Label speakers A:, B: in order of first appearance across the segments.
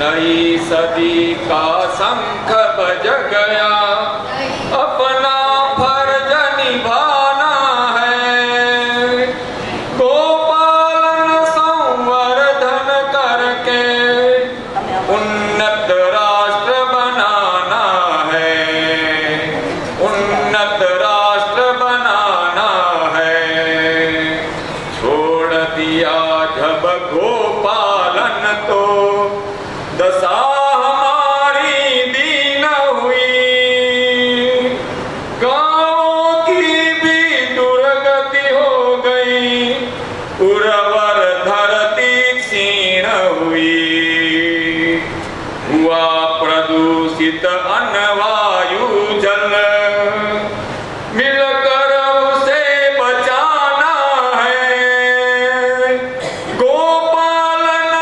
A: नई सदी का शंख बज गया, अपना फर्ज निभाना है। गोपालन संवर्धन करके उन्नत राष्ट्र बनाना है, उन्नत राष्ट्र बनाना है। छोड़ दिया जब गोपालन तो दशा हमारी दीन हुई। गाँव की भी दुर्गति हो गई, उर्वर धरती क्षीण हुई। हुआ प्रदूषित अन्न वायु जल, मिलकर उसे बचाना है। गोपालन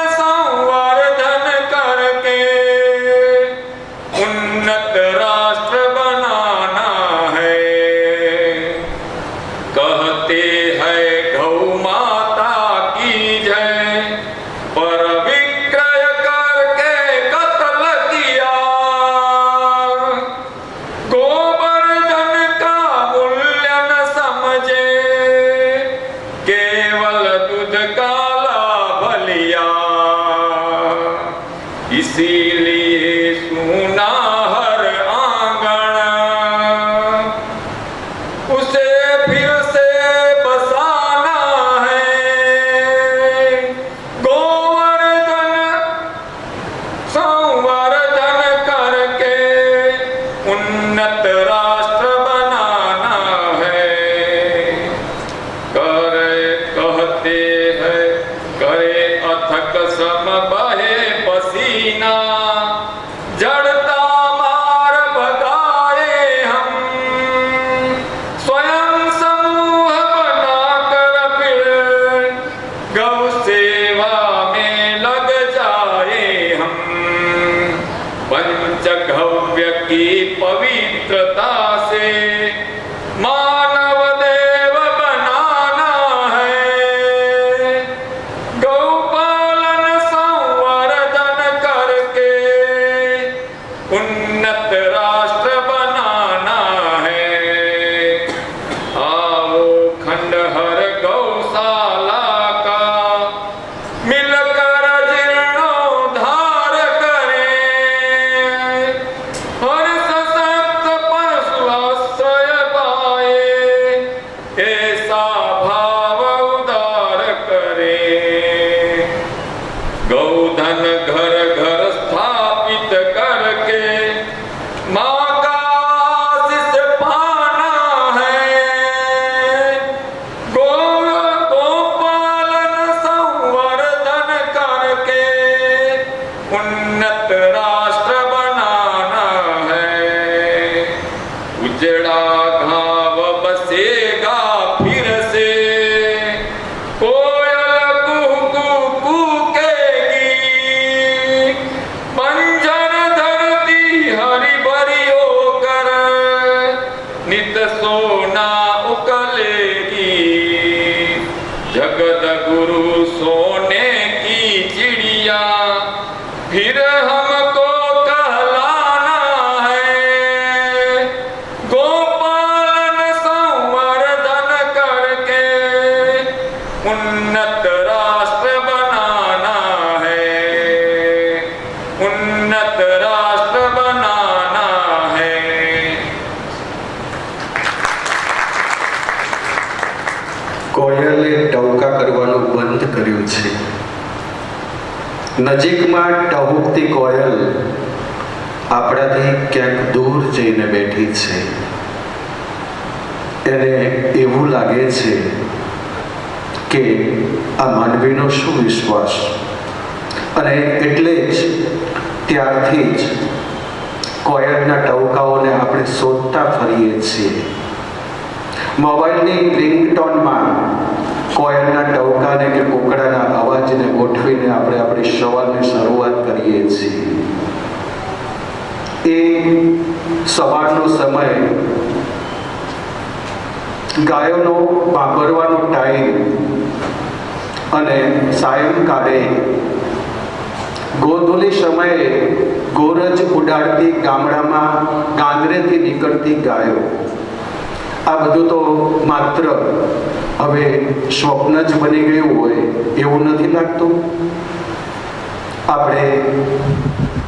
A: गौधन घर घर स्थापित करके माँ का आशीष पाना है। गोपालन संवर्धन करके उन्नत राष्ट्र बनाना है। उजड़ा घाव बसेगा फिर से, कोयल कुहू कूकेगी, बंजर धरती हरी भरी होकर नित सोना उकलेगी। जगत गुरु सोने की चिड़िया फिर हमको कहलाना है। गोपालन संवर्धन करके उन्नत राष्ट्र बनाना है। उन्नत राष्ट्र बनाना है।
B: કોયલે ટહુકા કરવાનું બંધ કર્યું છે. નજીકમાં ટહુકતી કોયલ આપણાથી ક્યાંક દૂર જઈને બેઠી છે. એને એવું લાગે છે કે આ માનવીનો શું વિશ્વાસ, અને એટલે જ ત્યારથી જ કોયલના ટહુકાઓને આપણે શોધતા ફરીએ છીએ. મોબાઈલની રિંગટોનમાં કોયલના ટહુકાને કે કુકડાના અવાજને ગોઠવીને આપણે આપણી સવારની શરૂઆત કરીએ છીએ. એ સવારનો સમય ગાયોનો ભાંભરવાનો ટાઈમ, અને સાયંકાળે ગોધૂલી સમયે ગોરજ ઉડાડતી ગામડામાં ગાંદરેથી નીકળતી ગાયો. આ બધું તો માત્ર હવે સ્વપ્ન જ બની ગયું હોય એવું નથી લાગતું? આપણે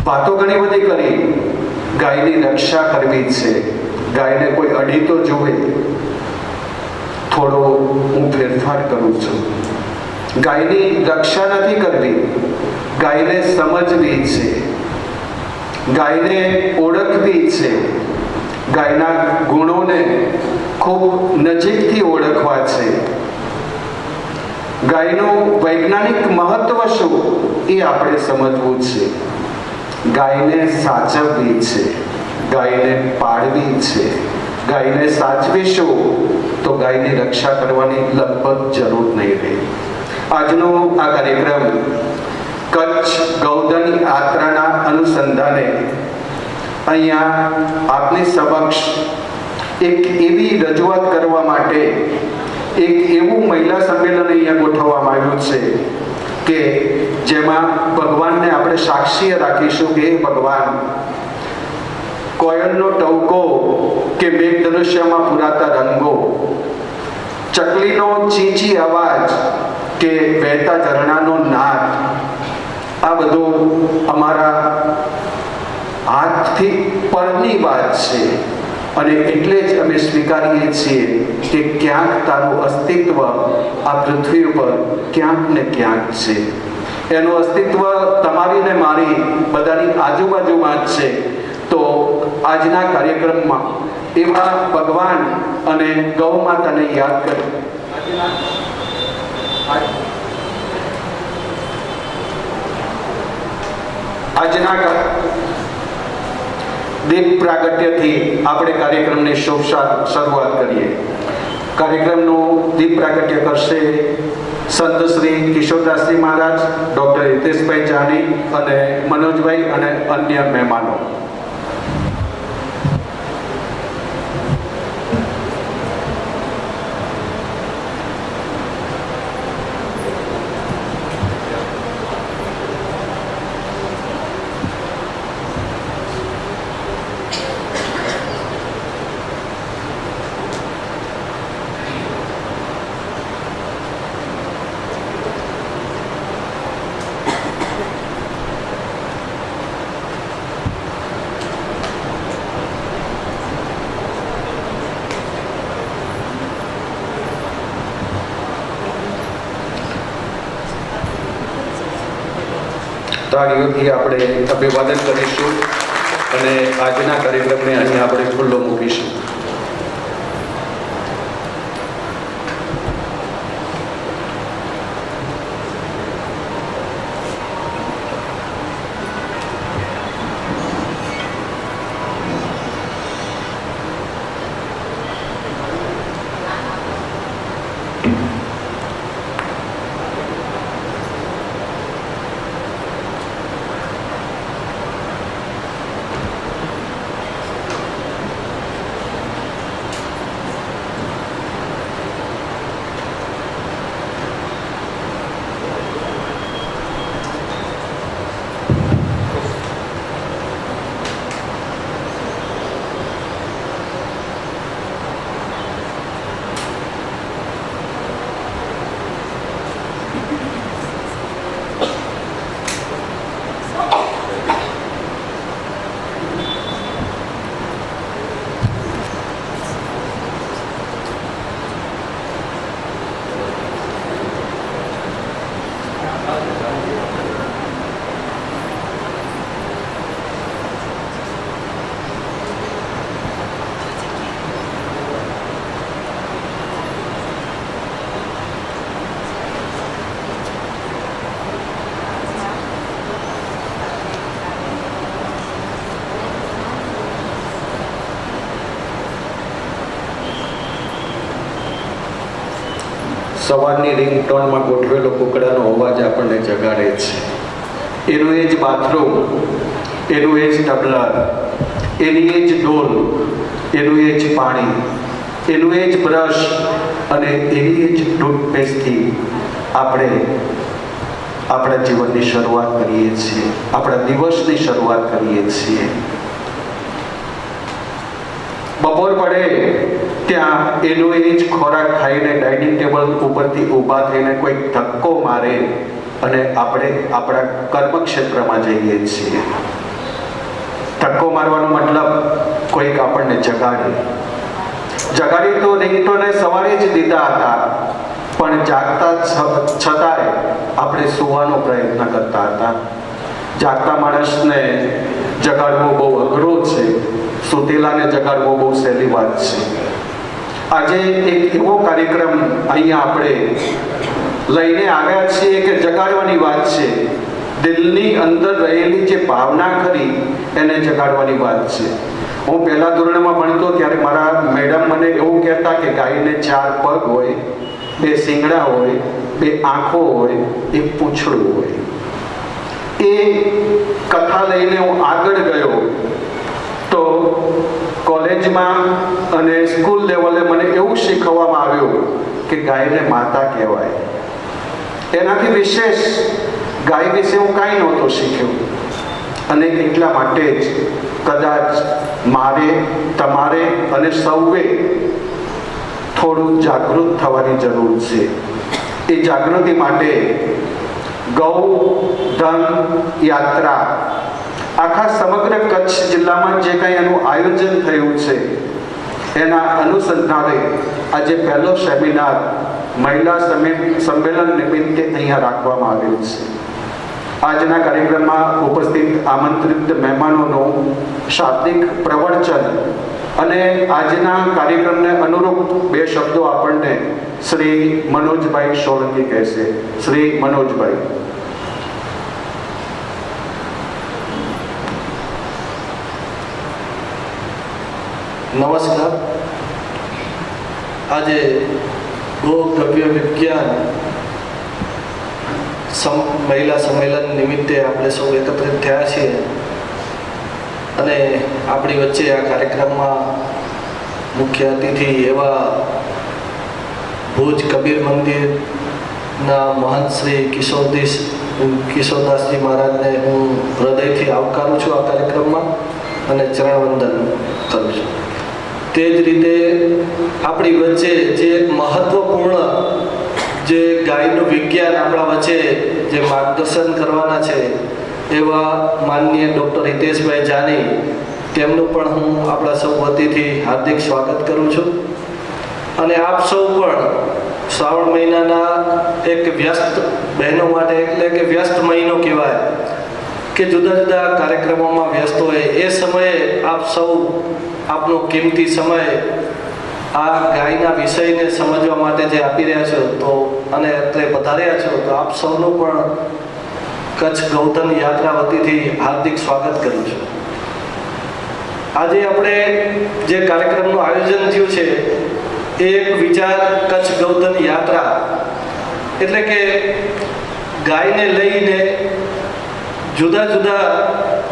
B: વાતો ઘણી બધી કરી, ગાયની રક્ષા કરવી છે, ગાયને કોઈ અડી તો જુએ. થોડો હું ફેરફાર કરું છું. ગાયની રક્ષા નથી કરવી, ગાયને સમજવી છે, ગાયને ઓળખવી છે, ગાયના ગુણોને ખૂબ નજીકથી ઓળખવા છે. ગાયનું વૈજ્ઞાનિક મહત્વ શું એ આપણે સમજવું છે. ગાયને સાચવવી છે, ગાયને પાળવી છે. ગાયને સાચવીશું તો ગાયની રક્ષા કરવાની લગભગ જરૂર નહીં રહે. આજનો આ કાર્યક્રમ કચ્છ ગૌધન યાત્રાના અનુસંધાને અહીંયા આપની સમક્ષ એક એવી રજૂઆત કરવા માટે એક એવું મહિલા સંમેલન અહીંયા ગોઠવવામાં આવ્યું છે કે જેમાં ભગવાનને આપણે સાક્ષી રાખીશું કે હે ભગવાન, કોયલનો ટહુકો કે મેઘધનુષ્યમાં પુરાતા રંગો, ચકલીનો ચીંચી અવાજ કે વહેતા ઝરણાનો નાદ, આ બધું અમારા હાથથી પરની વાત છે. અને એટલે જ અમે સ્વીકારીએ છીએ કે ક્યાંક તારું અસ્તિત્વ આ પૃથ્વી ઉપર ક્યાંક ને ક્યાંક છે. એનું અસ્તિત્વ તમારી ને મારી બધાની આજુબાજુમાં જ છે. તો આજના કાર્યક્રમમાં એવા ભગવાન અને ગૌ માતાને યાદ કરી આજના દીપ પ્રાગટ્યથી આપણે કાર્યક્રમની શુભ શરૂઆત કરીએ. કાર્યક્રમનું દીપ પ્રાગટ્ય કરશે સંત શ્રી કિશોરદાસજી મહારાજ, ડૉક્ટર હિતેશભાઈ જાની અને મનોજભાઈ અને અન્ય મહેમાનો. તાળીઓથી આપણે અભિવાદન કરીશું અને આજના કાર્યક્રમને અહીંયા આપણે ખુલ્લો મૂકીશું. સવારની રિંગટોનમાં ગોઠવેલો કુકડાનો અવાજ આપણને જગાડે છે. એનું એ જ બાથરૂમ, એનું એ જ ટબલર, એની એ જ ડોલ, એનું એ જ પાણી, એનું એ જ બ્રશ અને એની એ જ ટૂથપેસ્ટથી આપણે આપણા જીવનની શરૂઆત કરીએ છીએ, આપણા દિવસની શરૂઆત કરીએ છીએ. બપોર પડે ત્યાં એનો એ જ ખોરાક ખાઈને ડાઇનિંગ ટેબલ ઉપરથી ઊભા થઈને કોઈક ધક્કો મારે અને આપણે આપણા કર્મક્ષેત્રમાં જઈએ છીએ. ધક્કો મારવાનો મતલબ કોઈક આપણને જગાડી તો રિંગટોને સવારે જ દીધા હતા, પણ જાગતા છતાંય આપણે સૂવાનો પ્રયત્ન કરતા હતા. જાગતા માણસને જગાડવો બહુ અઘરો છે, સુતેલાને જગાડવો બહુ સહેલી વાત છે. આજે એક એવો કાર્યક્રમ અહીંયા આપણે લઈને આવ્યા છીએ કે જગાડવાની વાત છે. દિલની અંદર રહેલી જે ભાવના ખરી એને જગાડવાની વાત છે. હું પહેલા ધોરણમાં ભણતો ત્યારે મારા મેડમ મને એવું કહેતા કે ગાયને 4 પગ હોય, 2 શિંગડા હોય, 2 આંખો હોય, 1 પૂંછડું હોય. એ કથા લઈને હું આગળ ગયો તો કોલેજમાં અને સ્કૂલ લેવલે મને એવું શીખવવામાં આવ્યું કે ગાયને માતા કહેવાય. એનાથી વિશેષ ગાય વિશે હું કાંઈ નહોતો શીખ્યો. અને એટલા માટે જ કદાચ મારે, તમારે અને સૌએ થોડું જાગૃત થવાની જરૂર છે. એ જાગૃતિ માટે ગૌ ધન યાત્રા આખા સમગ્ર કચ્છ જિલ્લામાં જે કંઈ એનું આયોજન થયું છે એના અનુસંધાને આજે પહેલો સેમિનાર મહિલા સંમેલન નિમિત્તે અહીંયા રાખવામાં આવ્યો છે. આજના કાર્યક્રમમાં ઉપસ્થિત આમંત્રિત મહેમાનોનું શાબ્દિક પ્રવચન અને આજના કાર્યક્રમને અનુરૂપ 2 શબ્દો આપણને શ્રી મનોજભાઈ સોલંકી કહેશે. શ્રી મનોજભાઈ.
C: નમસ્કાર. આજે ગોદ્રવ્ય વિજ્ઞાન મહિલા સંમેલન નિમિત્તે આપણે સૌ એકત્રિત થયા છીએ અને આપણી વચ્ચે આ કાર્યક્રમમાં મુખ્ય અતિથિ એવા ભુજ કબીર મંદિરના મહંત શ્રી કિશોરદાસજી મહારાજને હું હૃદયથી આવકારું છું આ કાર્યક્રમમાં અને ચરણવંદન કરું છું. તે જ રીતે આપણી વચ્ચે જે એક મહત્વપૂર્ણ જે ગાયનું વિજ્ઞાન આપણા વચ્ચે જે માર્ગદર્શન કરવાના છે એવા માનનીય ડૉક્ટર હિતેશભાઈ જાની, તેમનું પણ હું આપણા સૌ વતીથી હાર્દિક સ્વાગત કરું છું. અને આપ સૌ પણ શ્રાવણ મહિનાના એક વ્યસ્ત બહેનો માટે, એટલે કે વ્યસ્ત મહિનો કહેવાય, કે જુદા જુદા કાર્યક્રમોમાં વ્યસ્ત હોય એ સમયે આપ સૌ આપનો કિંમતી સમય આ ગાયના વિષયને સમજવા માટે જે આપી રહ્યા છો તો અને અત્રે પધાર્યા છો તો આપ સૌનું પણ કચ્છ ગૌધન યાત્રા વતીથી હાર્દિક સ્વાગત કરું છું. આજે આપણે જે કાર્યક્રમનું આયોજન થયું છે એ એક વિચાર કચ્છ ગૌધન યાત્રા એટલે કે ગાયને લઈને જુદા જુદા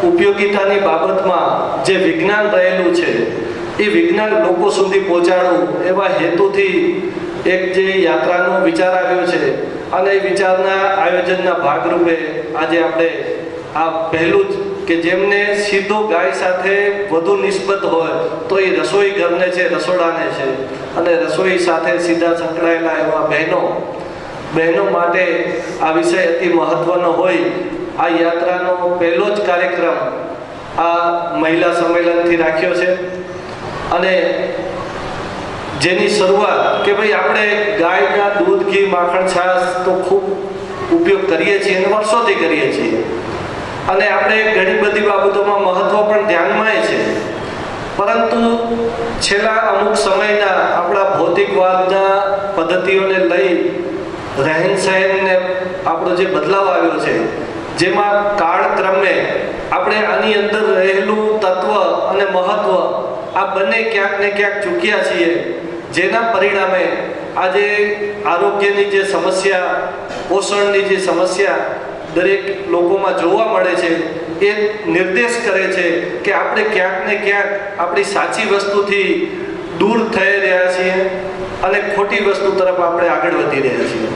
C: ઉપયોગિતાની બાબતમાં જે વિજ્ઞાન રહેલું છે એ વિજ્ઞાન લોકો સુધી પહોંચાડવું એવા હેતુથી એક જે યાત્રાનો વિચાર આવ્યો છે અને એ વિચારના આયોજનના ભાગરૂપે આજે આપણે આ પહેલું જ કે જેમને સીધો ગાય સાથે વધુ નિસ્બત હોય તો એ રસોઈ ઘરને છે, રસોડાને છે અને રસોઈ સાથે સીધા સંકળાયેલા એવા બહેનો માટે આ વિષય અતિ મહત્વનો હોય. આ યાત્રાનો પહેલો જ કાર્યક્રમ આ મહિલા સંમેલનથી રાખ્યો છે અને જેની શરૂઆત કે ભાઈ આપણે ગાયના દૂધ, ઘી, માખણ, છાશ તો ખૂબ ઉપયોગ કરીએ છીએ અને વર્ષોથી કરીએ છીએ અને આપણે ઘણી બધી બાબતોમાં મહત્વ પણ ધ્યાનમાં છે, પરંતુ છેલ્લા અમુક સમયના આપણા ભૌતિકવાદના પદ્ધતિઓને લઈ રહેન સહેનને આપણો જે બદલાવ આવ્યો છે જેમાં કાળક્રમે આપણે આની અંદર રહેલું તત્વ અને મહત્વ આ બંને ક્યાંક ને ક્યાંક ચૂક્યા છીએ, જેના પરિણામે આજે આરોગ્યની જે સમસ્યા, પોષણની જે સમસ્યા દરેક લોકોમાં જોવા મળે છે એ નિર્દેશ કરે છે કે આપણે ક્યાંક ને ક્યાંક આપણી સાચી વસ્તુથી દૂર થઈ રહ્યા છીએ અને ખોટી વસ્તુ તરફ આપણે આગળ વધી રહ્યા છીએ.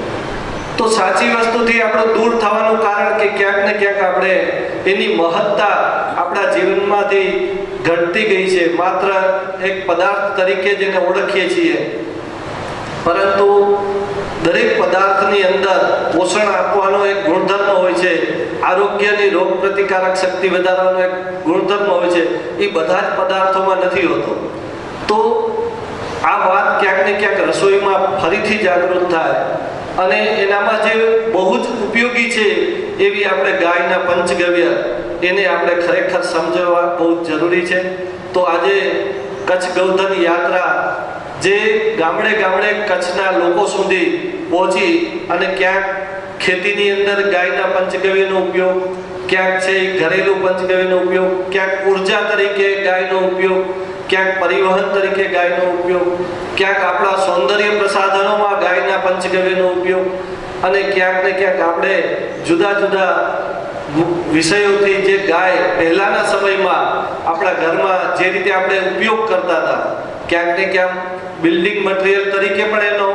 C: તો સાચી વસ્તુથી આપણે દૂર થવાનું કારણ કે ક્યાંક ને ક્યાંક આપણે એની મહત્તા આપણા જીવનમાંથી ઘટતી ગઈ છે. માત્ર એક પદાર્થ તરીકે જેને ઓળખીએ છીએ, પરંતુ દરેક પદાર્થની અંદર પોષણ આપવાનો એક ગુણધર્મ હોય છે, આરોગ્યની રોગ પ્રતિકારક શક્તિ વધારવાનો એક ગુણધર્મ હોય છે, એ બધા જ પદાર્થોમાં નથી હોતો. તો આ વાત ક્યાંક ને ક્યાંક રસોઈમાં ફરીથી જાગૃત થાય અને એનામાં જે બહુ જ ઉપયોગી છે એવી આપણે ગાયના પંચગવ્ય એને આપણે ખરેખર સમજવા બહુ જરૂરી છે. તો આજે કચ્છ ગૌધન યાત્રા જે ગામડે ગામડે કચ્છના લોકો સુધી પહોંચી અને ક્યાંક ખેતીની અંદર ગાયના પંચગવ્યનો ઉપયોગ, ક્યાંક છે ઘરેલું પંચગવ્યનો ઉપયોગ, ક્યાંક ઉર્જા તરીકે ગાયનો ઉપયોગ, ક્યાંક પરિવહન તરીકે ગાયનો ઉપયોગ, ક્યાંક આપણા સૌંદર્ય પ્રસાધનોમાં ગાયના પંચગવ્યનો ઉપયોગ અને ક્યાંક ને ક્યાંક આપણે જુદા જુદા વિષયોથી જે ગાય પહેલાના સમયમાં આપણા ઘરમાં જે રીતે આપણે ઉપયોગ કરતા હતા, ક્યાંક ને ક્યાંક બિલ્ડિંગ મટીરિયલ તરીકે પણ એનો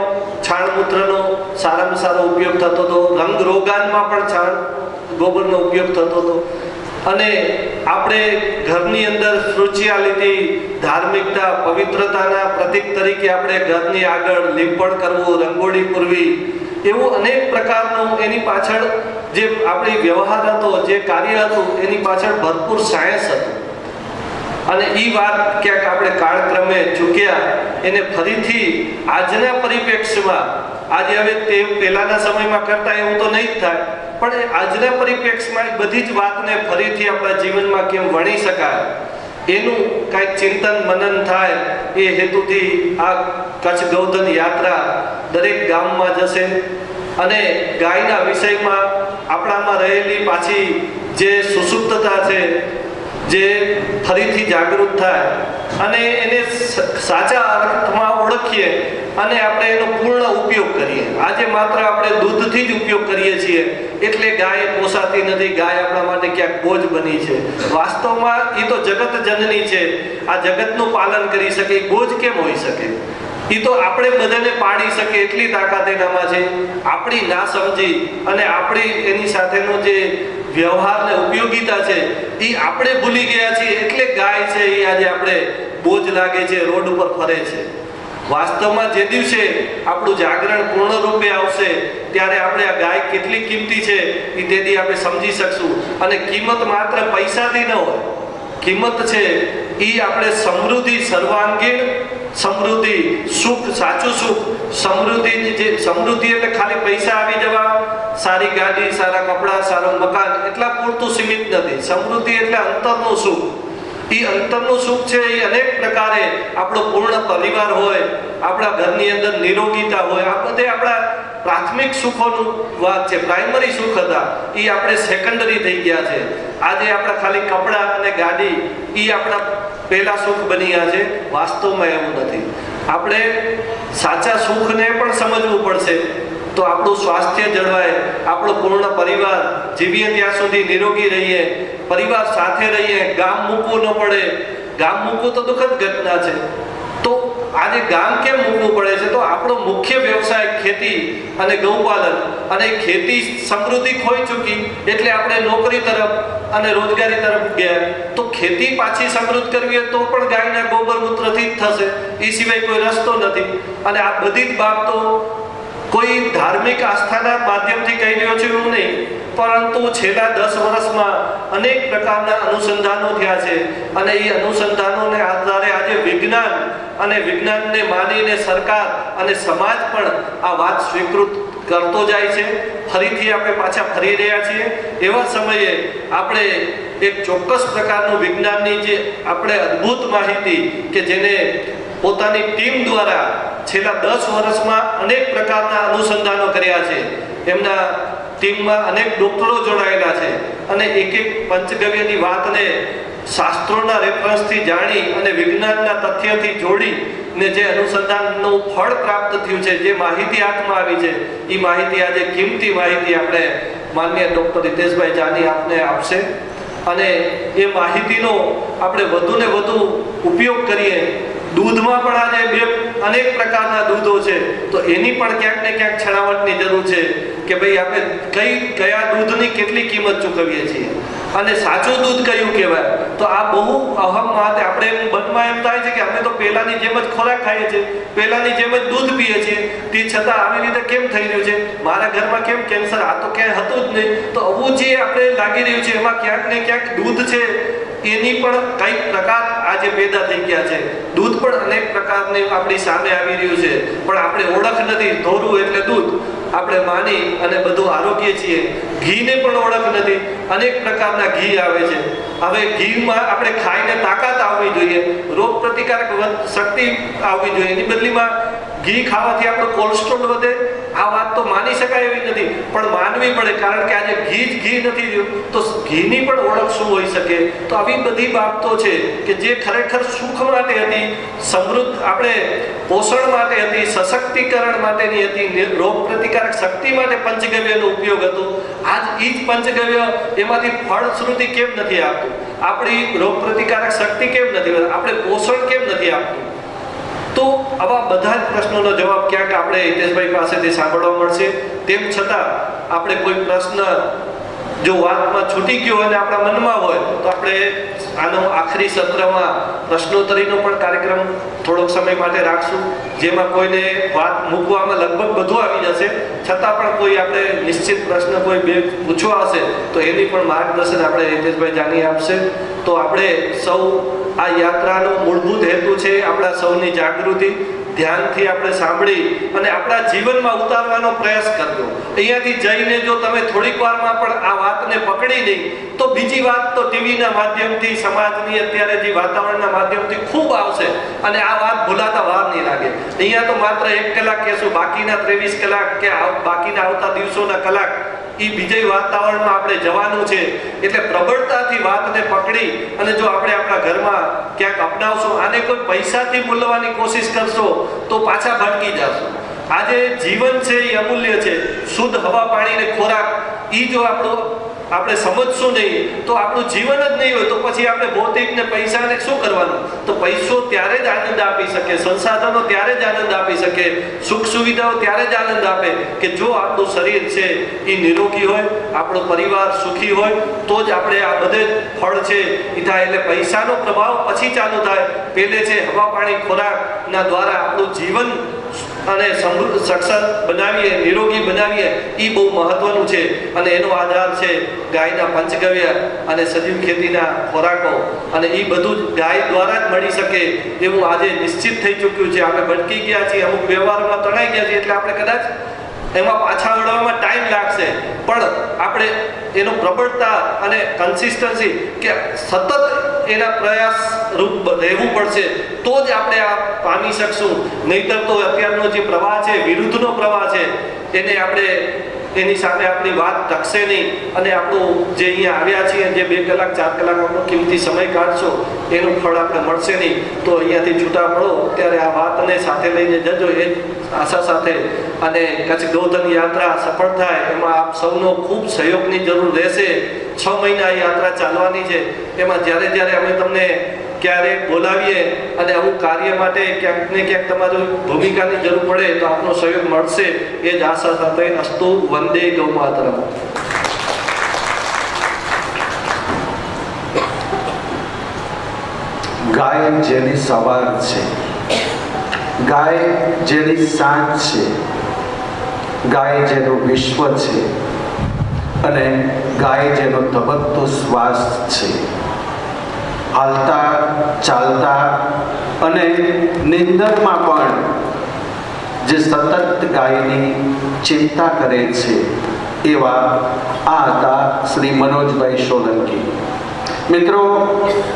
C: છાણમૂત્રનો સારામાં સારો ઉપયોગ થતો હતો, રંગ રોગાનમાં પણ છાણ ગોબરનો ઉપયોગ થતો હતો અને આપણે ઘરની અંદર સ્પિરિચ્યુઆલિટી, ધાર્મિકતા, પવિત્રતાના પ્રતીક તરીકે આપણે ઘરની આગળ લીંપણ કરવું, રંગોળી પૂરવી, એવું અનેક પ્રકારનું એની પાછળ જે આપણી વ્યવહાર હતો, જે કાર્ય હતું એની પાછળ ભરપૂર સાયન્સ હતું અને એ વાત ક્યાંક આપણે કાળક્રમે ચૂક્યા. એને ફરીથી આજના પરિપ્રેક્ષ્યમાં, આજે હવે તે પહેલાના સમયમાં કરતા એવું તો નહીં જ થાય, પણ આજના પરિપ્રેક્ષ્યમાં એ બધી જ વાતને ફરીથી આપણા જીવનમાં કેમ વણી શકાય એનું કાંઈક ચિંતન મનન થાય એ હેતુથી આ કચ્છ ગૌધન યાત્રા દરેક ગામમાં જશે અને ગાયના વિષયમાં આપણામાં રહેલી પાછી જે સુસુપ્તતા છે જે ફરીથી જાગૃત થાય અને એને સાચા અર્થમાં ઓળખીએ અને આપણે એનો પૂર્ણ ઉપયોગ કરીએ. આજે માત્ર આપણે દૂધથી જ ઉપયોગ કરીએ છીએ એટલે ગાય પોસાતી નથી, ગાય આપણા માટે ક્યાંક બોજ બની છે. વાસ્તવમાં એ તો જગત જનની છે, આ જગતનું પાલન કરી શકે, એ બોજ કેમ હોઈ શકે? એ તો આપણે બધાને પાડી શકે એટલી તાકાત એનામાં છે. આપણી ના સમજી અને આપણી એની સાથેનો જે વ્યવહાર ને ઉપયોગિતા છે એ આપણે ભૂલી ગયા છીએ એટલે ગાય છે એ આજે આપણે બોજ લાગે છે, રોડ ઉપર ફરે છે. વાસ્તવમાં જે દિવસે આપણું જાગરણ પૂર્ણ રૂપે આવશે ત્યારે આપણે આ ગાય કેટલી કિંમતી છે એ તેથી આપણે સમજી શકશું. અને કિંમત માત્ર પૈસાથી ન હોય, કિંમત છે એ આપણે સમૃદ્ધિ, સર્વાંગીણ સમૃદ્ધિ, સુખ, સાચું સુખ, સમૃદ્ધિની જે સમૃદ્ધિ એટલે ખાલી પૈસા આવી જવા, સારી ગાડી, સારા કપડાં, સારું મકાન એટલા પૂરતું સીમિત નથી. સમૃદ્ધિ એટલે અંતરનું સુખ. એ અંતરનું સુખ છે એ અનેક પ્રકારે આપણો પૂર્ણ પરિવાર હોય, આપણા ઘરની અંદર નિરોગીતા હોય, આ બધે આપણા પ્રાથમિક સુખોનું વાત છે. પ્રાઇમરી સુખ હતા એ આપણે સેકન્ડરી થઈ ગયા છે. આજે આપણા ખાલી કપડાં અને ગાડી એ આપણા પહેલા સુખ બની ગયા છે. વાસ્તવમાં એવું નથી. આપણે સાચા સુખને પણ સમજવું પડશે તો આપણું સ્વાસ્થ્ય જળવાય, આપણો પૂર્ણ પરિવાર જીવીએ ત્યાં સુધી નિરોગી રહીએ, પરિવાર સાથે રહીએ, ગામ મૂકવું ન પડે. ગામ મૂકવું તો દુઃખદ ઘટના છે. તો આજે ગામ કેમ મૂકવું પડે છે? તો આપણો મુખ્ય વ્યવસાય ખેતી અને ગૌપાલન, અને ખેતી સમૃદ્ધિ ખોઈ ચૂકી એટલે આપણે નોકરી તરફ અને રોજગારી તરફ ગયા. તો ખેતી પાછી સમૃદ્ધ કરવી તો પણ ગાયના ગોબર મૂત્રથી જ થશે, એ સિવાય કોઈ રસ્તો નથી. અને આ બધી જ બાબતો કોઈ ધાર્મિક આસ્થાના માધ્યમથી કહી રહ્યો છું એવું નહીં, પરંતુ છેલ્લા 10 વર્ષમાં અનેક પ્રકારના અનુસંધાનો થયા છે. અને એ અનુસંધાનોને આધારે આજે વિજ્ઞાન અને વિજ્ઞાનને માનીને સરકાર અને સમાજ પણ આ વાત સ્વીકૃત કરતો જાય છે. ફરીથી આપણે પાછા ફરી રહ્યા છીએ. એવા સમયે આપણે એક ચોક્કસ પ્રકારનું વિજ્ઞાનની જે આપણે અદ્ભુત માહિતી કે જેને પોતાની ટીમ દ્વારા છેલ્લા 10 વર્ષમાં અનેક પ્રકારના અનુસંધાનો કર્યા છે. એમના ટીમમાં અનેક ડોક્ટરો જોડાયેલા છે અને એક એક પંચગવ્યની વાતને શાસ્ત્રોના રેફરન્સથી જાણી અને વિજ્ઞાનના તથ્યથી જોડીને જે અનુસંધાનનું ફળ પ્રાપ્ત થયું છે, જે માહિતી હાથમાં આવી છે, એ માહિતી આજે કિંમતી માહિતી આપણે માનનીય ડૉક્ટર હિતેશભાઈ જાની આપને આપશે. અને એ માહિતીનો આપણે વધુને વધુ ઉપયોગ કરીએ. દૂધમાં પણ આજે અનેક પ્રકારના દૂધો છે, તો એની પણ ક્યાંક ને ક્યાંક છણાવટની જરૂર છે કે ભાઈ આપણે કયા દૂધની કેટલી કિંમત ચૂકવીએ છીએ અને સાચું દૂધ કયું કહેવાય. તો આ બહુ અહમ વાત. આપણે મનમાં એમ થાય છે કે અમે તો પહેલાની જેમ જ ખોરાક ખાઈએ છીએ, પહેલાની જેમ જ દૂધ પીએ છીએ, તે છતાં આવી રીતે કેમ થઈ રહ્યું છે? મારા ઘરમાં કેમ કેન્સર? આ તો ક્યાંય હતું જ નહીં. તો આવું જે આપણે લાગી રહ્યું છે એમાં ક્યાંક ને ક્યાંક દૂધ છે એની પણ કઈક પ્રકાર આજે પેદા થઈ ગયા છે. દૂધ પણ અનેક પ્રકારની આપણી સામે આવી રહ્યું છે, પણ આપણે ઓળખ નથી. ધોરું એટલે દૂધ આપણે માની અને બધું આરોગ્ય છીએ. ઘીને પણ ઓળખ નથી. અનેક પ્રકારના ઘી આવે છે. હવે ઘીમાં આપણે ખાઈને તાકાત આવવી જોઈએ, રોગ પ્રતિકારક શક્તિ આવવી જોઈએ. એની બદલીમાં ઘી ખાવાથી આપણો કોલેસ્ટ્રોલ વધે. આ વાત તો માની શકાય એવી નથી, પણ માનવી પડે, કારણ કે આજે ઘી નથી રહ્યું તો ઘીની પણ ઓળખ શું હોઈ શકે? તો આવી બધી બાબતો છે કે જે ખરેખર સુખ માટે હતી, સમૃદ્ધ આપણે પોષણ માટે હતી, સશક્તિકરણ માટેની હતી, રોગ પ્રતિકારક શક્તિ માટે પંચગવ્યનો ઉપયોગ હતો. આજ એ જ પંચગવ્ય એમાંથી ફળશ્રુતિ કેમ નથી આપતું? આપણી રોગ પ્રતિકારક શક્તિ કેમ નથી? આપણે પોષણ કેમ નથી આપતું? તો આવા બધા જ પ્રશ્નોનો જવાબ ક્યાંક આપણે હિતેશભાઈ પાસેથી સાંભળવા મળશે. તેમ છતાં આપણે કોઈ પ્રશ્ન જો વાતમાં છૂટી ગયો અને આપણા મનમાં હોય તો આપણે આનો આખરી સત્રમાં પ્રશ્નોત્તરીનો પણ કાર્યક્રમ થોડોક સમય માટે રાખશું, જેમાં કોઈને વાત મૂકવામાં લગભગ બધું આવી જશે. છતાં પણ કોઈ આપણે નિશ્ચિત પ્રશ્ન કોઈ બે પૂછવા હશે તો એની પણ માર્ગદર્શન આપણે હિતેશભાઈ જાની આપશે. તો આપણે સૌ આ યાત્રાનો મૂળભૂત હેતુ છે આપણા સૌની જાગૃતિ. ધ્યાનથી આપણે સાંભળી અને આપણા જીવનમાં ઉતારવાનો પ્રયાસ કરજો. અહીંયાથી જઈને જો તમે થોડીક વારમાં પણ આ વાતને પકડી નહીં તો બીજી વાત તો ટીવીના માધ્યમથી, સમાજની અત્યારે જે વાતાવરણના માધ્યમથી ખૂબ આવશે અને આ વાત ભૂલાતા વાર નહીં લાગે. અહીંયા તો માત્ર 1 કલાક કહેશું, બાકીના 23 કલાક કે બાકીના આવતા દિવસોના કલાક એ બીજે વાતાવરણમાં આપણે જવાનું છે. એટલે પ્રબળતાથી વાતને પકડી અને જો આપણે આપણા ઘરમાં ક્યાંક અપનાવશો, આને કોઈ પૈસાથી મૂલવાની કોશિશ કરશો તો પાછા ભટકી જશો. આજે જીવન છે એ અમૂલ્ય છે. શુદ્ધ હવા, પાણી ને ખોરાક એ જો આપણે સમજશું નહીં તો આપણું જીવન જ નહીં હોય તો પછી આપણે ભૌતિક ને પૈસાને શું કરવાનું? તો પૈસો ત્યારે જ આનંદ આપી શકે, સંસાધનો ત્યારે જ આનંદ આપી શકે, સુખ સુવિધાઓ ત્યારે જ આનંદ આપે કે જો આપણું શરીર છે એ નિરોગી હોય, આપણો પરિવાર સુખી હોય તો જ આપણે આ બધે ફળ છે એ થાય. એટલે પૈસાનો પ્રભાવ પછી ચાલુ થાય. પહેલે છે હવા, પાણી, ખોરાકના દ્વારા આપણું જીવન અને સક્ષમ બનાવીએ, નિરોગી બનાવીએ, એ બહુ મહત્વનું છે. અને એનો આધાર છે ગાયના પંચગવ્ય અને સજીવ ખેતીના ખોરાકો. અને એ બધું જ ગાય દ્વારા જ મળી શકે એવું આજે નિશ્ચિત થઈ ચૂક્યું છે. આપણે ભટકી ગયા છીએ, અમુક વ્યવહારોમાં તણાઈ ગયા છીએ, એટલે આપણે કદાચ એમાં પાછા વળવામાં ટાઈમ લાગશે, પણ આપણે એનો પ્રબળતા અને કન્સિસ્ટન્સી કે સતત એના પ્રયાસ રૂપ રહેવું પડશે, તો જ આપણે આ પામી શકશું. નહીતર તો અત્યારનો જે પ્રવાહ છે, વિરુદ્ધનો પ્રવાહ છે, એને આપણે એની સામે આપણી વાત ટકશે નહીં. અને આપણું જે અહીંયા આવ્યા છીએ, જે 2 કલાક 4 કલાક આપણો કિંમતી સમય કાઢશો, એનું ફળ આપણે મળશે નહીં. તો અહીંયાથી છૂટા પડો ત્યારે આ વાતને સાથે લઈને જજો, એ આશા સાથે. અને કચ્છ ગોધન યાત્રા સફળ થાય એમાં આપ સૌનો ખૂબ સહયોગની જરૂર રહેશે. 6 મહિના યાત્રા ચાલવાની છે. એમાં જ્યારે જ્યારે અમે તમને ક્યારેક બોલાવીએ અને અમુક કાર્ય માટે ક્યાંક ને ક્યાંક તમારી ભૂમિકાની જરૂર પડે તો આપનો સહયોગ મળશે, એ જ આશા સાથે. અસ્તુ. વંદે ગૌ માતરમ.
B: ગાય જેની સવાર છે, ગાય જેની સાંજ છે, ગાય જેનું વિશ્વ છે, અને ગાય જેનો ધબકતો શ્વાસ છે. હાલતા ચાલતા અને નિંદરમાં પણ જે સતત ગાયની ચિંતા કરે છે, એવા આ હતા શ્રી મનોજભાઈ સોલંકી. મિત્રો,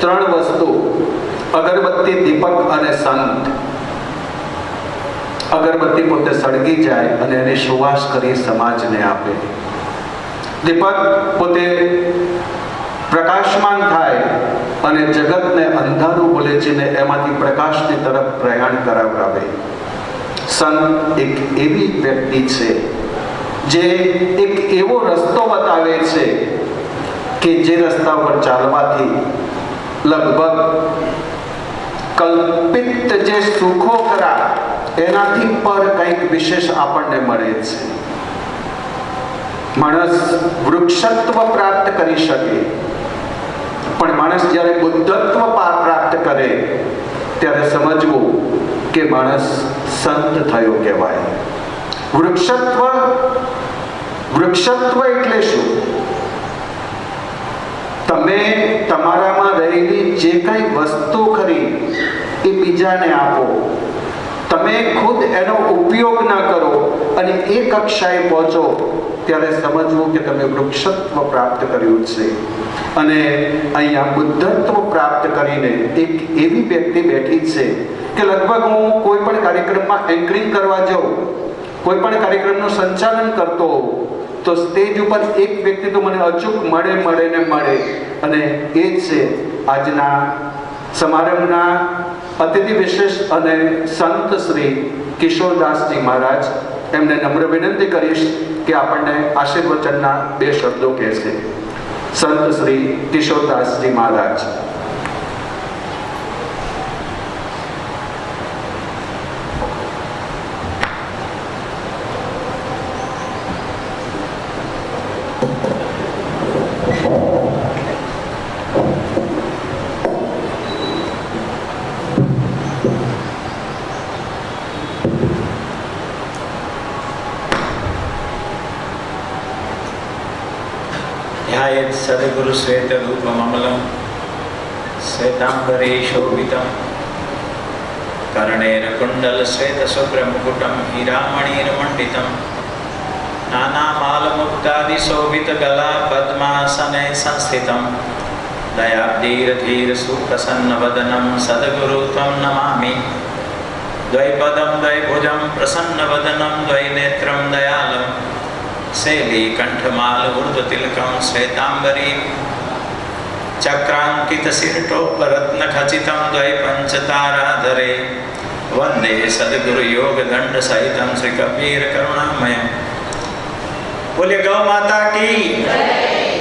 B: 3 વસ્તુ: અગરબત્તી, દીપક અને સંત. અગરબત્તી પોતે સળગી જાય અને એની સુવાસ કરી સમાજને આપે. દીપક પોતે પ્રકાશમાન થાય અને જગતને અંધારું બોલેચીને એમાંથી પ્રકાશની તરફ પ્રયાણ કરાવડાવે. સંત એક એવી વ્યક્તિ છે જે એક એવો રસ્તો બતાવે છે કે જે રસ્તા પર ચાલવાથી લગભગ કલ્પિત જે સુખો ખરા એનાથી પર કંઈક વિશેષ આપણને મળે છે. માણસ વૃક્ષત્વ પ્રાપ્ત કરી શકે, પણ માણસ જ્યારે બુદ્ધત્વ પ્રાપ્ત કરે ત્યારે સમજવું કે માણસ સંત થયો કહેવાય. વૃક્ષત્વ એટલે શું? તમે તમારામાં રહેલી જે કઈ વસ્તુ ખરી એ બીજાને આપો. તમે ખુદ એનો ઉપયોગ ના કરો અને એ કક્ષાએ પહોંચો ત્યારે સમજવું કે તમે વૃક્ષત્વ પ્રાપ્ત કર્યું છે. અને અહીંયા બુદ્ધત્વ પ્રાપ્ત કરીને એક એવી વ્યક્તિ બેઠી છે કે લગભગ હું કોઈ પણ કાર્યક્રમમાં એન્કરિંગ કરવા જાઉં, કોઈ પણ કાર્યક્રમનું સંચાલન કરતો હોઉં, તો સ્ટેજ ઉપર એક વ્યક્તિ તો મને અચૂક મળે અને એ છે આજના સમારંભના અતિથિ વિશેષ અને સંત શ્રી કિશોરદાસજી મહારાજ. એમને નમ્ર વિનંતી કરીશ કે આપણને આશીર્વચનના 2 શબ્દો કહેશે. સંત શ્રી કિશોરદાસજી મહારાજ.
D: સદગુરુ શ્વેત રૂપમમલમ શ્વેતાંબરે શોભિતમ કર્ણેર કુંડલ શ્વેત શુભ્રમુકુટમ હીરામણિર્મંડિતમ નાનામાલમુક્તાદિ શોભિત ગલા પદ્માસને સંસ્થિતમ દયાબ્ધીર ધીર સુપ્રસન્ન વદનમ સદગુરુ ત્વં નમામિ. દ્વૈપદમ દ્વૈભુજમ પ્રસન્ન વદનમ દ્વૈનેત્રમ દયાલમ શૈલી કંઠમાલ ઉર્ધ્વતિલકમ શ્વેતાંબરી ચક્રાંકિત શિરટોપરત્ન ખચિતમ દ્વૈપંચતારાધરે વંદે સદગુરુ યોગ દંડ સહિતમ શ્રી કબીર કરુણામયમ. બોલે ગૌ માતા કી,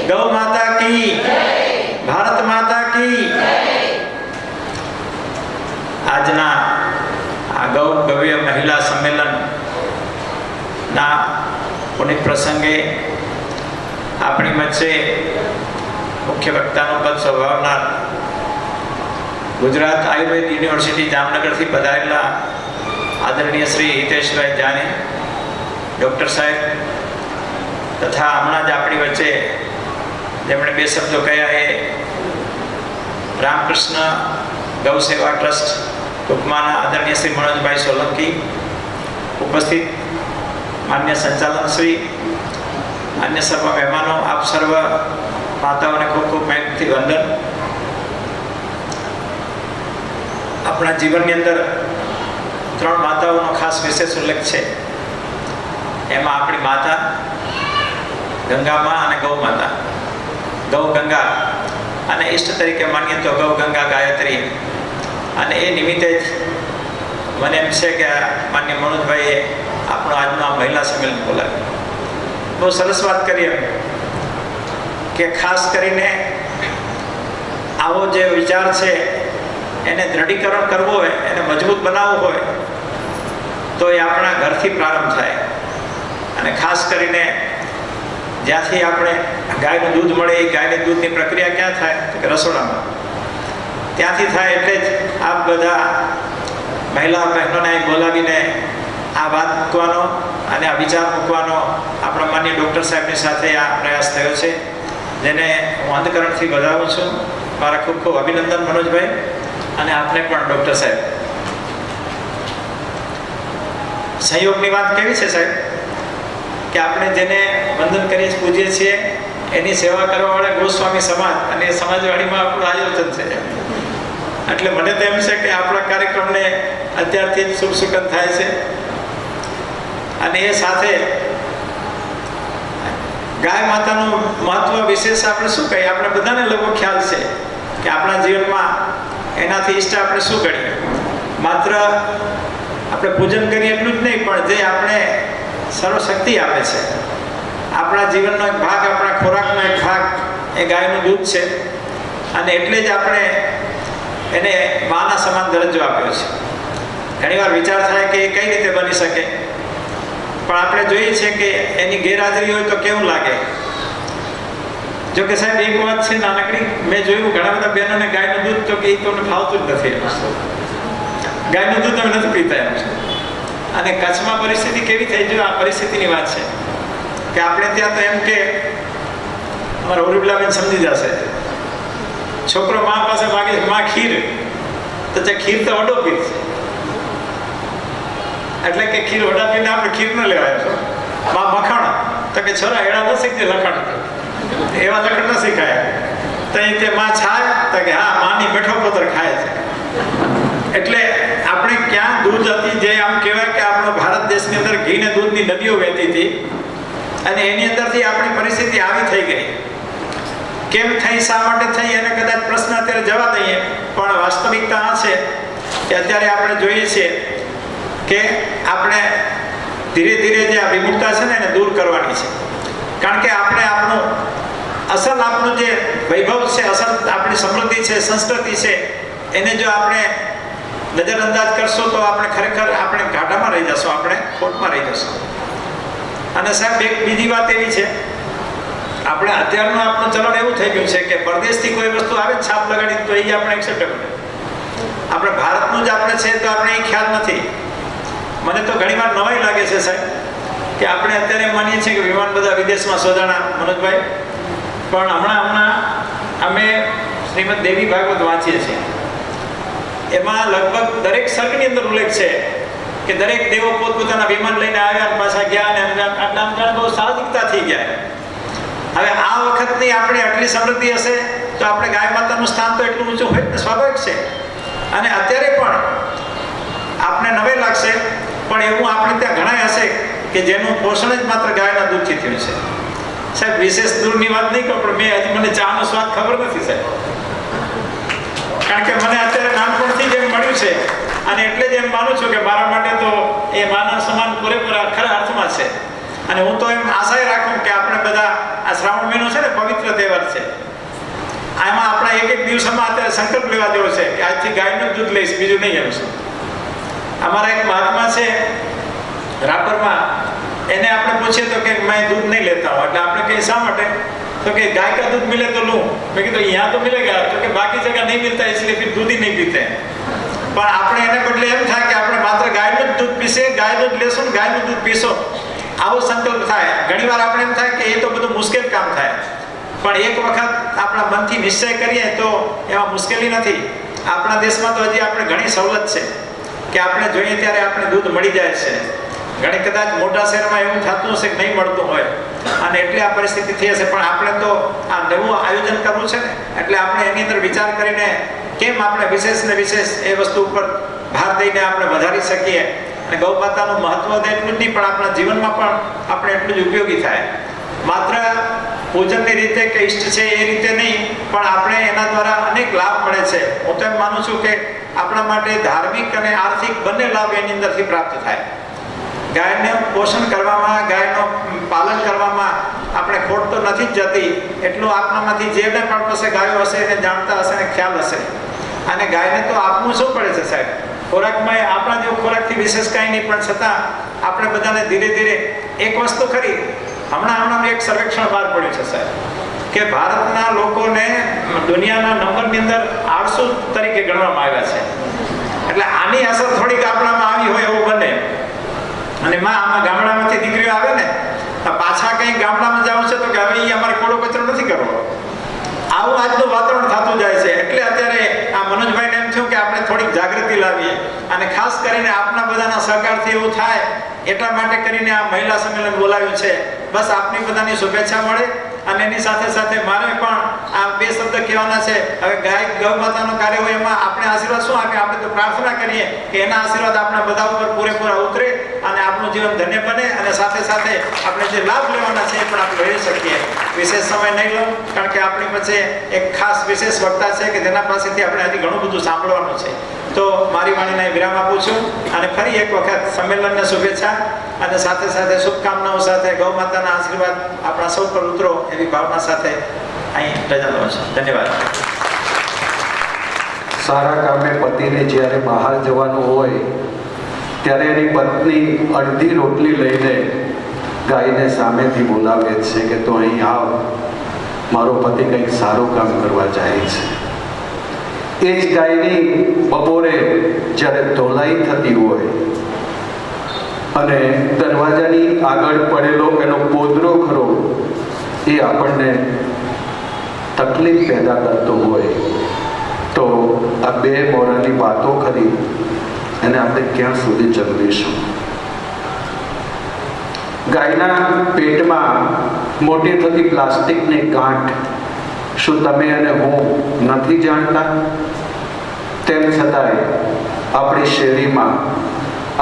D: ગૌ માતા કી, ભારત માતા કી. આજના આ ગવ્ય મહિલા સંમેલન ના પુનિત પ્રસંગે આપણી વચ્ચે મુખ્ય વક્તાનું પદ સંભાળનાર ગુજરાત આયુર્વેદ યુનિવર્સિટી જામનગરથી પધારેલા આદરણીય શ્રી હિતેશભાઈ જાની ડૉક્ટર સાહેબ તથા હમણાં જ આપણી વચ્ચે જેમણે 2 શબ્દો કહ્યા એ રામકૃષ્ણ ગૌ સેવા ટ્રસ્ટ ટૂંકમાંના આદરણીય શ્રી મનોજભાઈ સોલંકી, ઉપસ્થિત માન્ય સંચાલન શ્રી, અન્ય સર્વ મહેમાનો, આપ સર્વ માતાઓને ખૂબ ખૂબ પ્રેમથી વંદન. આપણા જીવનની અંદર 3 માતાઓનો ખાસ વિશેષ ઉલ્લેખ છે. એમાં આપણી માતા ગંગા મા અને ગૌ માતા. ગૌ ગંગા અને ઈષ્ટ તરીકે માનીએ તો ગૌ ગંગા ગાયત્રી. અને એ નિમિત્તે જ મને એમ છે કે માન્ય મનોજભાઈએ આપણો આજનો આ મહિલા સંમેલન બોલાવ્યું. બહુ સરસ વાત કરી કે ખાસ કરીને આવો જે વિચાર છે એને દૃઢીકરણ કરવું હોય, એને મજબૂત બનાવવું હોય તો એ આપણા ઘરથી પ્રારંભ થાય. અને ખાસ કરીને જ્યાંથી આપણે ગાયનું દૂધ મળે એ ગાયની દૂધની પ્રક્રિયા ક્યાં થાય તો કે રસોડામાં. ત્યાંથી થાય. એટલે જ આપ બધા મહિલા બહેનોને અહીં બોલાવીને આ વાત મૂકવાનો અને આ વિચાર મૂકવાનો આપણા માન્ય ડૉક્ટર સાહેબની સાથે આ પ્રયાસ થયો છે, જેને હું અંતકરણથી વધાવું છું. મારા ખૂબ ખૂબ અભિનંદન મનોજભાઈ, અને આપને પણ ડૉક્ટર સાહેબ. સંયોગની વાત કેવી છે સાહેબ કે આપણે જેને વંદન કરીએ પૂજીએ છીએ એની સેવા કરવાવાળા ગોસ્વામી સમાજ, અને એ સમાજવાડીમાં આપણું આયોજન છે. એટલે મને તો એમ છે કે આપણા કાર્યક્રમને અત્યારથી જ શુભ સુગંધ થાય છે. અને એ સાથે ગાય માતાનું મહત્વ વિશેષ આપણે શું કહીએ, આપણે બધાને લગભગ ખ્યાલ છે કે આપણા જીવનમાં એનાથી ઈષ્ટ આપણે શું કરીએ. માત્ર આપણે પૂજન કરીએ એટલું જ નહીં, પણ જે આપણે સર્વશક્તિ આપે છે, આપણા જીવનનો એક ભાગ, આપણા ખોરાકનો એક ભાગ એ ગાયનું દૂધ છે. અને એટલે જ આપણે એને માના સમાન દરજ્જો આપ્યો છે. ઘણીવાર વિચાર થાય કે એ કઈ રીતે બની શકે, પણ આપણે જોઈએ છીએ કે એની ગેરહાજરી હોય તો કેવું લાગે. જો કે સાહેબ એક વાત છે નાનકડી, મેં જોયું ઘણા બધા બહેનોને ગાયનું દૂધ તો કે એ તમને ફાવતું જ નથી. ગાયનું દૂધ તમે નથી પીતા એમ છે. અને કચ્છમાં પરિસ્થિતિ કેવી થઈ ગઈ, આ પરિસ્થિતિની વાત છે કે આપણે ત્યાં તો એમ કે અમારા ઓરિબલાબેન સમજી જશે, છોકરો મા પાસે માગે માં ખીર, તો ખીર તો વડો પીર છે. એટલે કે ખીર વડા પીને આપણે ખીર ન લેવાય છો. માં મખણ, તો કે છોરા એડા ન શીખજે લખણ, એવા લખણ ન શીખાય. તો એ તે માં છાય, તો કે હા માની બેઠો પોતર ખાય છે. એટલે આપણે ક્યાં દૂધ હતી, જે આમ કહેવાય કે આપણો ભારત દેશની અંદર ઘી ને દૂધની નદીઓ વહેતી હતી, અને એની અંદરથી આપણી પરિસ્થિતિ આવી થઈ ગઈ. કેમ થઈ, શા માટે થઈ, એને કદાચ પ્રશ્ન અત્યારે જવા દઈએ, પણ વાસ્તવિકતા આ છે કે અત્યારે આપણે જોઈએ છીએ કે આપણે ધીરે ધીરે જે આ વિમુખતા છે ને એને દૂર કરવાની છે. કારણ કે આપણે આપણું જે વૈભવ છે, અસલ આપણી સમૃદ્ધિ છે, સંસ્કૃતિ છે, એને જો આપણે નજરઅંદાજ કરશો તો આપણે ખરેખર આપણે ઘાટામાં રહી જશો, આપણે ખોટમાં રહી જશો. અને સાહેબ એક બીજી વાત એવી છે, આપણે અત્યારનું આપણું ચલણ એવું થઈ ગયું છે કે પરદેશથી કોઈ વસ્તુ આવે છાપ લગાડી તો એ આપણે એક્સેપ્ટેબલ. આપણે ભારતનું જ આપણે છે તો આપણે એ ખ્યાલ નથી. મને તો ઘણી વાર નવાઈ લાગે છે સાહેબ કે આપણે અત્યારે માનીએ છીએ કે વિમાન બધા વિદેશમાં શોધાણા મનોજભાઈ, પણ હમણાં અમે શ્રીમદ દેવી ભાગવત વાંચીએ છીએ. એમાં લગભગ દરેક સર્ગની અંદર ઉલ્લેખ છે કે દરેક દેવો પોતપોતાના વિમાન લઈને આવ્યા અને પાછા ગયા, અને આટલા બહુ સાહજિકતા થઈ ગયા. હવે આ વખતની આપણે આટલી સમૃદ્ધિ હશે તો આપણે ગાય માતાનું સ્થાન તો એટલું ઊંચું હોય ને, સ્વાભાવિક છે. અને અત્યારે પણ આપને નવે લાગશે, પણ એવું આપણે ત્યાં ઘણા હશે કે જેનું પોષણ જ માત્ર ગાયના દૂધથી થયું છે. સાહેબ વિશેષ દૂરની વાત નહીં કહું, પણ મને ચાનો સ્વાદ ખબર નથી સાહેબ, કારણ કે મને અત્યારે નાનપણથી જ એમ મળ્યું છે. અને એટલે જ એમ માનું છું કે મારા માટે તો એ માનવ સમાન પૂરેપૂરા ખરા અર્થમાં છે. અને હું તો એમ આશા રાખું કે આપણે બધા આ શ્રાવણ મહિનો છે ને, પવિત્ર તહેવાર છે, આમાં આપણા એક એક દિવસમાં અત્યારે સંકલ્પ લેવા જેવો છે કે આજથી ગાયનું દૂધ લઈશ, બીજું નહીં એમ છે. અમારા એક મહાત્મા છે રાપરમાં, એને આપણે પૂછીએ તો કે મેં दूध नहीं लेता हूँ, એટલે આપણે કહીએ શા માટે, तो कि गाय का दूध मिले तो लूँ. मैं कहता यहाँ तो मिलेगा, तो कि बाकी जगह नहीं मिलता इसलिए फिर दूध ही नहीं पीते हैं. પણ આપણે એને બદલે એમ થાય કે આપણે માત્ર ગાયનું જ દૂધ પીશે, ગાયનું જ લેશું ને ગાયનું દૂધ પીશો, આવો સંકલ્પ થાય. ઘણીવાર આપણે એમ થાય કે એ તો બધું મુશ્કેલ કામ થાય, પણ એક વખત આપણા મનથી નિશ્ચય કરીએ તો એમાં મુશ્કેલી નથી. આપણા દેશમાં તો હજી આપણે ઘણી સવલત છે કે આપણે જોઈએ ત્યારે આપણે દૂધ મળી જાય છે. ઘણી કદાચ મોટા શહેરમાં એવું થતું હશે કે નહીં મળતું હોય અને એટલે આ પરિસ્થિતિ થઈ હશે, પણ આપણે તો આ નવું આયોજન કરવું છે ને, એટલે આપણે એની અંદર વિચાર કરીને કેમ આપણે વિશેષ ને વિશેષ એ વસ્તુ ઉપર ભાર દઈને આપણે વધારી શકીએ. અને ગૌ માતાનું મહત્વ તો એટલું જ નહીં, પણ આપણા જીવનમાં પણ આપણે એટલું જ ઉપયોગી થાય. માત્ર પૂજનની રીતે કે ઈષ્ટ છે એ રીતે નહીં, પણ આપણે એના દ્વારા અનેક લાભ મળે છે. હું તો એમ માનું છું કે આપણા માટે ધાર્મિક અને આર્થિક બંને લાભ એની અંદરથી પ્રાપ્ત થાય. ગાયને પોષણ કરવામાં, ગાયનું પાલન કરવામાં આપણે ખોટ તો નથી જ જતી, એટલું આપણામાંથી જેને પણ પાસે ગાયો હશે એને જાણતા હશે ને ખ્યાલ હશે. અને ગાયને તો આપવું શું પડે છે સાહેબ, ખોરાકમાં આપણા જેવો ખોરાકથી વિશેષ કાંઈ નહીં, પણ છતાં આપણે બધાને ધીરે ધીરે એક વસ્તુ ખરી, હમણાં એક સર્વેક્ષણ બહાર પડ્યું છે સાહેબ કે ભારતના લોકોને દુનિયાના નંબરની અંદર 800 તરીકે ગણવામાં આવ્યા છે. એટલે આની અસર થોડીક આપણામાં આવી હોય એવું બને. અને આમાં ગામડામાંથી દીકરીઓ આવે ને પાછા કંઈક ગામડામાં જવું છે તો કે હવે એ અમારે કોળો કચરો નથી કરવો, આવું આજનું વાતાવરણ થતું જાય છે. એટલે અત્યારે આ મનોજભાઈને એમ થયું કે આપણે થોડીક જાગૃતિ લાવીએ અને ખાસ કરીને આપના બધાના સહકારથી એવું થાય એટલા માટે કરીને આ મહિલા સંમેલન બોલાવ્યું છે. બસ આપની બધાની શુભેચ્છા મળે અને એની સાથે સાથે મારે પણ આ બે શબ્દ કહેવાના છે. હવે ગાય ગૌ માતાનું કાર્ય હોય એમાં આપણે આશીર્વાદ શું આપીએ, આપણે તો પ્રાર્થના કરીએ કે એના આશીર્વાદ આપણા બધા ઉપર પૂરેપૂરા ઉતરે અને આપણું જીવન ધન્ય બને અને સાથે સાથે આપણે જે લાભ લેવાના છે એ પણ આપણે લઈ શકીએ. વિશેષ સમય નહીં લઉં, કારણ કે આપણી પાસે એક ખાસ વિશેષ વક્તા છે કે જેના પાસેથી આપણે હજી ઘણું બધું સાંભળવાનું છે. તો મારી વાણીને વિરામ આપું છું અને ફરી એક વખત સંમેલનને શુભેચ્છા અને સાથે સાથે શુભકામનાઓ સાથે ગૌ માતાના આશીર્વાદ આપણા સૌ પર ઉતરો એવી ભાવના સાથે અહીં રજા લઉં છું. ધન્યવાદ.
B: સારા કામે પતિને જ્યારે બહાર જવાનું હોય ત્યારે એની પત્ની અડધી રોટલી લઈને ગાયને સામેથી બોલાવે છે કે તું અહીં આવ, મારો પતિ કંઈક સારું કામ કરવા જાય છે. એ જ ગાયની બપોરે જ્યારે ધોલાઈ થતી હોય અને દરવાજાની આગળ પડેલો એનો પોદરો ખરો એ આપણને તકલીફ પેદા કરતો હોય તો આ બે મોરાની વાતો કરી અને આપણે ક્યાં સુધી ચલાવીશું. ગાયના પેટમાં મોટી થતી પ્લાસ્ટિકની ગાંઠ શું તમે અને હું નથી જાણતા? તેમ છતાંય આપણી શેરીમાં,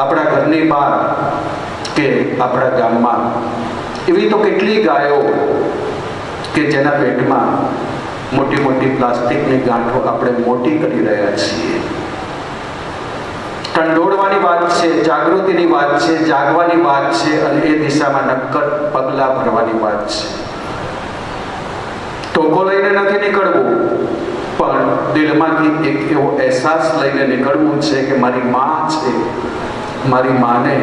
B: આપણા ઘરની બહાર કે આપણા ગામમાં એવી તો કેટલી ગાયો કે જેના પેટમાં મોટી મોટી પ્લાસ્ટિકની ગાંઠો આપણે મોટી કરી રહ્યા છીએ. કંડોળવાની વાત છે, જાગૃતિની વાત છે, જાગવાની વાત છે અને એ દિશામાં નક્કર પગલાં ભરવાની વાત છે. ટોકો લઈને નથી નીકળવું, પણ દિલમાંથી એક એવો અહેસાસ લઈને નીકળવું છે કે મારી માં છે, મારી માને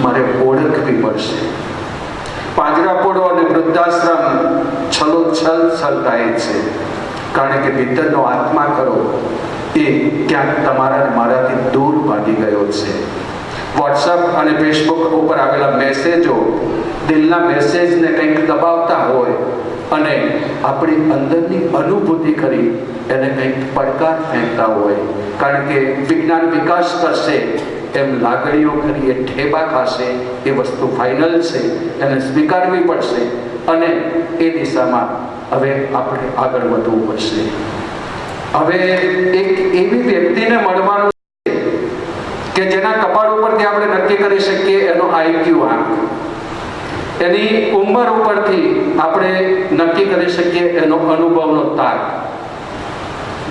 B: મારે ઓળખવી પડશે. પાંજરાપોળો અને વૃદ્ધાશ્રમ છલોછલ છલકાય છે, કારણ કે ભીતરનો આત્મા કરો એ ક્યાંક તમારા મારાથી દૂર ભાગી ગયો છે. વોટ્સઅપ અને ફેસબુક ઉપર આવેલા મેસેજો દિલના મેસેજને કંઈક દબાવતા હોય અને આપણી અંદરની અનુભૂતિ કરી એને કંઈક પડકાર ફેંકતા હોય, કારણ કે વિજ્ઞાન વિકાસ કરશે એમ લાગણીઓ કરી એ ઠેબા ખાશે. એ વસ્તુ ફાઇનલ છે, એને સ્વીકારવી પડશે અને એ દિશામાં હવે આપણે આગળ વધવું પડશે. હવે એક એવી વ્યક્તિને મળવાનું છે કે જેના કપાળ ઉપરથી આપણે નક્કી કરી શકીએ એનો IQ આંક, એની ઉંમર ઉપરથી આપણે નક્કી કરી શકીએ એનો અનુભવનો તાક.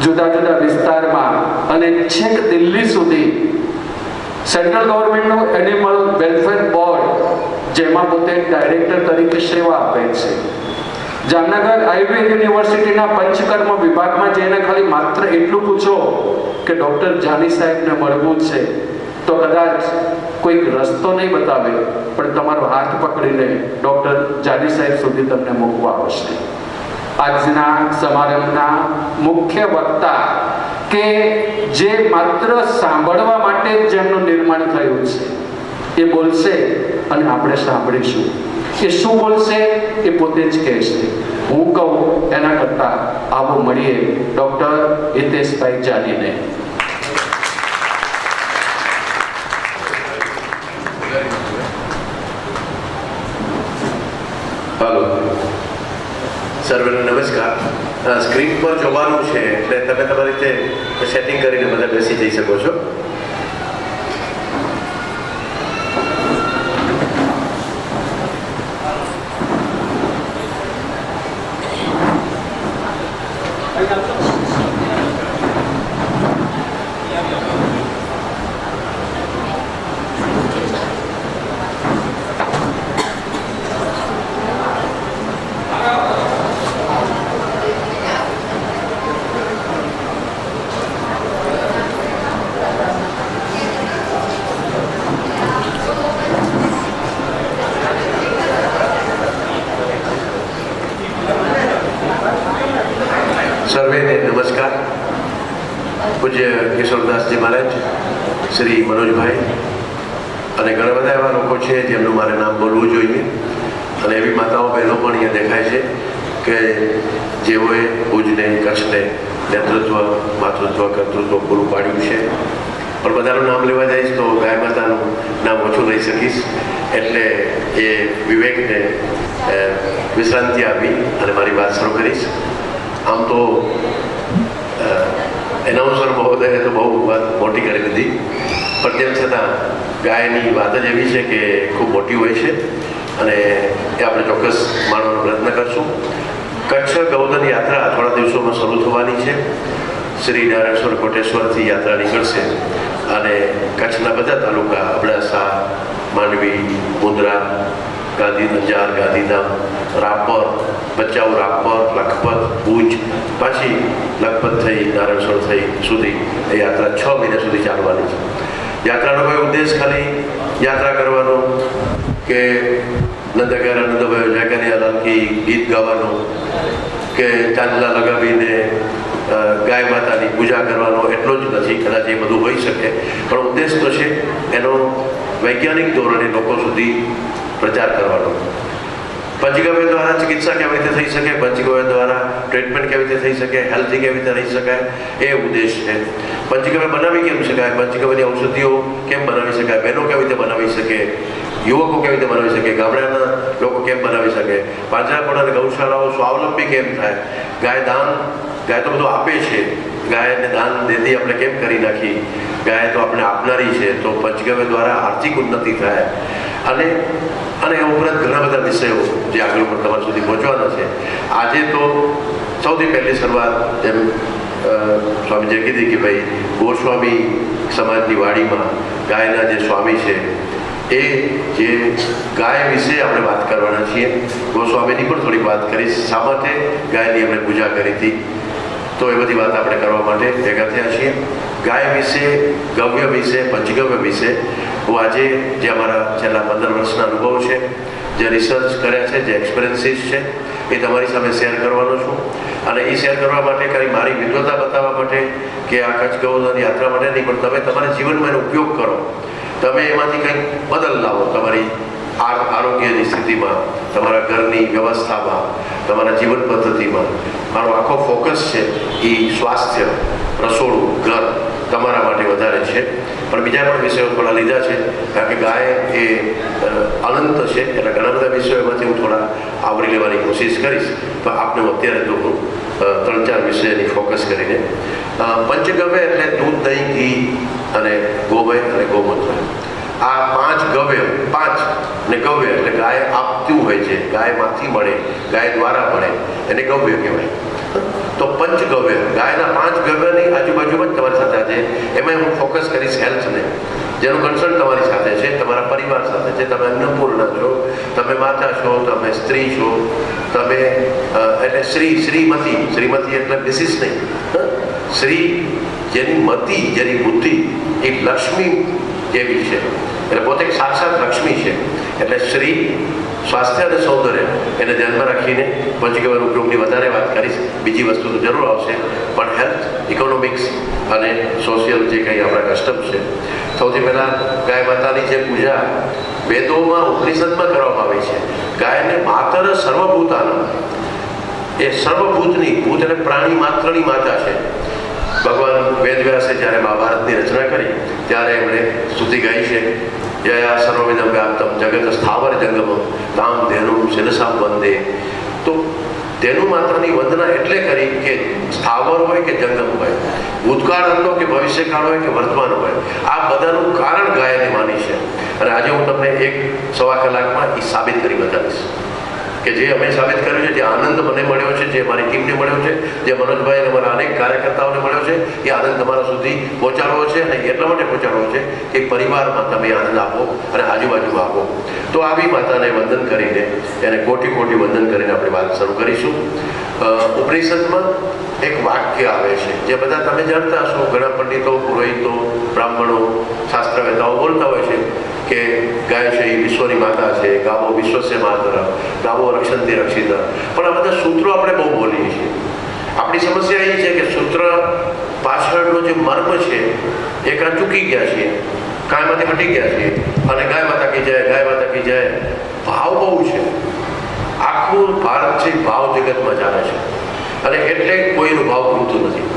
B: જુદા જુદા વિસ્તારમાં અને છેક દિલ્હી સુધી સેન્ટ્રલ ગવર્મેન્ટનું એનિમલ વેલફેર બોર્ડ, જેમાં પોતે ડાયરેક્ટર તરીકે સેવા આપે છે. જામનગર આયુર્વેદ યુનિવર્સિટીના પંચકર્મ વિભાગમાં જઈને ખાલી માત્ર એટલું પૂછો કે ડૉક્ટર જાની સાહેબને મળવું છે તો કદાચ કોઈક રસ્તો નહીં બતાવે, પણ તમારો હાથ પકડીને ડૉક્ટર જાની સાહેબ સુધી તમને મૂકવા આવશે. આજના સમારંભના મુખ્ય વક્તા કે જે માત્ર સાંભળવા માટે જ જેમનું નિર્માણ થયું છે એ બોલશે અને આપણે સાંભળીશું. એ શું બોલશે એ પોતે જ કહેશે. હું કહું એના કરતા આવો મળીએ ડૉક્ટર હિતેશભાઈ જાનીને.
E: હાલો, સર્વેને નમસ્કાર. સ્ક્રીન પર જોવાનું છે એટલે તમે તમારી રીતે સેટિંગ કરીને બધા બેસી જઈ શકો છો. સર્વેને નમસ્કાર. પૂજ્ય કિશોરદાસજી મહારાજ, શ્રી મનોજભાઈ અને ઘણા બધા એવા લોકો છે જેમનું મારે નામ બોલવું જોઈએ અને એવી માતાઓ બહેનો પણ અહીંયા દેખાય છે કે જેઓએ ભુજને કચ્છને નેતૃત્વ માતૃત્વ કર્તૃત્વ પૂરું પાડ્યું છે. પણ બધાનું નામ લેવા જઈશ તો ગાય માતાનું નામ ઓછું લઈ શકીશ એટલે એ વિવેકને વિશ્રાંતિ આપી અને મારી વાત શરૂ કરીશ. આમ તો એનાઉન્સર મહોદયે તો બહુ વાત મોટી કરી દીધી, પણ તેમ છતાં ગાયની વાત જ એવી છે કે ખૂબ મોટી હોય છે અને એ આપણે ચોક્કસ માણવાનો પ્રયત્ન કરશું. કચ્છ ગૌધન યાત્રા થોડા દિવસોમાં શરૂ થવાની છે. શ્રી નારાયણેશ્વર કોટેશ્વરથી યાત્રા નીકળશે અને કચ્છના બધા તાલુકા અબડાસા, માંડવી, મુંદ્રા, અંજાર, ગાંધીધામ, રાપર, ભચાઉ, રાપર, લખપત, ભુજ, પાછી લખપત થઈ નારાયણસર થઈ સુધી એ યાત્રા 6 મહિના સુધી ચાલવાની છે. યાત્રાનો કોઈ ઉદ્દેશ ખાલી યાત્રા કરવાનો કે નંદગાર આનંદભાઈ જાગરની અલાલકી ગીત ગાવાનો કે ચાંદલા લગાવીને ગાય માતાની પૂજા કરવાનો એટલો જ નથી. કદાચ એ બધું હોઈ શકે, પણ ઉદ્દેશ તો છે એનો વૈજ્ઞાનિક ધોરણે લોકો સુધી પ્રચાર કરવાનો. પંચગવ્ય દ્વારા ચિકિત્સા કેવી રીતે થઈ શકે, પંચગવ્ય દ્વારા ટ્રીટમેન્ટ કેવી રીતે થઈ શકે, હેલ્થી કેવી રીતે રહી શકાય, એ ઉદ્દેશ છે. પંચગવ્ય બનાવી કેમ શકાય, પંચગવ્યની ઔષધિઓ કેમ બનાવી શકાય, બહેનો કેવી રીતે બનાવી શકે, યુવકો કેવી રીતે બનાવી શકે, ગામડાના લોકો કેમ બનાવી શકે, પાંજરાપોળ અને ગૌશાળાઓ સ્વાવલંબી કેમ થાય, ગાય તો બધું આપે છે, ગાયને દાન દેતી આપણે કેમ કરી નાખી, ગાય તો આપણે આપનારી છે, તો પંચગવ્ય દ્વારા આર્થિક ઉન્નતિ થાય અને એ ઉપરાંત ઘણા બધા વિષયો જે આગળ પણ તમારા સુધી પહોંચવાના છે. આજે તો સૌથી પહેલી શરૂઆત જેમ સ્વામીજીએ કીધી કે ભાઈ ગોસ્વામી સમાજની વાડીમાં ગાયના જે સ્વામી છે એ જે ગાય વિશે આપણે વાત કરવાના છીએ. ગોસ્વામીની પણ થોડીક વાત કરીશ, શા માટે ગાયની આપણે પૂજા કરી હતી, તો એ બધી વાત આપણે કરવા માટે ભેગા થયા છીએ. ગાય વિશે, ગવ્ય વિશે, પંચગવ્ય વિશે હું આજે જે અમારા છેલ્લા 15 વર્ષના અનુભવ છે, જે રિસર્ચ કર્યા છે, જે એક્સપિરિયન્સીસ છે, એ તમારી સામે શેર કરવાનો છું. અને એ શેર કરવા માટે ખાલી મારી વિદ્વતા બતાવવા માટે કે આ કચ્છ ગૌધન યાત્રા માટે નહીં, પણ તમે તમારા જીવનમાં એનો ઉપયોગ કરો, તમે એમાંથી કંઈક બદલ લાવો તમારી આરોગ્યની સ્થિતિમાં, તમારા ઘરની વ્યવસ્થામાં, તમારા જીવન પદ્ધતિમાં. મારો આખો ફોકસ છે એ સ્વાસ્થ્ય, રસોડું, ઘર તમારા માટે વધારે છે. પણ બીજા પણ વિષયો થોડા લીધા છે કારણ કે ગાય એ અનંત છે, એટલે ઘણા બધા વિષયોમાંથી હું થોડા આવરી લેવાની કોશિશ કરીશ. પણ આપણે અત્યારે તો હું 3-4 વિષયની ફોકસ કરીને પંચગવ્ય એટલે દૂધ, દહીં, ઘી અને ગોમય અને ગૌમૂત્ર. આ 5 ગવ્ય, 5 ને ગવ્ય એટલે ગાય આપતું હોય છે, ગાયમાંથી મળે, ગાય દ્વારા મળે, એને ગવ્ય કહેવાય. તો પંચગવ્ય ગાયના 5 ગવ્યની આજુબાજુમાં જ તમારી સાથે આજે એમાં હું ફોકસ કરીશ હેલ્થને, જેનું કન્સર્ન તમારી સાથે છે, તમારા પરિવાર સાથે છે. તમે અન્નપૂર્ણા છો, તમે માતા છો, તમે સ્ત્રી છો, તમે એટલે શ્રીમતી એટલે મિસિસ નહીં, શ્રી જેની મતિ, જેની બુદ્ધિ એ લક્ષ્મી જેવી છે, એટલે પોતે એક સાક્ષાત લક્ષ્મી છે. એટલે શ્રી સ્વાસ્થ્ય અને સૌંદર્ય એને ધ્યાનમાં રાખીને પંચગવ્યના ઉપયોગની વધારે વાત કરીશ. બીજી વસ્તુ તો જરૂર આવશે, પણ હેલ્થ, ઇકોનોમિક્સ અને સોશિયલ જે કંઈ આપણા કસ્ટમ છે. સૌથી પહેલાં ગાય માતાની જે પૂજા વેદોમાં ઉપનિષદમાં કરવામાં આવી છે. ગાયને માતર સર્વભૂતાના, એ સર્વભૂતની, ભૂત એટલે પ્રાણી માત્રની માતા છે. ભગવાન વેદવ્યાસે જ્યારે મહાભારતની રચના કરી ત્યારે એમણે સ્તુતિ ગાઈ છે, જયા સર્વવિદમ વ્યાપ્તમ જગત સ્થાવર જંગમ તામ ધેનુ શિરસા વંદે. તો ધેનુ માત્રની વંદના એટલે કરી કે સ્થાવર હોય કે જંગમ હોય, ભૂતકાળ હતો કે ભવિષ્યકાળ હોય કે વર્તમાન હોય, આ બધાનું કારણ ગાયને માની છે. અને આજે હું તમને એક સવા કલાકમાં એ સાબિત કરી બતાવીશ કે જે અમે સાબિત કર્યું છે, જે આનંદ મને મળ્યો છે, જે મારી ટીમને મળ્યો છે, જે મનોજભાઈ અને મારા અનેક કાર્યકર્તાઓને મળ્યો છે, એ આનંદ તમારા સુધી પહોંચાડવો છે. અને એટલા માટે પહોંચાડવો છે કે પરિવારમાં તમે આનંદ આપો અને આજુબાજુમાં આપો. તો આવી માતાને વંદન કરીને, એને કોટી કોટી વંદન કરીને આપણે વાત શરૂ કરીશું. ઉપનિષદમાં એક વાક્ય આવે છે જે બધા તમે જાણતા હશો, ઘણા પંડિતો, પુરોહિતો, બ્રાહ્મણો, શાસ્ત્રવેતાઓ બોલતા હોય છે કે ગાય છે એ વિશ્વની માતા છે, ગાવો વિશ્વસે માતર, ગાવો રક્ષંતી રક્ષિત. પણ આ બધા સૂત્રો આપણે બહુ બોલીએ છીએ. આપણી સમસ્યા એ છે કે સૂત્ર પાછળનો જે મર્મ છે એ કાં ચૂકી ગયા છીએ, કાંઈમાંથી હટી ગયા છીએ. અને ગાય માતા કી જય, ગાય માતા કી જય, ભાવ બહુ છે. આખું ભારત છે ભાવ જગતમાં ચાલે છે, અને એટલે કોઈનું ભાવ પૂરતું નથી.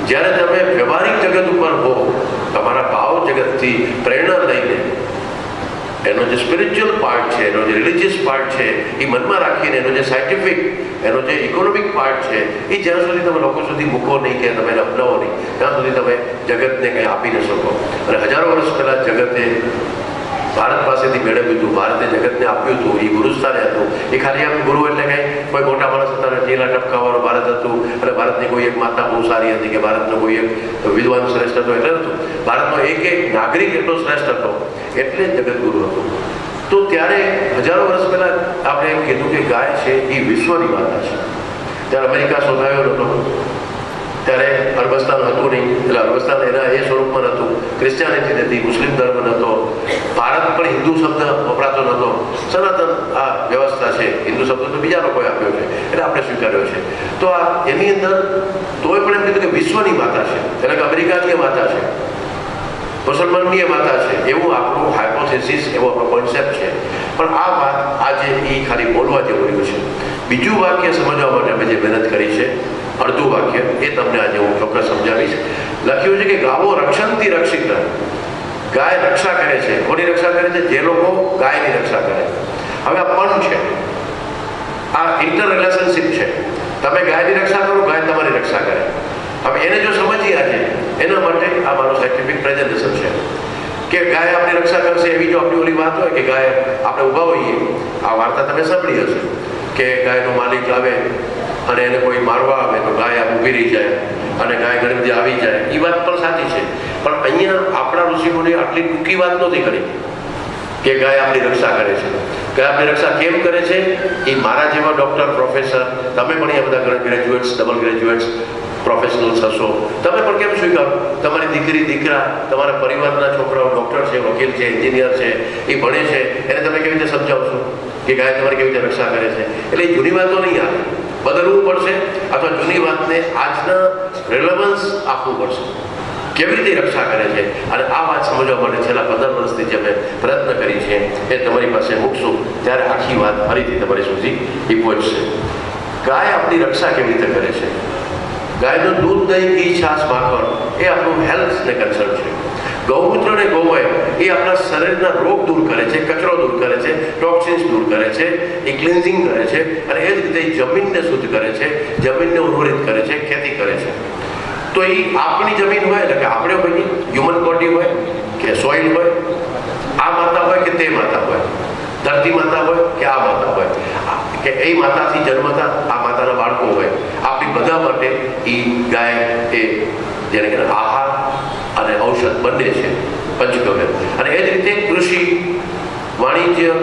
E: જ્યારે તમે વ્યવહારિક જગત ઉપર હો, તમારા ભાવ જગતથી પ્રેરણા લઈને એનો જે સ્પિરિચ્યુઅલ પાર્ટ છે, એનો જે રિલિજિયસ પાર્ટ છે એ મનમાં રાખીને, એનો જે સાયન્ટિફિક, એનો જે ઇકોનોમિક પાર્ટ છે એ જ્યાં સુધી તમે લોકો સુધી મૂકો નહીં કે તમે એને અપનાવો નહીં, ત્યાં સુધી તમે જગતને કંઈ આપી ન શકો. અને હજારો વર્ષ પહેલાં જગતે ભારત પાસેથી મેળવ્યું હતું, ભારતે જગતને આપ્યું હતું, એ ગુરુસ્થાને હતું. એ ખાલી આમ ગુરુ એટલે કંઈ કોઈ મોટા માણસ હતા, જેલા ટપકાવાળું ભારત હતું, અને ભારતની કોઈ એક માતા બહુ સારી હતી, કે ભારતનો કોઈ એક વિદ્વાન શ્રેષ્ઠ હતો, એટલે નહોતું. ભારતનો એક એક નાગરિક એટલો શ્રેષ્ઠ હતો, એટલે જગત ગુરુ હતું. તો ત્યારે હજારો વર્ષ પહેલાં આપણે એમ કીધું કે ગાય છે એ વિશ્વની માતા છે. ત્યારે અમેરિકા શોધાયો નહોતો, ત્યારે અરબસ્તાન હતું નહીં, એટલે અરબસ્તાન એના એ સ્વરૂપમાં નહોતું, ક્રિશ્ચિયાનિટી નથી, મુસ્લિમ ધર્મ નહોતો, ભારત પણ હિન્દુ શબ્દ વપરાતો નહોતો. સનાતન આ વ્યવસ્થા છે, હિન્દુ શબ્દ તો બીજા લોકોએ આપ્યો છે, એટલે આપણે સ્વીકાર્યો છે. તો આ એની અંદર તોય પણ એમ કીધું કે વિશ્વની માતા છે, એટલે કે અમેરિકાની માતા છે, મુસલમાનની માતા છે, એવું આપણું હાઇપોથેસિસ, એવો આપણો કોન્સેપ્ટ છે. પણ આ વાત આજે એ ખાલી બોલવા જેવું રહ્યું છે. બીજું વાક્ય સમજવા માટે અમે જે મહેનત કરી છે, અડધું વાક્ય, એ તમને આજે હું ચોક્કસ સમજાવીશ. લખ્યું છે કે ગાવો રક્ષંતી રક્ષિત. ગાય રક્ષા કરે છે. કોની રક્ષા કરે છે? જે લોકો ગાયની રક્ષા કરે. હવે આ પણ છે, આ ઇન્ટર રિલેશનશીપ છે. તમે ગાયની રક્ષા કરો, ગાય તમારી રક્ષા કરે. હવે એને જો સમજી આજે, એના માટે આ મારું સાયન્ટિફિક પ્રેઝન્ટેશન છે કે ગાય આપણી રક્ષા કરશે. એવી જો આપણી ઓલી વાત હોય કે ગાય આપણે ઊભા હોઈએ, આ વાર્તા તમે સાંભળી હશે કે ગાયનો માલિક આવે અને એને કોઈ મારવા આવે તો ગાય આમ ઊભી રહી જાય અને ગાય ઘણી બધી આવી જાય. એ વાત પણ સાચી છે, પણ અહીંયા આપણા ઋષિમુનિએ આટલી ટૂંકી વાત નહોતી કરી કે ગાય આપણી રક્ષા કરે છે. ગાય આપણી રક્ષા કેમ કરે છે એ મારા જેવા ડૉક્ટર, પ્રોફેસર, તમે પણ એ બધા ગ્રેજ્યુએટ્સ, ડબલ ગ્રેજ્યુએટ્સ, પ્રોફેશનલ્સ હશો, તમે પણ કેમ સ્વીકારો? તમારી દીકરી, દીકરા, તમારા પરિવારના છોકરાઓ ડૉક્ટર છે, વકીલ છે, એન્જિનિયર છે, એ ભણે છે, એને તમે કેવી રીતે સમજાવશો કે ગાય તમારી કેવી રીતે રક્ષા કરે છે? એટલે એ જૂની વાતો નહીં આવે, બદલવું પડશે, અથવા જૂની વાતને આજના રિલેવન્સ આપવું પડશે. કેવી રીતે રક્ષા કરે છે? અને આ વાત સમજવા માટે છેલ્લા 15 વર્ષથી જે અમે પ્રયત્ન કરી છે એ તમારી પાસે મૂકશું, ત્યારે આખી વાત ફરીથી તમારી સુધી એ પહોંચશે. ગાય આપણી રક્ષા કેવી રીતે કરે છે? ગાયનું દૂધ, દહીં, ઘી, છાશ, માખણ એ આપણું હેલ્થને કન્સર્ન છે. ગૌમૂત્ર અને ગૌમય એ આપણા શરીરના રોગ દૂર કરે છે, કચરો દૂર કરે છે, ટોક્સિન્સ દૂર કરે છે, એ ક્લિન્ઝિંગ કરે છે, અને એ જ રીતે જમીનને શુદ્ધ કરે છે, જમીનને ઉર્વરિત કરે છે, ખેતી કરે છે. તો એ આપણી જમીન હોય, એટલે કે આપણે હોઈએ, હ્યુમન બોડી હોય કે સોઇલ હોય, આ માતા હોય કે તે માતા હોય, ધરતી માતા હોય કે આ માતા હોય, કે એ માતાથી જન્મતા આ માતાના બાળકો હોય, આપણી બધા માટે એ ગાય એ જેને કે આહાર અને ઔષધ બંને છે, પંચગવ્ય. અને એ જ રીતે કૃષિ, વાણિજ્ય,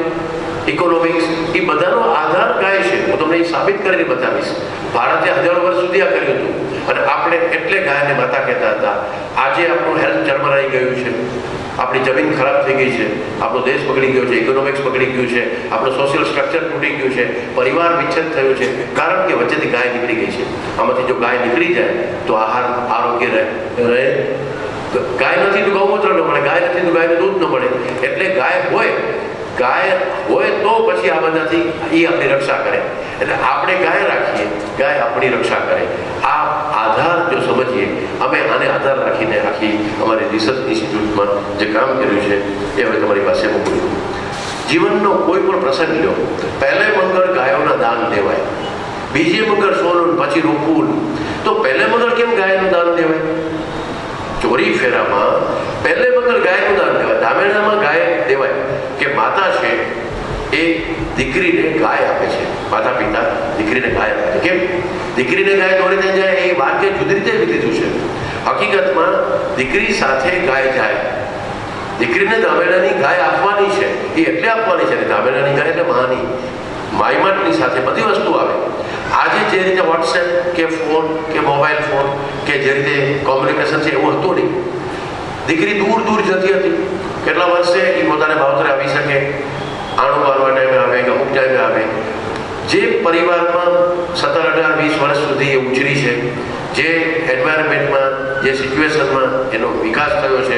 E: ઇકોનોમિક્સ એ બધાનો આધાર ગાય છે. હું તમને એ સાબિત કરીને બતાવીશ. ભારતે હજારો વર્ષ સુધી આ કર્યું હતું, અને આપણે એટલે ગાયને માતા કહેતા હતા. આજે આપણું હેલ્થ ચરમરાઈ ગયું છે. આપણી જમીન ખરાબ થઈ ગઈ છે, આપણો દેશ બગડી ગયો છે, ઇકોનોમિક્સ બગડી ગયું છે, આપણું સોશિયલ સ્ટ્રક્ચર તૂટી ગયું છે, પરિવાર વિચ્છેદ થયો છે, કારણ કે વચ્ચેથી ગાય નીકળી ગઈ છે. આમાંથી જો ગાય નીકળી જાય તો આહાર આરોગ્ય રહે. ગાય નથી તો ગૌમૂત્ર ન મળે, ગાય નથી તો ગાયનું દૂધ ન મળે. એટલે ગાય હોય તો પછી આ બધાથી એ આપણી રક્ષા કરે. એટલે આપણે ગાય રાખીએ, ગાય આપણી રક્ષા કરે. આ આધાર જો સમજીએ, અમે આને આધાર રાખીને આખી અમારી રિસર્ચ ઇન્સ્ટિટ્યૂટમાં જે કામ કર્યું છે એ હવે તમારી પાસે મોકલ્યું. જીવનનો કોઈ પણ પ્રસંગ લ્યો, પહેલે મંગળ ગાયોના દાન દેવાય, બીજે મંગળ સોનું, પછી રૂપું. તો પહેલે મંગળ કેમ ગાયનું દાન દેવાય? ચોરી ફેરામાં પહેલે મંગળ ગાયનું દાન દેવાય. ધામેણામાં ગાય દેવાય કે માતા છે એ દીકરીને ગાય આપે છે, માતા પિતા દીકરીને ગાય આપે છે. કેમ દીકરીને ગાય દોરી થઈ જાય એ વાત કે જુદી રીતે લીધું છે. હકીકતમાં દીકરી સાથે ગાય જાય, દીકરીને ધામેણાની ગાય આપવાની છે. એ એટલે આપવાની છે, ધામેણાની ગાય એટલે માની માયમાટની સાથે બધી વસ્તુ આવે. આજે જે રીતે વોટ્સએપ કે ફોન કે મોબાઈલ ફોન કે જે રીતે કોમ્યુનિકેશન છે એવું હતું નહીં. દીકરી દૂર દૂર જતી હતી, કેટલા વર્ષે એ પોતાને માવતરે આવી શકે, આણું મારવા ટાઈમે આવે કે અમુક ટાઈમે આવે. જે પરિવારમાં 17, 18, 20 વર્ષ સુધી એ ઉછરી છે, જે એન્વાયરમેન્ટમાં જે સિચ્યુએશનમાં એનો વિકાસ થયો છે,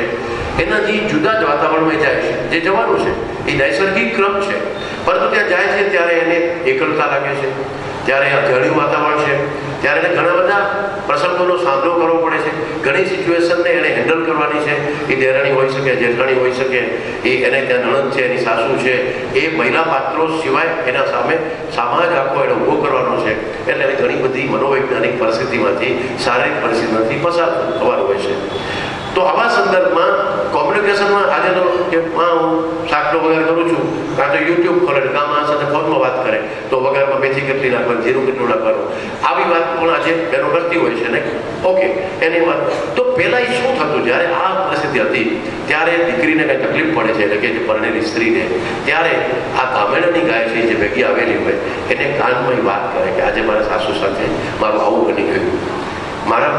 E: એનાથી જુદા જ વાતાવરણમાં જાય છે. જે જવાનું છે એ નૈસર્ગિક ક્રમ છે, પરંતુ ત્યાં જાય છે ત્યારે એને એકલતા લાગે છે, ત્યારે અજાણ્યું વાતાવરણ છે, ત્યારે એને ઘણા બધા પ્રસંગોનો સામનો કરવો પડે છે. ઘણી સિચ્યુએશનને એને હેન્ડલ કરવાની છે. એ દેરાણી હોઈ શકે, જેઠાણી હોઈ શકે, એ એને ત્યાં નણંદ છે, એની સાસુ છે, એ મહિલા પાત્રો સિવાય એના સામે સમાજ આખો એને ઊભો કરવાનો છે. એટલે એને ઘણી બધી મનોવૈજ્ઞાનિક પરિસ્થિતિમાંથી, શારીરિક પરિસ્થિતિમાંથી પસાર થવાનું હોય છે. તો આવા સંદર્ભમાં કોમ્યુનિકેશનમાં આજે તો કે હું શાકનો વઘાર કરું છું, કાં તો યુટ્યુબ ખોલે, કાં મારા સાથે ફોનમાં વાત કરે તો વઘારમાં મેથી કેટલી નાખવાની, જીરું કેટલું નાખવાનું, આવી વાત પણ આજે બહેનો કરતી હોય છે ને. ઓકે, એની વાત તો પહેલાં શું થતું, જ્યારે આ પરિસ્થિતિ હતી ત્યારે દીકરીને કંઈ તકલીફ પડે છે, એટલે કે જે પરણેલી સ્ત્રીને, ત્યારે આ ધામેણાની ગાય છે જે ભેગી આવેલી હોય એને કાનમાં વાત કરે કે આજે મારા સાસુ સાથે મારું આવું બની ગયું, મારા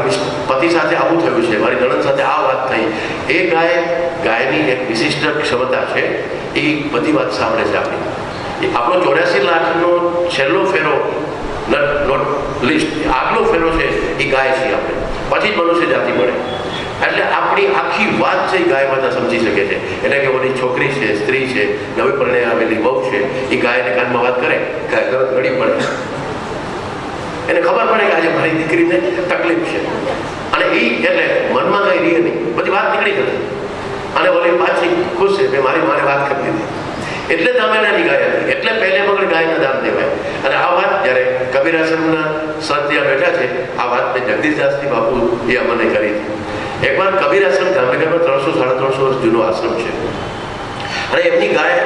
E: પતિ સાથે આવું થયું છે, મારી નણંદ સાથે આ વાત થઈ. એ ગાયની એક વિશિષ્ટ ક્ષમતા છે, એ બધી વાત સાંભળે છે આપણી. આપણો 84 લાખનો છેલ્લો ફેરો નોટ લિસ્ટ આગલો ફેરો છે એ ગાય છે આપણે, પછી જ મનુષ્ય જાતિ મળે. એટલે આપણી આખી વાત છે એ ગાય માતા સમજી શકે છે. એટલે કે ઓલી છોકરી છે, સ્ત્રી છે, નવી પરણે આવેલી વહુ છે, એ ગાયને કાનમાં વાત કરે, ગાય તરત ઘડી પડે, એને ખબર પડે કે આજે મારી દીકરીને તકલીફ છે. અને એ એટલે મનમાં કંઈ રહે નહીં, બધી વાત નીકળી જતી. અને ઓલી પાછી ખુશ છે, મેં મારી મારે વાત કરી દીધી. એટલે ધામેણાની ગાય હતી, એટલે પહેલે મંગળ ગાયના દાન દેવાય. અને આ વાત જ્યારે કબીર આશ્રમના સંત ત્યાં બેઠા છે, આ વાત મેં જગદીશદાસજી બાપુ એ અમને કરી હતી. એકવાર કબીર આશ્રમ જામનગરમાં 300-350 વર્ષ જૂનો આશ્રમ છે, અને એમની ગાય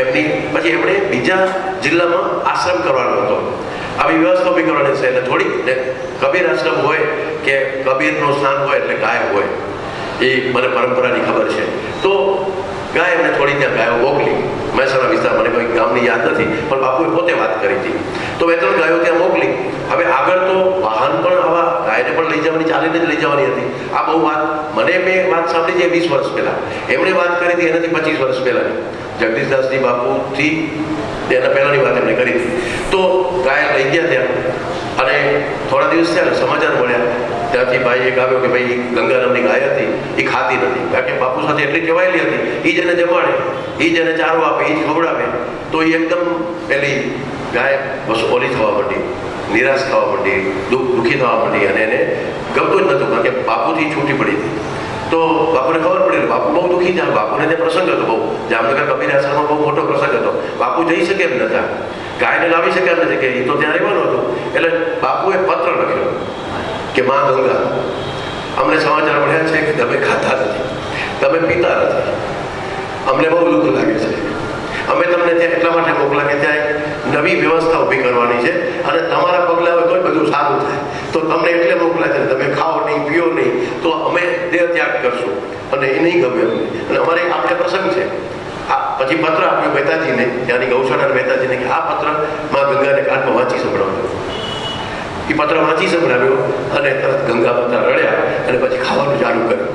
E: એમની પછી એમણે બીજા જિલ્લામાં આશ્રમ કરવાનો હતો. આવી વ્યવસ્થા ઊભી કરવાની છે. એટલે થોડીક કબીર આશ્રમ હોય કે કબીરનું સ્થાન હોય એટલે ગાય હોય, એ મને પરંપરાની ખબર છે. તો ગાય એમને થોડી ત્યાં ગાયો મોકલી. મહેસાણા વિસ્તાર, મને કોઈ ગામની યાદ નથી, પણ બાપુએ પોતે વાત કરી હતી. તો 2-3 ગાયો ત્યાં મોકલી. હવે આગળ તો વાહન પણ આવા ગાયને પણ લઈ જવાની, ચાલીને જ લઈ જવાની હતી. આ બહુ વાત મેં વાત સાંભળી છે 20 વર્ષ પહેલાં. એમણે વાત કરી હતી એનાથી 25 વર્ષ પહેલાંની. જગદીશદાસજી બાપુથી એના પહેલાંની વાત એમણે કરી હતી. તો ગાય લઈ ગયા ત્યાં, અને થોડા દિવસ થયા ને સમાચાર મળ્યા ત્યાંથી ભાઈ એક આવ્યો કે ભાઈ ગંગા નામની ગાય હતી, એ ખાતી નથી. કારણ કે બાપુ સાથે એટલી ટેવાયેલી હતી, એ જ એને જમાડે, એ જ એને ચારો આપે, એ જ ખવડાવે. તો એ એકદમ પેલી ગાય બસ ઓલી થવા માંડી, નિરાશ થવા માંડી, દુઃખી થવા માંડી, અને એને ગમતું જ નહોતું, કારણ કે બાપુથી છૂટી પડી હતી. તો બાપુને ખબર પડી, બાપુ બહુ દુઃખી થયા. બાપુને ત્યાં પ્રસંગ હતો બહુ, જામનગર કબીર આશ્રમમાં બહુ મોટો પ્રસંગ હતો. બાપુ જઈ શકે એમ નતા, ગાયને લાવી શકે એમ નથી, કે એ તો ત્યાં રહેવાનું હતું. એટલે બાપુએ પત્ર લખ્યો કે મા ગંગા, અમને સમાચાર મળ્યા છે કે તમે ખાતા નથી, તમે પીતા નથી, અમને બહુ દુઃખ લાગે છે. અમે તમને ત્યાં એટલા માટે મોકલા કે ત્યાં નવી વ્યવસ્થા ઊભી કરવાની છે, અને તમારા પગલાં હોય તો બધું સારું થાય. તો તમને એટલે મોકલા છે, તમે ખાઓ નહીં, પીઓ નહીં, તો અમે દેહ ત્યાગ કરશું, અને એ નહીં ગમે અમને. અને અમારે આપણે પ્રસંગ છે. પછી પત્ર આપ્યો મહેતાજીને, ત્યાંની ગૌશાળાના મહેતાજીને, કે આ પત્ર માં ગંગાને કાનમાં વાંચી સંભળાવજો. એ પત્ર વાંચી સંભળાવ્યો, અને તરત ગંગા માતા રડ્યા, અને પછી ખાવાનું ચાલુ કર્યું.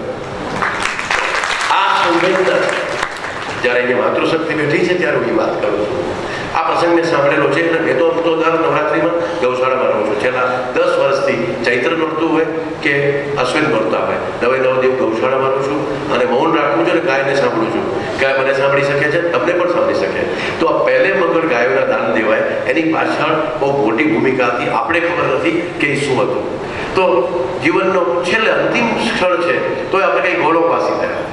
E: આ નિમિત્ત જ્યારે અહીંયા માતૃશક્તિ બેઠી છે ત્યારે હું એ વાત કરું છું. આ પ્રસંગને સાંભળેલો છે અને મેં તો દર નવરાત્રિમાં ગૌશાળામાં રહું છું. છેલ્લા 10 વર્ષથી ચૈત્ર નોરતું હોય કે અશ્વિન નોરતા હોય, 9 દિવસ ગૌશાળામાં રહું છું અને મૌન રાખું છું અને ગાયને સાંભળું છું. ગાય મને સાંભળી શકે છે, તમને પણ સાંભળી શકે. તો આ પહેલે મગર ગાયોના દાન દેવાય એની પાછળ બહુ મોટી ભૂમિકા હતી. આપણે ખબર નથી કે એ શું હતું. તો જીવનનો છેલ્લે અંતિમ ક્ષણ છે તો આપણે કંઈ ગોળોપાસી થયા.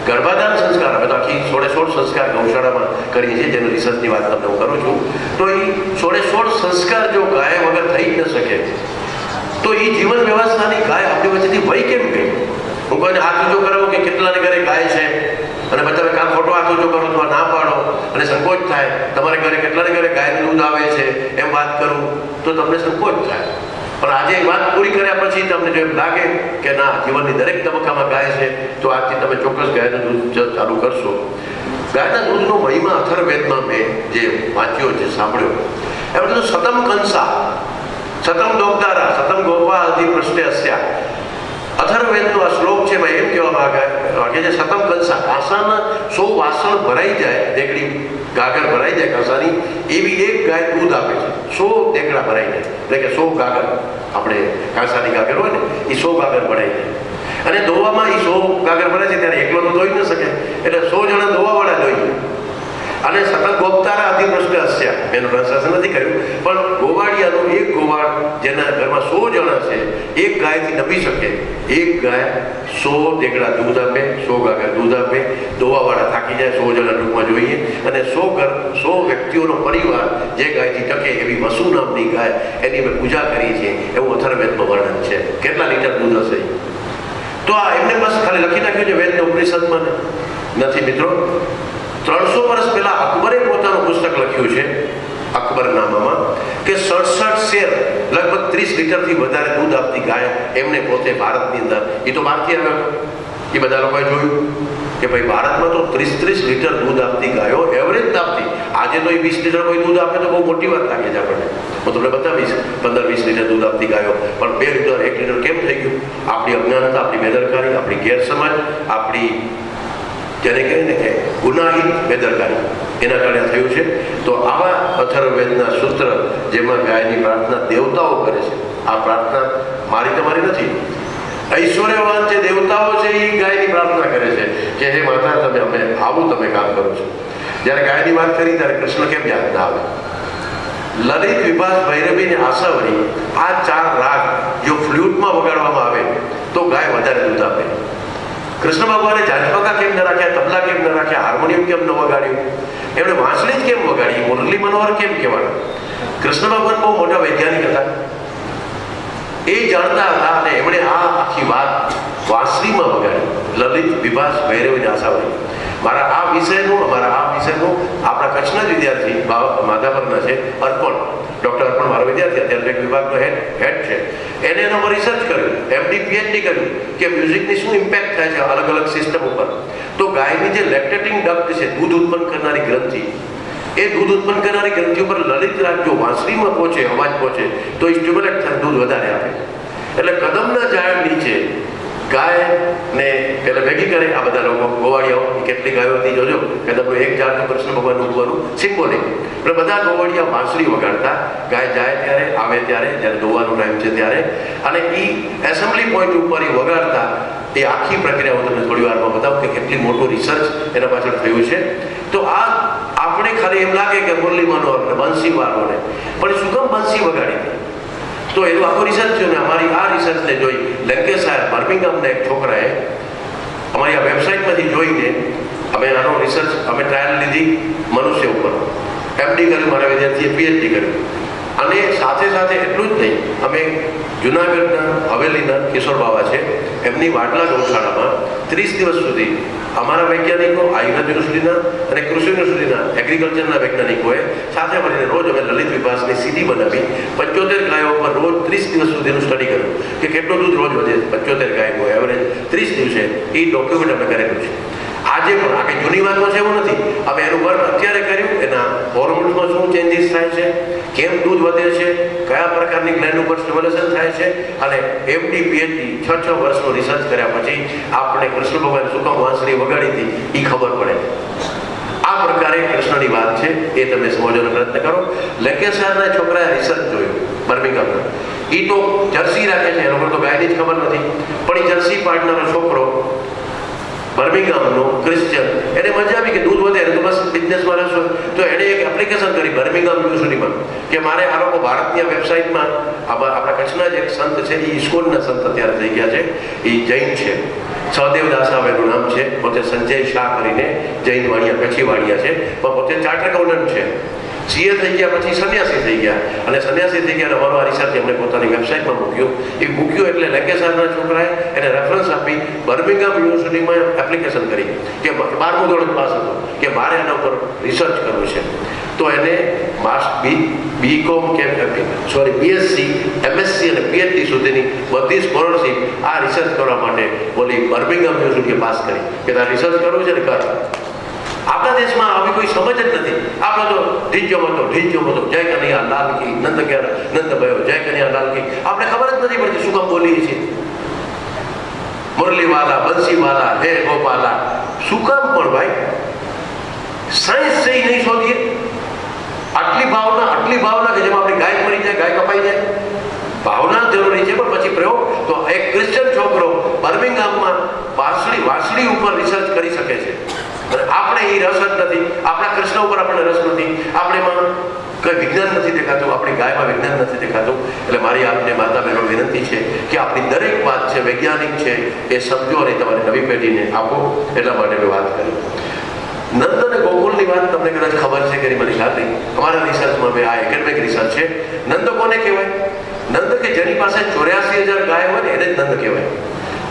E: ગર્ભાધાન સંસ્કાર અમે તો આખી 16 સંસ્કાર ગૌશાળામાં કરીએ છીએ, જેની રિસર્ચની વાત તમને હું કરું છું. તો એ 16 સંસ્કાર જો ગાય વગર થઈ જ ન શકે તો એ જીવન વ્યવસ્થાની ગાય આપણી વચ્ચેથી વહી કેમ ગઈ? હું કોઈને હાથ ઊંચો કરાવું કે કેટલાને ઘરે ગાય છે અને પછી તમે કાં ખોટો હાથ ઊંચો કરો તો ના પાડો અને સંકોચ થાય. તમારે ઘરે કેટલાને ઘરે ગાયનું દૂધ આવે છે એમ વાત કરું તો તમને સંકોચ થાય. પણ આજે એ વાત પૂરી કર્યા પછી તમને જો એમ લાગે કે ના, જીવનની દરેક તબક્કામાં ગાય છે તો આજથી તમે ચોક્કસ ગાયનું દૂધ ચાલુ કરશો. ગાયના દૂધનો મહિમા અથર્વવેદમાં મેં જે વાંચ્યો છે, સાંભળ્યો, એમ બધું સતમ કંસા સતમ દોગદારા સતમ ગોપા અધિ પ્રશ્ને હસ્યા. અથર્વવેદનો આ શ્લોક છે એમાં એમ કહેવા માંગે છે સતમ કંસા, કાંસાના 100 વાસણ ભરાઈ જાય, દેગડી ગાગર ભરાઈ જાય કાંસાની, એવી એક ગાય દૂધ આપે છે. 100 દેગડા ભરાઈ જાય, એટલે કે 100 ગાગર, આપણે કાંસાની ગાગર હોય ને એ 100 ગાગર ભરાઈ જાય. અને દોવામાં એ 100 ગાગર ભરાય છે ત્યારે એકલો તો ધોઈ ન શકે, એટલે 100 જણા ધોવાવાળા જોઈએ. અને સતત ગોપતારા અતિ પ્રશ્ન હસ્યા, એનું ટ્રાન્સલેશન નથી કર્યું, પણ ગોવાળિયાનો એક ગોવાળ જેના ઘરમાં 100 જણા છે, એક ગાયથી નભી શકે. એક ગાય 100 દેગડા દૂધ આપે, 100 ગાગર દૂધ આપે, દોવાવાળા થાકી જાય, 100 જણા ટૂંકમાં જોઈએ. અને 100 વ્યક્તિઓનો પરિવાર જે ગાયથી ટકે એવી વસુ નામની ગાય, એની અમે પૂજા કરીએ છીએ, એવું અથર્વવેદમાં વર્ણન છે. કેટલા લીટર દૂધ હશે? તો આ એમને બસ ખાલી લખી નાખ્યું છે વેદના ઉપનિષદમાં નથી મિત્રો. 300 વર્ષ પહેલા અકબરે પોતાનું પુસ્તક લખ્યું છે અકબરનામામાં કે 67 શેર લગભગ 30 લીટરથી વધારે દૂધ આપતી ગાય એમને પોતે ભારતની અંદર, એ તો બહારથી આવ્યો, એ બધા લોકોએ જોયું કે ભાઈ ભારતમાં તો 30 લીટર દૂધ આપતી ગાયો એવરેજ આપતી. આજે તો એ 20 લીટર કોઈ દૂધ આપે તો બહુ મોટી વાત લાગે છે આપણને. હું તમને બતાવીશ 15-20 લીટર દૂધ આપતી ગાયો, પણ 2 લીટર 1 લીટર કેમ થઈ ગયું? આપણી અજ્ઞાનતા, આપણી બેદરકારી, આપણી ગેરસમજ, આપણી જેને કહે ને કે ગુનાહિત બેદરકારી, એના કારણે થયું છે. તો આવા અથર્વવેદના સૂત્ર જેમાં ગાયની પ્રાર્થના દેવતાઓ કરે છે, આ પ્રાર્થના મારી તમારી નથી. ઐશ્વર્યવાન જે દેવતાઓ છે એ ગાયની પ્રાર્થના કરે છે કે હે માતા, તમે અમે આવું તમે કામ કરો છો. જ્યારે ગાયની વાત કરી ત્યારે કૃષ્ણ કેમ યાદ ના આવે? લલિત, વિભાસ, ભૈરવી ને આશાવરી, આ 4 રાગ જો ફ્લ્યુટમાં વગાડવામાં આવે તો ગાય વધારે દૂધ આપે. કૃષ્ણ ભગવાને જાજપગા કેમ ન રાખ્યા, તબલા કેમ ન રાખ્યા, હાર્મોનિયમ કેમ ન વગાડ્યું, એમણે વાંસળી જ કેમ વગાડી, મુરલી મનોહર કેમ કહેવાય? કૃષ્ણ ભગવાન બહુ મોટા વૈજ્ઞાનિક હતા, એ જાણતા હતા અને એમણે આ આખી વાત વાંસળીમાં વગાડી. લલિત, વિભાસ, ભૈરવી, આશાવરી. અમારા આ વિષયનું આપણા કચ્છના જ વિદ્યાર્થી માધાપરના છે અર્પણ, ડૉક્ટર અર્પણ મારો વિદ્યાર્થી, અત્યારે એક વિભાગનો હેડ છે. એને એનામાં રિસર્ચ કર્યું, MD PhD કર્યું કે મ્યુઝિકની શું ઇમ્પેક્ટ થાય છે અલગ અલગ સિસ્ટમ ઉપર. તો ગાયની જે લેક્ટેટિંગ ડક્ટ છે, દૂધ ઉત્પન્ન કરનારી ગ્રંથિ, એ દૂધ ઉત્પન્ન કરનારી ગ્રંથિ ઉપર લલિત રાગ જો વાંસળીમાં પહોંચે, અવાજ પહોંચે તો એ સ્ટિમ્યુલેટ થાય, દૂધ વધારે આપે. એટલે કદમના ઝાડ નીચે ગાયને પેલા ભેગી કરે આ બધા લોકો, ગોવાળિયાઓ. કેટલી ગાયો હતી જોજો, કદમનું એક ઝાડ તો કૃષ્ણ ભગવાનનું ઉગવાનું સિમ્બોલિક. એટલે બધા ગોવાળિયા વાંસળી વગાડતા, ગાય જાય ત્યારે, આવે ત્યારે, જ્યારે દોવાનો ટાઈમ છે ત્યારે, અને એ એસેમ્બલી પોઈન્ટ ઉપર એ વગાડતા. એ આખી પ્રક્રિયા હું તમને થોડી વારમાં બતાવું કે કેટલી મોટું રિસર્ચ એના પાછળ થયું છે. તો આ આપણે ખાલી એમ લાગે કે મુરલી મનોહર ને બંસી વાળોને, પણ શું કામ બંસી વગાડી હતી? તો એનું આખું રિસર્ચ થયું ને અમારી આ રિસર્ચને જોઈ લેન્કેશાયર બર્મિંગહામના એક છોકરાએ અમારી આ વેબસાઇટમાંથી જોઈને અમે આનો રિસર્ચ અમે ટ્રાયલ લીધી મનુષ્ય ઉપર. MD કર્યું મારા વિદ્યાર્થીએ, PhD કર્યું. અને સાથે સાથે એટલું જ નહીં, અમે જુનાગઢના હવેલીના કિશોર બાવા છે, એમની વાટલા ગૌશાળામાં 30 દિવસ સુધી અમારા વૈજ્ઞાનિકો, આયુર્વેદ યુનિવર્સિટીના અને કૃષિ યુનિવર્સિટીના એગ્રીકલ્ચરના વૈજ્ઞાનિકોએ સાથે મળીને રોજ અમે લલિત વિભાસની CD બનાવી 75 ગાયો પર રોજ 30 દિવસ સુધીનું સ્ટડી કર્યું કે કેટલું દૂધ રોજ વધે, 75 ગાયનું એવરેજ 30 દિવસે. એ ડોક્યુમેન્ટ અમે કરેલું છે. આજે આજે પણ આ કંઈ જૂની વાતમાં છે એવું નથી. હવે એનું વર્ક અત્યારે કર્યું, એના હોર્મોન્સમાં શું ચેન્જીસ થાય છે, કેમ દૂધ વધે છે, કયા પ્રકારની ગ્લેન્ડ ઉપર સ્ટિમ્યુલેશન થાય છે, અને એમડી પીએચડી 6 વર્ષનો રિસર્ચ કર્યા પછી આપણે કૃષ્ણ ભગવાન શું કામ વાંસળી વગાડી હતી એ ખબર પડે. આ પ્રકારે કૃષ્ણની વાત છે, એ તમે સમજવાનો પ્રયત્ન કરો. લેન્કેશાયરના છોકરાએ રિસર્ચ જોયું બર્મિંગહામના. એ તો જર્સી રાખે છે, એ લોકો તો ગાયની જ ખબર નથી, પણ એ જર્સી પાડનારો છોકરો બર્મિંગહામનો ક્રિશ્ચિયન, એને મજા આવી કે દૂધ વધે તો બસ બિઝનેસમાં રહેશો. તો એણે એક એપ્લિકેશન કરી બર્મિંગહામ યુનિવર્સિટીમાં કે મારે આ લોકો ભારતની વેબસાઇટમાં આપણા કચ્છના જ એક સંત છે, એ ઇસ્કોનના સંત અત્યારે થઈ ગયા છે, એ જૈન છે, સહદેવ દાસાવ એનું નામ છે, પોતે સંજય શાહ કરીને જૈન વાણિયા કચ્છી વાણિયા છે, પણ પોતે ચાર્ટર એકાઉન્ટન્ટ છે. સીએ થઈ ગયા પછી સંન્યાસી થઈ ગયા, અને સંન્યાસી થઈ ગયા અમારો આ રિસર્ચ એમણે પોતાની વેબસાઇટમાં મૂક્યું. એ મૂક્યું એટલે લેન્કેશાયરના છોકરાએ એને રેફરન્સ આપી બર્મિંગહામ યુનિવર્સિટીમાં એપ્લિકેશન કરી કે 12મું ધોરણ પાસ હતો કે મારે એના ઉપર રિસર્ચ કરવું છે. તો એને બીકોમ કે બીએસસી, એમએસસી અને પીએચડી સુધીની બધી સ્કોલરશીપ આ રિસર્ચ કરવા માટે બોલી બર્મિંગહામ યુનિવર્સિટીએ પાસ કરી કે તારે રિસર્ચ કરવું છે ને કર. આપણા દેશમાં આવી કોઈ સમજ જ નથી. આપણે તો ઢીજો મતો જય કનૈયા લાલ કી, નંદ ભયો જય કનૈયા લાલ કી. આપણે ખબર જ નથી પડતી શું કામ બોલીએ છીએ. મુરલીવાલા, બંસીવાલા, હે ગોપાલા, શું કામ પણ ભાઈ? સાયન્સ છે નહીં શોધીએ. આટલી ભાવના કે જેમાં આપણી ગાય મરી જાય, ગાય કપાઈ જાય, ભાવના જરૂરી છે. પણ પછી પ્રયોગ તો એક ક્રિશ્ચિયન છોકરો બર્મિંગહામમાં વાંસળી ઉપર રિસર્ચ કરી શકે છે. આપણે એ રસ જ નથી, આપણા કૃષ્ણ ઉપર આપણને રસ નથી, આપણે એમાં કઈ વિજ્ઞાન નથી દેખાતું, આપણી ગાયમાં વિજ્ઞાન નથી દેખાતું. એટલે મારી આપને માતા બહેનો વિનંતી છે કે આપણી દરેક વાત છે વૈજ્ઞાનિક છે, એ સમજો અને તમારી નવી પેઢીને આપો. એટલા માટે મેં વાત કરી. નંદ અને ગોકુલની વાત તમને કદાચ ખબર છે કે મને ખ્યાલ નહીં. અમારા રિસર્ચમાં મેં આ એકેડમિક રિસર્ચ છે. નંદ કોને કહેવાય? નંદ કે જેની પાસે 84,000 ગાય હોય ને એને જ નંદ કહેવાય.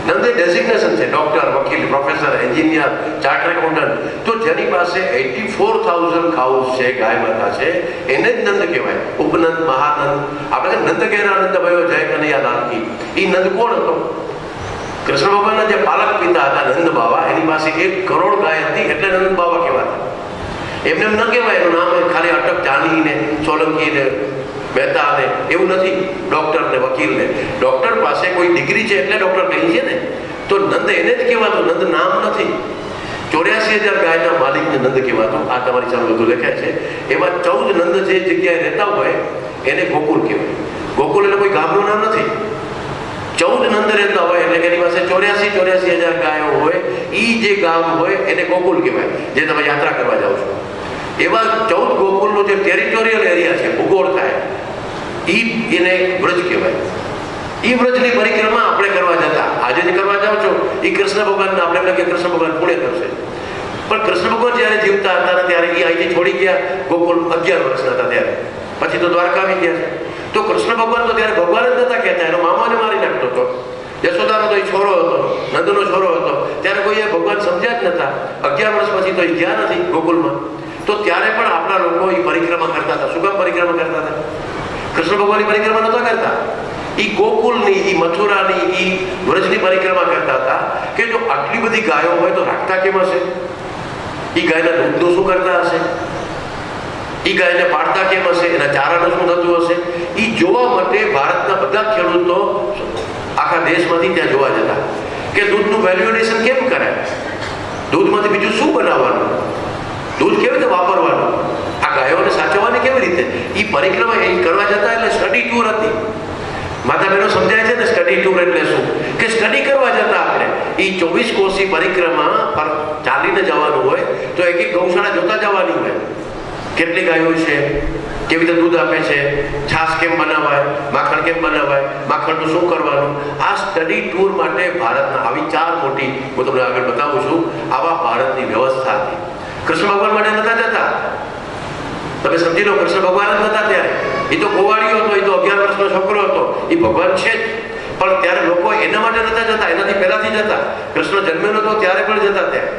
E: નંદ એ ડેઝિગ્નેશન છે, ડોક્ટર, વકીલ, પ્રોફેસર, એન્જિનિયર, ચાર્ટર એકાઉન્ટન્ટ. તો જેની પાસે 84,000 કાઉસ છે, ગાય માતા છે, એને જ નંદ કહેવાય. ઉપનંદ, મહાનંદ. આપણે નંદ ઘેરા નંદ ભયો જય કનૈયા લાલ કી. એ નંદ કોણ હતો? કૃષ્ણ ભગવાનના જે પાલક પિતા હતા નંદ બાવા, એની પાસે 1 કરોડ ગાય હતી, એટલે નંદ બાવા કહેવાતા. એમને એમ ન કહેવાય એનું નામ ખાલી અટક જાની ને સોલંકી ને મહેતા ને એવું નથી. ડોક્ટર ને વકીલ ને, ડોક્ટર પાસે કોઈ ડિગ્રી છે એટલે ડોક્ટર કહી છે ને. તો નંદ એને જ કહેવાતું, નંદ નામ નથી. 84,000 ગાયના માલિકને નંદ કહેવાતું. આ તમારી સામે બધું લખાય છે. એમાં 14 નંદ જે જગ્યાએ રહેતા હોય એને ગોકુલ કહેવાય. ગોકુલ એટલે કોઈ ગામનું નામ નથી. 14 નંદ રહેતા હોય એટલે એની પાસે 84,000 ગાયો હોય, એ જે ગામ હોય એને ગોકુલ કહેવાય. જે તમે યાત્રા કરવા જાઓ છો એવા 14 ગોકુલનો જે ટેરિટોરિયલ એરિયા છે, ભૂગોળ થાય, એને વ્રજ કહેવાય. એ વ્રજની પરિક્રમા આપણે કરવા જતા, આજે જ કરવા જાઓ છો, એ કૃષ્ણ ભગવાનને આપણે એમ કે કૃષ્ણ ભગવાન પુણ્ય કરશે. પણ કૃષ્ણ ભગવાન જ્યારે જીવતા હતા ને ત્યારે એ અહીંથી છોડી ગયા. ગોકુલ 11 વર્ષના હતા ત્યારે, પછી તો દ્વારકા આવી ગયા છે. તો કૃષ્ણ ભગવાન તો ત્યારે ભગવાન જ નતા કહેતા, એનો મામાને મારી નાખતો હતો. યશોદાનો તો એ છોરો હતો, નંદનો છોરો હતો. ત્યારે કોઈ ભગવાન સમજ્યા જ નતા. 11 વર્ષ પછી તો એ ગયા નથી ગોકુલમાં. તો ત્યારે પણ આપણા લોકો એ પરિક્રમા કરતા હતા. શું કામ પરિક્રમા કરતા હતા? કૃષ્ણ ભગવાનની પરિક્રમા નતા કરતા. એ ગોકુલની, એ મથુરાની, એ વ્રજની પરિક્રમા કરતા હતા કે જો આટલી બધી ગાયો હોય તો રાખતા કેમ હશે? એ ગાયના દૂધનું શું કરતા હશે? એ ગાયને પાડતા કેમ હશે? એના ચારાનું શું થતું હશે? એ જોવા માટે ભારતના બધા ખેડૂતો આખા દેશમાંથી ત્યાં જોવા જતા કે દૂધનું વેલ્યુએશન કેમ કરાય, દૂધમાંથી બીજું શું બનાવવાનું, દૂધ કેવી રીતે વાપરવાનું, આ ગાયોને સાચવવાની કેવી રીતે. એ પરિક્રમા એ કરવા જતા એટલે સ્ટડી ટૂર હતી. માતા બહેનો સમજાય છે ને સ્ટડી ટૂર એટલે શું? કે સ્ટડી કરવા જતા આપણે. એ 24 કોષી પરિક્રમા પર ચાલીને જવાનું હોય તો એક ગૌશાળા જોતા જવાની હોય. કેટલી ગાયો છે, કેવી રીતે દૂધ આપે છે, છાશ કેમ બનાવાય, માખણ કેમ બનાવાય, માખણનું શું કરવાનું. આ સ્ટડી ટૂર માટે ભારતના આવી 4 મોટી હું તમને આગળ બતાવું છું. આવા ભારતની વ્યવસ્થા હતી. કૃષ્ણ ભગવાન માટે નતા જતા. તમે સમજી લો, કૃષ્ણ ભગવાન જ નતા ત્યારે. એ તો ગોવાળીઓ હતો, એ તો 11 વર્ષનો છોકરો હતો. એ ભગવાન છે જ, પણ ત્યારે લોકો એના માટે નતા જતા, એનાથી પહેલાથી જતા. કૃષ્ણ જન્મેલો હતો ત્યારે પણ જતા. ત્યાં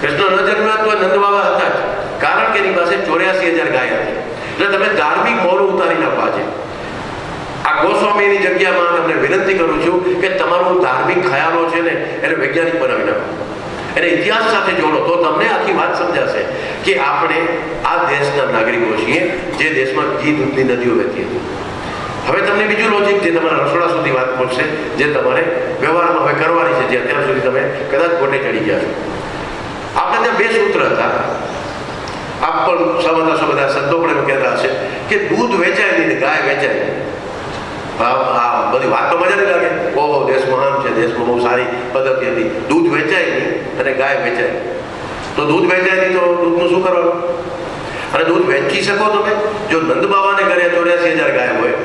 E: કૃષ્ણ ન જન્મ્યો તો નંદ બાબા હતા જ, કારણ કે એની પાસે 84,000 ગાય હતી. એટલે તમે ધાર્મિક મોરું ઉતારી નાખો. આજે આ ગોસ્વામીની જગ્યામાં તમને વિનંતી કરું છું કે તમારું ધાર્મિક ખ્યાલો છે ને એને વૈજ્ઞાનિક બનાવી નાખો. એને ઇતિહાસ સાથે જોડો તો તમને આખી વાત સમજાશે કે આપણે આ દેશના નાગરિકો છીએ જે દેશમાં ઘી દૂધની નદીઓ વહેતી હતી. હવે તમને બીજું લોજિક જે તમારા રસોડા સુધી વાત પહોંચશે, જે તમારે વ્યવહારમાં હવે કરવાની છે, જે અત્યાર સુધી તમે કદાચ ગોટે ચડી ગયા છો. આપણે ત્યાં બે સૂત્ર હતા, આપ પણ સૌ બધા સંતો પણ એમ કહેતા હશે કે દૂધ વેચાય નહીં ને ગાય વેચાય નહીં. હા, બધી વાત તો મજા નહીં લાગે. ઓહો, દેશ મહાન છે, દેશમાં બહુ સારી પદ્ધતિ હતી. દૂધ વેચાય નહીં અને ગાય વેચાય. તો દૂધ વેચાય નહીં તો દૂધનું શું કરવાનું? અને દૂધ વેચી શકો તમે? જો નંદ બાવાને ઘરે 84,000 ગાય હોય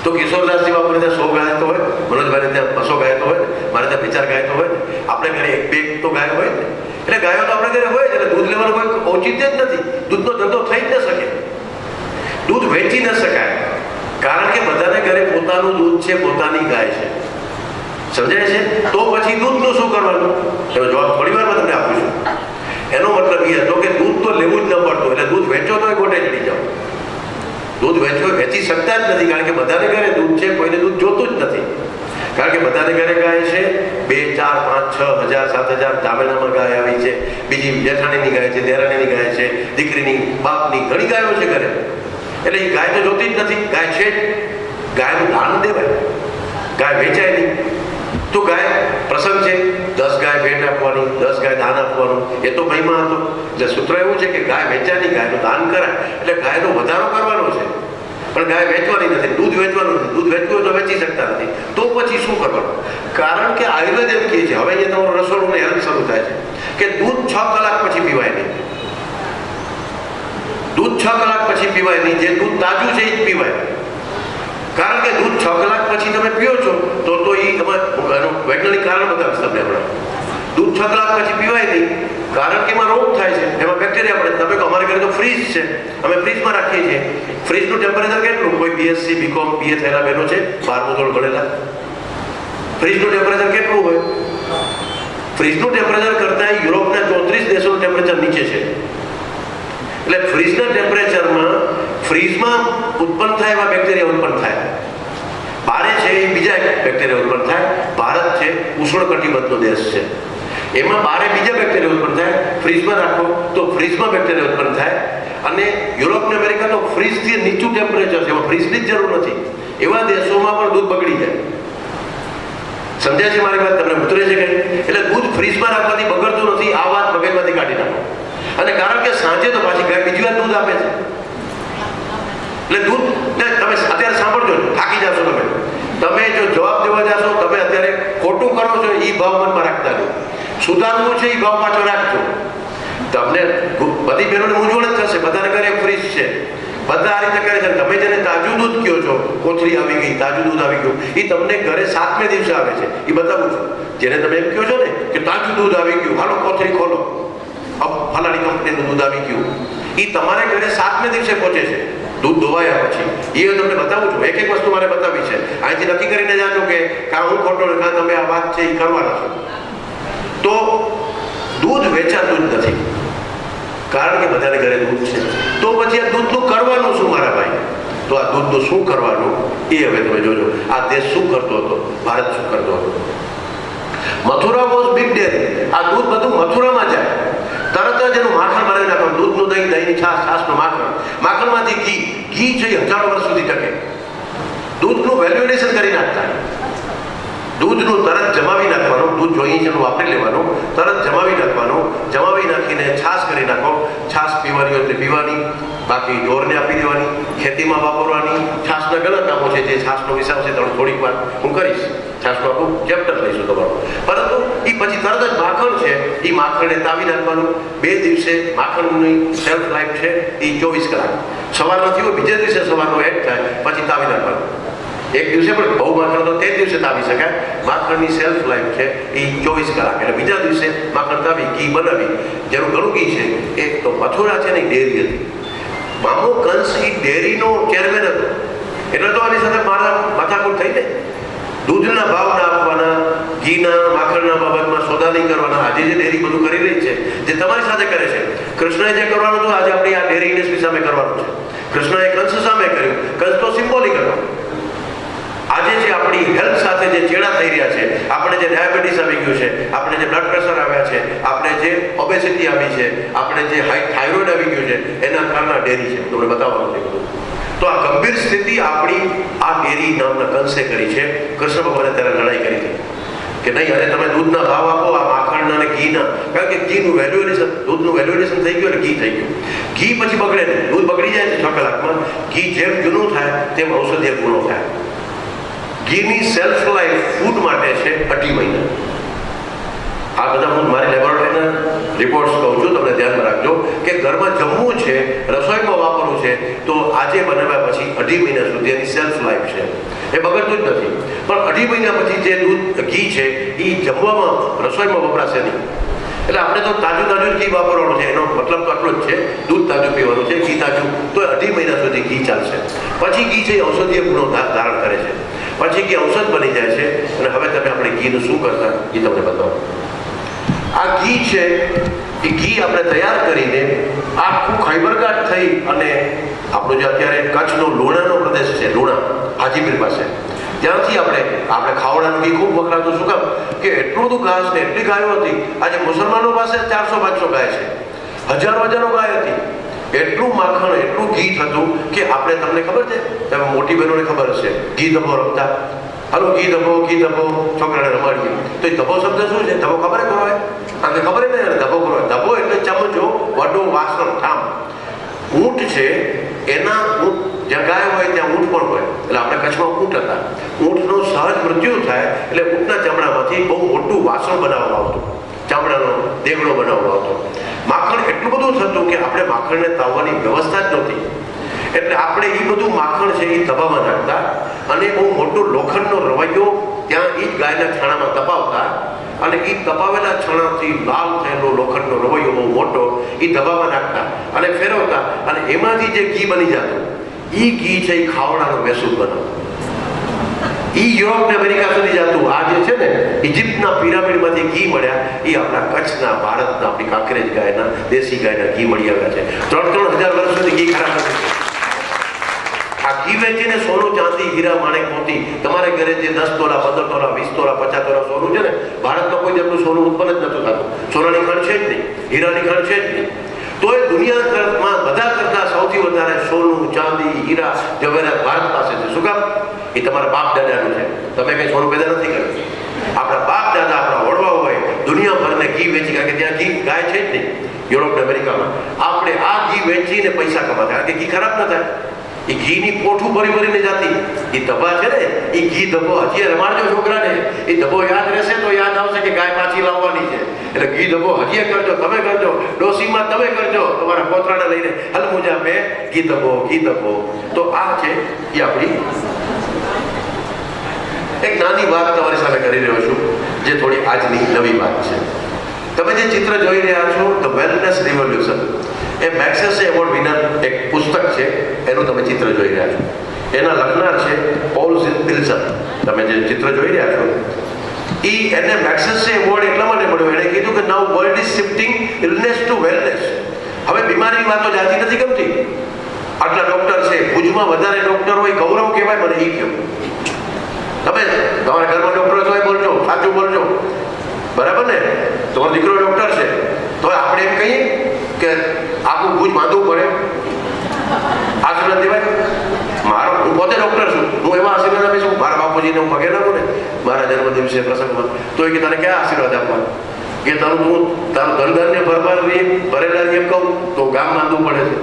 E: તો કિશોરદાસજી બાપુને ત્યાં 100 ગાય તો હોય, મનોજભાઈને ત્યાં 200 ગાય તો હોય, મારે ત્યાં 4 ગાય તો હોય, આપણે ઘરે 1-2 તો ગાય હોય ને. એટલે ગાયો તો આપણે ઘરે હોય જ, એટલે દૂધ લેવાનું કોઈ ઔચિત્ય જ નથી. દૂધનો ધંધો થઈ જ ન શકે, દૂધ વેચી ન શકાય, કારણ કે બધાને ઘરે પોતાનું દૂધ છે, પોતાની ગાય છે. સમજાય છે? તો પછી દૂધનું શું કરવાનું? એનો જવાબ થોડી વારમાં તમને આપું છું. એનો મતલબ એ હતો કે દૂધ તો લેવું જ ન પડતું, એટલે દૂધ વેચો તો ગોટે ચડી જાઓ. દૂધ વેચી શકતા જ નથી, કારણ કે બધાને ઘરે દૂધ છે, કોઈને દૂધ જોતું જ નથી. કારણ કે બધાને ઘરે ગાય છે, 2, 4, 5, 6 હજાર 7 હજાર ધામેલામાં ગાય આવી છે, બીજી જેઠાણીની ગાય છે, દેરાણીની ગાય છે, દીકરીની બાપની ઘણી ગાયો છે ઘરે. એટલે એ ગાય તો જોતી જ નથી. ગાય છે જ, ગાયનું દાન દેવાય, ગાય વેચાય નહીં. તો ગાય પ્રસંગ છે, 10 ગાય ભેટ આપવાની, 10 ગાય દાન આપવાનું, એ તો મહિમા હતો. એટલે સૂત્ર એવું છે કે ગાય વેચાય નહીં, ગાયનું દાન કરાય. એટલે ગાયનો વધારો કરવાનો છે, પણ ગાય વેચવાની નથી, દૂધ વેચવાનું નથી. દૂધ વેચવું હોય તો વેચી શકતા નથી. તો પછી શું કરવાનું? કારણ કે આયુર્વેદ એમ કહે છે, હવે અહીંયા તમારું રસોડું ને હેલ્થ શરૂ થાય છે કે દૂધ 6 કલાક પછી પીવાય નહીં. દૂધ 6 કલાક પછી પીવાય નહીં. જે દૂધ તાજું છે એ જ પીવાય. કારણ કે દૂધ 6 કલાક પછી તમે પીઓ છો તો એ એનું વૈજ્ઞાનિક કારણ બતાવીશ તમને હમણાં. દૂધ 6 કલાક પછી પીવાય નહીં, કારણ કે એમાં રોગ થાય છે, એમાં બેક્ટેરિયા પડે. તમે કહો અમારે ઘરે તો ફ્રીજ છે, અમે ફ્રીજમાં રાખીએ છીએ. ફ્રીજનું ટેમ્પરેચર કેટલું? કોઈ બીએસસી બીકોમ બીએ થયેલા બહેનો છે, 12મું ધોરણ ભણેલા? ફ્રીજનું ટેમ્પરેચર કેટલું હોય? ફ્રીજનું ટેમ્પરેચર કરતાં યુરોપના 34 દેશોનું ટેમ્પરેચર નીચે છે. એટલે ફ્રીજના ટેમ્પરેચરમાં ફ્રીજમાં ઉત્પન્ન થાય એવા બેક્ટેરિયા ઉત્પન્ન થાય. બારે છે એ બીજા બેક્ટેરિયા ઉત્પન્ન થાય. ભારત છે ઉષ્ણકટિબંધનો દેશ છે, એમાં બારે બીજા બેક્ટેરિયા ઉત્પન્ન થાય. ફ્રીજમાં રાખો તો ફ્રીજમાં બેક્ટેરિયા ઉત્પન્ન થાય. અને યુરોપ ને અમેરિકા તો ફ્રીજથી નીચું ટેમ્પરેચર છે, એમાં ફ્રીજની જ જરૂર નથી. એવા દેશોમાં પણ દૂધ બગડી જાય. સમજાય છે મારી વાત? તમને ઉતરે છે કઈ? એટલે દૂધ ફ્રીજમાં રાખવાથી બગડતું નથી. આ વાત મગજમાંથી કાઢી નાખો. અને કારણ કે સાંજે તો પાછી ગાય બીજી વાર દૂધ આપે છે. એટલે દૂધ તમે અત્યારે સાંભળજો, થાકી જશો તમે. તમે જો જવાબ દેવા જશો, તમે અત્યારે ખોટું કરો છો એ ભાવ મનમાં રાખતા નહીં. સુધારવું છે એ ભાવ પાછો રાખજો. તમને બધી બહેનોને મૂંઝવણ જ થશે. બધાને ઘરે ફ્રીજ છે, બધા આ રીતે કરે છે. તમે જેને તાજું દૂધ કહો છો, કોથળી આવી ગઈ, તાજું દૂધ આવી ગયું, એ તમને ઘરે 7મે દિવસે આવે છે. એ બતાવું છું. જેને તમે એમ કહો છો ને કે તાજું દૂધ આવી ગયું, હાલો કોથળી ખોલો, ફલાણી કંપનીનું દૂધ આવી ગયું, એ તમારે ઘરે 7મે દિવસે પહોંચે છે દૂધ ધોવાયા પછી. એ તમને બતાવું છું. એક વસ્તુ મારે બતાવી છે. અહીંથી નક્કી કરીને જાજો કે કાં હું ખોટો ને કાં તમે આ વાત છે એ કરવાના છો. તો દૂધ વેચાતું જ નથી, કારણ કે બધાને ઘરે દૂધ છે. તો પછી આ દૂધનું કરવાનું શું મારા ભાઈ? તો આ દૂધનું શું કરવાનું એ હવે તમે જોજો. આ દેશ શું કરતો હતો, ભારત શું કરતો હતો. Mathura was big dairy. આ દૂધ બધું મથુરામાં જાય. તરત જ એનું માખણ બનાવી નાખવાનું. દૂધનું દહીં, દહીંની છાશ, છાશનું માખણ, માખણમાંથી ઘી, ઘી છે 1000 વર્ષ સુધી ટકે. દૂધનું વેલ્યુએશન કરી નાખતા. દૂધનું તરત જમાવી નાખવાનું. દૂધ જોઈએ છે એનું વાપરી લેવાનું, તરત જમાવી નાખવાનું. જમાવી નાખીને છાશ કરી નાખો. છાશ પીવાની હોય એટલે પીવાની, બાકી ઢોરને આપી દેવાની, ખેતીમાં વાપરવાની. છાશના ઘણા કામો છે, જે છાશનો વિષય છે થોડીક વાર હું કરીશ. છાશનું આખું ચેપ્ટર લઈશું તમારું. પરંતુ એ પછી તરત જ માખણ છે, એ માખણને તાવી નાખવાનું. 2 દિવસે માખણની શેલ્ફ લાઈફ છે એ 24 કલાક. સવારમાંથી હોય, બીજા દિવસે સવારનો એડ થાય પછી તાવી નાખવાનું. એક દિવસે પણ બહુ માખણ તો તે દિવસે તાવી શકાય. માખણની સેલ્ફ લાઈફ છે એ 24 કલાક. એટલે બીજા દિવસે માખણ તાવી ઘી બનાવી. જેનું ઘણું ઘી છે એ તો મથુરા છે ને ડેરી હતી. મામો કંસ એ ડેરીનો ચેરમેન હતો. એટલે તો આની સાથે મારા માથાકૂટ થઈ ને. દૂધના ભાવ ના આપવાના, ઘીના માખણના બાબતમાં સોદા નહીં કરવાના. આજે જે ડેરી બધું કરી રહી છે, જે તમારી સાથે કરે છે, કૃષ્ણએ જે કરવાનું હતું આજે આપણી આ ડેરી ઇન્ડસ્ટ્રી સામે કરવાનું છે. કૃષ્ણએ કંસ સામે કર્યું. કંસ તો સિમ્બોલિક હતો. આજે જે આપણી હેલ્થ સાથે સાથે જે ચેડા થઈ રહ્યા છે, આપણે જે ડાયાબિટીસ આવી ગયું છે, આપણે જે બ્લડ પ્રેશર આવ્યા છે, આપણે જે ઓબેસિટી આવી છે, આપણે જે થાઇરોઇડ આવી ગયું છે, એના કારણે ડેરી છે. તમને બતાવવાનું છે બધું. તો આ ગંભીર સ્થિતિ આપણી આ ડેરી નામના કંસે કરી છે. કૃષ્ણ ભગવાને ત્યારે લડાઈ કરી હતી કે નહીં, અરે તમે દૂધના ભાવ આપો આ માખણના અને ઘીના, કારણ કે ઘીનું વેલ્યુએશન, દૂધનું વેલ્યુએશન થઈ ગયું અને ઘી થઈ ગયું. ઘી પછી બગડે નહીં, દૂધ બગડી જાય 6 કલાકમાં. ઘી જેમ જૂનું થાય તેમ ઔષધીય ગુણો થાય. ઘીની સેલ્ફ લાઈફ ફૂડ માટે છે 2.5 મહિના. આ બધા હું મારી લેબોરેટરીના રિપોર્ટ્સ કહું છું, તમને ધ્યાનમાં રાખજો કે ઘરમાં જમવું છે, રસોઈમાં વાપરવું છે તો આજે બનાવ્યા પછી 2.5 મહિના સુધી એની સેલ્ફ લાઈફ છે, એ બગડતું જ નથી. પણ 2.5 મહિના પછી જે દૂધ ઘી છે એ જમવામાં, રસોઈમાં વપરાશે નહીં. એટલે આપણે તો તાજું ઘી વાપરવાનું છે. એનો મતલબ તો આટલો જ છે, દૂધ તાજું પીવાનું છે, ઘી તાજું, તો 2.5 મહિના સુધી ઘી ચાલશે. પછી ઘી છે ઔષધીય ગુણો ધારણ કરે છે, પછી ઘી ઔષધ બની જાય છે. અને હવે તમે આપણે ઘીનું શું કરતા એ તમને બતાવો. આ ઘી છે એ ઘી આપણે તૈયાર કરીને આખું ખૈબરઘાટ થઈ અને આપણો જે અત્યારે કચ્છનો લુણાનો પ્રદેશ છે, લુણા હાજીપીર પાસે, ત્યાંથી આપણે ખાવડાનું ઘી ખૂબ વપરાતું. શું કામ કે એટલું બધું ઘાસ ને એટલી ગાયો હતી. આજે મુસલમાનો પાસે 400-500 ગાય છે, હજારો ગાય હતી. એટલું માખણ, એટલું ઘી થતું કે આપણે, તમને ખબર છે, તમે મોટી બહેનોને ખબર હશે, ઘી ધબો રમતા. હાલો ઘી ધબો છોકરાને રમાડીએ તો એ ધબો શબ્દ શું છે? ધબો ખબર કરો? આને ખબર ને, ધબો કરો. ધબો એટલે ચમચો, વડું, વાસણ, ઠામ. ઊંટ છે એના, જ્યાં ગાય હોય ત્યાં ઊંટ પણ હોય. એટલે આપણે કચ્છમાં ઊંટ હતા. ઊંટનું સહજ મૃત્યુ થાય એટલે ઊંટના ચામડામાંથી બહુ મોટું વાસણ બનાવવામાં આવતું, ચામડાનો દેગડો બનાવવામાં આવતો. માખણ એટલું બધું થતું કે આપણે માખણને તાવવાની વ્યવસ્થા જ નહોતી. એટલે આપણે એ બધું માખણ છે એ તપાવવા નાખતા અને બહુ મોટો લોખંડનો રવૈયો ત્યાં એ જ ગાયના છાણામાં તપાવતા અને એ તપાવેલા છાણાથી લાલ થયેલો લોખંડનો રવૈયો બહુ મોટો એ દબાવવા નાખતા અને ફેરવતા અને એમાંથી જે ઘી બની જતું એ ઘી છે એ ખાવડાનો મહેસૂસ બનાવતું. એ યુરોપ ને અમેરિકા સુધી જતું. આ જે છે ને ઇજિપ્તના પિરામિડમાંથી ઘી મળ્યા એ આપણા કચ્છના, ભારતના, આપણી કાંકરેજ ગાયના, દેશી ગાયના ઘી મળી આવ્યા છે. 3-3 હજાર વર્ષ સુધી ઘી ખરાબ નથી. આ ઘી વેચીને સોનું, ચાંદી, હીરા, માણેક, મોતી, તમારે ઘરે જે 10 તોલા, 15 તોલા, 20 તોલા, 50 તોલા સોનું છે ને, ભારતમાં કોઈ જેટલું સોનું ઉત્પન્ન જ નતું થતું. સોનાની ખાણ છે જ નહીં, હીરાની ખાણ છે જ નહીં. તો એ દુનિયામાં બધા કરતા સૌથી વધારે સોનું, ચાંદી, હીરા, જવેરાત ભારત પાસે છે. શું કામ? એ તમારા બાપ દાદાનું છે. તમે કઈ સોનું પેદા નથી કર્યું. આપણા બાપ દાદા, આપણા વડવાઓ હોય દુનિયાભરને ઘી વેચી, કારણ કે ત્યાં ઘી ગાય છે જ નહીં યુરોપ ને અમેરિકામાં. આપણે આ ઘી વેચીને પૈસા કમાતા, કારણ કે ઘી ખરાબ ન થાય. એ ઘીની પોઠું ભરીને જાતી. એ ધબા છે ને, એ ઘી ધબો હજી રમાડજો છોકરાને. એ ધબો યાદ રહેશે તો યાદ આવશે કે ગાય પાછી લાવવાની છે. એટલે ઘી ધબો હજી કરજો, તમે કરજો, ડોસીમાં તમે કરજો, તમારા પોતરાને લઈને હલમુજા પે ઘી ધબો. તો આ છે એ આપણી એક નાની વાત તમારી સામે કરી રહ્યો છું, જે થોડી આજની નવી વાત છે. તમે જે ચિત્ર જોઈ રહ્યા છો, the wellness revolution, A Magsaysay award winner એક પુસ્તક છે, એનું તમે ચિત્ર જોઈ રહ્યા છો. એના લખનાર છે પોલ પિલ્સન. તમે જે ચિત્ર જોઈ રહ્યા છો એને મેક્સેસે એવોર્ડ એટલા માટે મળ્યો, એણે કીધું કે now world is shifting illness to wellness. હવે બીમારીની વાતો જાતી નથી ગમતી. આટલા ડોક્ટર છે, ભુજમાં વધારે ડોક્ટર હોય, ગૌરવ કહેવાય. મને એ કહ્યું, તમે તમારા ઘરમાં ડોક્ટર છો, બોલજો, સાચું બોલજો, બરાબર ને? તમારો દીકરો ડોક્ટર છે તો આપણે એમ કહીએ કે આખું ભુજ માંદવું પડે? આશીર્વાદ દેવાય? હું પોતે ડોક્ટર છું, હું એવા આશીર્વાદ આપીશું. મારા બાપુજીને હું પગે લાગું ને મારા જન્મદિવસે પ્રસંગમાં, તો એ કે તને ક્યાં આશીર્વાદ આપવા? કે તારું ધનધાન્ય ભરેલા એમ કહું તો ગામ માંદવું પડે છે,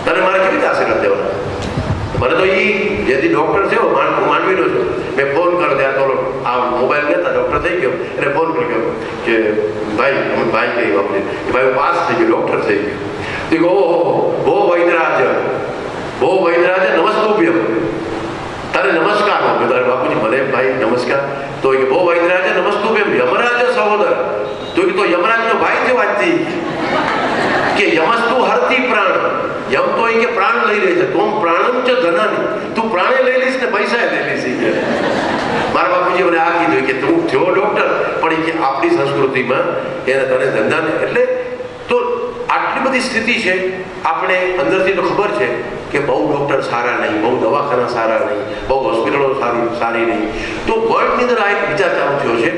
E: તને મારે કેવી રીતે આશીર્વાદ દેવાના? મને તો એ જેથી ડોક્ટર છે હું માનવીનો છું. મેં ફોન કર્યો ત્યાં તો આ મોબાઈલ લેતા ડોક્ટર થઈ ગયો, એટલે ફોન કર્યો કે ભાઈ કઈ વાપરી કે ભાઈ હું પાસ થઈ ગયો, ડોક્ટર થઈ ગયો. ઓહો બહુ વૈદરાજ નમસ્તુભ્યમ, તારે નમસ્કાર હો. તારે બાપુજી મને ભાઈ નમસ્કાર. તો એ બહુ વૈદરાજ નમસ્તુભ્યમ યમરાજ સહોદર. તો યમરાજનો ભાઈ છે વાંચતી કે યમસ્તુ હરતી પ્રાણ. યમ તો એ કે પ્રાણ લઈ લે છે, તું પ્રાણમ ચ ધનાની, તું પ્રાણે લઈ લઈશ ને પૈસા લઈ લઈશ. મારા બાપુજી મને આ કીધું કે તું થયો ડોક્ટર, પણ એ કે આપણી સંસ્કૃતિમાં એને તને ધંધાને, એટલે તો આટલી બધી સ્થિતિ છે. આપણે અંદરથી તો ખબર છે કે બહુ ડોક્ટર સારા નહીં, બહુ દવાખાના સારા નહીં, બહુ હોસ્પિટલો સારી નહીં. તો વર્લ્ડની અંદર આ એક વિચાર ચાલુ થયો છે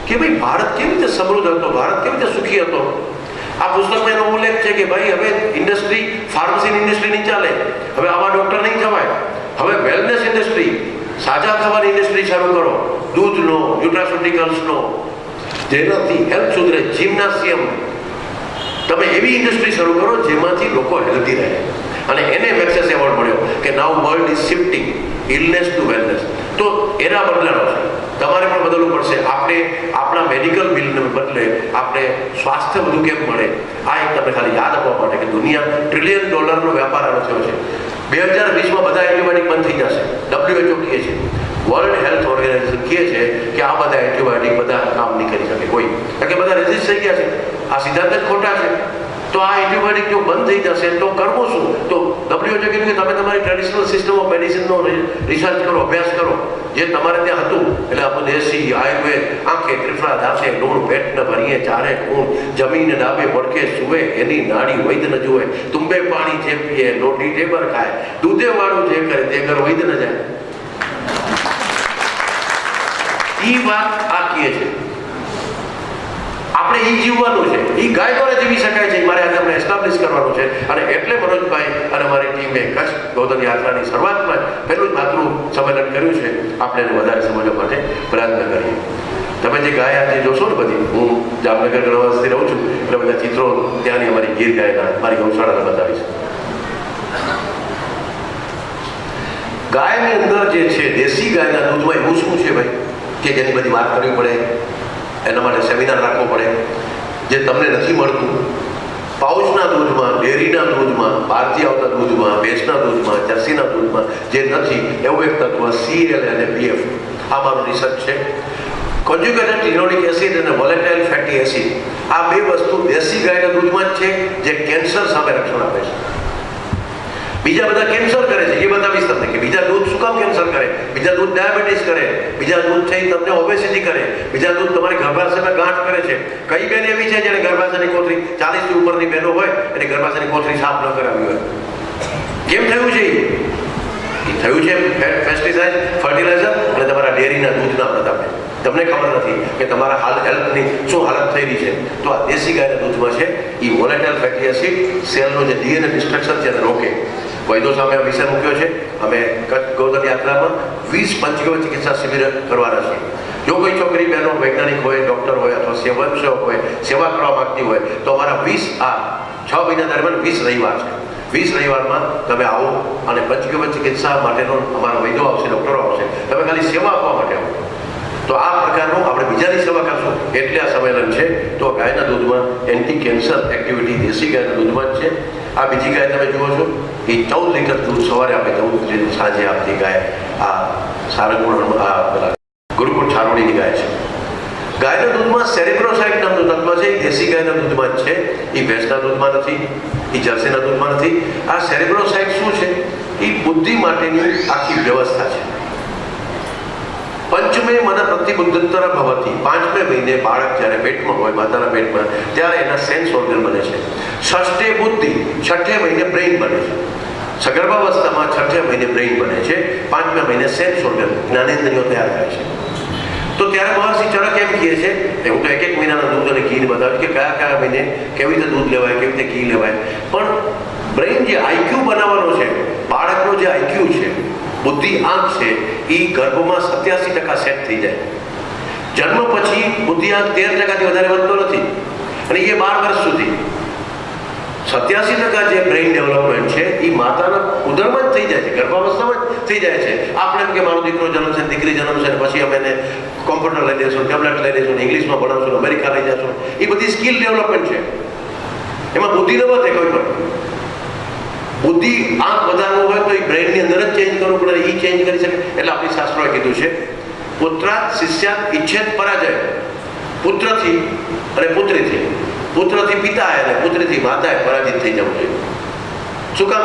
E: કે ભાઈ ભારત કેવી રીતે સમૃદ્ધ હતો, ભારત કેવી રીતે સુખી હતો. આ પુસ્તકમાં એનો ઉલ્લેખ છે કે ભાઈ હવે ઇન્ડસ્ટ્રી, ફાર્મસી ઇન્ડસ્ટ્રી નહીં ચાલે, હવે આવા ડોક્ટર નહીં થવાય, હવે વેલનેસ ઇન્ડસ્ટ્રી, સાજા થવાની ઇન્ડસ્ટ્રી શરૂ કરો, દૂધનો, ન્યુટ્રાસ્યુટિકલ્સનો, જેનાથી હેલ્થ સુધરે, જિમ્નાસિયમ, તમે એવી ઇન્ડસ્ટ્રી શરૂ કરો જેમાંથી લોકો હેલ્ધી રહે. અને એને મેક્સેસ એવોર્ડ મળ્યો કે now world is shifting illness to wellness. તો એના બદલાનો છે, તમારે પણ બદલવું પડશે. આપણે આપણા મેડિકલ બિલને બદલે આપણે સ્વાસ્થ્ય બધું કેમ મળે, આ એક તમને ખાલી યાદ આપવા માટે કે દુનિયા $1 ટ્રિલિયન વેપાર આનો થયો છે. 2020માં બધા એન્ટીબાયોટિક બંધ થઈ જશે. WHO કહે છે, વર્લ્ડ હેલ્થ ઓર્ગેનાઇઝેશન કહે છે કે આ બધા એન્ટીબાયોટિક બધા કામ નહીં કરી શકે કોઈ, કારણ કે બધા રેઝિસ્ટ થઈ ગયા છે. આ સિદ્ધાંત જ ખોટા છે. તો આ એન્ટીબાયોટિક જો બંધ થઈ જશે તો કરવું શું? તો WHO કીધું કે તમે તમારી ટ્રેડિશનલ સિસ્ટમ ઓફ મેડિસિનનો રિસર્ચ કરો, અભ્યાસ કરો, જે તમારે ત્યાં હતું. એટલે આપણે દેશી, આયુર્વેદ, આંખે ત્રિફળા દાંતે લૂણ પેટને ભરીએ, ચારે ખૂણ જમીને ડાબે પડકે સુવે, એની નાડી વૈદ ન જુએ, તુંબે પાણી જે પીએ, લોટી ટેબર ખાય, દૂધે વાળું જે કરે તે ઘર વૈદ ન જાય. ઈ વાત આ કહે છે. આપણે ઈ જીવવાનું છે, ઈ ગાય દ્વારા જીવી શકાય છે, મારે આજે આપણે એસ્ટાબ્લિશ કરવાનું છે. અને એટલે મનોજભાઈ અને મારી ટીમે કચ્છ ગૌતમ યાત્રાની શરૂઆતમાં પહેલું જ માતૃ સંમેલન કર્યું છે. આપણે એને વધારે સમજવા માટે પ્રયત્ન કરીએ. તમે જે ગાય આજે જોશો ને બધી, હું જામનગર ઘણા વર્ષથી રહું છું, એટલે બધા ચિત્રો ત્યાંની અમારી ગીર ગાયના મારી ગૌશાળાને બતાવીશ. ગાયની અંદર જે છે દેશી ગાયના દૂધમાં એવું શું છે ભાઈ કે જેની બધી વાત કરવી પડે, એના માટે સેમિનાર રાખવો પડે, જે તમને નથી મળતું. પાઉચના દૂધમાં, ડેરીના દૂધમાં, બહારથી આવતા દૂધમાં, ભેંસના દૂધમાં, જર્સીના દૂધમાં જે નથી એવું એક તત્વ CL અને BF. આ મારું રિસર્ચ છે. કોન્જ્યુગેટેડ લિનોલિક એસિડ અને વોલેટાઇલ ફેટી એસિડ, આ બે વસ્તુ દેશી ગાયના દૂધમાં જ છે જે કેન્સર સામે રક્ષણ આપે છે. બીજા બધા કેન્સર કરે છે, એ બતાવીશ તમને કે બીજા દૂધ શું કામ કેન્સર કરે, બીજા દૂધ ડાયાબિટીસ કરે, બીજા દૂધ છે તમને ઓબેસિટી કરે, બીજા દૂધ તમારી ગર્ભાશયમાં ગાંઠ કરે છે. કઈ બેન એવી છે જેને ગર્ભાશયની કોથળી 40 થી ઉપરની બહેનો હોય એને ગર્ભાશયની કોથળી સાફ ન કરાવી હોય? કેમ થયું છે? એ થયું છે પેસ્ટિસાઇડ, ફર્ટિલાઇઝર અને તમારા ડેરીના દૂધના પ્રતાપે. તમને ખબર નથી કે તમારા હેલ્થની શું હાલત થઈ રહી છે. તો આ દેશી ગાયના દૂધમાં છે એ વોલેટાઇલ ફેટી એસિડ સેલનો જે DNA ડિસ્ટ્રક્શન છે એને રોકે. વૈદો સામે આ વિષય મૂક્યો છે. અમે કચ્છ ગૌતમ યાત્રામાં 20 પંચગવ્ય ચિકિત્સા શિબિર કરવાના છીએ. જો કોઈ છોકરી બહેનો વૈજ્ઞાનિક હોય, ડૉક્ટર હોય અથવા સ્વયંસેવક હોય, સેવા કરવા માંગતી હોય તો અમારા 6 મહિના દરમિયાન 20 રવિવાર છે. 20 રવિવારમાં તમે આવો અને પંચગવ્ય ચિકિત્સા માટેનો અમારો વૈદો આવશે, ડૉક્ટરો આવશે, તમે ખાલી સેવા આપવા માટે આવો. તો આ પ્રકારનું આપણે બીજાની સેવા કરશું એટલે આ સંમેલન છે. તો ગાયના દૂધમાં એન્ટી કેન્સર એક્ટિવિટી દેશી ગાયના દૂધમાં જ છે. આ બીજી ગાય તમે જુઓ છો એ 14 લીટર દૂધ સવારે આપે, 14 લીટર સાંજે આપતી ગાય આ સારંગપુર ગુરુકુળ છારોડીની ગાય છે. ગાયના દૂધમાં સેરેબ્રોસાઇટ નામનું તત્વ છે, એ દેશી ગાયના દૂધમાં જ છે, એ ભેંસના દૂધમાં નથી, એ જર્સીના દૂધમાં નથી. આ સેરેબ્રોસાઇટ શું છે? એ બુદ્ધિ માટેની આખી વ્યવસ્થા છે. પંચમે મન પ્રતિબુદ્ધતર ભવતી, 5મે મહિને બાળક જ્યારે પેટમાં હોય, માતાના પેટમાં, ત્યારે એના સેન્સ ઓર્ગન બને છે. 6ઠે બુદ્ધિ, 6ઠે મહિને બ્રેઇન બને છે. સગર્ભાવસ્થામાં 6ઠે મહિને બ્રેઇન બને છે, 5મે મહિને સેન્સ ઓર્ગન જ્ઞાનેન્દ્રિયો તૈયાર થાય છે. તો ત્યારે મહર્ષિ ચરક એમ કહે છે, હું તો એક મહિનાના દૂધ અને ઘીને બતાવ્યું કે કયા મહિને કેવી રીતે દૂધ લેવાય, કેવી રીતે ઘી લેવાય. પણ બ્રેઇન જે IQ બનાવવાનો છે, બાળકનો જે IQ છે, બુદ્ધિ આંક છે, એ ગર્ભમાં 87% સેટ થઈ જાય. જન્મ પછી બુદ્ધિ આંક 13%થી વધારે વધતો નથી અને એ 12 વર્ષ સુધી. 87% જે બ્રેઇન ડેવલપમેન્ટ છે એ માતાના ઉદરમાં જ થઈ જાય છે, ગર્ભાવસ્થામાં જ થઈ જાય છે. આપણે એમ કે મારો દીકરો જન્મશે, દીકરી જન્મશે ને પછી અમે એને કોમ્પ્યુટર લઈ દઈશું, ટેબ્લેટ લઈ દઈશું, ઇંગ્લિશમાં ભણાવશું, અમેરિકા લઈ જશું. એ બધી સ્કિલ ડેવલપમેન્ટ છે, એમાં બુદ્ધિ ન વધે કોઈ પણ. બુદ્ધિ આંક વધારવું હોય તો એ બ્રેઇનની અંદર જ ચેન્જ કરવું પડે, એ ચેન્જ કરી શકે. એટલે આપણી શાસ્ત્રોએ કીધું છે પુત્રાત શિષ્યાત ઈચ્છેત પરાજય. પુત્રથી અને પુત્રીથી, પુત્રથી પિતા અને પુત્રીથી માતાએ પરાજિત થઈ જવું જોઈએ. શું કામ?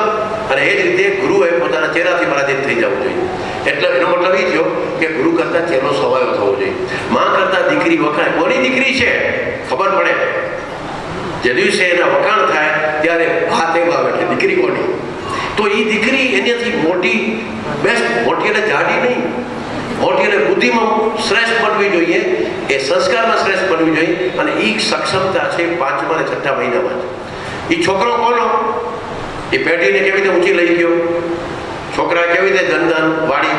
E: અને એ જ રીતે ગુરુએ પોતાના ચેલાથી પરાજિત થઈ જવું જોઈએ. એટલે એનો મતલબ એ થયો કે ગુરુ કરતા ચેલો સવાયો થવો જોઈએ. માં કરતા દીકરી વખાણ. કોની દીકરી છે ખબર પડે. જે દિવસે એના વખાણ થાય ત્યારે હાથ એમ આવે કે દીકરી કોની. તો એ દીકરી એનાથી મોટી, બેસ્ટ, મોટી એટલે જાડી નહીં, મોટી બુદ્ધિમાં શ્રેષ્ઠ બનવી જોઈએ, એ સંસ્કારમાં શ્રેષ્ઠ બનવી જોઈએ, અને એ સક્ષમતા છે 5મા અને 6ઠા મહિનામાં જ. એ છોકરો કોનો એ પેઢીને કેવી રીતે ઊંચી લઈ ગયો, છોકરા કેવી રીતે ધંધા વાડી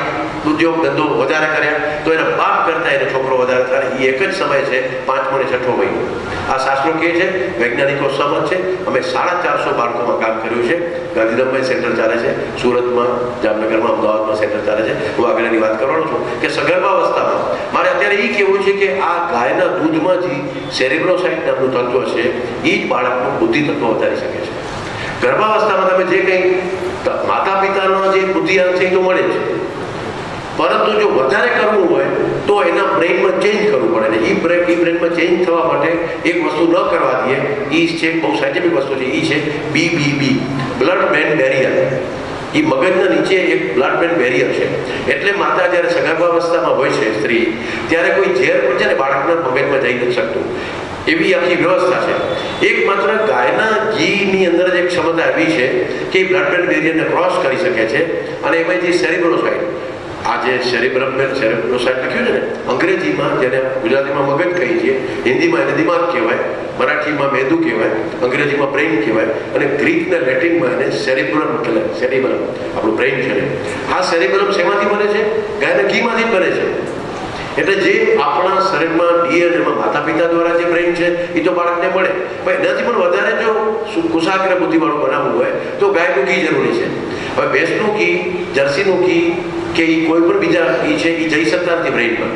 E: ઉદ્યોગ ધંધો વધારે કર્યા, તો એના બાપ કરતા એનો છોકરો વધારે થાય. એ એક જ સમય છે 5મો અને 6ઠો મહિનો. આ શાસ્ત્રો કહે છે, વૈજ્ઞાનિકો સહમત છે. અમે 450 બાળકોમાં કામ કર્યું છે. ગાંધીધામમાં સેન્ટર ચાલે છે, સુરતમાં, જામનગરમાં, અમદાવાદમાં સેન્ટર ચાલે છે. હું આગળની વાત કરવાનો છું કે સગર્ભાવસ્થામાં મારે અત્યારે એ કહેવું છે કે આ ગાયના દૂધમાંથી સેરેબ્રોસાઇટ નામનું તત્વ છે, એ જ બાળકનું બુદ્ધિ તત્વ વધારી શકે છે. ગર્ભાવસ્થામાં તમે જે કંઈ માતા પિતાનો જે બુદ્ધિઆંક છે એ તો મળે છે, પરંતુ જો વધારે કરવું હોય તો એના બ્રેઇનમાં ચેન્જ કરવું પડે. ને એ બ્રેઇનમાં ચેન્જ થવા માટે એક વસ્તુ ન કરવા દઈએ, એ છે બહુ સાયન્ટિફિક વસ્તુ છે, એ છે BBB, બ્લડ બ્રેઇન બેરિયર. એ મગજના નીચે એક બ્લડ બ્રેઇન બેરિયર છે. એટલે માતા જ્યારે સગર્ભાવસ્થામાં હોય છે સ્ત્રી, ત્યારે કોઈ ઝેર પણ છે ને બાળકના મગજમાં જઈ નથી શકતું, એવી આખી વ્યવસ્થા છે. એકમાત્ર ગાયના ઘીની અંદર જ એક ક્ષમતા એવી છે કે બ્લડ બ્રેઇન બેરિયરને ક્રોસ કરી શકે છે. અને એમાં જે સેરેબ્રોસાઇટ, આ જે સેરેબ્રોસાઇટ લખ્યું છે ને, અંગ્રેજીમાં જેને ગુજરાતીમાં મગજ કહીએ છીએ, હિન્દીમાં એને દિમાગ કહેવાય, મરાઠીમાં મેદુ કહેવાય, અંગ્રેજીમાં બ્રેઇન કહેવાય, અને ગ્રીક ને લેટિનમાં એને સેરિબ્રમ કહેવાય. સેરિબ્રમ આપણું બ્રેઇન છે ને, આ સેરિબ્રમ શેમાંથી બને છે? ગાયના ઘીમાંથી જ બને છે. એટલે જે આપણા શરીરમાં ડીએનએમાં માતા પિતા દ્વારા જે બ્રેઇન છે એ તો બાળકને મળે, પણ એનાથી પણ વધારે જો કુશાગ્ર બુદ્ધિવાળું બનાવવું હોય તો ગાયનું ઘી જરૂરી છે. હવે ભેંસનું ઘી, જર્સીનું ઘી કે એ કોઈ પણ બીજા ઘી છે એ જઈ શકતા નથી બ્રેઇનમાં.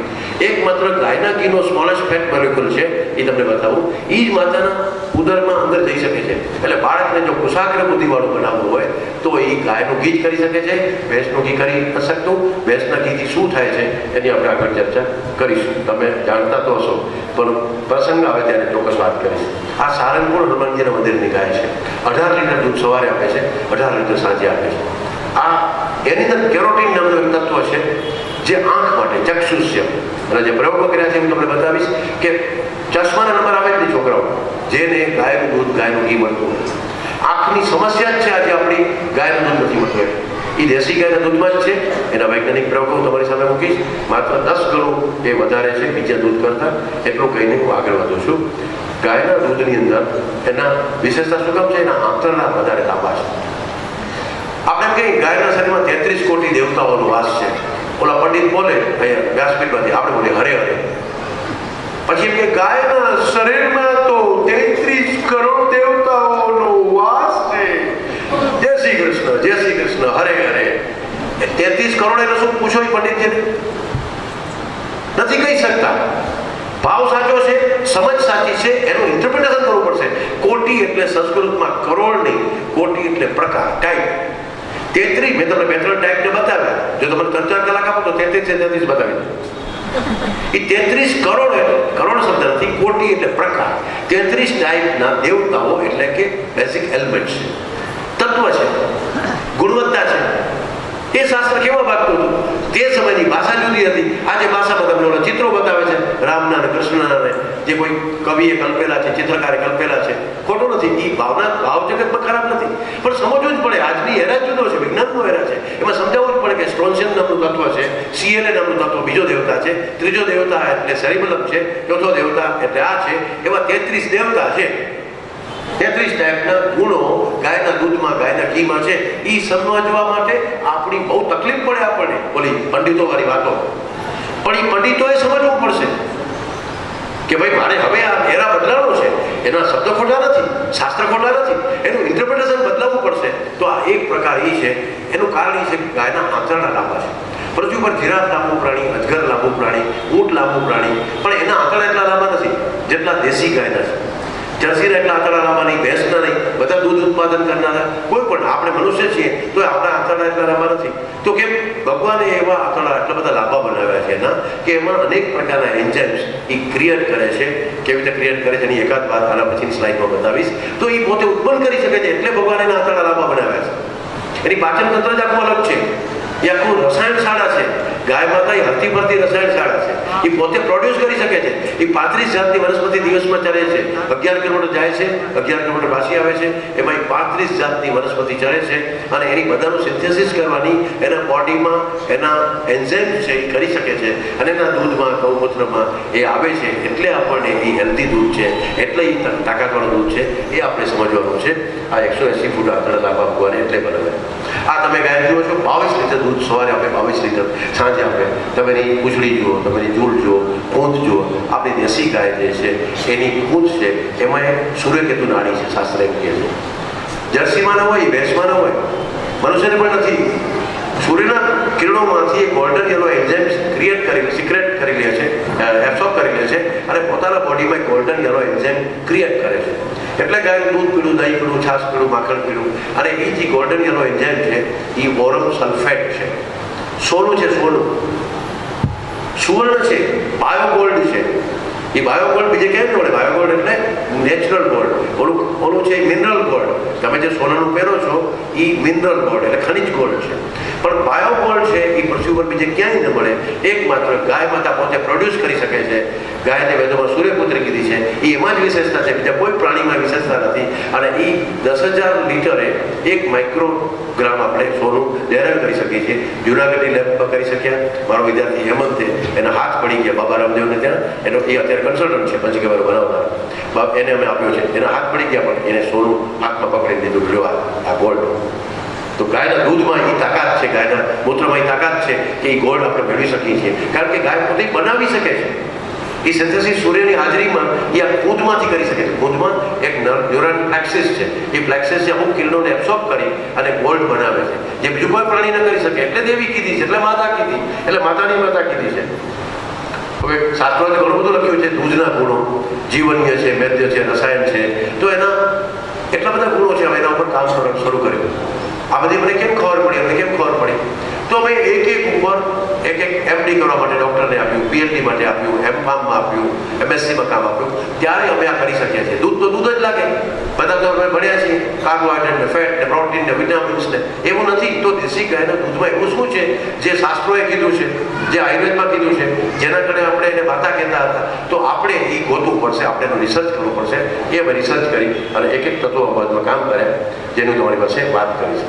E: એકમાત્ર ગાયના ઘીનો સ્મોલેસ્ટ ફેટ મોલેક્યુલ છે, એ તમને બતાવું, એ જ માતાના ઉદરમાં અંદર જઈ શકે છે. એટલે બાળકને જો કુશાગ્ર બુદ્ધિવાળું બનાવવું હોય તો એ ગાયનું ઘી જ કરી શકે છે, ભેંસનું ઘી કરી નથી શકતું. ભેંસના ઘીથી શું થાય છે એની આપણે આગળ ચર્ચા કરીશું. તમે જાણતા તો હશો, પણ પ્રસંગ આવે ત્યારે ચોક્કસ વાત કરીશ. આ સારંગપુર હનુમાનજીના મંદિરની ગાય છે. 18 લીટર દૂધ સવારે આપે છે, 18 લીટર સાંજે આપે છે. આ એની અંદર કેરોટીન નામનું એક તત્વ છે જે આંખ માટે ચક્ષુષ્ય, અને જે પ્રયોગો કર્યા છે હું તમને બતાવીશ કે ચશ્માના નંબર આવે જ નહીં છોકરાઓ જેને ગાયનું દૂધ, ગાયનું ઘી મળતું હોય. આંખની સમસ્યા જ છે આજે આપણી, ગાયનું દૂધ નથી મળતું. એ દેશી ગાયના દૂધમાં જ છે. એના વૈજ્ઞાનિક પ્રયોગો તમારી સામે મૂકીશ. માત્ર 10 ગણું એ વધારે છે બીજા દૂધ કરતાં. એટલું કહીને હું આગળ વધું છું. ગાયના દૂધની અંદર એના વિશેષતા શું કામ છે? એના આંતરડા વધારે લાંબા છે. આપણે એમ કહીએ ગાયના શરીરમાં 33 કોટી દેવતાઓનો વાસ છે. ઓલા પંડિત બોલે અહીંયા વ્યાસપીઠમાંથી, આપણે બોલે હરે હરે. પછી એમ કે ગાયના શરીરમાં તો 33 કરોડ દેવતાઓનો વાસ છે. જય શ્રી કૃષ્ણ, જય શ્રી કૃષ્ણ, હરે હરે. 33 કરોડ એનો શું પૂછો પંડિતજીને? નથી કહી શકતા. ભાવ સાચો છે, સમજ સાચી છે, એનું ઇન્ટરપ્રિટેશન કરવું પડશે. કોટી એટલે સંસ્કૃતમાં કરોડ નહીં, કોટી એટલે પ્રકાર, ટાઈપ. 33 મેં તમને 2-3 ટાઈપને બતાવ્યા. જો તમે 3-4 કલાક આપો તો 33 બતાવી દો. એ 33 કરોડ એટલે કરોડ શબ્દ નથી, કોટી એટલે પ્રકાર. 33 ટાઈપના દેવતાઓ એટલે કે બેઝિક એલિમેન્ટ છે, તત્વ છે, ગુણવત્તા છે. એ શાસ્ત્ર કેવા ભાગતું હતું? તે સમયની ભાષા જુદી હતી. આજે ભાષામાં તમને ઓલા ચિત્રો બતાવે છે, રામના અને કૃષ્ણના, જે કોઈ કવિએ કલ્પેલા છે, ચિત્રકારે કલ્પેલા છે. ખોટું નથી, એ ભાવ જગતમાં ખરાબ નથી, પણ સમજવું જ પડે. આજની એરા જુદો છે, વિજ્ઞાનનો એરા છે. એમાં સમજાવવું જ પડે કે સ્ટ્રોન્શિયન નામનું તત્વ છે, CLA નામનું તત્વ બીજો દેવતા છે, ત્રીજો દેવતા એટલે સેરિબેલમ છે, ચોથો દેવતા એટલે આ છે. એવા 33 દેવતા છે. 33 ટાઈપના ગુણો ગાયના દૂધમાં, ગાયના ઘીમાં છે. એ સમજવા માટે આપણી બહુ તકલીફ પડે આપણને, ઓલી પંડિતો વાળી વાતો. પણ એ પંડિતોએ સમજવું પડશે કે ભાઈ મારે હવે આ એરા બદલાવાનો છે. એના શબ્દ ખોટા નથી, શાસ્ત્ર ખોટા નથી, એનું ઇન્ટરપ્રિટેશન બદલાવવું પડશે. તો આ એક પ્રકાર એ છે. એનું કારણ એ છે કે ગાયના આંતરડા લાંબા છે. પૃથ્વી પર જીરાફ લાંબુ પ્રાણી, અજગર લાંબુ પ્રાણી, ઊંટ લાંબુ પ્રાણી, પણ એના આંતરડા એટલા લાંબા નથી જેટલા દેશી ગાયના છે. જર્સીના એટલા આંતરડા લાંબા નહીં, ભેંસના નહીં. બધા દૂધ ઉત્પાદન કરનારા કોઈ પણ, આપણે મનુષ્ય છીએ તો આપણા આંતરડા એટલા લાંબા નથી. તો કેમ? ભગવાને એવા આંતરડા એટલા બધા લાંબા બનાવ્યા છે એના કે એમાં અનેક પ્રકારના એન્ઝાઇમ્સ એ ક્રિએટ કરે છે. કેવી રીતે ક્રિએટ કરે છે એની એકાદ વાત આના પછીની સ્લાઇડમાં બતાવીશ. તો એ પોતે ઉત્પન્ન કરી શકે છે, એટલે ભગવાને એના આંતરડા લાંબા બનાવ્યા છે. એની પાચન તંત્ર જ આખું અલગ છે, એ આખું રસાયણ શાળા છે. ગાય માતા એ હરતી ફરતી રસાયણ શાળા છે. એ પોતે પ્રોડ્યુસ કરી શકે છે. એ 35 જાતની વનસ્પતિ દિવસમાં ચરે છે. 11 કિલોમીટર જાય છે, 11 કિલોમીટર પાછી આવે છે. એમાં એ 35 જાતની વનસ્પતિ ચરે છે અને એની બધાનું સિન્થેસિસ કરવાની એના બોડીમાં એના એન્ઝાઇમ છે એ કરી શકે છે અને એના દૂધમાં ગૌમૂત્રમાં એ આવે છે. એટલે આપણને એ હેલ્ધી દૂધ છે, એટલે એ તાકાતવાળું દૂધ છે. એ આપણે સમજવાનું છે. આ 180 ફૂટ આગળ લાંબા ભગવાન એટલે બનાવે. આ તમે ગાય જુઓ છો, 22 લીટર દૂધ સવારે આપે, 22 લીટર સાંજે આપે. તમે એની પૂંછડી જુઓ, તમે એની જૂળ જુઓ, પૂંછ જુઓ. આપણી દેશી ગાય જે છે એની પૂંછ છે એમાં સૂર્યકેતુ નાડી છે, શાસ્ત્ર એમ કહે છે. જર્સીમાં ન હોય, ભેંસમાં ન હોય, મનુષ્યને પણ નથી. સૂર્યના કિરણોમાંથી ગોલ્ડન યલો એન્ઝાઇમ ક્રિએટ કરી સિક્રેટ કરી લે છે, એબ્સોર્બ કરી લે છે અને પોતાના બોડીમાં ગોલ્ડન યલો એન્ઝાઇમ ક્રિએટ કરે છે. એટલે ગાય દૂધ પીળું, દહીં પીળું, છાશ પીળું, માખણ પીળું. અને એ જે ગોલ્ડન યલો એન્ઝાઇમ છે એ બોરોન સલ્ફેટ છે. સોનું છે, સોનું સુવર્ણ છે, બાયોગોલ્ડ છે. એ બાયોગોલ્ડ બીજે કેમ મળે? બાયોગોલ્ડ એટલે નેચરલ ગોલ્ડ. ઓલું છે મિનરલ ગોલ્ડ. તમે જે સોનાનું પહેરો છો એ મિનરલ ગોલ્ડ એટલે ખનિજ ગોલ્ડ છે. પણ બાયોગોલ્ડ છે એ પૃથ્વી પર બીજે ક્યાંય ન મળે. એકમાત્ર ગાય માતા પોતે પ્રોડ્યુસ કરી શકે છે. ગાયને વેદોમાં સૂર્યપુત્રી કીધી છે. એ એમાં જ વિશેષતા છે, બીજા કોઈ પ્રાણીમાં વિશેષતા નથી. અને એ 10,000 લીટરે 1 માઇક્રોગ્રામ આપણે સોનું ધારણ કરી શકીએ છીએ. જુનાગઢની લેબમાં કરી શક્યા. મારો વિદ્યાર્થી હેમંત છે, એના હાથ પડી ગયા બાબા રામદેવને ત્યાં. એનો એ અત્યારે કન્સલ્ટન્ટ છે, પંચગવ્ય બનાવનાર. એને અમે આપ્યો છે. એના હાથ પડી ગયા પણ એને સોનું હાથમાં પકડી દીધું. લ્યો આ ગોલ્ડ. તો ગાયના દૂધમાં એ તાકાત છે, ગાયના મૂત્રમાં એ તાકાત છે કે એ ગોલ્ડ આપણે મેળવી શકીએ છીએ. કારણ કે ગાય પોતે બનાવી શકે છે. એ સિન્થેસિસ સૂર્યની હાજરીમાં એ આ કૂદમાંથી કરી શકે છે. કૂદમાં એક ન્યુરોન પ્લેક્સિસ છે. એ પ્લેક્સિસ અમુક કિરણોને એબ્સોર્બ કરી અને ગોલ્ડ બનાવે છે, જે બીજું કોઈ પ્રાણી ન કરી શકે. એટલે દેવી કીધી છે, એટલે માતા કીધી, એટલે માતાની માતા કીધી છે. હવે શાસ્ત્રોએ ઘણું બધું લખ્યું છે દૂધના ગુણો, જીવનીય છે, વૈદ્ય છે, રસાયણ છે. તો એના એટલા બધા ગુણો છે. હવે એના ઉપર કામ કરવાનું શરૂ કર્યું. આ બધી મને કેમ ખબર પડી, અમને કેમ ખબર પડી? તો અમે એક ઉપર એક એમડી કરવા માટે ડૉક્ટરને આપ્યું, પીએચડી માટે આપ્યું, એમફાર્મમાં આપ્યું, એમએસસીમાં કામ આપ્યું. ત્યારે અમે આ કરી શકીએ છીએ. દૂધ તો દૂધ જ લાગે. બધા તો અમે ભણ્યા છીએ કાર્બોહાઈડ્રેટ ને ફેટ ને પ્રોટીન ને વિટામિન્સ ને. એવું નથી. તો દેશી ગાયના દૂધમાં એવું શું છે જે શાસ્ત્રોએ કીધું છે, જે આયુર્વેદમાં કીધું છે, જેના કારણે આપણે એને માતા કહેતા હતા? તો આપણે એ ગોતવું પડશે, આપણે એનો રિસર્ચ કરવું પડશે. એ અમે રિસર્ચ કરી અને એક તત્વો બાબતમાં કામ કર્યા, જેનું તમારી પાસે વાત કરી છે.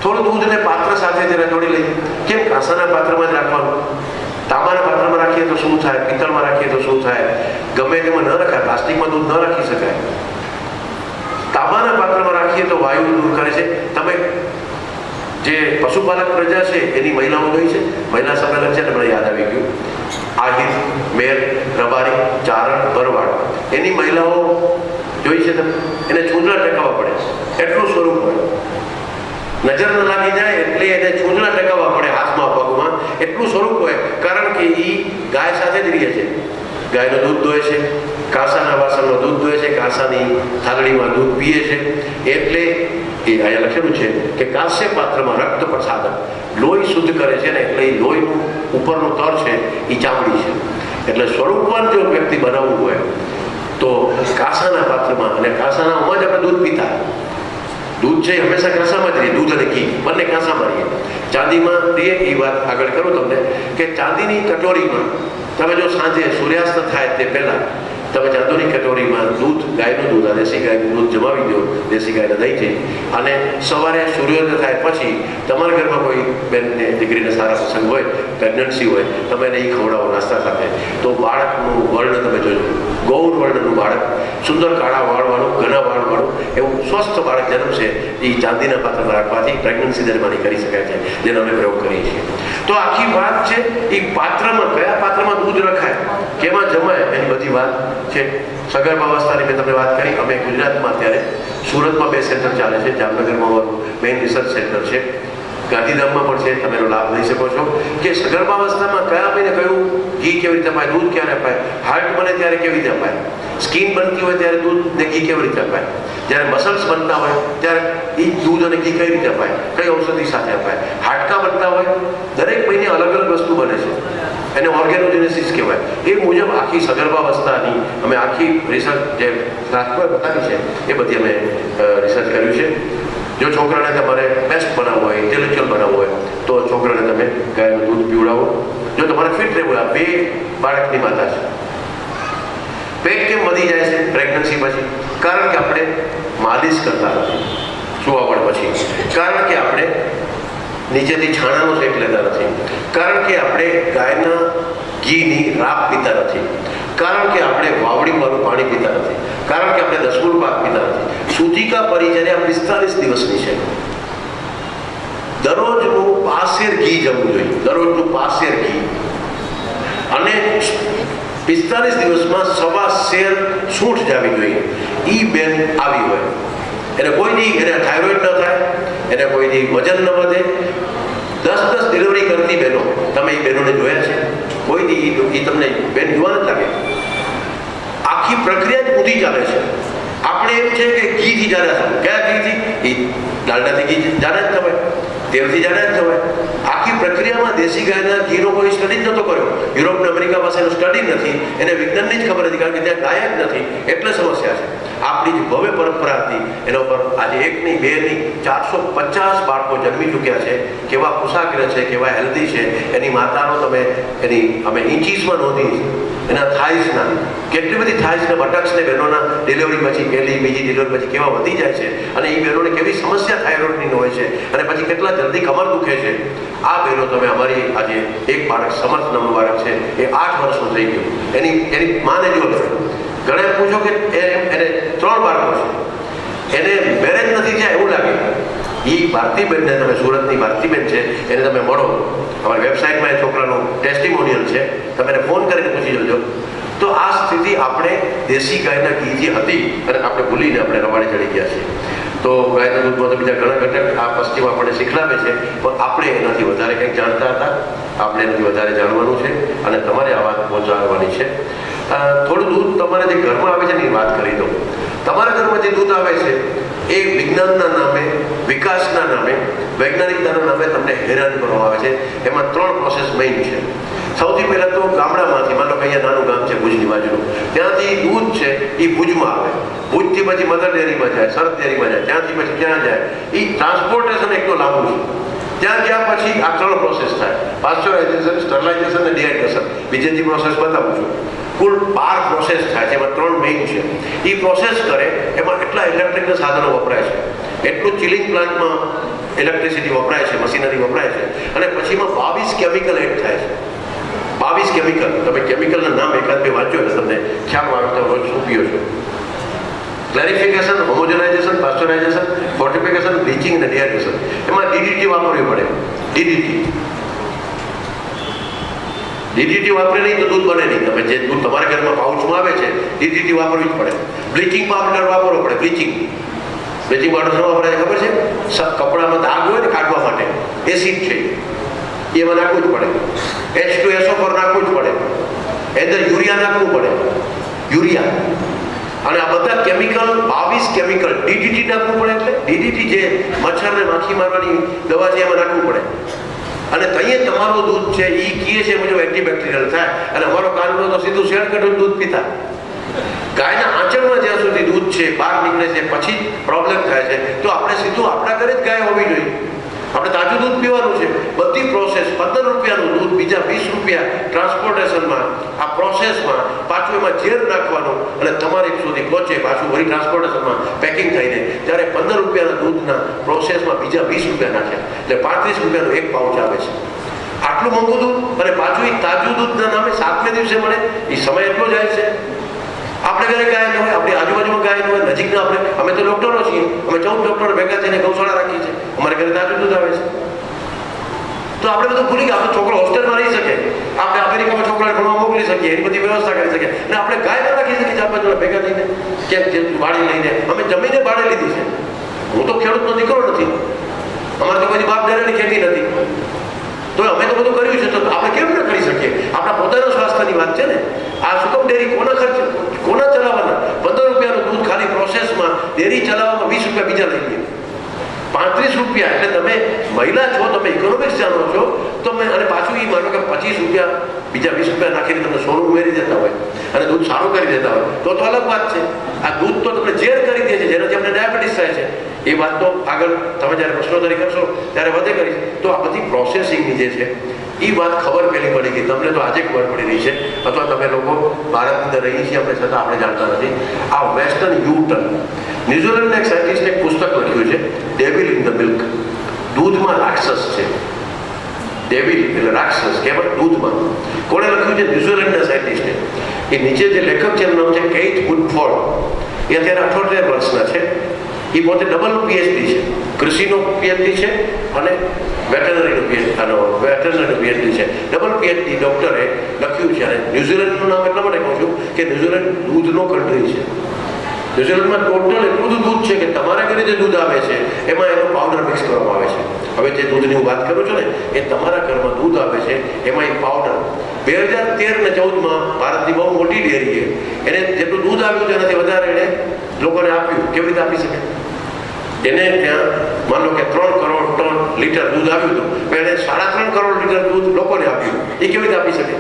E: થોડું દૂધને પાત્ર સાથે જરા જોડી લઈએ. કેમ કાંસાના પાત્રમાં જ રાખવાનું? તાંબાના પાત્રમાં રાખીએ તો શું થાય? પિત્તળમાં રાખીએ તો શું થાય? ગમે તેમાં ન રખાય. પ્લાસ્ટિકમાં દૂધ ન રાખી શકાય. તાંબાના પાત્રમાં રાખીએ તો વાયુ દૂર કરે છે. તમે જે પશુપાલક પ્રજા છે એની મહિલાઓ જોઈ છે, મહિલા સંમેલન છે ને મને યાદ આવી ગયું. આહિર, મેર, રબારી, ચારણ, ભરવાડ, એની મહિલાઓ જોઈ છે તમે? એને છૂંદડા ટેકાવવા પડે, એટલું સ્વરૂપ હોય. નજર ન લાગી જાય એટલે એને છૂંદડા ટેકાવવા પડે હાથમાં પગમાં, એટલું સ્વરૂપ હોય. કારણ કે એ ગાય સાથે જ રહે છે. ગાયનું દૂધ દોહે છે, કાંસાના વાસણમાં દૂધ દોહે છે, કાંસાની થાળીમાં દૂધ પીએ છે. એટલે એ અહીંયા લખેલું છે કે કાંસ્ય પાત્રમાં રક્ત પ્રસાદન, લોહી શુદ્ધ કરે છે ને. એટલે એ લોહીનું ઉપરનું તર છે એ ચામડી છે. એટલે સ્વરૂપવાન જો વ્યક્તિ બનાવવું હોય તો કાંસાના પાત્રમાં, અને કાંસાનામાં જ આપણે દૂધ પીતા. દૂધ છે હંમેશા કાંસામાં જ રહીએ. દૂધ અને ઘી બંને કાંસામાં રહીએ. ચાંદીમાં રહીએ એ વાત આગળ કરું તમને કે ચાંદીની કટોરીમાં તમે જો સાંજે સૂર્યાસ્ત થાય તે પહેલાં તમે ચાંદીની કટોરીમાં દૂધ, ગાયનું દૂધ, આ દેશી ગાયનું દૂધ જમાવી દો, દેશી ગાયને દહીંથી. અને સવારે સૂર્યોદય થાય પછી તમારા ઘરમાં કોઈ બેનને, દીકરીને સારા પ્રસંગ હોય, પ્રેગ્નન્સી હોય, તમે એને એ ખવડાવો નાસ્તા સાથે. તો બાળકનું વર્ણ તમે જોજો, ગૌર વર્ણનું બાળક, સુંદર કાળા વાળવાળું, ઘણા વાળવાળું, એવું સ્વસ્થ બાળક જન્મશે. એ ચાંદીના પાત્રમાં રાખવાથી પ્રેગ્નન્સી દરમિયાન કરી શકાય છે, જેનો અમે પ્રયોગ કરીએ છીએ. તો આખી વાત છે એ પાત્રમાં, કયા પાત્રમાં દૂધ રખાય, કેમાં જમાય, એની બધી વાત છે. સગર્ભાવસ્થાની મેં તમને વાત કરી. અમે ગુજરાતમાં અત્યારે સુરતમાં 2 સેન્ટર ચાલે છે. જામનગરમાં અમારું મેઇન રિસર્ચ સેન્ટર છે, ગાંધીધામમાં પણ છે. તમે એનો લાભ લઈ શકો છો કે સગર્ભાવસ્થામાં કયા મહિને કયું ઘી કેવી રીતે અપાય, દૂધ ક્યારે અપાય, હાર્ટ બને ત્યારે કેવી રીતે અપાય, સ્કિન બનતી હોય ત્યારે દૂધ ને ઘી કેવી રીતે અપાય, જ્યારે મસલ્સ બનતા હોય ત્યારે એ દૂધ અને ઘી કઈ રીતે અપાય, કઈ ઔષધિ સાથે અપાય, હાડકા બનતા હોય, દરેક મહિને અલગ અલગ વસ્તુ બને છે. એને ઓર્ગેનોજેનેસિસ કહેવાય. એ મુજબ આખી સગર્ભાવસ્થાની અમે આખી રિસર્ચ જે શાસ્ત્રોએ બતાવી છે એ બધી અમે રિસર્ચ કર્યું છે. જો છોકરાને તમારે બેસ્ટ બનાવવું હોય, ઇન્ટેલેક્ચ્યુઅલ બનાવવું હોય તો છોકરાને તમે ગાયનું દૂધ પીવડાવો. જો તમારે ફિટ રહેવું હોય, 2 બાળકની માતા છે, પેટ કેમ વધી જાય છે પ્રેગ્નન્સી પછી? કારણ કે આપણે માલિશ કરતા નથી સુવાવડ પછી, કારણ કે આપણે નીચેથી છાણાનો શેક લેતા નથી, કારણ કે આપણે ગાયના ઘીની રાબ પીતા નથી, કારણ કે આપણે વાવડીવાળું પાણી પીતા નથી, કારણ કે આપણે દસમૂળ પાક પીતા નથી. સૂતિકા પરિચર્યા 45 દિવસની છે. દરરોજનું પાસેર ઘી જમવું જોઈએ, દરરોજનું પાસેર ઘી. અને 45 દિવસમાં 1.25 શેર સૂંઠ જાવી જોઈએ. ઈ બેન આવી હોય એને કોઈની એને થાઇરોઇડ ન થાય, એને કોઈની વજન ન વધે. 10 ડિલિવરી કરતી બહેનો, તમે એ બહેનોને જોયા છે? કોઈની એ તમને બેન યુવાન જ લાગે. આખી પ્રક્રિયા જ ઊંધી ચાલે છે. આપણે એમ છે કે ઘીથી જાડા થવું. કયા ઘીથી? એ ડાલડાથી ઘી જાડા જ થવાય, તેલથી જાડા જ થવાય. આખી પ્રક્રિયામાં દેશી ગાયના ઘીનો કોઈ સ્ટડી જ નહોતો કર્યો. યુરોપ અને અમેરિકા પાસે એનો સ્ટડી નથી, એને વિજ્ઞાનની જ ખબર હતી, કારણ કે ત્યાં ગાય જ નથી. એટલે સમસ્યા છે. આપણી જે ભવ્ય પરંપરા હતી એના ઉપર આજે 1 નહીં 2 નહીં 450 બાળકો જન્મી ચૂક્યા છે. કેવા કુશાગ્ર છે, કેવા હેલ્ધી છે. એની માતાનો તમે એની અમે ઇન્ચીસમાં નોંધી એના થાઇસના, કેટલી બધી થાઇસના બટક્સને બહેનોના ડિલિવરી પછી, પહેલી બીજી ડિલિવરી પછી કેવા વધી જાય છે. અને એ બહેનોને કેવી સમસ્યા થાઇરોઇડની હોય છે, અને પછી કેટલા જલ્દી કમર દુખે છે. આ બહેનો તમે અમારી આજે એક બાળક સમર્થ નામનું બાળક છે, એ 8 વર્ષનું થઈ ગયું. એની માને જો ઘણા પૂછો કે એને 3 બાળકો છે, એને મેરેજ નથી થયા એવું લાગે. એ ભારતીબેનને તમે, સુરતની ભારતીબેન છે, એને તમે મળો. અમારી વેબસાઇટમાં એ છોકરાનું ટેસ્ટિમોનિયલ છે, તમે એને ફોન કરીને પૂછી જોજો. તો આ સ્થિતિ આપણે દેશી ગાયના ઘી જે હતી અને આપણે ભૂલીને આપણે રવાડે ચડી ગયા છીએ. તો ગાયના દૂધમાં તો બીજા ઘણા ઘટક આ પશ્ચિમ આપણને શીખડાવે છે, પણ આપણે એનાથી વધારે કંઈક જાણતા હતા. આપણે એનાથી વધારે જાણવાનું છે અને તમારે આ વાત પહોંચાડવાની છે. થોડું દૂધ તમારે જે ઘરમાં આવે છે ને એ વાત કરી દો. તમારા ઘરમાં જે દૂધ આવે છે એ વિજ્ઞાનના નામે, વિકાસના નામે, વૈજ્ઞાનિકતાના નામે તમને હેરાન કરવામાં આવે છે. એમાં 3 પ્રોસેસ મેઇન છે. સૌથી પહેલાં તો ગામડામાંથી, માનો કે અહીંયા નાનું ગામ છે ભુજની બાજુનું, ત્યાંથી દૂધ છે એ ભુજમાં આવે, ભુજથી પછી મધર ડેરીમાં જાય, સરદ ડેરીમાં જાય, ત્યાંથી પછી ક્યાં જાય. એ ટ્રાન્સપોર્ટેશન એટલું લાંબુ છે. ત્યાં ગયા પછી આ 3 પ્રોસેસ થાય: પાસ્ચરાઇઝેશન, સ્ટરલાઇઝેશન અને ડિહાઇડ્રેશન. બીજી પ્રોસેસ બતાવું છું. કુલ 12 પ્રોસેસ થાય છે, એમાં 3 મેઇન છે. એ પ્રોસેસ કરે એમાં એટલા ઇલેક્ટ્રિકના સાધનો વપરાય છે, એટલું ચિલિંગ પ્લાન્ટમાં ઇલેક્ટ્રિસિટી વપરાય છે, મશીનરી વપરાય છે, અને પછી એમાં 22 કેમિકલ એડ થાય છે. 22 કેમિકલ. તમે કેમિકલના નામ 1-2 વાંચો એટલે તમને ખ્યાલ આવે તો રોજ શું પીઓ છો. ક્લેરિફિકેશન, હોમોજનાઇઝેશન, પાસ્ચરાઇઝેશન, ફોર્ટિફિકેશન, બ્લીચિંગ અને ડિહાઇડ્રેશન. એમાં ડીડીટી વાપરવી પડે. ડીડીટી વાપરે નહીં તો દૂધ બને નહીં. તમે જે દૂધ તમારા ઘરમાં પાઉચમાં આવે છે ડીડીટી વાપરવી જ પડે. બ્લીચિંગ પાવડર વાપરવો પડે. બ્લીચિંગ પાવડર શું વાપરાય ખબર છે? કપડામાં દાગ હોય ને કાઢવા માટે એસિડ છે એમાં નાખવું જ પડે. H2SO4 નાખવું જ પડે. અંદર યુરિયા નાખવું પડે, યુરિયા. અને આ બધા કેમિકલ, 22 કેમિકલ ડીડીટી નાખવું પડે. એટલે ડીડીટી જે મચ્છરને માખી મારવાની દવા છે એમાં નાખવું પડે. અને ત્યાં તમારું દૂધ છે એ કીએ છે મુજબ એન્ટીબેક્ટેરિયલ થાય. અને અમારો કાનૂનો તો સીધું શેડ કઢું દૂધ પીતા. ગાયના આંચળમાં જ્યાં સુધી દૂધ છે બહાર નીકળે છે પછી જ પ્રોબ્લેમ થાય છે. તો આપણે સીધું આપણા ઘરે જ ગાય હોવી જોઈએ. આપણે તાજું દૂધ પીવાનું છે. બધી પ્રોસેસ 15 રૂપિયાનું દૂધ, બીજા 20 રૂપિયા ટ્રાન્સપોર્ટેશનમાં, આ પ્રોસેસમાં પાછું એમાં ઝેર નાખવાનું અને તમારી સુધી પહોંચે પાછું વળી ટ્રાન્સપોર્ટેશનમાં પેકિંગ થઈને. ત્યારે 15 રૂપિયાના દૂધના પ્રોસેસમાં બીજા 20 રૂપિયા નાખ્યા, એટલે 35 રૂપિયાનું એક પાઉચ આવે છે. આટલું મોંઘું દૂધ, અને પાછું એ તાજું દૂધના નામે 7મે દિવસે મળે. એ સમય એટલો જાય છે. આપણે ઘરે ગાય ન હોય, આપણી આજુબાજુમાં ગાય ન હોય, નજીકના અમે તો ડોક્ટરો છીએ, અમે 14 ડોક્ટરો ભેગા થઈને ગૌશાળા રાખીએ છીએ. અમારે ઘરે તાજું દૂધ આવે છે. તો આપણે બધું ભૂલી ગયા. આપણો છોકરો હોસ્ટેલમાં રહી શકે, આપણે અમેરિકામાં છોકરાને ભણવા મોકલી શકીએ, એની બધી વ્યવસ્થા કરી શકીએ, અને આપણે ગાય ન રાખી શકીએ. આપણે ભેગા થઈને ક્યાંક ભાડે લઈને અમે જમીને ભાડે લીધી છે. હું તો ખેડૂતનો દીકરો નથી, અમારે તો કોઈ બાપ દાદાની ખેતી નથી. તો અમે તો બધું કર્યું છે, તો આપણે કેમ ન કરી શકીએ? આપણા પોતાના સ્વાસ્થ્યની વાત છે ને. આ સુકમ ડેરી કોના ચલાવવાના? 15 રૂપિયાનું દૂધ ખાલી પ્રોસેસમાં, ડેરી ચલાવવામાં 20 રૂપિયા બીજા લઈ લે. 35 રૂપિયા રૂપિયા, એટલે તમે મહિલા છો, તમે ઇકોનોમિક્સ જાણો છો, તમે અને પાછું એ માનો કે 25 રૂપિયા બીજા 20 રૂપિયા નાખીને તમને સોનું ઉમેરી દેતા હોય અને દૂધ સારું કરી દેતા હોય તો અલગ વાત છે. આ દૂધ તો તમને ઝેર કરી દે છે, જેનાથી અમને ડાયાબિટીસ થાય છે. એ વાત તો આગળ તમે જ્યારે પ્રશ્નોત્તરી કરશો ત્યારે વધે કરીશ. તો આ બધી પ્રોસેસિંગની જે છે એ વાત ખબર પહેલી પડી ગઈ, તમને તો આજે ખબર પડી રહી છે, અથવા તમે લોકો ભારતની અંદર રહીએ છીએ આપણે છતાં આપણે જાણતા નથી. આ વેસ્ટર્ન યુટર્ન, ન્યુઝીલેન્ડના એક સાયન્ટિસ્ટે એક પુસ્તક લખ્યું છે, ડેવિલ ઇન ધ મિલ્ક. દૂધમાં રાક્ષસ છે. ડેવિલ એટલે રાક્ષસ કહેવાય દૂધમાં. કોણે લખ્યું છે? ન્યુઝીલેન્ડના સાયન્ટિસ્ટે. એ નીચે જે લેખક છે એનું નામ છે કેટ વુડફોર્ડ. એ અત્યારે 78 વર્ષના છે. એ પોતે ડબલ પીએચડી છે, કૃષિનો પીએચડી છે અને વેટરનરીનો પીએચડી છે. ડબલ પીએચડી ડૉક્ટરે લખ્યું છે. અને ન્યુઝીલેન્ડનું નામ એટલા માટે કહું છું કે ન્યુઝીલેન્ડ દૂધનો કન્ટ્રી છે. ન્યુઝીલેન્ડમાં ટોટલ એટલું બધું દૂધ છે કે તમારા ઘરે જે દૂધ આવે છે એમાં એનો પાવડર મિક્સ કરવામાં આવે છે. હવે જે દૂધની હું વાત કરું છું ને એ તમારા ઘરમાં દૂધ આવે છે એમાં એક પાવડર 2013 ને 14 ભારતની બહુ મોટી ડેરીએ એને જેટલું દૂધ આવ્યું છે એનાથી વધારે એને લોકોને આપ્યું. કેવી રીતે આપી શકે? એને ત્યાં માનો કે 3 કરોડ લીટર દૂધ આવ્યું હતું, પણ એને 3.5 કરોડ લીટર દૂધ લોકોને આપ્યું. એ કેવી રીતે આપી શકે?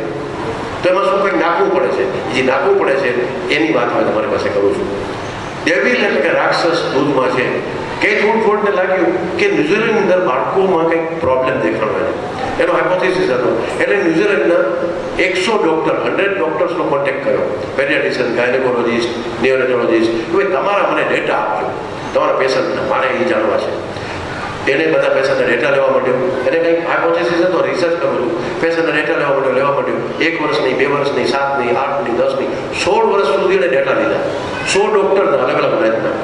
E: તો એમાં શું કંઈક નાખવું પડે છે. જે નાખવું પડે છે એની વાત હું તમારી પાસે કરું છું. ડેવિલ એટલે કે રાક્ષસ દૂધમાં છે. કેટ વુડફોર્ડને લાગ્યું કે ન્યુઝીલેન્ડની અંદર બાળકોમાં કંઈક પ્રોબ્લેમ દેખાડો. એનો હાઇપોથેસિસ હતો. એટલે ન્યુઝીલેન્ડના 100 ડૉક્ટર્સનો કોન્ટેક્ટ કર્યો, પેડિયાટ્રિશિયન, ગાયનેકોલોજીસ્ટ, ન્યુરોલોજીસ્ટ, કે ભાઈ તમારા મને ડેટા આપજો તમારા પેશન્ટના, મારે એ જાણવા છે. એને બધા પેશન્ટના ડેટા લેવા માંડ્યો. એને કંઈક હાઇપોથેસિસ હતો, રિસર્ચ કરું છું. પેશન્ટના ડેટા લેવા માંડ્યો. 1 વર્ષ નહીં, 2 વર્ષ નહીં, 7 નહીં, 8 નહીં, 10 નહીં, 16 વર્ષ સુધી એને ડેટા લીધા. 100 ડૉક્ટરના અલગ અલગ બ્રાન્ચના.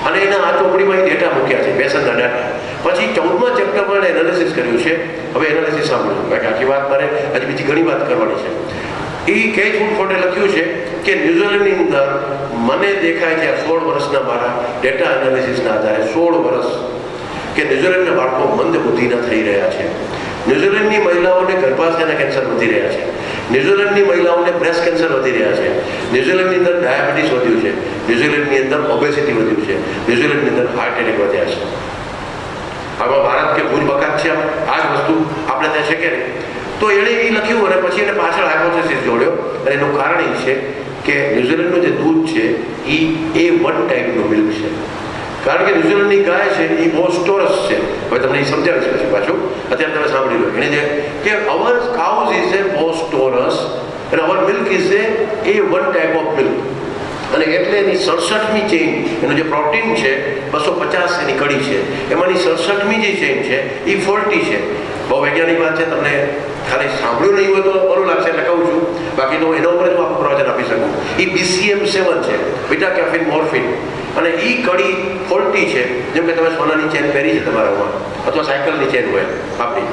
E: અને એના આ ચોપડીમાં ડેટા મૂક્યા છે, પેશન્ટના ડેટા. પછી 14મા ચેપ્ટરમાં એને એનાલિસિસ કર્યું છે. હવે એનાલિસિસ સાંભળ્યું, કારણ કે આખી વાત મારે હજી બીજી ઘણી વાત કરવાની છે. એ કેટ વુડફોર્ડે લખ્યું છે કે ન્યુઝીલેન્ડની અંદર મને દેખાય છે 16 વર્ષના મારા ડેટા એનાલિસિસના આધારે 16 વર્ષ કે ન્યુઝીલેન્ડના બાળકો મંદ બુદ્ધિના થઈ રહ્યા છે. ન્યુઝીલેન્ડની મહિલાઓને ગર્ભાશયના કેન્સર વધી રહ્યા છે. ન્યુઝીલેન્ડની મહિલાઓને બ્રેસ્ટ કેન્સર વધી રહ્યા છે. ન્યુઝીલેન્ડની અંદર ડાયાબિટીસ વધ્યું છે. ન્યુઝીલેન્ડની અંદર ઓબેસિટી વધ્યું છે. ન્યુઝીલેન્ડની અંદર હાર્ટ એટેક વધ્યા છે. આમાં ભારત કે ભૂજ બકાત છે? આ જ વસ્તુ આપણે ત્યાં છે કે નહીં? તો એણે એ લખ્યું અને પછી એને પાછળ હાઇપોથેસિસ જોડ્યો. અને એનું કારણ એ છે કે ન્યુઝીલેન્ડનું જે દૂધ છે એ A1 ટાઈપનું મિલ્ક છે. કારણ કે ન્યુઝીલેન્ડની ગાય છે એ બહુ સ્ટોરસ છે. હવે તમને એ સમજાવીશ પછી પાછું, અત્યારે તમે સાંભળી લો. એને જે કે અવર કાઉઝ ઇઝ એ બહુ સ્ટોરસ અને our milk is a A1 type of milk. અને એટલે એની 67મી ચેઇન, એનું જે પ્રોટીન છે 250 એની કડી છે, એમાંની 67મી જે ચેઇન છે એ ફોલ્ટી છે. બહુ વૈજ્ઞાનિક વાત છે, તમને ખાલી સાંભળ્યું નહીં હોય તો ઓલું લાગશે એટલે કહું છું. બાકી તો એના ઉપર જ હું આખું પ્રવચન આપી શકું. એ BCM7 છે, બીટા કેફીન મોર્ફિન. અને એ કડી ફોલ્ટી છે. જેમ કે તમે સોનાની ચેન પહેરી છે તમારામાં, અથવા સાયકલની ચેન હોય આપણી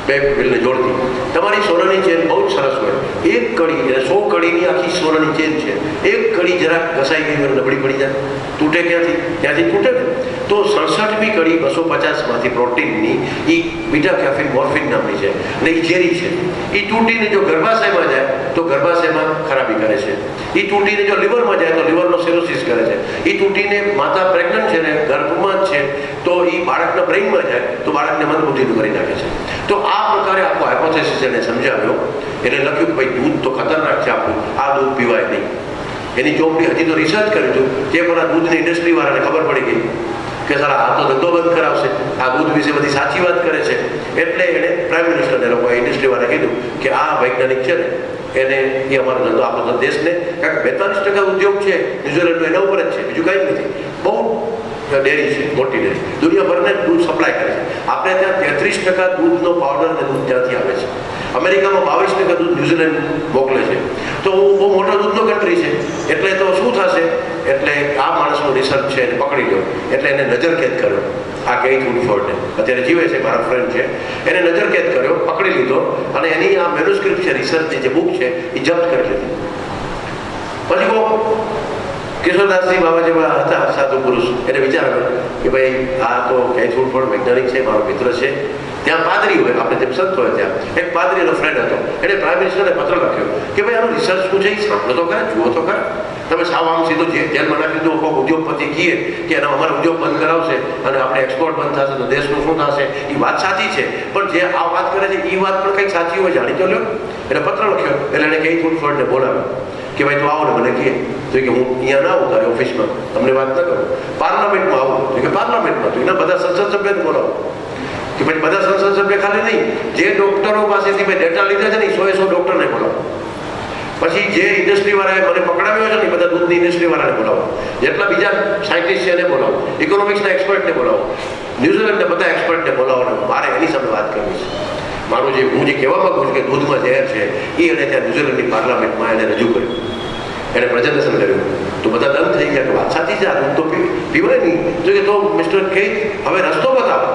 E: બેક વ્હીલને જોડતી, તમારી સોનાની ચેન બહુ જ સરસ હોય. એક કડી એટલે 100 કડીની આખી સોનાની ચેન છે. એક કડી જરાક ઘસાઈ ગઈ હોય, નબળી પડી જાય, તૂટે ત્યાંથી તૂટે ને. તો 67મી કડી 250માંથી પ્રોટીનની એ બીટા કેફીન મોર્ફિન નામની છે અને એ ઝેરી છે. એ તૂટીને જો ગર્ભાશયમાં જાય તો ગર્ભાશયમાં ખરાબી કરે છે. એ તૂટીને જો લીવરમાં જાય તો લીવરનો સિરોસિસ કરે છે. એ તૂટીને માતા પ્રેગ્નન્ટ છે ને ગર્ભમાં જ છે તો એ બાળકના બ્રેઇનમાં જાય તો બાળકને મંદબુદ્ધિનું કરી નાખે છે. તો આ પ્રકારે આખો હાઇપોથેસિસ એને સમજાવ્યો. એને લખ્યું કે ભાઈ દૂધ તો ખતરનાક છે આપણું, આ દૂધ પીવાય નહીં. એની ચોપડી હજી તો રિસર્ચ કર્યું હતું, જે પણ આ દૂધની ઇન્ડસ્ટ્રીવાળાને ખબર પડી ગઈ કે સારા આ તો ધંધો બંધ કરાવશે, આ દૂધ વિશે બધી સાચી વાત કરે છે. એટલે એણે પ્રાઇમ મિનિસ્ટરને લોકોએ ઇન્ડસ્ટ્રીવાળાને કીધું કે આ વૈજ્ઞાનિક છે ને એને એ અમારો ધંધો આપણો દેશને, કારણ કે 42% ઉદ્યોગ છે ન્યુઝીલેન્ડનો એના ઉપર જ છે, બીજું કંઈ નથી. બહુ ડેરી છે, મોટી ડેરી, દુનિયાભરને દૂધ સપ્લાય કરે છે. આપણે ત્યાં 33% દૂધનો પાવડર અને દૂધ ત્યાંથી આવે છે. અમેરિકામાં 22% દૂધ ન્યુઝીલેન્ડ મોકલે છે. તો બહુ મોટો દૂધનો કન્ટ્રી છે. એટલે તો શું થશે? એટલે આ માણસનું રિસર્ચ છે એને પકડી લો. એટલે એને નજરકેદ કર્યો. આ કેટ વુડફોર્ડને અત્યારે જીવે છે, મારા ફ્રેન્ડ છે, એને નજરકેદ કર્યો, પકડી લીધો અને એની આ મેન્યુસ્ક્રિપ્ટ છે, રિસર્ચની જે બુક છે એ જપ્ત કરી લીધી. પછી કહો કિશોરદાસજી બાબા જેવા હતા સાધુ પુરુષ, એને વિચાર આવ્યો કે ભાઈ આ તો ક્યાંય થોડું પણ વૈજ્ઞાનિક છે, મારો મિત્ર છે. ત્યાં પાદરી હોય, આપણે જેમ સંત હોય ત્યાં એક પાદરીનો ફ્રેન્ડ હતો. એને પ્રાઇમ મિનિસ્ટરને પત્ર લખ્યો કે ભાઈ આનું રિસર્ચ શું છે, સાંભળો તો ખરા, જુઓ તો ખરા. તમે સાવ આમ સીધું જેલમાં નાખી દો, કોઈ ઉદ્યોગપતિ કહીએ કે એના અમારે ઉદ્યોગ બંધ કરાવશે અને આપણે એક્સપોર્ટ બંધ થશે તો દેશનું શું થશે, એ વાત સાચી છે. પણ જે આ વાત કરે છે એ વાત પણ કંઈક સાચી હોય, જાણી તો લ્યો. એને પત્ર લખ્યો એટલે એને કંઈ ફૂડફોડને બોલાવ્યો કે ભાઈ તું આવો ને મને કહે. તો કે હું અહીંયા ના આવું તારી ઓફિસમાં, તમને વાત ન કરું. પાર્લામેન્ટમાં આવું તો કે પાર્લામેન્ટમાં તો એના બધા સંસદ સભ્યને બોલાવો. કે પછી બધા સંસદ સભ્ય ખાલી નહીં, જે ડોક્ટરો પાસેથી મેં ડેટા લીધા છે ને એ 100 ડોક્ટરને બોલાવો. પછી જે ઇન્ડસ્ટ્રી વાળાએ મને પકડાવ્યો છે ને બધા દૂધની ઇન્ડસ્ટ્રી વાળાને બોલાવો. જેટલા બીજા સાયન્ટિસ્ટ છે એને બોલાવો, ઇકોનોમિક્સના એક્સપર્ટને બોલાવો, ન્યુઝીલેન્ડના બધા એક્સપર્ટને બોલાવો. મારે એની સામે વાત કરવી છે. મારું જે હું જે કહેવા માંગુ છું કે દૂધમાં ઝેર છે એ એને ત્યાં ન્યુઝીલેન્ડની પાર્લામેન્ટમાં એને રજૂ કર્યું, એને પ્રેઝન્ટેશન કર્યું. તો બધા દમ થઈ ગયા કે વાત સાચી છે, આ દૂધ તો પીવાય નહીં. તો કે તો મિસ્ટર કે હવે રસ્તો બતાવો.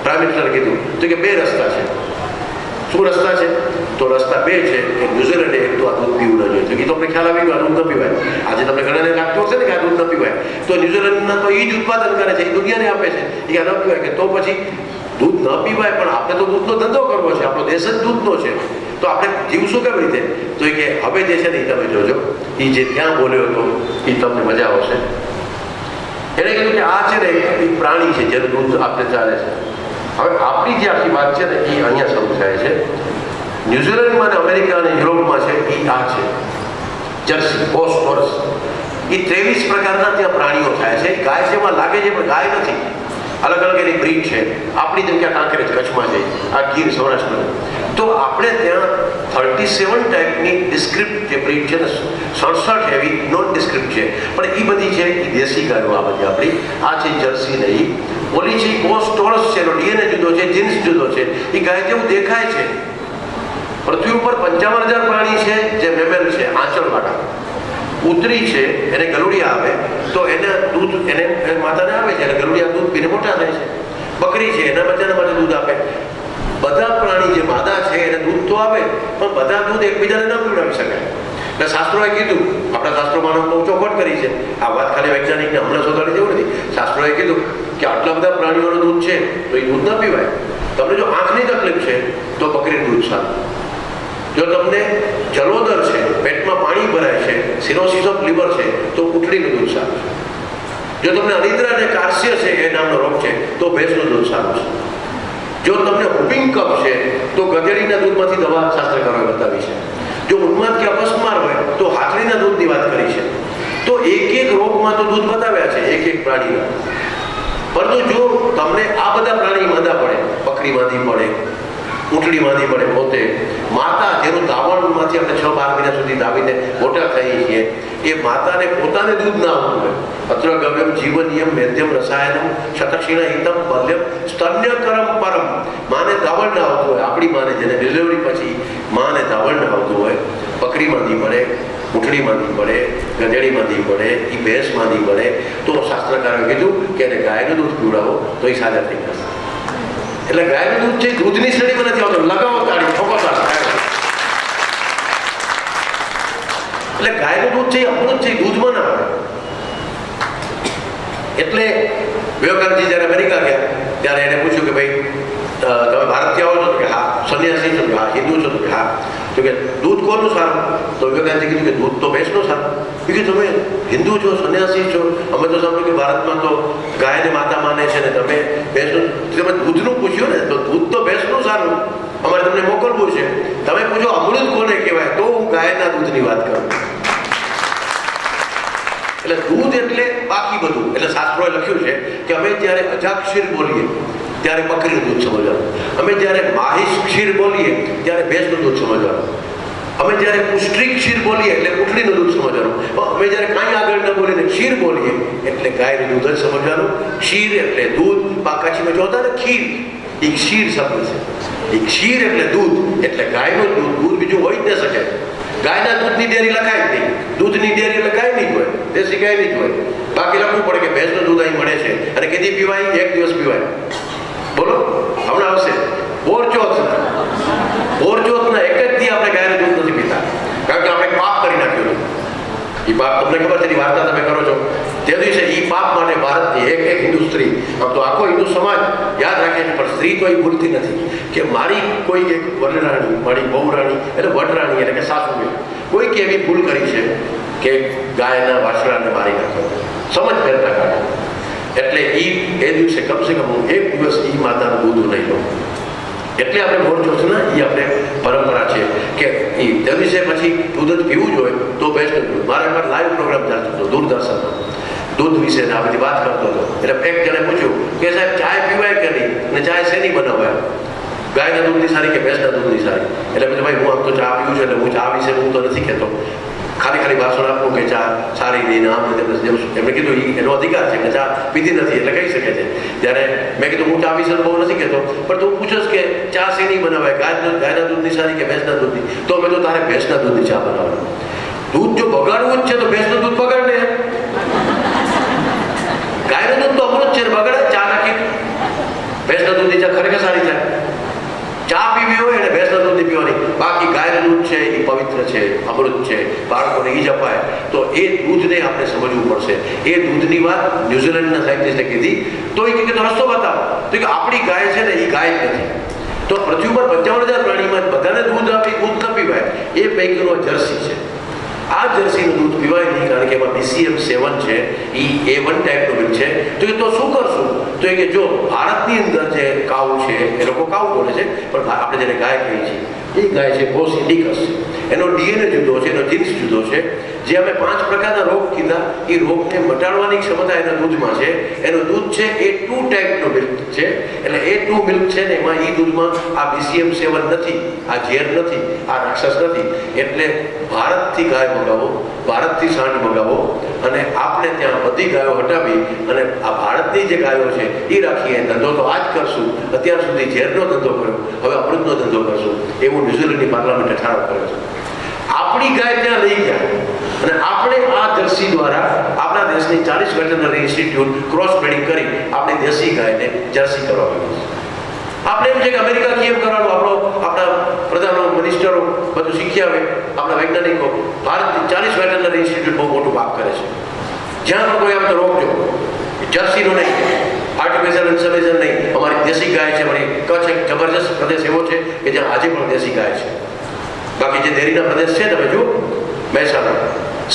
E: પ્રાઇમ મિનિસ્ટરે કીધું તો કે 2 રસ્તા છે. શું રસ્તા છે? તો રસ્તા 2 છે કે ન્યુઝીલેન્ડે એક તો આ દૂધ પીવું ન જોઈએ. તો એ તો આપણે ખ્યાલ આવી ગયો આ દૂધ ન પીવાય. આજે તમને ઘણાને લાગતું હશે ને કે આ દૂધ ન પીવાય, તો ન્યુઝીલેન્ડના તો એ જ ઉત્પાદન કરે છે, એ દુનિયાને આપે છે, એ આ ન પીવાય. કે તો પછી દૂધ ન પીવાય પણ આપણે તો દૂધનો ધંધો કરવો છે, આપણો દેશ જ દૂધનો છે, તો આપણે જીવશું કેવી રીતે? તો એ કે હવે જે છે ને એ તમે જોજો, એ જે ત્યાં બોલ્યો હતો એ તમને મજા આવશે. એને કીધું કે આ છે ને એક પ્રાણી છે જેનું દૂધ આપણે ચાલે છે. હવે આપણી જે આખી વાત છે ને એ અહીંયા શરૂ થાય છે. ન્યુઝીલેન્ડમાં અને અમેરિકા અને યુરોપમાં છે એ આ છે જર્સી બોસ્ટોરસ. એ 23 પ્રકારના ત્યાં પ્રાણીઓ થાય છે. ગાય જેમાં લાગે છે પણ ગાય નથી, અલગ અલગ એની બ્રીડ છે. આપણી જેમ કે ટાંકરે કચ્છમાં છે, આ ગીર સૌરાષ્ટ્રમાં. તો આપણે ત્યાં 37 ટાઈપની ડિસ્ક્રિપ્ટ જે બ્રીડ છે ને 67 એવી નોન ડિસ્ક્રિપ્ટ છે, પણ એ બધી છે એ દેશી ગાયો. આ બધી આપણી આ છે જર્સી નહીં. ઓલી છે બોસ્ટોરસ છે, એનો ડીએનએ જુદો છે, જીન્સ જુદો છે, એ ગાય જેવું દેખાય છે. પૃથ્વી ઉપર 55,000 પ્રાણી છે જે મેમેલ છે, આંચળવાળા. ઉતરી છે એને ગલુડિયા આવે તો એને દૂધ એને માતાને આપે છે, એટલે ગલુડિયા દૂધ પીને મોટા થાય છે. બકરી છે એના બચ્ચાને માટે દૂધ આપે. બધા પ્રાણી જે માદા છે એને દૂધ તો આપે પણ બધા દૂધ એકબીજાને ન પીવડાવી શકાય. એટલે શાસ્ત્રોએ કીધું, આપણા શાસ્ત્રોમાં બહુ ચોખવટ કરી છે. આ વાત ખાલી વૈજ્ઞાનિકને હમણાં શોધાડી જેવું નથી. શાસ્ત્રોએ કીધું કે આટલા બધા પ્રાણીઓનું દૂધ છે તો એ દૂધ ન પીવાય. તમને જો આંખની તકલીફ છે તો બકરીનું દૂધ સારું. જો તમને જલોદર છે, પેટમાં પાણી ભરાય છે, સિરોસિસ ઓફ લીવર છે, તો ઉટલીનું દૂધ સારું છે. જો તમને અનિદ્રા અને કાર્સ્ય છે એ નામનો રોગ છે તો ભેંસનું દૂધ સારું છે. જો તમને હુપિંગ કફ છે તો ગધેડીના દૂધમાંથી દવા શાસ્ત્રકારોએ બતાવી છે. જો ઉન્માદ કે અપસ્માર હોય તો હાથડીના દૂધની વાત કરી છે. તો એક રોગમાં તો દૂધ બતાવ્યા છે એક પ્રાણીના. પરંતુ જો તમને આ બધા પ્રાણી માંદા પડે, બકરી માંદી પડે, ઊંટડી માંદી પડે, પોતે માતા જેનું દાવણમાંથી આપણે 6-12 મહિના સુધી દાવીને મોટા થઈએ છીએ, એ માતાને પોતાને દૂધ ના આવતું હોય. અત્ર ગવ્યમ જીવનિયમ મેધ્યમ રસાયણમ શતક્ષીણ હિતમ બલ્યમ સ્તન્યકરમ પરમ. માને દાવણ ના આવતું હોય, આપણી માને જેને ડિલિવરી પછી માને દાવણ ના આવતું હોય, બકરી માંદી પડે, ઊંટડી માંદી પડે, ગધેડી માંદી પડે, એ ભેંસ માંદી પડે, તો શાસ્ત્રકારોએ કીધું કે એને ગાયનું દૂધ પીવડાવો તો એ સાજા થઈ જશે. એટલે ગાયનું દૂધ છે દૂધની શ્રેણીમાં નથી આવતો, લગાવો તાળી ઠોકો તાળી. એટલે ગાયનું દૂધ છે અમૃત છે, દૂધમાં ના આવે. એટલે વિવેકાનંદજી જ્યારે અમેરિકા ગયા ત્યારે એને પૂછ્યું કે ભાઈ તમે ભારતથી આવો છો? કે હા. સંન્યાસી છો? કે હા. હિન્દુ છો? કે હા. તો કે દૂધ કોનું સારું? તો વિવેકાનંદજી કીધું કે દૂધ તો ભેંસનું સારું. કે તમે હિન્દુ છો, સંન્યાસી છો, અમે તો સાંભળ્યું કે ભારતમાં તો ગાયને માતા માને છે ને તમે ભેંસનું. તમે દૂધનું પૂછ્યું ને તો દૂધ તો ભેંસનું સારું, અમારે તમને મોકલવું છે. તમે પૂછો અમૃત કોને કહેવાય તો હું ગાયના દૂધની વાત કરું. એટલે દૂધ એટલે બાકી બધું. એટલે શાસ્ત્રોએ લખ્યું છે કે અમે જ્યારે અજાક્ષીર બોલીએ ત્યારે બકરીનું દૂધ સમજવાનું, અમે જ્યારે માહિશ ક્ષીર બોલીએ ત્યારે ભેંસનું દૂધ સમજવાનું, અમે જ્યારે પુષ્ટિ ક્ષીર બોલીએ એટલે ઊંટડીનું દૂધ સમજવાનું, અમે જ્યારે કાંઈ આગળ ન બોલીને ક્ષીર બોલીએ એટલે ગાયનું દૂધ જ સમજવાનું. ક્ષીર એટલે દૂધ, કચ્છમાં જોતા ને ખીર, એ ક્ષીર શબ્દ છે. એ ક્ષીર એટલે દૂધ, એટલે ગાયનું દૂધ. દૂધ બીજું હોય જ ન શકે. ગાયના દૂધની ડેરી લખાય જ નહીં, દૂધની ડેરી એટલે ગાયની જ હોય, દેશી ગાયની જ હોય. બાકી લખવું પડે કે ભેંસનું દૂધ અહીં મળે છે અને કેદી પીવાય? 1 દિવસ પીવાય. બોલો હમણાં આવશે બોરચોથના એક જ દી આપણે ગાયનું દૂધ નથી પીતા, કારણ કે આપણે પાપ કરી નાખ્યું. એ પાપ તમને ખબર છે, એની વાર્તા તમે કરો છો. તે દિવસે એ પાપ માટે ભારતની એક હિન્દુ સ્ત્રી, આમ તો આખો હિન્દુ સમાજ યાદ રાખે છે, પણ સ્ત્રી તો એ ભૂલતી નથી કે મારી કોઈ એક વડરાણી, મારી બહુરાણી એટલે વડરાણી એટલે કે સાસુ કોઈક એવી ભૂલ કરી છે કે ગાયના વાછડાને મારી નાખો, સમજ કરતા કાઢો. એટલે એ દિવસે કમસે કમ હું એક દિવસ એ માતાનું દૂધ નહીં લઉં. એટલે આપણે મોરચો છે ને, એ આપણે પરંપરા છે કે એ તે દિવસે પછી દૂધ જ પીવું જોઈએ તો બેસ્ટ દૂધ. મારા એકવાર લાઈવ પ્રોગ્રામ ચાલતો હતો દૂરદર્શનમાં, દૂધ વિશે આ બધી વાત કરતો હતો. એટલે એક જણે પૂછ્યું કે સાહેબ ચાય પીવાય કે નહીં, અને ચાય શેની બનાવાય, ગાયના દૂધની સારી કે ભેંસના દૂધની સારી? એટલે મેં ભાઈ હું આમ તો ચા પીવું છું, એટલે હું ચા વિશે હું તો નથી કહેતો, ખાલી ભાષણ આપવું કે ચા સારી નહીં આમ રીતે. એમણે કીધું એનો અધિકાર છે કે ચા પીધી નથી એટલે કહી શકે છે. ત્યારે મેં કીધું હું ચા વિશે બહુ નથી કહેતો, પણ તું પૂછસ કે ચા શેની બનાવાય, ગાયના દૂધની સારી કે ભેંસના દૂધની? તો મેં તો તારે ભેંસના દૂધની ચા બનાવવાનું. દૂધ જો બગાડવું જ છે તો ભેંસનું દૂધ બગાડ ને. ગાયનું દૂધ તો અમૃત છે, બગાડે ચા નાખી. ભેંસના દૂધની ચા ખરેખર સારી થાય. ચા પીવી હોય અને ભેંસના દૂધની પીવાની. બાકી ગાયનું દૂધ છે એ પવિત્ર છે, અમૃત છે, બાળકોને ઈ જ અપાય. તો એ દૂધને આપણે સમજવું પડશે. એ દૂધની વાત ન્યુઝીલેન્ડના સાયન્ટિસ્ટે કીધી. તો એ કે રસ્તો બતાવો. તો કે આપણી ગાય છે ને એ ગાય જ નથી. તો પૃથ્વી પર 55,000 પ્રાણીમાં બધાને દૂધ આપી દૂધ ન પીવાય. એ પૈકીનો જર્સી છે. આ જર્સીનું દૂધ પીવાય નહીં, કારણ કે એમાં BCM7 છે, એ A1 ટાઈપનું મિલ્ક છે. તો શું કરશું? તો એ કે જો ભારતની અંદર જે કાઉ છે, એ લોકો કાઉ બોલે છે, પણ આપણે જેને ગાય કહીએ છીએ એ ગાય છે બોસ ઇન્ડિકસ છે. એનો DNA જુદો છે, એનો જીન્સ જુદો છે. જે અમે 5 પ્રકારના રોગ કીધા, એ રોગને મટાડવાની ક્ષમતા એના દૂધમાં છે. એનું દૂધ છે A2 ટાઈપનું મિલ્ક છે. એટલે A2 મિલ્ક છે ને એમાં એ દૂધમાં આ BCM7 નથી, આ ઝેર નથી, આ રાક્ષસ નથી. એટલે ભારતથી ગાય મંગાવો, ભારતથી સાંડ મંગાવો, અને આપણે ત્યાં બધી ગાયો હટાવી અને આ ભારતની જે ગાયો છે એ રાખીએ. ધંધો તો આ જ કરશું. અત્યાર સુધી ઝેરનો ધંધો કર્યો, હવે અમૃતનો ધંધો કરશું, એવું ન્યુઝીલેન્ડની પાર્લામેન્ટે ઠરાવ કર્યો છે. આપણી ગાય ત્યાં લઈ ગયા અને આપણે આ જર્સી દ્વારા આપણા દેશની 40 વેટરનરી ઇન્સ્ટિટ્યૂટ ક્રોસ બ્રીડિંગ કરી આપણી દેશી ગાયને જર્સી કરવા માંગીએ છીએ. આપણે એમ છે કે અમેરિકા કેમ કરવાનું, આપણા પ્રધાનો મિનિસ્ટરો બધું શીખ્યા હોય, આપણા વૈજ્ઞાનિકો. ભારતની 40 વેટરનરી ઇન્સ્ટિટ્યૂટ બહુ મોટું કામ કરે છે. જ્યાં પણ કોઈ આવે તો રોકજો. જર્સીનું નહીં, આર્ટિફિશિયલ ઇન્સેમિનેશન નહીં. અમારી દેશી ગાય છે. અમારી કચ્છ એક જબરજસ્ત પ્રદેશ એવો છે કે જ્યાં આજે પણ દેશી ગાય છે. બાકી જે ડેરીના પ્રદેશ છે તમે જુઓ, મહેસાણા,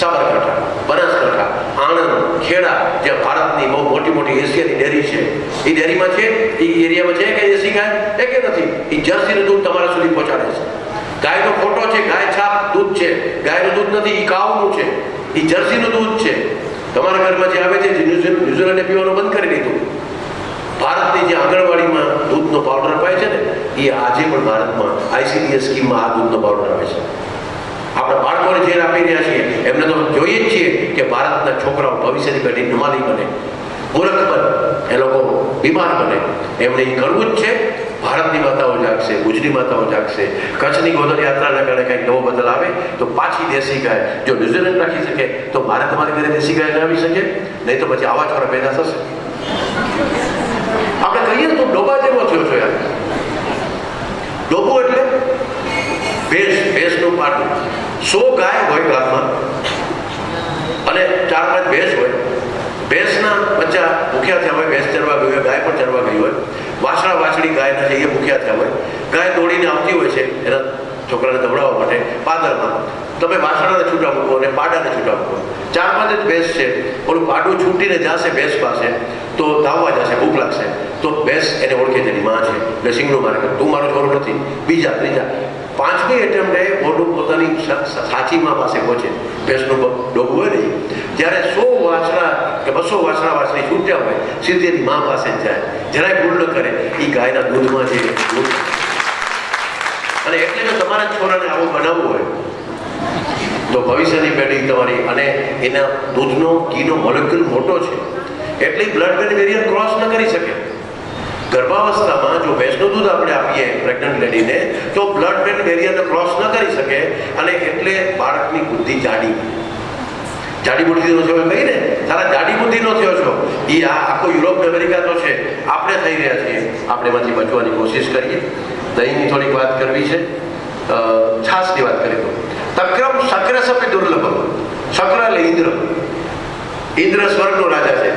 E: સાબરકાંઠા, બનાસકાંઠા, આણંદ, ખેડા, જ્યાં ભારતની બહુ મોટી એશિયાની ડેરી છે, એ ડેરીમાં છે, એ એરિયામાં છે કે દેશી ગાય એ કે નથી. એ જર્સીનું દૂધ તમારા સુધી પહોંચાડે છે. ગાયનો ફોટો છે, ગાય છાપ દૂધ છે, ગાયનું દૂધ નથી, એ કાવનું છે, એ જર્સીનું દૂધ છે. તમારા ઘરમાં જે આવે છે, ન્યુઝીલેન્ડે પીવાનું બંધ કરી દીધું. ભારતની જે આંગણવાડીમાં દૂધનો પાવડર અપાય છે ને, એ આજે પણ ભારતમાં ICDS સ્કીમમાં આ દૂધનો પાવડર આવે છે. આપણા બાળકોને ઝેર આપી રહ્યા છીએ. એમને તો જોઈએ જ છીએ કે ભારતના છોકરાઓ ભવિષ્યની પેઢી નમાલી બને, મૂર્ખ બને, એ લોકો બીમાર બને. એમને એ કરવું જ છે. ભારતની માતાઓ જાગશે, ભુજની માતાઓ જાગશે. કચ્છની ગોધન યાત્રાના કારણે કંઈક નવો બદલ આવે તો પાછી દેશી ગાય જો ન્યુઝીલેન્ડ રાખી શકે તો ભારત તમારે ઘરે દેશી ગાય ન આવી શકે. નહીં તો પછી આવા છોરા પેદા થશે. આપણે કહીએ તો ડોબા જેવો થયો છો યાર. ડોબો એટલે ભેંસનું પાટું. 100 ગાય હોય ગામમાં અને 4-5 ભેંસ હોય. ભેંસના બચ્ચા ભૂખ્યા થયા હોય, ભેંસ ચરવા ગઈ હોય, ગાય પણ ચરવા ગઈ હોય, વાછડા વાછડી ગાયના છે એ ભૂખ્યા થયા હોય. ગાય દોડીને આવતી હોય છે એના છોકરાને દવડાવવા માટે પાદરમાં. તમે વાછડાને છૂટા મૂકો અને પાડાને છૂટા મૂકો. 4-5 જ ભેંસ છે. ઓલું પાડું છૂટીને જશે ભેંસ પાસે તો ધાવવા જશે, ભૂખ લાગશે તો ભેંસ એને ઓળખે છે એની માં છે, એટલે સિંગનું મારે તું મારો છોરો નથી. બીજા ત્રીજા 5મી એટેમ્પ્ટે ઓલું પોતાની સાચી માં પાસે પહોંચે. ભેંસનું ડોબું હોય ને જ્યારે 100 વાછડા કે 200 વાછડા વાછડી છૂટ્યા હોય સીધી એની માં પાસે જ જાય. જરાય ભૂલ ન કરે. એ ગાયના દૂધમાં છે દૂધ. અને એટલે જો તમારા છોરાને આવું બનાવવું હોય તો ભવિષ્યની પેઢી તમારી, અને એના દૂધનો ઘીનો મોલેક્યુલ મોટો છે એટલે બ્લડ બેન બેરિયર ક્રોસ ન કરી શકે. ગર્ભાવસ્થામાં જો ભેંસનું દૂધ આપણે આપીએ પ્રેગ્નન્ટ લેડીને તો બ્લડ બેન બેરિયરને ક્રોસ ન કરી શકે, અને એટલે બાળકની બુદ્ધિ જાડી બુદ્ધિનો થયો કહીને તારા જાડી બુદ્ધિનો થયો છો. એ આ આખો યુરોપ અમેરિકા તો છે, આપણે થઈ રહ્યા છીએ. આપણે એમાંથી બચવાની કોશિશ કરીએ. દહીંની થોડીક વાત કરવી છે, છાશની વાત કરી દો. તક્રમ સક્રસપી દુર્લભ. શક્ર એટલે ઇન્દ્ર. ઇન્દ્ર સ્વર્ગનો રાજા છે.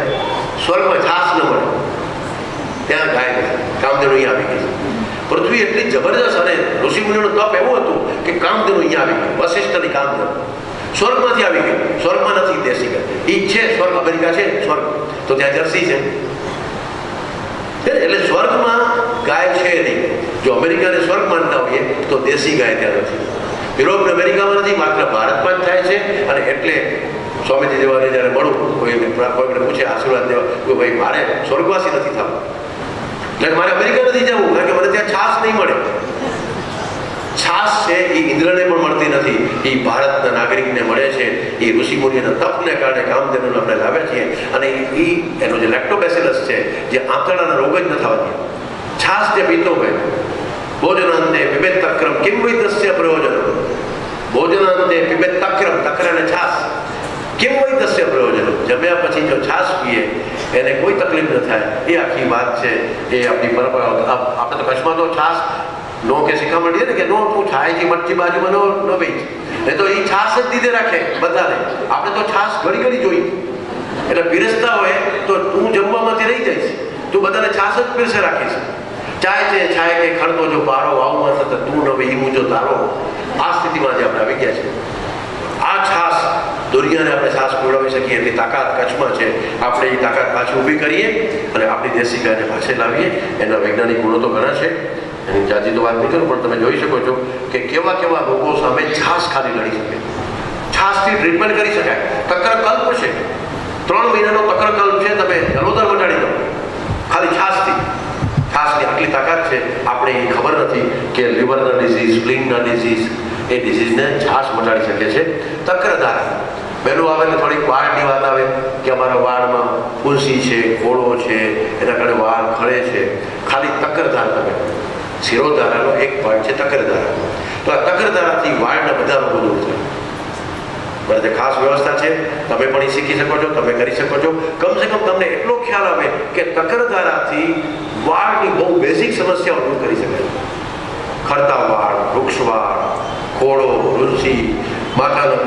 E: સ્વર્ગમાં છાસ ન મળે, ત્યાં ગાય નથી. કામધેનુ અહીંયા આવી ગઈ છે. પૃથ્વી એટલી જબરજસ્ત અને ઋષિમુનિનું તપ એવું હતું કે કામધેનુ અહીંયા આવી ગઈ. વશિષ્ઠની કામધેનુ સ્વર્ગમાંથી આવી ગઈ. સ્વર્ગમાં નથી દેશી ગાય. એ છે સ્વર્ગ, અમેરિકા છે સ્વર્ગ, તો ત્યાં જર્સી છે. એટલે સ્વર્ગમાં ગાય છે નહીં. જો અમેરિકાને સ્વર્ગ માનતા હોઈએ તો દેશી ગાય ત્યાં નથી. યુરોપ ને અમેરિકામાં નથી, માત્ર ભારતમાં જ થાય છે. અને એટલે સ્વામીજી જેવાને જ્યારે મળું, કોઈને પૂછે આશીર્વાદ દેવા, કે ભાઈ મારે સ્વર્ગવાસી નથી થવું, એટલે મારે અમેરિકા નથી જવું, કારણ કે મને ત્યાં છાસ નહીં મળે. છાસ છે એ ઇન્દ્રને પણ મળતી નથી, એ ભારતના નાગરિકને મળે છે. એ ઋષિમુનિના તપને કારણે કામધેનુને આપણે લાવ્યા છીએ. અને એ એનો જે લેક્ટોબેસિલસ છે, જે આંતરડાના રોગ જ ન થવા દે. છાસ જે પીતો હોય, ભોજનાંતે પિબેત તક્રમ કિમ વૈ તસ્ય પ્રયોજન. ભોજનાંતે પિબેત તક્રમ, તક્ર અને છાસ, કેમ હોય તસ્ય પ્રયોજન. જમ્યા પછી જો છાસ પીએ એને કોઈ તકલીફ ન થાય, એ આખી વાત છે. એ આપણી પરંપરા. આપણે તો કચ્છમાં તો છાસ નો કે શીખવા મળીએ ને કે નો તું છાય છે મરચી બાજુમાં ન વેચ, એ તો એ છાસ જ દીધે રાખે બધાને. આપણે તો છાસ ઘડી ઘડી જોઈ, એટલે પીરસતા હોય તો તું જમવામાંથી રહી જઈશ, તું બધાને છાસ જ પીરસે રાખીશ. ચાય છે છાય કે ખડતો જો પારો વાવમાં થતો તું ન વે ઈ જો તારો. આ સ્થિતિમાં જે આપણે આવી ગયા છે. આ છાસ દુનિયાને આપણે છાસ પીવડાવી શકીએ એટલી તાકાત કચ્છમાં છે. આપણે એ તાકાત પાછી ઊભી કરીએ અને આપણી દેશી ગાયને પાછે લાવીએ. એના વૈજ્ઞાનિક ગુણો તો ઘણા છે, એની જાજી તો વાત નહીં કરું, પણ તમે જોઈ શકો છો કે કેવા કેવા રોગો સામે છાસ ખાલી લડી શકે. છાસથી ટ્રીટમેન્ટ કરી શકાય. તક્રકલ્પ છે, 3 મહિનાનો તક્રકલ્પ છે, તમે જલોદર મટાડી દો ખાલી છાસથી. છાસની આટલી તાકાત છે. આપણે એ ખબર નથી કે લીવરના ડિઝીઝ, સ્પ્લીનના ડિઝીઝ, એ ડિઝીઝને છાસ મટાડી શકે છે. તક્રધારા પહેલું આવે એટલે થોડીક વાળની વાત આવે કે અમારા વાળમાં ફૂંસી છે, ખોળો છે, એના કારણે વાળ ખળે છે. ખાલી તક્રધારા તમે, શિરોધારાનો એક ભાગ છે તક્રધારા. તો આ તક્રધારાથી વાળના બધા રોગો દૂર થાય. બરાબર, ખાસ વ્યવસ્થા છે. તમે પણ એ શીખી શકો છો, તમે કરી શકો છો. કમસે કમ તમને એટલો ખ્યાલ આવે કે તક્રધારાથી વાળની બહુ બેઝિક સમસ્યાઓ દૂર કરી શકાય. ખરતા વાળ, વૃક્ષ વાળ, ખોળો, રુંસી, માથાના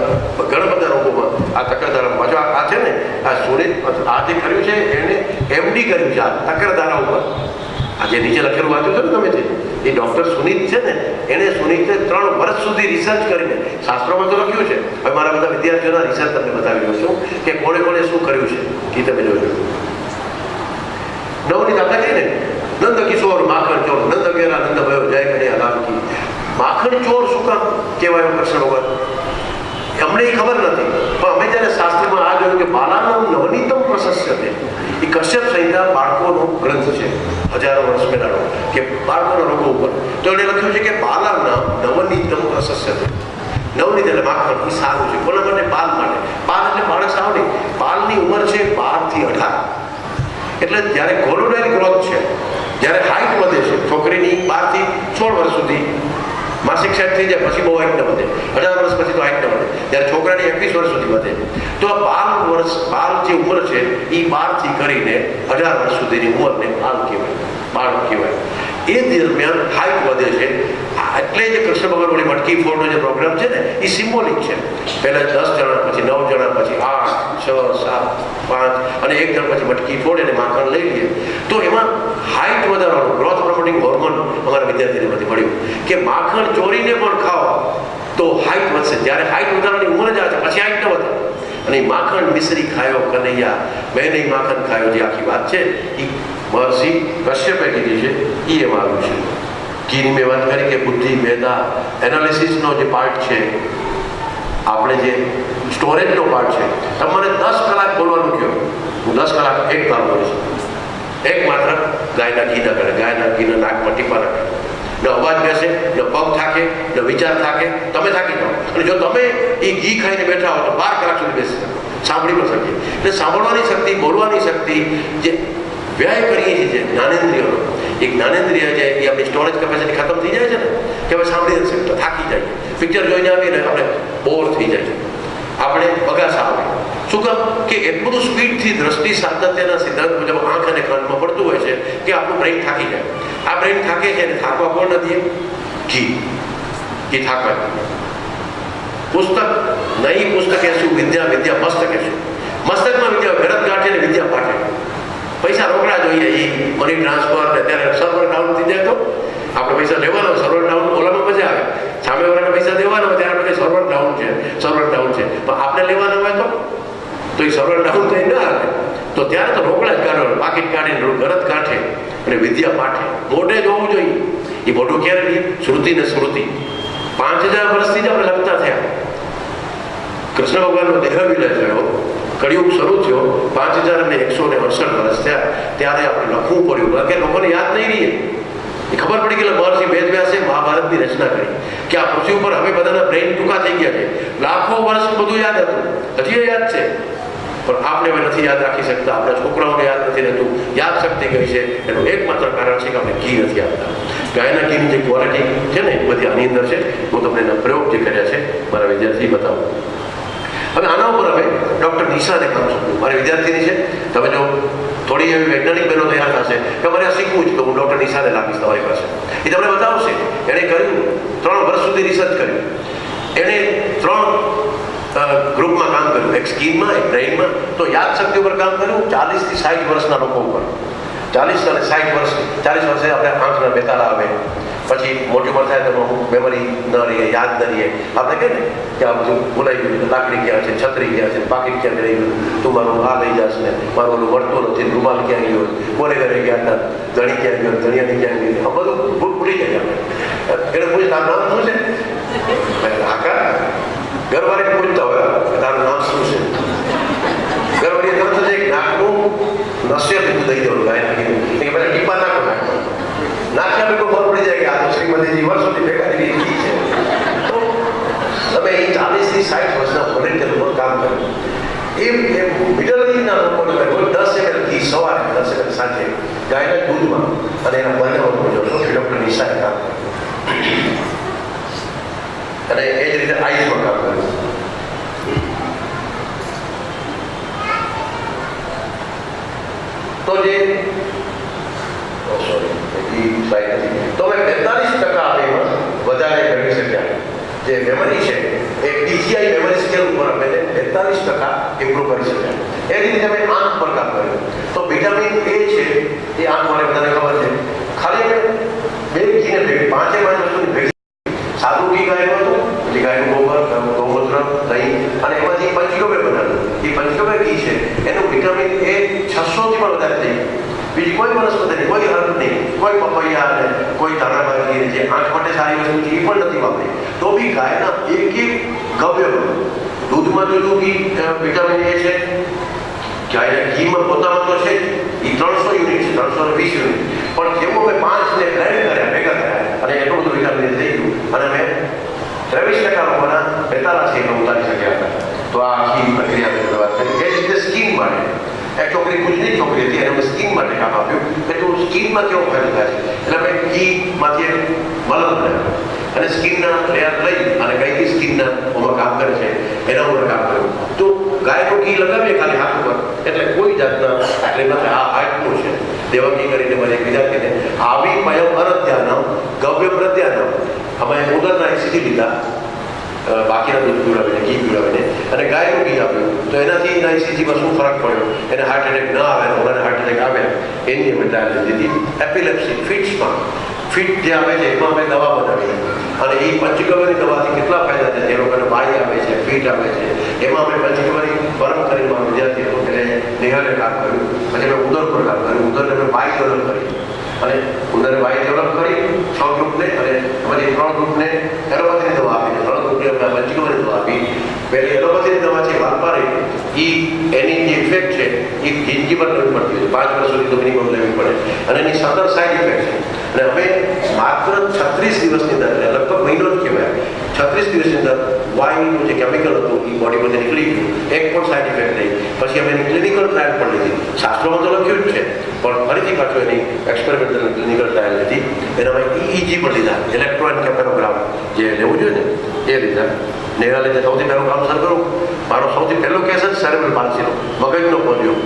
E: ઘણા બધા રોગોમાં આ તક્રધારા. પાછો આ છે ને આ સુનિત આ જે કર્યું છે એને એમડી કર્યું છે આ તક્રધારા ઉપર. આ જે નીચે લખેલું વાંચ્યું છે ને તમે, એ ડૉક્ટર સુનિત છે ને, એણે સુનિતે 3 વર્ષ સુધી રિસર્ચ કરીને, શાસ્ત્રોમાં તો લખ્યું છે, હવે મારા બધા વિદ્યાર્થીઓના રિસર્ચ તમને બતાવી રહ્યો છું કે કોણે કોણે શું કર્યું છે. એ તમે જોજો. નવની આપણે કહીએ ને, નંદ કિશોર માખણ ચોર, નંદ ઘેરા નંદ ભયો જય કન્યા લાલ કી. માખણ ચોર શું કામ કહેવાય કૃષ્ણ ભગવાન? અમને એ ખબર નથી, પણ અમે જ્યારે શાસ્ત્રમાં આ જોયું કે બાલાનામ નવનીતમ પ્રશસ્ય છે. એ કશ્યપ સંહિતા બાળકોનો ગ્રંથ છે, 1000 વર્ષ પહેલાનો, કે બાળકોના રોગો ઉપર. તો એને લખ્યું છે કે બાલાનામ નવનીતમ પ્રશસ્ય છે. નવનીત એટલે માખણ, એ સારું છે. કોના માટે? બાલ માટે. બાલ એટલે બાળક સાવ નહીં. બાલની ઉંમર છે 12 થી 18. એટલે જ્યારે ગોલોડાઇલ ગ્રોથ છે, જ્યારે હાઇટ વધે છે છોકરીની 12 થી 16 વર્ષ સુધી માસિક સેટ થઈ જાય, પછી બહુ હાઇટ ન વધે. 18 વર્ષ પછી તો હાઇટ ન વધે. જ્યારે છોકરાની 21 વર્ષ સુધી વધે. તો આ 12 જે ઉંમર છે એ 12 થી કરીને 18 વર્ષ સુધીની ઉંમરને બાળ કહેવાય. એ દરમિયાન હાઇટ વધે છે. એટલે જ કૃષ્ણ ભગવાન વળી મટકી ફોડનો જે પ્રોગ્રામ છે ને, એ સિમ્બોલિક છે. પહેલા 10 જણા, પછી 9 જણા, પછી 8, 6, 7, 5 અને 1 જણ પછી મટકી ફોડે અને માખણ લઈ લઈએ. તો એમાં હાઇટ વધારવાનું ગ્રોથ પ્રમોટિંગ હોર્મોન અમારા વિદ્યાર્થીઓમાંથી મળ્યું કે માખણ ચોરીને પણ ખાઓ તો હાઇટ વધશે. જ્યારે હાઇટ વધારવાની ઉંમર જ આવે છે પછી હાઇટ ન વધે. અને માખણ મિશ્રી ખાયો કનૈયા, મેં નહીં માખણ ખાયો, જે આખી વાત છે એ મહર્ષિ કશ્યપે કીધી છે. એ એમાં આવ્યું છે. ઘીની મેં વાત કરી કે બુદ્ધિ, મેદા, એનાલિસિસનો જે પાર્ટ છે, આપણે જે સ્ટોરેજનો પાર્ટ છે, તમારે 10 કલાક બોલવાનું કહો, હું 10 કલાક એક કામ કરીશ. એક માત્ર ગાયના ઘી ના કરે, ગાયના ઘીના નાકમાં ટીપા નાખે, ન અવાજ બેસે, ન પગ થાકે, ન વિચાર થાકે, તમે થાકી જાઓ. અને જો તમે એ ઘી ખાઈને બેઠા હો તો 12 કલાક સુધી બેસી શકો, સાંભળી પણ શકીએ. એટલે સાંભળવાની શક્તિ, બોલવાની શક્તિ, જે વ્યય કરીએ છીએ, જે જ્ઞાનેન્દ્રિયોનો, એ જ્ઞાનેન્દ્રિય છે એ આપણી સ્ટોરેજ કેપેસિટી ખતમ થઈ જાય છે ને, કે હવે સાંભળી નથી શકતા, થાકી જાય. પિક્ચર જોઈને આવીને આપણે બોર થઈ જાય, આપણે બગાસા આવે. શું કામ? કે એટલું બધું સ્પીડથી દ્રષ્ટિ સાતત્યના સિદ્ધાંત મુજબ આંખ અને કાનમાં પડતું હોય છે કે આપણું બ્રેઇન થાકી જાય. આ બ્રેઇન થાકે છે અને થાકવા કોણ નથી? ઘી થાકવા. પુસ્તક નહીં પુસ્તક કહેશું, વિદ્યા વિદ્યા મસ્તક કહેશું. મસ્તકમાં વિદ્યા ઘરત ગાંઠે ને વિદ્યા પાઠે. પૈસા રોકડા જોઈએ, એ મની ટ્રાન્સફર ને ત્યારે સર્વર ડાઉન થઈ જાય તો આપણે પૈસા લેવાનો, સર્વર ડાઉન ઓલામાં મજા આવે. સામે વાળાને પૈસા દેવાના હોય ત્યારે આપણે સર્વર ડાઉન છે, સર્વર ડાઉન છે, પણ આપણે લેવાના હોય તો એ સર્વર ડાઉન થઈ ના આવે. તો ત્યારે તો રોકડા જ કાઢો, પાકીટ કાઢીને ગરજ કાઢે અને વિદ્યા પાઠે. મોઢે જ હોવું જોઈએ. એ મોઢું ક્યારે નહીં? શ્રુતિ ને સ્મૃતિ. 5000 વર્ષથી જ આપણે લખતા થયા. કૃષ્ણ ભગવાનનો દેહ વિલય થયો, કળિયુગ શરૂ થયો, 5168 વર્ષ થયા, ત્યારે આપણે લખવું પડ્યું. કારણ કે લોકોને યાદ નહીં રહીએ. એ ખબર પડી કે મહર્ષિ વેદવ્યાસે મહાભારતની રચના કરી કે આ પૃથ્વી ઉપર હવે બધાના બ્રેઇન ટૂંકા થઈ ગયા છે. લાખો વર્ષ બધું યાદ હતું, હજી યાદ છે, પણ આપણે હવે નથી યાદ રાખી શકતા. આપણા છોકરાઓને યાદ નથી રહેતું. યાદ શક્તિ ગઈ છે એનું એકમાત્ર કારણ છે કે આપણે ઘી નથી આપતા. ગાયના ઘીની જે ક્વોલિટી છે ને એ બધી આની અંદર છે. હું તમને એના પ્રયોગ જે કર્યા છે મારા વિદ્યાર્થી બતાવું. હવે આના ઉપર હવે ડૉક્ટર નિશાને કામ સોંપ્યું. મારી વિદ્યાર્થીની છે. તમે જો થોડી એવી વૈજ્ઞાનિક બહેનો તૈયાર થશે કે મારે આ શીખવું છે તો હું ડૉક્ટર નિશાને લાવીશ તમારી પાસે. એ તમને બતાવશે. એણે કર્યું 3 વર્ષ સુધી રિસર્ચ કર્યું. એણે 3 ગ્રુપમાં કામ કર્યું, એક સ્કીનમાં, એક બ્રેઇનમાં. તો યાદશક્તિ ઉપર કામ કર્યું 40 થી 60 વર્ષના લોકો ઉપર. 40 અને 60 વર્ષ, 40 વર્ષે આપણે આંખના બેતાળા આવે, પછી મોટી ઉંમર થાય તો મેમરી ન રહીએ, યાદ ન રહીએ. આપણે કહે ને કે આ બધું ભૂલાઈ ગયું, લાકડી ક્યાં છે, છત્રી ક્યાં છે, પાકીટ ક્યાં રહી ગયું, તું મારું આ લઈ જશે ને મારું ઓલું મળતું નથી, રૂમાલ ક્યાં ગયો, કોને ઘરે ગયા હતા, ધણી ક્યાં ગયો, ધણિયાની ક્યાં ગઈ, આ બધું ભૂલી જાય આપણે. એને પૂછે તારું નામ શું છે? આકા ઘરવાળે પૂછતા હોય કે તારું નામ શું છે? ઘરવાળી તરત જ એક નાકનું નશ્ય બીજું દઈ દેવાનું ગાય નાખીને કે પેલા ટીપા નાખો નાખ્યા બી ખબર પડી જાય કે આ તો શ્રીમતીજી વર્ષોથી ભેગા થઈ ગઈ છે. તો તમે એ 40 થી 60 વર્ષના વોલેન્ટિયર ઉપર કામ કર્યું. એ મિડલ એજના લોકોને કોઈ 10 ml ઘી સવારે, 10 ml સાંજે ગાયના દૂધમાં અને એના બનાવવાનું જોશો કે ડૉક્ટર નિશાને કામ કર્યું. અને એ જ રીતે આઈસમાં કામ કર્યું. તો જે તો અમે 42% આપણે વધારે કરી શક્યા. જે મેમરી છે એ DCI મેમરી સ્કેલ ઉપર અમે 42% ઇમ્પ્રૂવ કરી શક્યા. એ રીતે અમે આંખ પર કામ કર્યું. તો વિટામિન A છે એ આંખ માટે બધાને ખબર છે. ખાલી અમે 2 ઘીને 5 વસ્તુની ભેગી સાદું ઘી ગાયનું હતું, પછી ગાયનું ગોબર, ગૌમૂત્ર, દહીં અને એમાંથી પંચગવ્ય બનાવ્યું. એ પંચગવ્ય ઘી છે એનું વિટામિન A 600 થી પણ વધારે થઈ ગયું. બીજી કોઈ વનસ્પતિ નહીં, કોઈ હર્બ નહીં, કોઈ પપૈયા ને કોઈ ધાણાભાજી જે આંખ માટે સારી વસ્તુ છે એ પણ નથી વાપરી. તો બી ગાયના એક ગવ્યમાં દૂધમાં જુદું ઘી વિટામિન A છે, ગાયના ઘીમાં પોતામાં તો છે એ 300 યુનિટ છે, 320 યુનિટ. પણ જેવું અમે 5ને બ્લેન્ડ કર્યા, ભેગા કર્યા અને એટલું બધું વિટામિન થઈ ગયું અને અમે 23% લોકોના બેતાળા છે એ ઉતારી શક્યા હતા. તો આ આખી પ્રક્રિયા વાત કરી. એ રીતે સ્કીન માટે એક છોકરી ગુજરી છોકરી હતી, એને અમે સ્કીન માટે કામ આપ્યું કે તું સ્કીનમાં કેવો ફાયદો થાય છે. એટલે અમે ઘીમાંથી એક મલમ બનાવ્યું અને સ્કીનના લેયર લઈ અને કઈ સ્કીનના ઓમાં કામ કરે છે એના ઉપર કામ કર્યું. તો ગાયનું ઘી લગાવીએ ખાલી હાથ ઉપર એટલે કોઈ જાતના એટલે નથી આ હાથનું છે. દેવકી કરીને મને એક વિદ્યાર્થીને આવી પયમ અરધ્યાનમ ગવ્ય પ્રત્યાનમ અમે ઉદરના ECG લીધા, બાકીના દૂધ પીવડાવીને, ઘી પીવડાવીને અને ગાયનું ઘી આપ્યું. તો એનાથી એના ECGમાં શું ફરક પડ્યો? એને હાર્ટ એટેક ન આવે, ઓલાને હાર્ટ એટેક આવ્યા એની અમે ટ્રાયલ લીધી. એપિલેપ્સી ફિટ્સમાં ફિટ જે આવે છે એમાં અમે દવા બનાવી અને એ પંચગવ્યની દવાથી કેટલા ફાયદા છે. જે લોકોને વાઈ આવે છે, ફીટ આવે છે, એમાં અમે પંચગવ્યની પરમ કરીને મારા વિદ્યાર્થી હતો એટલે નિહાળે કામ કર્યું. પછી અમે ઉદર પર કામ કર્યું. ઉદરને અમે વાઈ ડેવલપ કરી અને ઉદરને વાઈ ડેવલપ કરી 6 ગ્રુપને અને પછી 3 ગ્રુપને એલોપેથીની દવા આપી, 3 ગ્રુપને અમે પંચગવ્યની દવા આપી. પહેલી એલોપેથીની દવા છે વાલપારી, એ એની જે ઇફેક્ટ છે એ જિંદગી પર લેવી પડતી હોય, 5 વર્ષ સુધી તો મિનિમમ લેવી પડે અને એની 17 સાઇડ ઇફેક્ટ છે. અને અમે માત્ર 36 દિવસની અંદર, એટલે લગભગ મહિનો જ કહેવાય, 36 દિવસની અંદર વાઈનું જે કેમિકલ હતું એ બોડીમાંથી નીકળી ગયું, એક પણ સાઇડ ઇફેક્ટ નહીં. પછી અમે એની ક્લિનિકલ ટ્રાયલ પણ લીધી. શાસ્ત્રોમાં તો લખ્યું જ છે પણ ફરીથી પાછું એની એક્સપેરિમેન્ટલ ક્લિનિકલ ટ્રાયલ લીધી. એનામાં EEG પણ લીધા, ઇલેક્ટ્રોએન્કેફેલોગ્રામ જે લેવું જોઈએ ને એ લીધા. નેહાલે સૌથી પહેલું કામ શરૂ કરું, મારો સૌથી પહેલો કેસ જ સેરેબ્રલ પાલ્સીનો, મગજનો પોલિયો.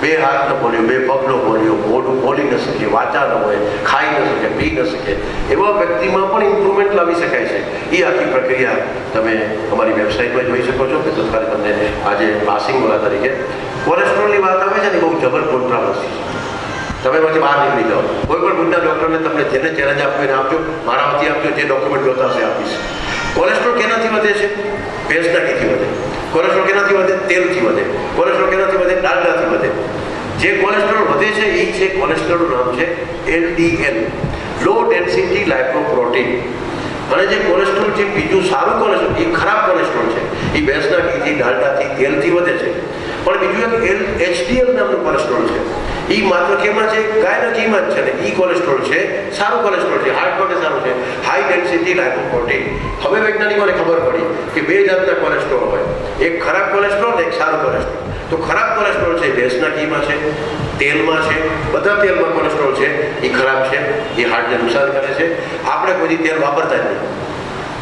E: બે હાથ ન બોલ્યો, બે પગ ન બોલ્યો, મોઢું બોલી ન શકે, વાચા ન હોય, ખાઈ ન શકે, પી ન શકે, એવા વ્યક્તિમાં પણ ઇમ્પ્રુવમેન્ટ લાવી શકાય છે. એ આખી પ્રક્રિયા તમે અમારી વેબસાઇટમાં જોઈ શકો છો કે સરકારે તમને આજે પાસિંગવાળા તરીકે કોલેસ્ટ્રોલની વાત આવે છે ને, બહુ જબર કોન્ટ્રાવર્સી છે. તમે પછી બહાર નીકળી જાઓ, કોઈ પણ ગુંડા ડૉક્ટરને તમને જેને ચેલેન્જ આપવું એને આપજો, મારા વતી આપજો, જે ડોક્યુમેન્ટ જોતા હશે આપીશ. કોલેસ્ટ્રોલ કેનાથી વધે છે? ભેંસના ઘીથી વધે. કોલેસ્ટ્રોલ કેનાથી વધે? તેલથી વધે. કોલેસ્ટ્રોલ કેનાથી વધે? ડાલડાથી વધે. જે કોલેસ્ટ્રોલ વધે છે એ છે કોલેસ્ટ્રોલનું નામ છે LDL, લો ડેન્સિટી લાઇપોપ્રોટીન. અને જે કોલેસ્ટ્રોલ છે બીજું સારું કોલેસ્ટ્રોલ, એ ખરાબ કોલેસ્ટ્રોલ છે, એ ભેંસના ઘીથી, ડાલડાથી, તેલથી વધે છે. પણ બીજું એક HDL નામનું કોલેસ્ટ્રોલ છે, એ માત્ર કેમાં છે? ગાયના ઘીમાં જ છે ને. એ કોલેસ્ટ્રોલ છે સારું કોલેસ્ટ્રોલ છે, હાર્ટ માટે સારું છે, હાઈ ડેન્સિટી લાઇપોપ્રોટીન. હવે વૈજ્ઞાનિકોને ખબર પડી કે બે જાતના કોલેસ્ટ્રોલ હોય, એક ખરાબ કોલેસ્ટ્રોલ ને એક સારું કોલેસ્ટ્રોલ. તો ખરાબ કોલેસ્ટ્રોલ છે ભેંસના ઘીમાં છે, તેલમાં છે, બધા તેલમાં કોલેસ્ટ્રોલ છે, એ ખરાબ છે, એ હાર્ટને નુકસાન કરે છે. આપણે કોઈ તેલ વાપરતા જ નહીં,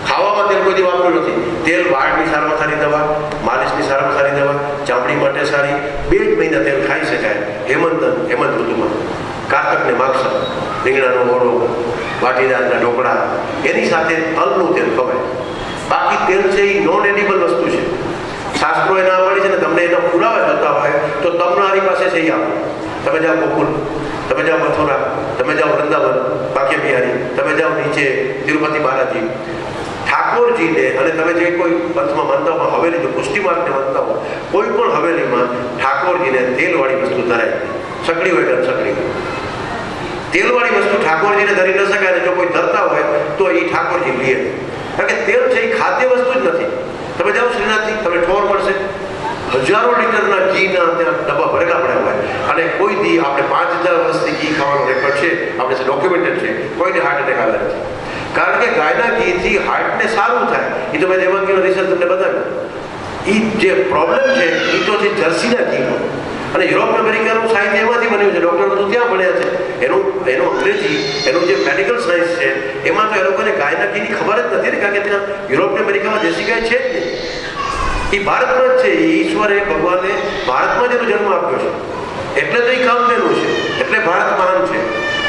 E: ખાવામાં તેલ કોઈ વાપર્યું નથી. તેલ વાળની સારામાં સારી દવા, માલિશની સારામાં સારી દવા, ચામડી માટે સારી. 2 જ મહિના તેલ ખાઈ શકાય હેમંત ઋતુમાં. કારતક ને માગસર, રીંગણાનો ઓળો, વાટીદારના ઢોકળા, એની સાથે તલનું તેલ ખવાય. બાકી તેલ છે એ નોન એડિબલ વસ્તુ છે. શાસ્ત્રો એના પાડી છે ને, તમને એના પુરાવા જોતા હોય તો તમારી પાસે છે એ આપો. તમે જાઓ ગોકુલ, તમે જાઓ મથુરા, તમે જાઓ વૃંદાવન, બાકે બિહારી, તમે જાઓ નીચે તિરુપતિ બાલાજી, ઠાકોરજીને, અને તમે જે કોઈ પંથમાં માનતા હો, હવેલી જો પુષ્ટિ માર્ગને માનતા હો, કોઈ પણ હવેલીમાં ઠાકોરજીને તેલવાળી વસ્તુ ધરાય. સકડી હોય કે સકડી, તેલવાળી વસ્તુ ઠાકોરજીને ધરી ન શકાય. અને જો કોઈ ધરતા હોય તો એ ઠાકોરજી લે. કારણ કે તેલ છે એ ખાદ્ય વસ્તુ જ નથી. તમે જાઓ શ્રીનાથથી, તમને ઠોર મળશે, હજારો લીટરના ઘીના ત્યાં ડબ્બા ભરેલા પડ્યા હોય. અને કોઈ દી આપણે 5000 વર્ષથી ઘી ખાવાનો રેકોર્ડ છે, આપણે ડોક્યુમેન્ટેડ છે, કોઈને હાર્ટ એટેક આવે નથી. કારણ કે ગાયના ઘીથી હાર્ટને સારું થાય. એ તો મેં દેવાંગીનો રિસર્ચ તમને બતાવ્યું. એ જે પ્રોબ્લેમ છે એ તો છે જર્સીના ઘીનો. અને યુરોપ અમેરિકાનું સાહિત્ય એમાંથી બન્યું છે, ડૉક્ટર બધું ત્યાં ભણ્યા છે. એનું અંગ્રેજી, એનું જે મેડિકલ સાયન્સ છે, એમાં તો એ લોકોને ગાયના ઘીની ખબર જ નથી ને. કારણ કે ત્યાં યુરોપ અમેરિકામાં દેશી ગાય છે જ નહીં. એ ભારતમાં જ છે. એ ઈશ્વરે, ભગવાને ભારતમાં જ એનો જન્મ આપ્યો છે, એટલે તો એ કામધેનું છે, એટલે ભારત મહાન છે.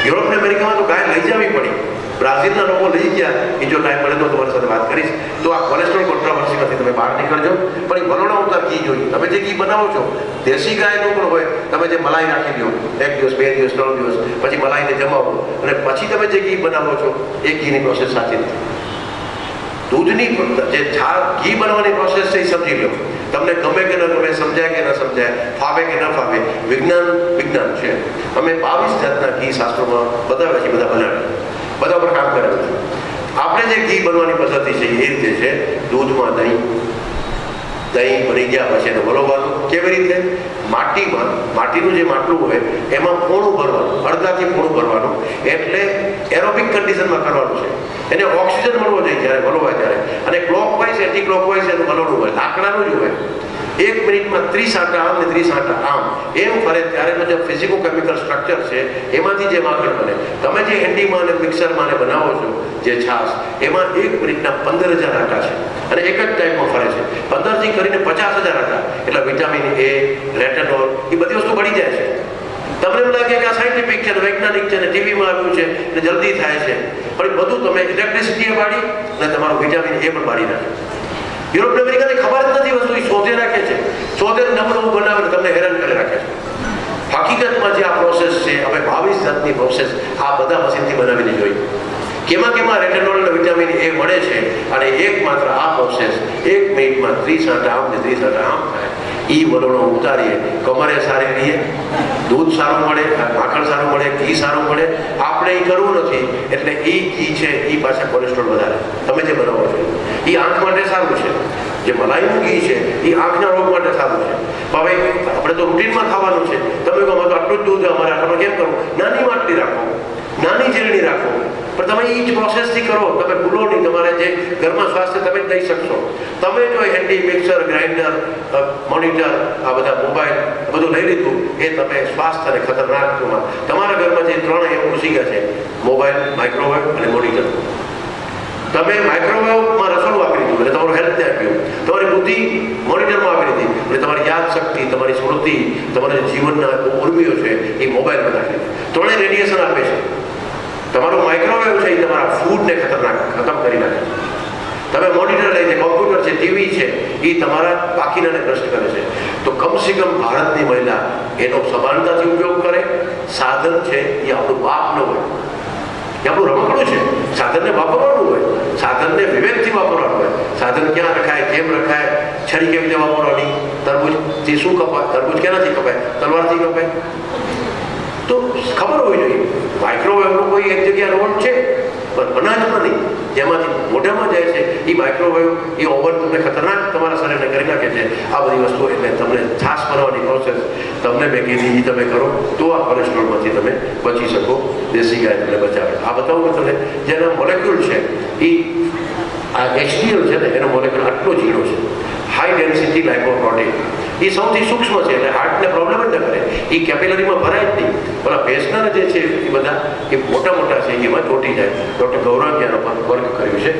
E: યુરોપ અમેરિકામાં તો ગાય લઈ જવી પડી. બ્રાઝિલના લોકો લઈ ગયા. એ જો ટાઈમ મળે તો તમારી સાથે વાત કરીશ. તો આ કોલેસ્ટ્રોલ કોન્ટ્રાવર્સીમાંથી તમે બહાર નીકળજો. પણ એ વલોણા ઉતાર ઘી જોઈએ. તમે જે ઘી બનાવો છો દેશી ગાયનું પણ હોય, તમે જે મલાઈ નાખી દો 1 દિવસ, 2 દિવસ, 3 દિવસ, પછી મલાઈને જમાવો અને પછી તમે જે ઘી બનાવો છો એ ઘીની પ્રોસેસ સાચી નથી. દૂધની જે ઘી બનાવવાની પ્રોસેસ છે એ સમજી લો. તમને ગમે કે ન ગમે, સમજાય કે ન સમજાય, ફાવે કે ન ફાવે, વિજ્ઞાન છે. અમે 22 જાતના ઘી શાસ્ત્રોમાં બતાવ્યા છે, બધા પર કામ કરેલું છે. આપણે જે ઘી બનવાની પદ્ધતિ છે એ રીતે છે. દૂધમાં દહીં બની ગયા પછી એને વલોવાનું. કેવી રીતે? માટીનું જે માટલું હોય એમાં પોણું ભરવાનું, અડધાથી પોણું ભરવાનું. એટલે એરોબિક કન્ડિશનમાં કરવાનું છે. એને ઓક્સિજન મળવો જોઈએ જ્યારે વલોવાય ત્યારે. અને ક્લોકવાઇઝ, એન્ટી ક્લોકવાઇઝ એનું વલોવું હોય, લાકડાનું જ હોય. 1 મિનિટમાં 30 આંટા આમ ને 30 આંટા આમ એમ ફરે ત્યારે જે ફિઝિકો કેમિકલ સ્ટ્રક્ચર છે એમાંથી જે માખણ બને. તમે જે હેન્ડીમાં અને મિક્સરમાં બનાવો છો જે છાશ, એમાં 1 મિનિટના 15000 આંટા છે અને એક જ ટાઈપમાં ફરે છે. 15 થી કરીને 50000 આંટા. એટલે વિટામિન A, રેટેનોલ, એ બધી વસ્તુ બળી જાય છે. તમને એમ લાગે કે આ સાયન્ટિફિક છે, વૈજ્ઞાનિક છે, ને ટીવીમાં આવ્યું છે ને જલ્દી થાય છે. પણ એ બધું તમે ઇલેક્ટ્રિસિટીએ બાળી અને તમારું વિટામિન A પણ બાળી નાખે. યુરોપ અમેરિકાને ખબર જ નથી વસ્તુ, એ શોધે રાખે છે. શોધે નવું બનાવે તમને હેરાન કરી રાખે છે. હકીકતમાં જે આ પ્રોસેસ છે, અમે 22 જાતની પ્રોસેસ આ બધા મશીનથી બનાવીને જોઈ. કેમાં રેટેનોલ અને વિટામિન A મળે છે. અને એકમાત્ર આ પ્રોસેસ 1 મિનિટમાં 30 આંટા આમ ને 30 આંટા આમ થાય. એ વલોણો ઉતારીએ, કમરે સારી રહીએ, દૂધ સારું મળે, માખણ સારું મળે, ઘી સારું મળે. આપણે એ કરવું નથી. એટલે એ ઘી છે એ પાછા કોલેસ્ટ્રોલ વધારે. તમે જે બનાવો છો એ આંખ માટે સારું છે. જે મલાઈનું ઘી છે એ આંખના રોગ માટે સારું છે. હવે આપણે તો રૂટીનમાં ખાવાનું છે. તમે કહો તો આટલું જ દૂધ અમારે આટલું કેમ કરવું? નાની માટલી રાખો, નાની ઝીરણી રાખો. પણ તમે એ જ પ્રોસેસથી કરો. તમે ભૂલો નહીં. તમારે જે ઘરમાં સ્વાસ્થ્ય તમે જ લઈ શકશો. તમે જો હેન્ડી, મિક્સર, ગ્રાઇન્ડર, મોનિટર, આ બધા મોબાઈલ બધું લઈ લીધું, એ તમે સ્વાસ્થ્ય અને ખતરનાક. તમારા ઘરમાં જે 3 એવું ઘૂસી ગયા છે, મોબાઈલ, માઇક્રોવેવ અને મોનિટર. તમે માઇક્રોવેવમાં રસોડું આપી દીધું એટલે તમારું હેલ્થ ત્યાં ગયું. તમારી બુદ્ધિ મોનિટરમાં આપી દીધી. અને તમારી યાદ શક્તિ, તમારી સ્મૃતિ, તમારા જીવનના ઉર્મિઓ છે એ મોબાઈલમાં નાખે. ત્રણેય રેડિયેશન આપે છે. તમારું માઇક્રોવેવ છે એ તમારા ફૂડને ખતમ કરી નાખે છે. તમે મોનિટર લઈ છે, કોમ્પ્યુટર છે, ટીવી છે, એ તમારા બાકીનાને નષ્ટ કરે છે. તો કમસે કમ ભારતની મહિલા એનો સભાનતાથી ઉપયોગ કરે. સાધન છે એ આપણું બાપ ન હોય, એ આપણું રમકડું છે. સાધનને વાપરવાનું હોય, સાધનને વિવેકથી વાપરવાનું હોય. સાધન ક્યાં રખાય, કેમ રખાય, છરી કેવી રીતે વાપરવાની, તરબૂચથી શું કપાય, તરબૂચ ક્યાંથી કપાય, તલવારથી કપાય, તો ખબર હોવી જોઈએ. માઇક્રોવેવનો કોઈ એક જગ્યા રોલ છે, પણ અનાજમાં નહીં, જેમાંથી મોઢામાં જાય છે એ માઇક્રોવેવ, એ ઓવન તમને ખતરનાક તમારા શરીરને કરી નાખે છે. આ બધી વસ્તુઓ એટલે તમને છાશ બનાવવાની પ્રોસેસ તમને મેં કીધી એ તમે કરો તો આ કોલેસ્ટ્રોલમાંથી તમે બચી શકો. દેશી ગાય તમને બચાવે. આ બતાવું કે તમને જેના મોલેક્યુલ છે એ આ HDL છે ને, એનો મોલેક્યુલ આટલો ઝીણો છે, હાઈ ડેન્સિટી લાઇપોપ્રોટીન. એ સૌથી સૂક્ષ્મ છે, એટલે હાર્ટને પ્રોબ્લેમ જ ન કરે. એ કેપિલરીમાં ભરાય જ નહીં. પેલા ભેંસના જે છે એ બધા એ મોટા મોટા છે, એમાં ચોટી જાય. ડૉક્ટર ગૌરવ એનો પર વર્ક કર્યું છે.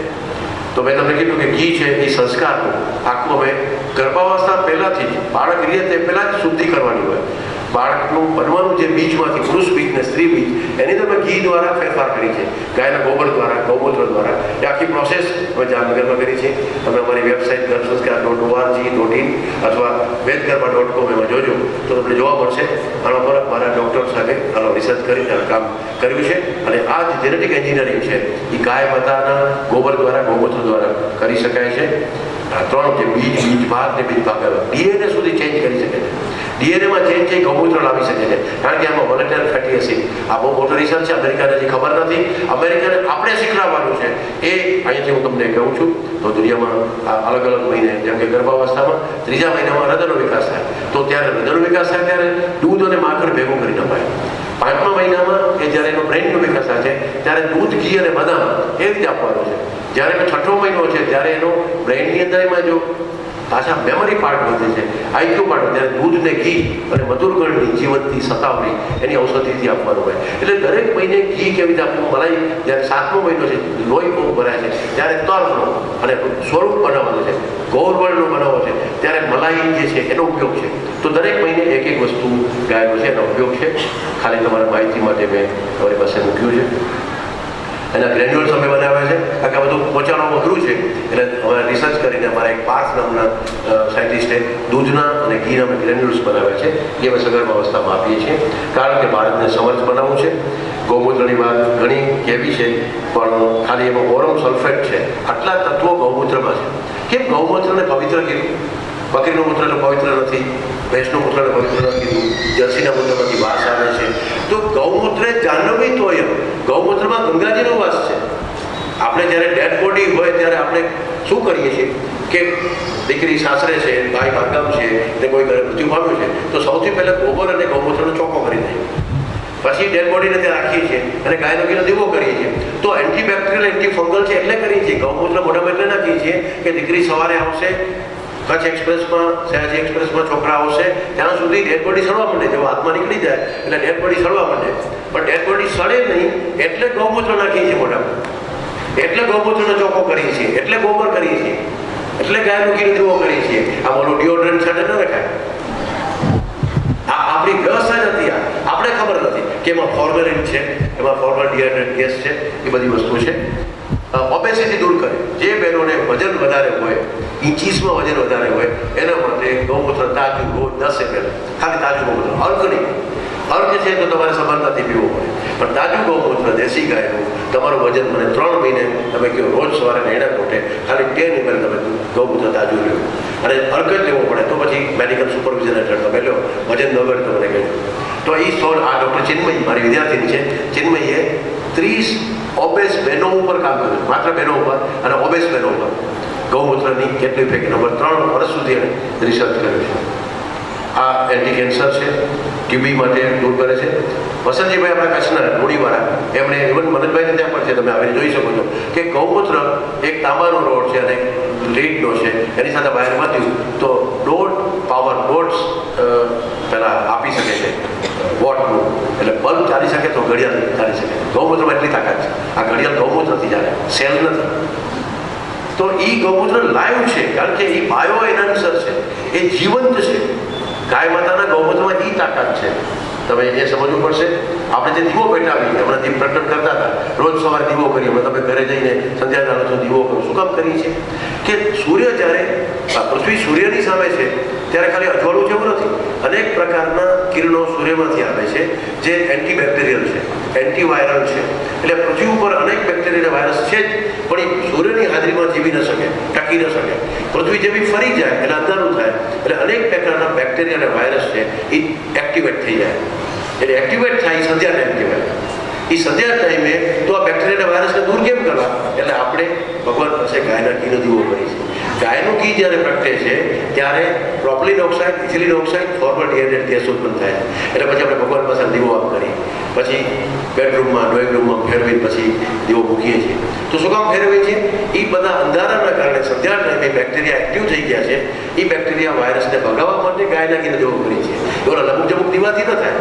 E: તો મેં તમને કીધું કે ઘી છે એ સંસ્કારનું આખું અમે ગર્ભાવસ્થા પહેલાંથી જ બાળક રીએ તે પહેલાં જ શુદ્ધિ કરવાની હોય. બાળકનું બનવાનું જે બીજમાંથી પુરુષ બીજ ને સ્ત્રી બીજ, એની તો અમે ઘી દ્વારા ફેરફાર કરી છે, ગાયના ગોબર દ્વારા, ગૌમૂત્ર દ્વારા. એ આખી પ્રોસેસ અમે જામનગરમાં કરી છે. તમે અમારી વેબસાઇટ ગર્ભસંસ્કાર.org.in અથવા વેદગર્ભા.com એમાં જોજો તો તમને જોવા મળશે. આના પર મારા ડૉક્ટર સાહેબે આનો રિસર્ચ કરીને આ કામ કર્યું છે. અને આ જે જેનેટિક એન્જિનિયરિંગ છે એ ગાય માતાના ગોબર દ્વારા, ગૌમૂત્ર દ્વારા કરી શકાય છે. ત્રણ જે બીજ ભાગ ને બીજ ભાગ DNA સુધી ચેન્જ કરી શકે છે. DNA-માં ચેન્જ થઈ ગૌમૂત્ર લાવી શકે છે, કારણ કે આમાં વોલેટાઇલ ફેટી એસિડ. આ બહુ મોટો રિસર્ચ છે, અમેરિકાને હજી ખબર નથી. અમેરિકાને આપણે શીખવાડવાનું છે. એ અહીંયાથી હું તમને કહું છું. તો દુનિયામાં અલગ અલગ મહિને, જેમ કે ગર્ભાવસ્થામાં 3જા મહિનામાં હૃદયનો વિકાસ થાય, તો ત્યારે હૃદયનો વિકાસ થાય ત્યારે દૂધ અને માખણ ભેગું કરી નપાય. 5મા મહિનામાં કે જ્યારે એનો બ્રેઇનનો વિકાસ થાય છે ત્યારે દૂધ, ઘી અને બદામ એ રીતે આપવાનું છે. જ્યારે 6ઠો મહિનો છે ત્યારે એનો બ્રેઇનની અંદર એમાં જો પાછા મેમરી પાર્ટ વધે છે, IQ પાર્ટ વધે, ત્યારે દૂધ ને ઘી અને મધુરગણની જીવનથી સતાવણી એની ઔષધિથી આપવાનું હોય. એટલે દરેક મહિને ઘી કેવી રીતે આપવું, મલાઈ જ્યારે 7મો મહિનો છે, લોહી બહુ ભરાય છે ત્યારે તરનો અને સ્વરૂપ બનાવવાનું છે, ગૌરવર્ણનો બનાવવો છે, ત્યારે મલાઈ જે છે એનો ઉપયોગ છે. તો દરેક મહિને એક એક વસ્તુ ગાયનો છે એનો ઉપયોગ છે. ખાલી તમારા માહિતી માટે મેં તમારી પાસે મૂક્યું છે. એના ગ્રેન્યુલ્સ અમે બનાવ્યા છે, કારણ કે આ બધું પહોંચાડવાનું અઘરું છે. એટલે અમે રિસર્ચ કરીને અમારા એક પાર્થ નામના સાયન્ટિસ્ટે દૂધના અને ઘીના અમે ગ્રેન્યુલ્સ બનાવ્યા છે. એ અમે સગર્ભાવસ્થામાં આપીએ છીએ, કારણ કે બાળકને સમર્થ બનાવવું છે. ગૌમૂત્રની વાત ઘણી કહેવી છે, પણ ખાલી એમાં ઓરમ સલ્ફેટ છે, આટલા તત્વો ગૌમૂત્રમાં છે. કેમ ગૌમૂત્રને પવિત્ર કીધું? બકરીનું મૂત્ર પવિત્ર નથી, ભેંસનું મૂત્ર પવિત્ર નથી, જર્સીના મૂત્રમાંથી વાસ આવે છે. તો ગૌમૂત્ર જાહ્નવી તોય, ગૌમૂત્રમાં ગંગાજીનો વાસ છે. આપણે જ્યારે ડેડ બોડી હોય ત્યારે આપણે શું કરીએ છીએ કે દીકરી સાસરે છે, ભાઈ બહારગામ છે, ને કોઈ ઘરે મૃત્યુ પામ્યું છે, તો સૌથી પહેલાં ગોબર અને ગૌમૂત્રનો ચોખ્ખો કરી દઈએ. પછી ડેડ બોડીને ત્યાં રાખીએ છીએ અને ગાયનો ઘીનો દીવો કરીએ છીએ. તો એન્ટીબેક્ટેરિયલ, એન્ટીફંગલ છે એટલે કરીએ છીએ. ગૌમૂત્ર મોઢામાં એટલે નાખીએ છીએ કે દીકરી સવારે આવશે, કચ્છ એક્સપ્રેસમાં, સયાજી એક્સપ્રેસમાં છોકરા આવશે, ત્યાં સુધી ડેડ બોડી સડવા માંડે. જેવો હાથમાં નીકળી જાય એટલે ડેડ બોડી સડવા માંડે. પણ ડેડ બોડી સડે નહીં એટલે ગૌમૂત્ર નાખીએ છીએ મોઢામાં, એટલે ગૌમૂત્રનો ચોખ્ખો કરીએ છીએ, એટલે ગોબર કરીએ છીએ, એટલે ગાયનો ઘીનો દીવો કરીએ છીએ. આ મોટું ડિઓડ્રન્ટ છાંટે ન રખાય. આ આપણી વ્યવસ્થા નથી. આપણે ખબર નથી કે એમાં ફોર્મેલિન છે, એમાં ફોર્મલ્ડિહાઇડ ગેસ છે, એ બધી વસ્તુ છે. ઓબેસિટી દૂર કરે. જે બહેનોને વજન વધારે હોય, ઇંચીસમાં વજન વધારે હોય, એના માટે ગૌમૂત્ર તાજું રોજ 10 ml, ખાલી તાજું ગૌમૂત્ર, અર્ક નહીં. અર્ક છે તો તમારે સભાનતાથી પીવું પડે, પણ તાજું ગૌમૂત્ર દેશી ગાયનું તમારું વજન મને 3 મહિને તમે કહો રોજ સવારે નૈણા કોઠે ખાલી 10 ml તમે ગૌમૂત્ર તાજું લો અને અર્ક જ લેવો પડે. તો પછી મેડિકલ સુપરવિઝન હેઠળ તમે લો, વજન ન બળે તો મને કહેજો. તો એ આ ડૉક્ટર ચિન્મયી મારી વિદ્યાર્થીની છે. ચિન્મયીએ 30 ઓબેસ બહેનો ઉપર કામ કર્યું, માત્ર બહેનો ઉપર અને ઓબેસ બહેનો ઉપર ગૌમૂત્રની કેટલી ઇફેક્ટ. નંબર 3 વર્ષ સુધી એણે રિસર્ચ કર્યું છે. આ એન્ટી કેન્સર છે, TB માટે દૂર કરે છે. વસંતજીભાઈ આપણા કચ્છના રૂડીવાળા, એમણે ઇવન મદનભાઈને ત્યાં પણ છે, તમે આવીને જોઈ શકો છો કે ગૌમૂત્ર એક તાંબાનો રોડ છે અને લીડનો છે, એની સાથે બહાર વધ્યું તો 1.5 પાવર વોટ્સ પહેલાં આપી શકે છે વોટનું. એટલે બલ્બ ચાલી શકે તો ઘડિયાળ ચાલી શકે. ગૌમૂત્રમાં એટલી તાકાત છે. આ ઘડિયાળ ગૌમૂત્રથી ચાલે, સેલ નથી. તો એ ગૌમૂત્ર લાઈવ છે, કારણ કે એ બાયો એનાન્સર છે. એ જીવંત છે. ગાય માતાના ગૌમૂત્રમાં એ તાકાત છે. તમે એ સમજવું પડશે. આપણે જે દીવો પેટાવીએ, હમણાં દીપ પ્રગટ કરતા હતા, રોજ સવારે દીવો કરીએ. હમણાં તમે ઘરે જઈને સંધ્યાકાળ છો દીવો કરો. શું કામ કરીએ છીએ? કે સૂર્ય જ્યારે પૃથ્વી સૂર્યની સામે છે ત્યારે ખાલી અજવાળું જેવું નથી. અનેક પ્રકારના કિરણો સૂર્યમાંથી આવે છે જે એન્ટીબેક્ટેરિયલ છે, એન્ટીવાયરલ છે. એટલે પૃથ્વી ઉપર અનેક બેક્ટેરિયા વાયરસ છે જ, પણ એ સૂર્યની હાજરીમાં જીવી ન શકે, ટકી ન શકે. પૃથ્વી જેવી ફરી જાય એટલે અંધારું થાય, એટલે અનેક પ્રકારના બેક્ટેરિયા અને વાયરસ છે એ એક્ટિવેટ થઈ જાય. એટલે એક્ટિવેટ થાય સંધ્યા ટાઈમ કહેવાય. એ સંધ્યા ટાઈમે તો આ બેક્ટેરિયા વાયરસને દૂર કેમ કરવા? એટલે આપણે ભગવાન પાસે ગાયના ઘીનો દીવો કરીએ છીએ. ગાયનું ઘી જ્યારે પ્રગટે છે ત્યારે propylene oxide, ethylene oxide, formaldehyde gas ઉત્પન્ન થાય. એટલે પછી આપણે ભગવાન પાસે દીવો આપ કરીએ, પછી બેડરૂમમાં ડ્રોઈંગ રૂમમાં ફેરવી પછી દીવો મૂકીએ છીએ. તો શું કામ ફેરવીએ છીએ? એ બધા અંધારાના કારણે સંધ્યા ટાઈમે બેક્ટેરિયા એક્ટિવ થઈ ગયા છે. એ બેક્ટેરિયા વાયરસને ભગાવવા માટે ગાયના ઘીનો દીવો કરીએ છીએ. એવા લમુક જમુક દીવાથી ન થાય.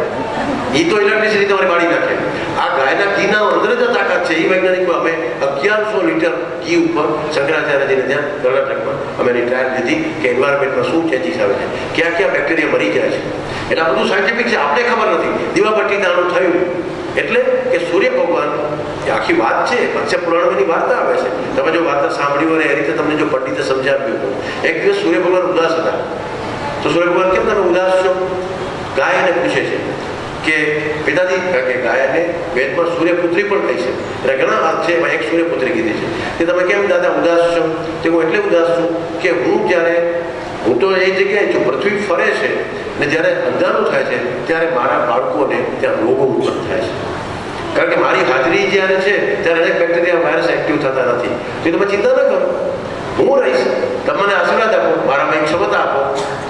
E: એ તો ઇલેક્ટ્રિસિટી તમારી બાળી નાખે. આ ગાયના ઘીના અંદર જ તાકાત છે. એ વૈજ્ઞાનિકો અમે 1100 લીટર ઘી ઉપર શંકરાચાર્યજીને ત્યાં કર્ણાટકમાં અમે એની ટ્રાયલ લીધી કે એન્વાયરમેન્ટમાં શું ચેન્જીસ આવે છે, ક્યાં ક્યાં બેક્ટેરિયા મરી જાય છે. એટલે આ બધું સાયન્ટિફિક છે, આપણે ખબર નથી. દીવાબત્તી દાણું થયું એટલે કે સૂર્ય ભગવાન, આખી વાત છે, મત્સ્ય પુરાણોની વાર્તા આવે છે. તમે જો વાર્તા સાંભળી હોય એ રીતે તમને જો પંડિતે સમજાવ્યું હતું. એક દિવસ સૂર્ય ભગવાન ઉદાસ હતા. તો સૂર્ય ભગવાન કેમ તમે ઉદાસ છો? ગાય એને પૂછે છે કે પિતાજી, કે ગાયને વેદમાં સૂર્યપુત્રી પણ કહી છે, એટલે ઘણા અર્થ છે, એમાં એક સૂર્યપુત્રી કીધી છે. કે તમે કેમ દાદા ઉદાસ છો? તે હું એટલે ઉદાસ છું કે હું તો એ જગ્યાએ છું, પૃથ્વી ફરે છે ને જ્યારે અંધારું થાય છે ત્યારે મારા બાળકોને ત્યાં રોગો ઉત્પન્ન થાય છે. કારણ કે મારી હાજરી જ્યારે છે ત્યારે અનેક બેક્ટેરિયા વાયરસ એક્ટિવ થતા નથી. તો તમે ચિંતા ન કરો, હું રહીશ, તમે મને આશીર્વાદ આપો, મારામાં એક ક્ષમતા આપો.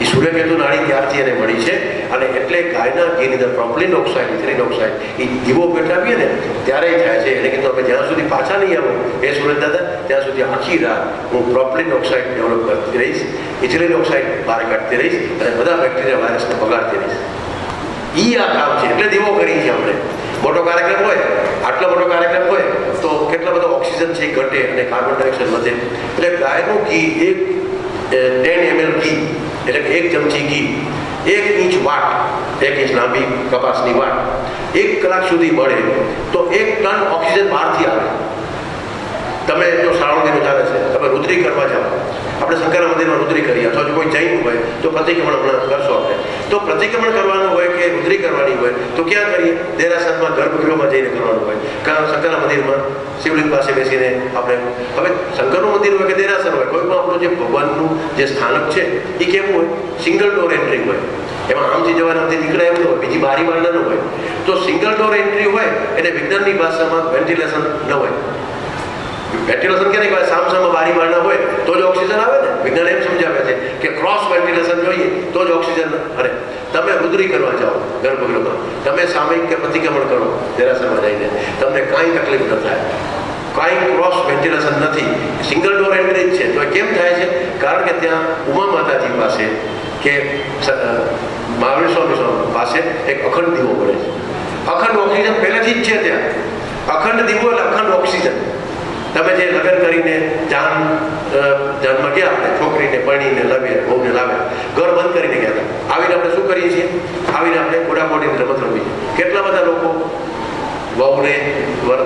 E: એ સૂર્યકેતુ નાડી ત્યારથી એને મળી છે. અને એટલે ગાયના ઘીની અંદર પ્રોપલિન ઓક્સાઇડ, ઇથિલિન ઓક્સાઇડ એ દીવો પેટાવીએ ને ત્યારે થાય છે. એને કીધું અમે જ્યાં સુધી પાછા નહીં આવો એ સૂરજ દાદા, ત્યાં સુધી આખી રાત હું પ્રોપલિન ઓક્સાઇડ ડેવલપ કરતી રહીશ, ઇથિલિન ઓક્સાઇડ બહાર કાઢતી રહીશ અને બધા બેક્ટેરિયા વાયરસને બગાડતી રહીશ. એ આ કામ છે. એટલે દીવો કરીએ છીએ આપણે. મોટો કાર્યક્રમ હોય, આટલો મોટો કાર્યક્રમ હોય તો કેટલો બધો ઓક્સિજન છે ઘટે અને કાર્બન ડાયોક્સાઇડ વધે. એટલે ગાયનું ઘી એક 10 ml ઘી એટલે કે 1 ચમચી ઘી, 1 ઇંચ વાટ, 1 ઇંચ લાંબી કપાસની વાટ 1 કલાક સુધી બળે તો 1 ટન ઓક્સિજન બહારથી આવે. તમે જો શ્રાવણ મહિનો ચાલે છે, તમે રુદ્રી કરવા જાઓ, આપણે શંકર મંદિરમાં રુદ્રી કરીએ, અથવા જો કોઈ જૈન હોય તો પ્રતિક્રમણ હમણાં કરશો આપણે. તો પ્રતિક્રમણ કરવાનું હોય કે રુદ્રી કરવાની હોય તો ક્યાં કરીએ? દેરાસરમાં, ગર્ભગૃહમાં જઈને કરવાનું હોય, કાં શંકર મંદિરમાં શિવલિંગ પાસે બેસીને આપણે. હવે શંકરનું મંદિર હોય કે દેરાસર હોય, કોઈ પણ આપણું જે ભગવાનનું જે સ્થાનક છે એ કેવું હોય? સિંગલ ડોર એન્ટ્રી હોય. એમાં આમથી જવાનાથી નીકળે એમ ન હોય, બીજી બારી બારણા ન હોય. તો સિંગલ ડોર એન્ટ્રી હોય એટલે વિજ્ઞાનની ભાષામાં વેન્ટિલેશન ન હોય. વેન્ટિલેશન કે નહીં, સામસામાં બારી બારણા હોય તો જ ઓક્સિજન આવે ને. વિજ્ઞાન એમ સમજાવે છે કે ક્રોસ વેન્ટિલેશન જોઈએ તો જ ઓક્સિજન. અરે તમે રુદ્રી કરવા જાઓ ગર્ભગૃહમાં, તમે સામયિક કે પ્રતિક્રમણ કરો દેરાસરમાં જઈને, તમને કાંઈ તકલીફ ન થાય. કાંઈ ક્રોસ વેન્ટિલેશન નથી, સિંગલ ડોર એન્ટ્રી જ છે. તો કેમ થાય છે? કારણ કે ત્યાં ઉમા માતાજી પાસે કે મહાવીર સ્વામી પાસે એક અખંડ દીવો મળે છે. અખંડ ઓક્સિજન પહેલેથી જ છે ત્યાં. અખંડ દીવો એટલે અખંડ ઓક્સિજન. તમે જે લગ્ન કરીને જાનમાં ગયા, આપણે છોકરીને પરણીને લાવ્યા, બહુને લાવ્યા, ઘર બંધ કરીને ગયા હતા. આવીને આપણે શું કરીએ છીએ? આવીને આપણે કોડાકોડીની રમત રમીએ. કેટલા બધા લોકો વહુને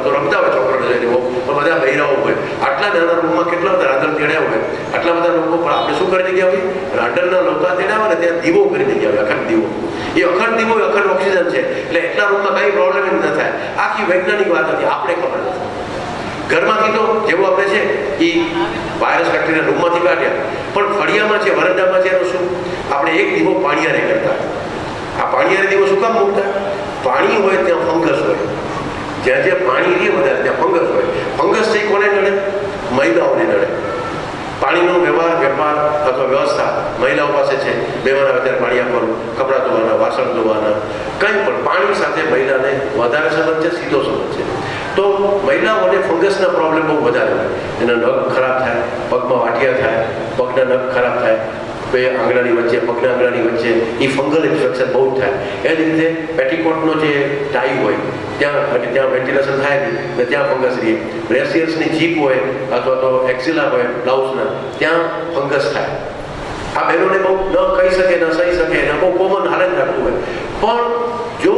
E: તો રમતા હોય, છોકરાને જઈને વહુ, પણ બધા બહેરાઓ હોય. આટલા નાના રૂમમાં કેટલા બધા રાંધણ તેડ્યા હોય, આટલા બધા લોકો. પણ આપણે શું કરી ગયા હોય? રાંધણના લોટા તેડ્યા હોય ને ત્યાં દીવો કરીને ગયા હોય, અખંડ દીવો. એ અખંડ દીવો અખંડ ઓક્સિજન છે. એટલે એટલા રૂમમાં કંઈ પ્રોબ્લેમ જ ન થાય. આખી વૈજ્ઞાનિક વાત હતી, આપણે ખબર નથી. ઘરમાંથી તો જેવું આપણે છે એ વાયરસ બેક્ટેરિયા રૂમમાંથી કાઢ્યા, પણ ફળિયામાં છે, વરંડામાં છે એનું શું? આપણે એક દીવો પાણીયારે કરતા. આ પાણીયારે દીવો શું કામ મૂકતા? પાણી હોય ત્યાં ફંગસ હોય, જ્યાં જ્યાં પાણી રહે વધારે ત્યાં ફંગસ હોય. ફંગસથી કોને નડે? મહિલાઓને નડે. પાણીનો વેપાર અથવા વ્યવસ્થા મહિલાઓ પાસે છે. મહેમાન આવે ત્યારે પાણી આપવાનું, કપડાં ધોવાના, વાસણ ધોવાના, કંઈ પણ પાણી સાથે મહિલાને વધારે સંબંધ છે, સીધો સંબંધ છે. તો મહિલાઓને ફંગસના પ્રોબ્લેમ બહુ વધારે હોય. એના નખ ખરાબ થાય, પગમાં વાટિયા થાય, પગના નખ ખરાબ થાય, બે આંગળાની વચ્ચે, પગના આંગળાની વચ્ચે એ ફંગલ ઇન્ફેક્શન બહુ જ થાય. એ જ રીતે પેટીકોટનો જે ટાઈ હોય ત્યાં વેન્ટિલેશન થાય નહીં ને ત્યાં ફંગસ રહે. બ્રેસિયર્સની જીપ હોય અથવા તો એક્સિલા હોય બ્લાઉઝના, ત્યાં ફંગસ થાય. આ બહેનોને બહુ ન કહી શકે, ન સહી શકે, ન બહુ કોમન હાલત રાખવું હોય. પણ જો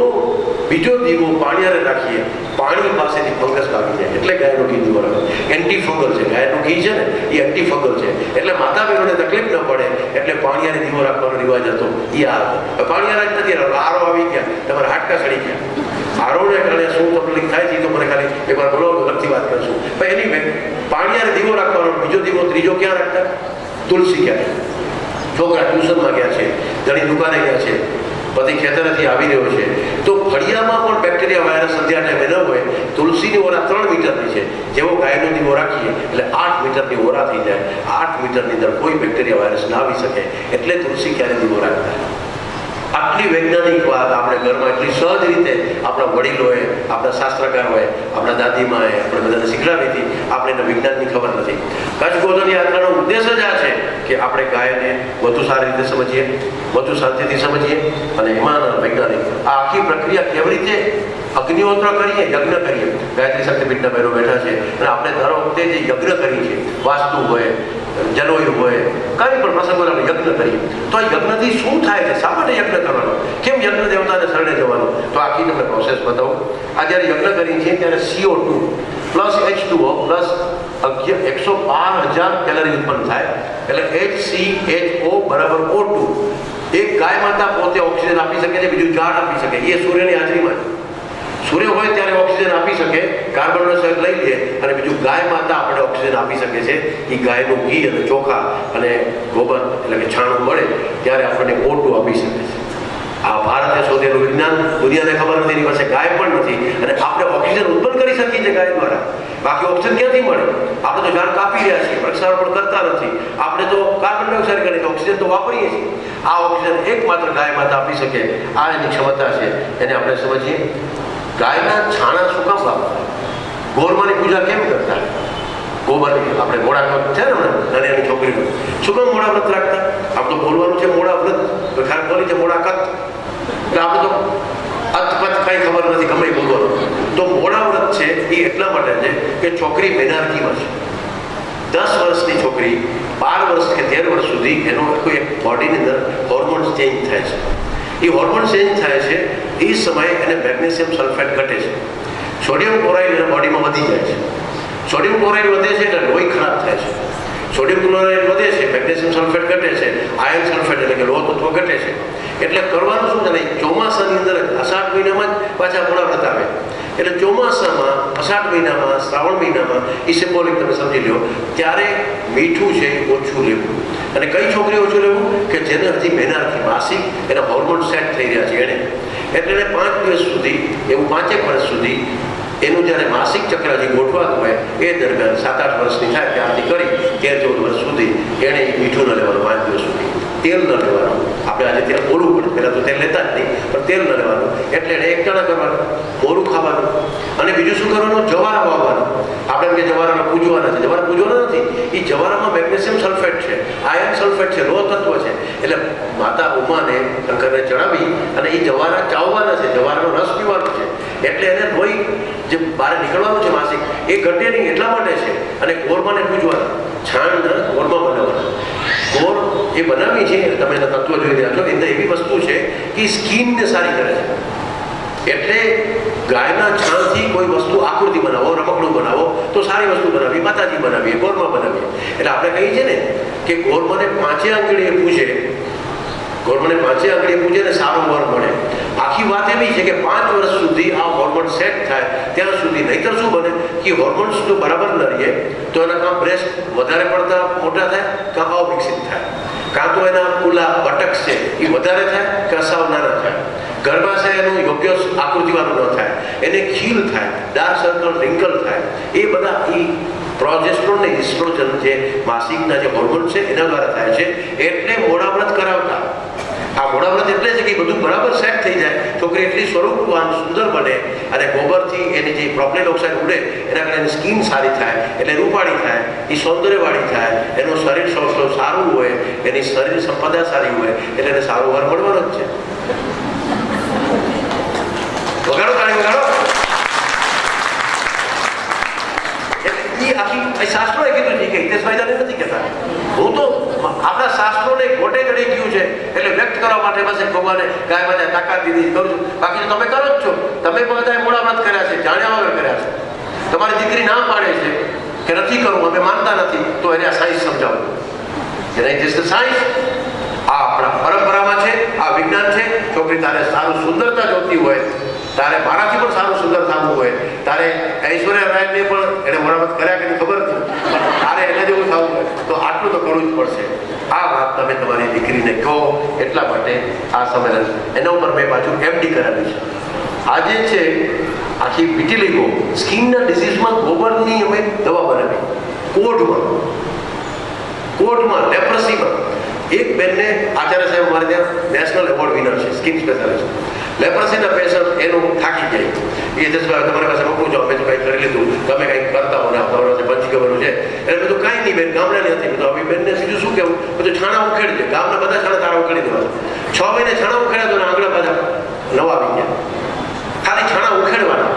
E: બીજો દીવો પાણીયારે રાખીએ, પાણી પાસેથી ફંગસ લાગી જાય, એટલે ગાયનું ઘી દીવો રાખો. એન્ટી ફંગલ છે ગાયનું ઘી છે ને, એ એન્ટી ફંગલ છે. એટલે માતા બહેનોને તકલીફ ન પડે એટલે પાણીયારે દીવો રાખવાનો રિવાજ હતો. એ આ હતો. પાણીયારે જ નથી, આરો આવી ગયા, તમારા હાડકા સડી ગયા. આરોને કારણે શું તકલીફ થાય છે તો મને ખાલી એકવાર બોલો, લગતી વાત કરશું. પણ એની પાણીયારે દીવો રાખવાનો. બીજો દીવો ત્રીજો ક્યાં રાખતા? તુલસી ક્યાં? છોકરા ટ્યુશનમાં ગયા છે, ઘણી દુકાને ગયા છે, પતિ ખેતરેથી આવી રહ્યો છે, તો ફળિયામાં પણ બેક્ટેરિયા વાયરસ સંધ્યા ટાઈમે ન હોય. તુલસીની ઓરા 3 મીટરની છે. જેવો ગાયનો દીવો રાખીએ એટલે 8 મીટરની ઓરા થઈ જાય. 8 મીટરની અંદર કોઈ બેક્ટેરિયા વાયરસ ના આવી શકે. એટલે તુલસી ક્યારે દીવો રાખતા. આટલી વૈજ્ઞાનિક વાત આપણે ઘરમાં એટલી સહજ રીતે આપણા વડીલોએ, આપણા શાસ્ત્રકારોએ, આપણા દાદીમાએ આપણે બધાને શીખડાવી હતી. આપણે એને વિજ્ઞાનની ખબર નથી. કચ્છ ગોધન યાત્રાનો ઉદ્દેશ જ આ છે કે આપણે ગાયને વધુ સારી રીતે સમજીએ, વધુ શાંતિથી સમજીએ, અને એમાં વૈજ્ઞાનિક આ આખી પ્રક્રિયા કેવી રીતે અગ્નિહોત્ર કરીએ, યજ્ઞ કરીએ. ગાયત્રી શક્તિપીઠના બહેનો બેઠા છે અને આપણે દર વખતે જે યજ્ઞ કરીએ છીએ, વાસ્તુ હોય, જનોય હોય, કઈ પણ પ્રસંગો આપણે યજ્ઞ કરીએ, તો આ યજ્ઞથી શું થાય છે? શા માટે યજ્ઞ કરવાનો? કેમ યજ્ઞ દેવતાને શરણે જવાનું? તો આખી તમને પ્રોસેસ બતાવું. આ જ્યારે યજ્ઞ કરીએ છીએ ત્યારે CO2 plus H2O plus 112,000 calorie ઉત્પન્ન થાય. એટલે HCHO બરાબર O2. એક ગાય માતા પોતે ઓક્સિજન આપી શકે છે, બીજું ઝાડ આપી શકે. એ સૂર્યની હાજરીમાં સૂર્ય હોય ત્યારે ઓક્સિજન આપી શકે, કાર્બન ડાયોક્સાઇડ લઈ લે, અને બીજું ગાય માતા આપણે ઓક્સિજન આપી શકે છે. એ ગાયનું ઘી અને ચોખા અને ગોબર એટલે કે છાણું મળે ત્યારે આપણને O2 આપી શકે છે. આ ભારતે શોધેલું વિજ્ઞાન દુનિયાને ખબર નથી, એની પાસે ગાય પણ નથી, અને આપણે ઓક્સિજન ઉત્પન્ન કરી શકીએ છીએ ગાય દ્વારા. બાકી ઓક્સિજન ક્યાંથી મળે? આપણે તો ઝાડ કાપી રહ્યા છીએ, વૃક્ષારોપણ કરતા નથી. આપણે તો કાર્બન ડાયોક્સાઇડ કરીએ તો ઓક્સિજન તો વાપરીએ છીએ. આ ઓક્સિજન એકમાત્ર ગાય માતા આપી શકે. આ એની ક્ષમતા છે, એને આપણે સમજીએ. ગાયના છાણા શું કામ વાપરતા? ગોરમાની પૂજા કેમ કરતા? ગોબરની આપણે મોડા વ્રત છે ને, નાની છોકરીનું શું કામ મોડા વ્રત રાખતા? આમ તો બોલવાનું છે મોડા વ્રત, ખાલી બોલી છે મોડા કત. એટલે આપણે તો અતપત કઈ ખબર નથી, ગમે બોલવાનું. તો મોડા વ્રત છે એ એટલા માટે છે કે છોકરી મેનાર્કીમાં છે. 10 વર્ષની છોકરી 12 વર્ષ કે 13 વર્ષ સુધી એનો કોઈ એક બોડીની અંદર હોર્મોન્સ ચેન્જ થાય છે. એ હોર્મોન ચેન્જ થાય છે એ સમયે એને મેગ્નેશિયમ સલ્ફેટ ઘટે છે. સોડિયમ ક્લોરાઇડ એના બોડીમાં વધી જાય છે. સોડિયમ ક્લોરાઇડ વધે છે એટલે લોહી ખરાબ થાય છે. સોડિયમ ક્લોરાઇડ વધે છે, મેગ્નેશિયમ સલ્ફેટ ઘટે છે, આયર્ન સલ્ફેટ એટલે કે લોહ તત્વ ઘટે છે. એટલે કરવાનું શું છે? ચોમાસાની અંદર અષાઢ મહિનામાં જ પાછા મોડા વ્રત આવે. એટલે ચોમાસામાં, અષાઢ મહિનામાં, શ્રાવણ મહિનામાં, એ સિમ્બોલિક તમે સમજી લો, ત્યારે મીઠું છે એ ઓછું લેવું. અને કઈ છોકરી ઓછું લેવું? કે જેને હજી મેનાર્કી માસિક એના હોર્મોન સેટ થઈ રહ્યા છે એને. એટલે 5 દિવસ સુધી, એવું 5 વર્ષ સુધી એનું જ્યારે માસિક ચક્ર જે ગોઠવાતું હોય એ દરમિયાન 7-8 વર્ષની થાય ત્યારથી કરી 13-14 વર્ષ સુધી એણે મીઠું ન લેવાનું. 5 દિવસ સુધી તેલ ન લેવાનું. આપણે આજે તેલ બોલવું પડે, પહેલાં તો તેલ લેતા જ નહીં, પણ તેલ ન લેવાનું. એટલે એને એકટાણા કરવાનું, મોરું ખાવાનું. અને બીજું શું કરવાનું? જવારા વાવવાનું. આપણે એમ કે જવારાને પૂજવાના છે, જવારા પૂજવાના નથી. એ જવારામાં મેગ્નેશિયમ સલ્ફેટ છે, આયર્ન સલ્ફેટ છે, લોહ તત્વ છે. એટલે માતા ઉમાને શંકરને ચડાવી અને એ જવારા ચાવવાના છે, જવારાનો રસ પીવાનો છે. એટલે એને લોહી જે બહાર નીકળવાનું છે માસિક, એ ઘટે નહીં એટલા માટે છે. અને ગોરમાને પૂજવાના, છાણના ગોરમાં બનાવવાના. ગોળ એ બનાવી છે, તમે એના તત્વો જોઈ રહ્યા છો, અંદર એવી વસ્તુ છે કે સ્કિનને સારી કરે છે. એટલે ગાયના છાણથી કોઈ વસ્તુ આકૃતિ બનાવો, રમકડું બનાવો તો સારી વસ્તુ બનાવી, માતાજી બનાવીએ, ગોરમાં બનાવીએ. એટલે આપણે કહીએ છીએ ને કે ગોરમાને 5 આંગળીએ પૂજે, ગોરમાને 5 આંગળીએ પૂજે ને સારો વર મળે. આખી વાત એવી છે કે 5 વર્ષ સુધી આ હોર્મોન સેટ થાય ત્યાં સુધી. નહીતર શું બને કે હોર્મોન્સ જો બરાબર ન રહીએ તો એના કાં બ્રેસ્ટ વધારે પડતા મોટા થાય, કાં અવિકસિત થાય, કાં તો એના ઓલા બટક્સ છે એ વધારે થાય, કાં સાવ નાના થાય. ગર્ભાશય એનું યોગ્ય આકૃતિવાળું ન થાય, એને ખીલ થાય, ડાર્ક સર્કલ, રિંકલ થાય. એ બધા એ પ્રોજેસ્ટ્રોન ને ઇસ્ટ્રોજન જે માસિકના જે હોર્મોન છે એના દ્વારા થાય છે. એટલે મોડા વ્રત કરાવતા. આ મોડા વ્રત એટલે છે કે બધું બરાબર સેટ થઈ જાય, છોકરી એટલી સ્વરૂપવાન સુંદર બને, અને ગોબરથી એની જે પ્રોપલિન ઓક્સાઇડ ઉડે એના કારણે એની સ્કિન સારી થાય, એટલે રૂપાળી થાય, એ સૌંદર્યવાળી થાય, એનું શરીર સારું હોય, એની શરીર સંપદા સારી હોય, એટલે એને સારો વર મળવાનો જ છે. વગાડો તાળી વગાડો. એટલે એ આખી શાસ્ત્રોએ કીધું છે કે હિતેશભાઈ નથી કહેતા, હું તો આપણા શાસ્ત્રોને ગોટે ચડી ગયું છે એટલે વ્યક્ત કરવા માટે બસ ભગવાને ગાય બધા તાકાત દીધી કરું છું. બાકી તો તમે કરો જ છો. તમે બધાએ મોડા વ્રત કર્યા છે, જાણ્યા વગર કર્યા છે. તમારી દીકરી ના પાડે છે કે નથી કરવું, અમે માનતા નથી, તો એને આ સાયન્સ સમજાવો. સાયન્સ આ આપણા પરંપરામાં છે, આ વિજ્ઞાન છે. છોકરી તારે સારું સુંદરતા જોતી હોય, તારે મારાથી પણ સારું સુંદર થવું હોય, તારે ઐશ્વર્યા રાયને પણ એને મોડા વ્રત કર્યા કે ખબર નથી, પણ તારે એને જેવું થવું હોય તો આટલું તો કરવું જ પડશે. આ વાત તમે તમારી દીકરીને કહો. એટલા માટે આ સંમેલન એના ઉપર મેં પાછું એમડી કરાવ્યું છે. આજે છે આખી વિટિલિગો સ્કિનના ડિઝીઝમાં ગોબરની અમે દવા બનાવી. કોર્ટમાં લેપ્રસીમાં એક બેનને આચાર્ય સાહેબ અમારે ત્યાં નેશનલ એવોર્ડ વિનર છે, સ્કિન સ્પેશિયાલિસ્ટ. લેપ્રસીના પેશન્ટ એનું થાકી જાય, એ જસભાઈ તમારી પાસે મોકલું છો, અમે તો કંઈક કરી લીધું, તમે કંઈક કરતા હો ને તમારી પાસે પંચી ખબરનું છે. એટલે બધું કાંઈ નહીં બેન, ગામડાની હતી. બધું આવી બેનને બીજું શું કહેવું, બધું છાણા ઉખેડી દે. ગામના બધા છાણા તારા ઉખેડી દેવા. 6 મહિને છાણા ઉખેડ્યા તો આંગળા પાછા નવા આવી ગયા. ખાલી છાણા ઉખેડવાના,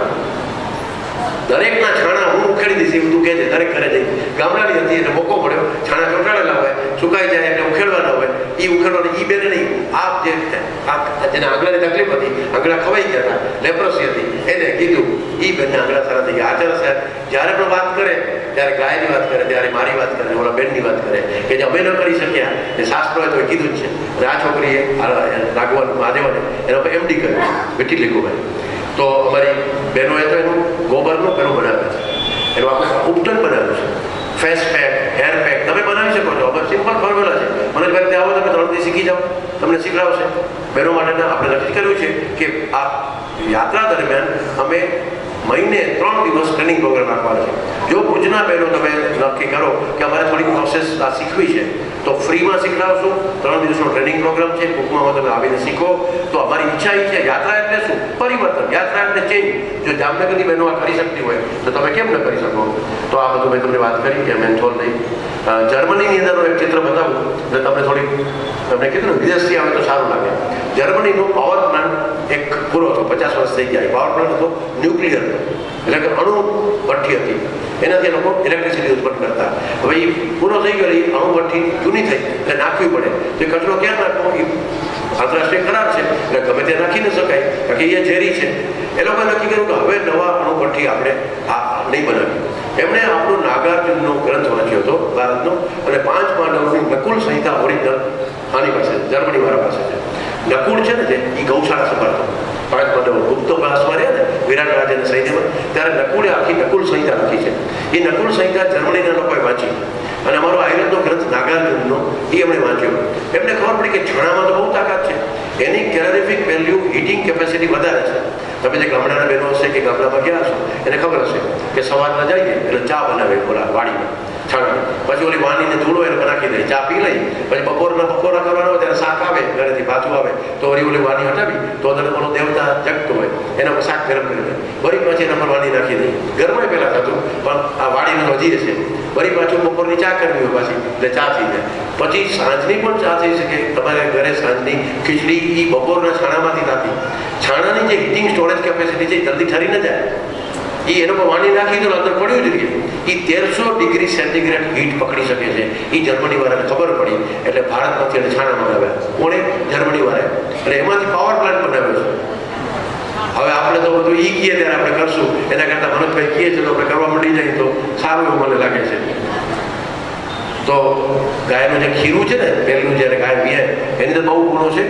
E: દરેકના છાણા હું ઉખેડી દઈશ એવું તું કહે છે. દરેક ઘરે જઈ ગામડાની હતી એટલે મોકો મળ્યો. છાણા ચોંટાડેલા હોય, સુકાઈ જાય એટલે ઉખેડવાના હોય. એ ઉખેડવાના એ બેને નહીં, આપ જેને આંગળાની તકલીફ હતી, આંગળા ખવાઈ ગયા હતા, લેપ્રોસી હતી, એને કીધું. એ બેનને આંગળા સારા થઈ ગયા. આચાર્ય સાહેબ જ્યારે પણ વાત કરે ત્યારે ગાયની વાત કરે, ત્યારે મારી વાત કરે, ઓલા બેનની વાત કરે કે જે અમે ન કરી શક્યા એ શાસ્ત્રોએ તો કીધું જ છે. અને આ છોકરીએ રાઘવન મહાદેવને એના પર એમડી કર્યું, બેઠી લીધું. તો અમારી બહેનોએ તો એનું ગોબરનું પેલું બનાવ્યું છે, એનું આખું ઉપટન બનાવ્યું છે. ફેસ પેક, હેર પેક તમે બનાવી શકો છો. હવે સિમ્પલ ફોર્મ્યુલા છે. મને ભાઈ ત્યાં આવો, તમે 3 દી શીખી જાઓ, તમને શીખડાવશે. બહેનો માટેના આપણે નક્કી કર્યું છે કે આ યાત્રા દરમિયાન અમે મહિને 3 દિવસ ટ્રેનિંગ પ્રોગ્રામ રાખવાનો છે. જો ભુજના બહેનો તમે નક્કી કરો કે અમારે થોડીક પ્રોસેસ આ શીખવી છે તો ફ્રીમાં શીખડાવશું. 3 દિવસનો ટ્રેનિંગ પ્રોગ્રામ છે, ટૂંકમાં તમે આવીને શીખો. તો અમારી ઈચ્છા એ છે, યાત્રા એટલે શું? પરિવર્તન. યાત્રા એટલે ચેન્જ. જો જામનગરની બહેનો આ કરી શકતી હોય તો તમે કેમ ન કરી શકો? તો આ બધું મેં તમને વાત કરી કે મેન્થોલ નહીં. જર્મનીની અંદરનું એક ચિત્ર બતાવું એટલે તમને થોડીક, તમને કીધું ને વિદેશથી આવે તો સારું લાગે. જર્મનીનો પાવર પ્લાન્ટ એક પૂરો હતો, 50 વર્ષ થઈ ગયા. પાવર પ્લાન્ટ હતો ન્યુક્લિયર, એટલે કે અણુ ભઠ્ઠી હતી. એનાથી લોકો ઇલેક્ટ્રિસિટી ઉત્પન્ન કરતા. હવે એ પૂરો થઈ ગયો, એ અણુ ભઠ્ઠી જૂની થઈ એટલે નાખવી પડે. તો એ કચરો ક્યાં નાખવો? એ આંતરરાષ્ટ્રીય કરાર છે એટલે ગમે ત્યાં નાખી ન શકાય, કારણ કે એ ઝેરી છે. એ લોકોએ નક્કી કર્યું કે હવે નવા અણુ ભઠ્ઠી આપણે નહીં બનાવી. એમણે આપણો નાગાર્જુનનો ગ્રંથ વાંચ્યો હતો ભારતનો, અને 5 પાંડવોની નકુલ સંહિતા ઓરિજિનલ આની પાસે, જર્મની વાળા પાસે છે. નકુળ છે ને જે એ ગૌશાળા સંભાળતો. 5 પાંડવો ગુપ્તવાસમાં રહ્યા ને વિરાટ રાજાના સૈન્યમાં, ત્યારે નકુળે આખી નકુલ સંહિતા લખી છે. એ નકુલ સંહિતા જર્મનીના લોકોએ વાંચી, અને અમારો આયુર્વેદનો ગ્રંથ નાગાર્જુનનો એ એમણે વાંચ્યો. એમને ખબર પડી કે છાણામાં તો બહુ તાકાત છે, એની કેલોરીફિક વેલ્યુ, હીટિંગ કેપેસિટી વધારે છે. તમે જે ગામડાના બહેનો હશે કે ગામડામાં ગયા હશો એને ખબર હશે કે સવારના જઈએ એટલે ચા બનાવે ઓલા વાડીમાં છાણા, પછી ઓલી વાણીને ધૂળો એને નાખી દે, ચા પી લઈ. પછી બપોરના કરવાના હોય ત્યારે શાક આવે ઘરેથી પાછું આવે તો વળી ઓલી વાની હટાવી તો અંદર ઓલો દેવતા જગતો હોય એના પર શાક ગરમ કરી દે, વળી પછી એના પર વાની નાખી દે. ઘરમાં પહેલાં થતું પણ આ વાડીનું હજી છે. વળી પાછું બપોરની ચા કરવી હોય પાછી એટલે ચા થઈ જાય. પછી સાંજની પણ ચા થઈ શકે. તમારે ઘરે સાંજની ખીચડી એ બપોરના છાણામાંથી થતી. છાણાની જે હીટિંગ સ્ટોરેજ કેપેસિટી છે જલ્દી ઠરી ન જાય. એ એનો પર વાણી નાખી તો અંદર પડ્યું જ રહીએ. એ 1300 ડિગ્રી સેન્ટીગ્રેડ હીટ પકડી શકે છે. એ જર્મની વાળાને ખબર પડી એટલે ભારતમાંથી એને છાણા બનાવ્યા. કોણે? જર્મની વાળાએ. અને એમાંથી પાવર પ્લાન્ટ બનાવ્યો છે. હવે આપણે તો બધું ઈ કહીએ ત્યારે આપણે કરશું, એના કરતાં મનોજભાઈ કહીએ છે તો આપણે કરવા માંડી જાય તો સારું એવું મને લાગે છે. તો ગાયનું જે ખીરું છે ને, પહેલું જ્યારે ગાય પીએ એની તો બહુ ગુણો છે.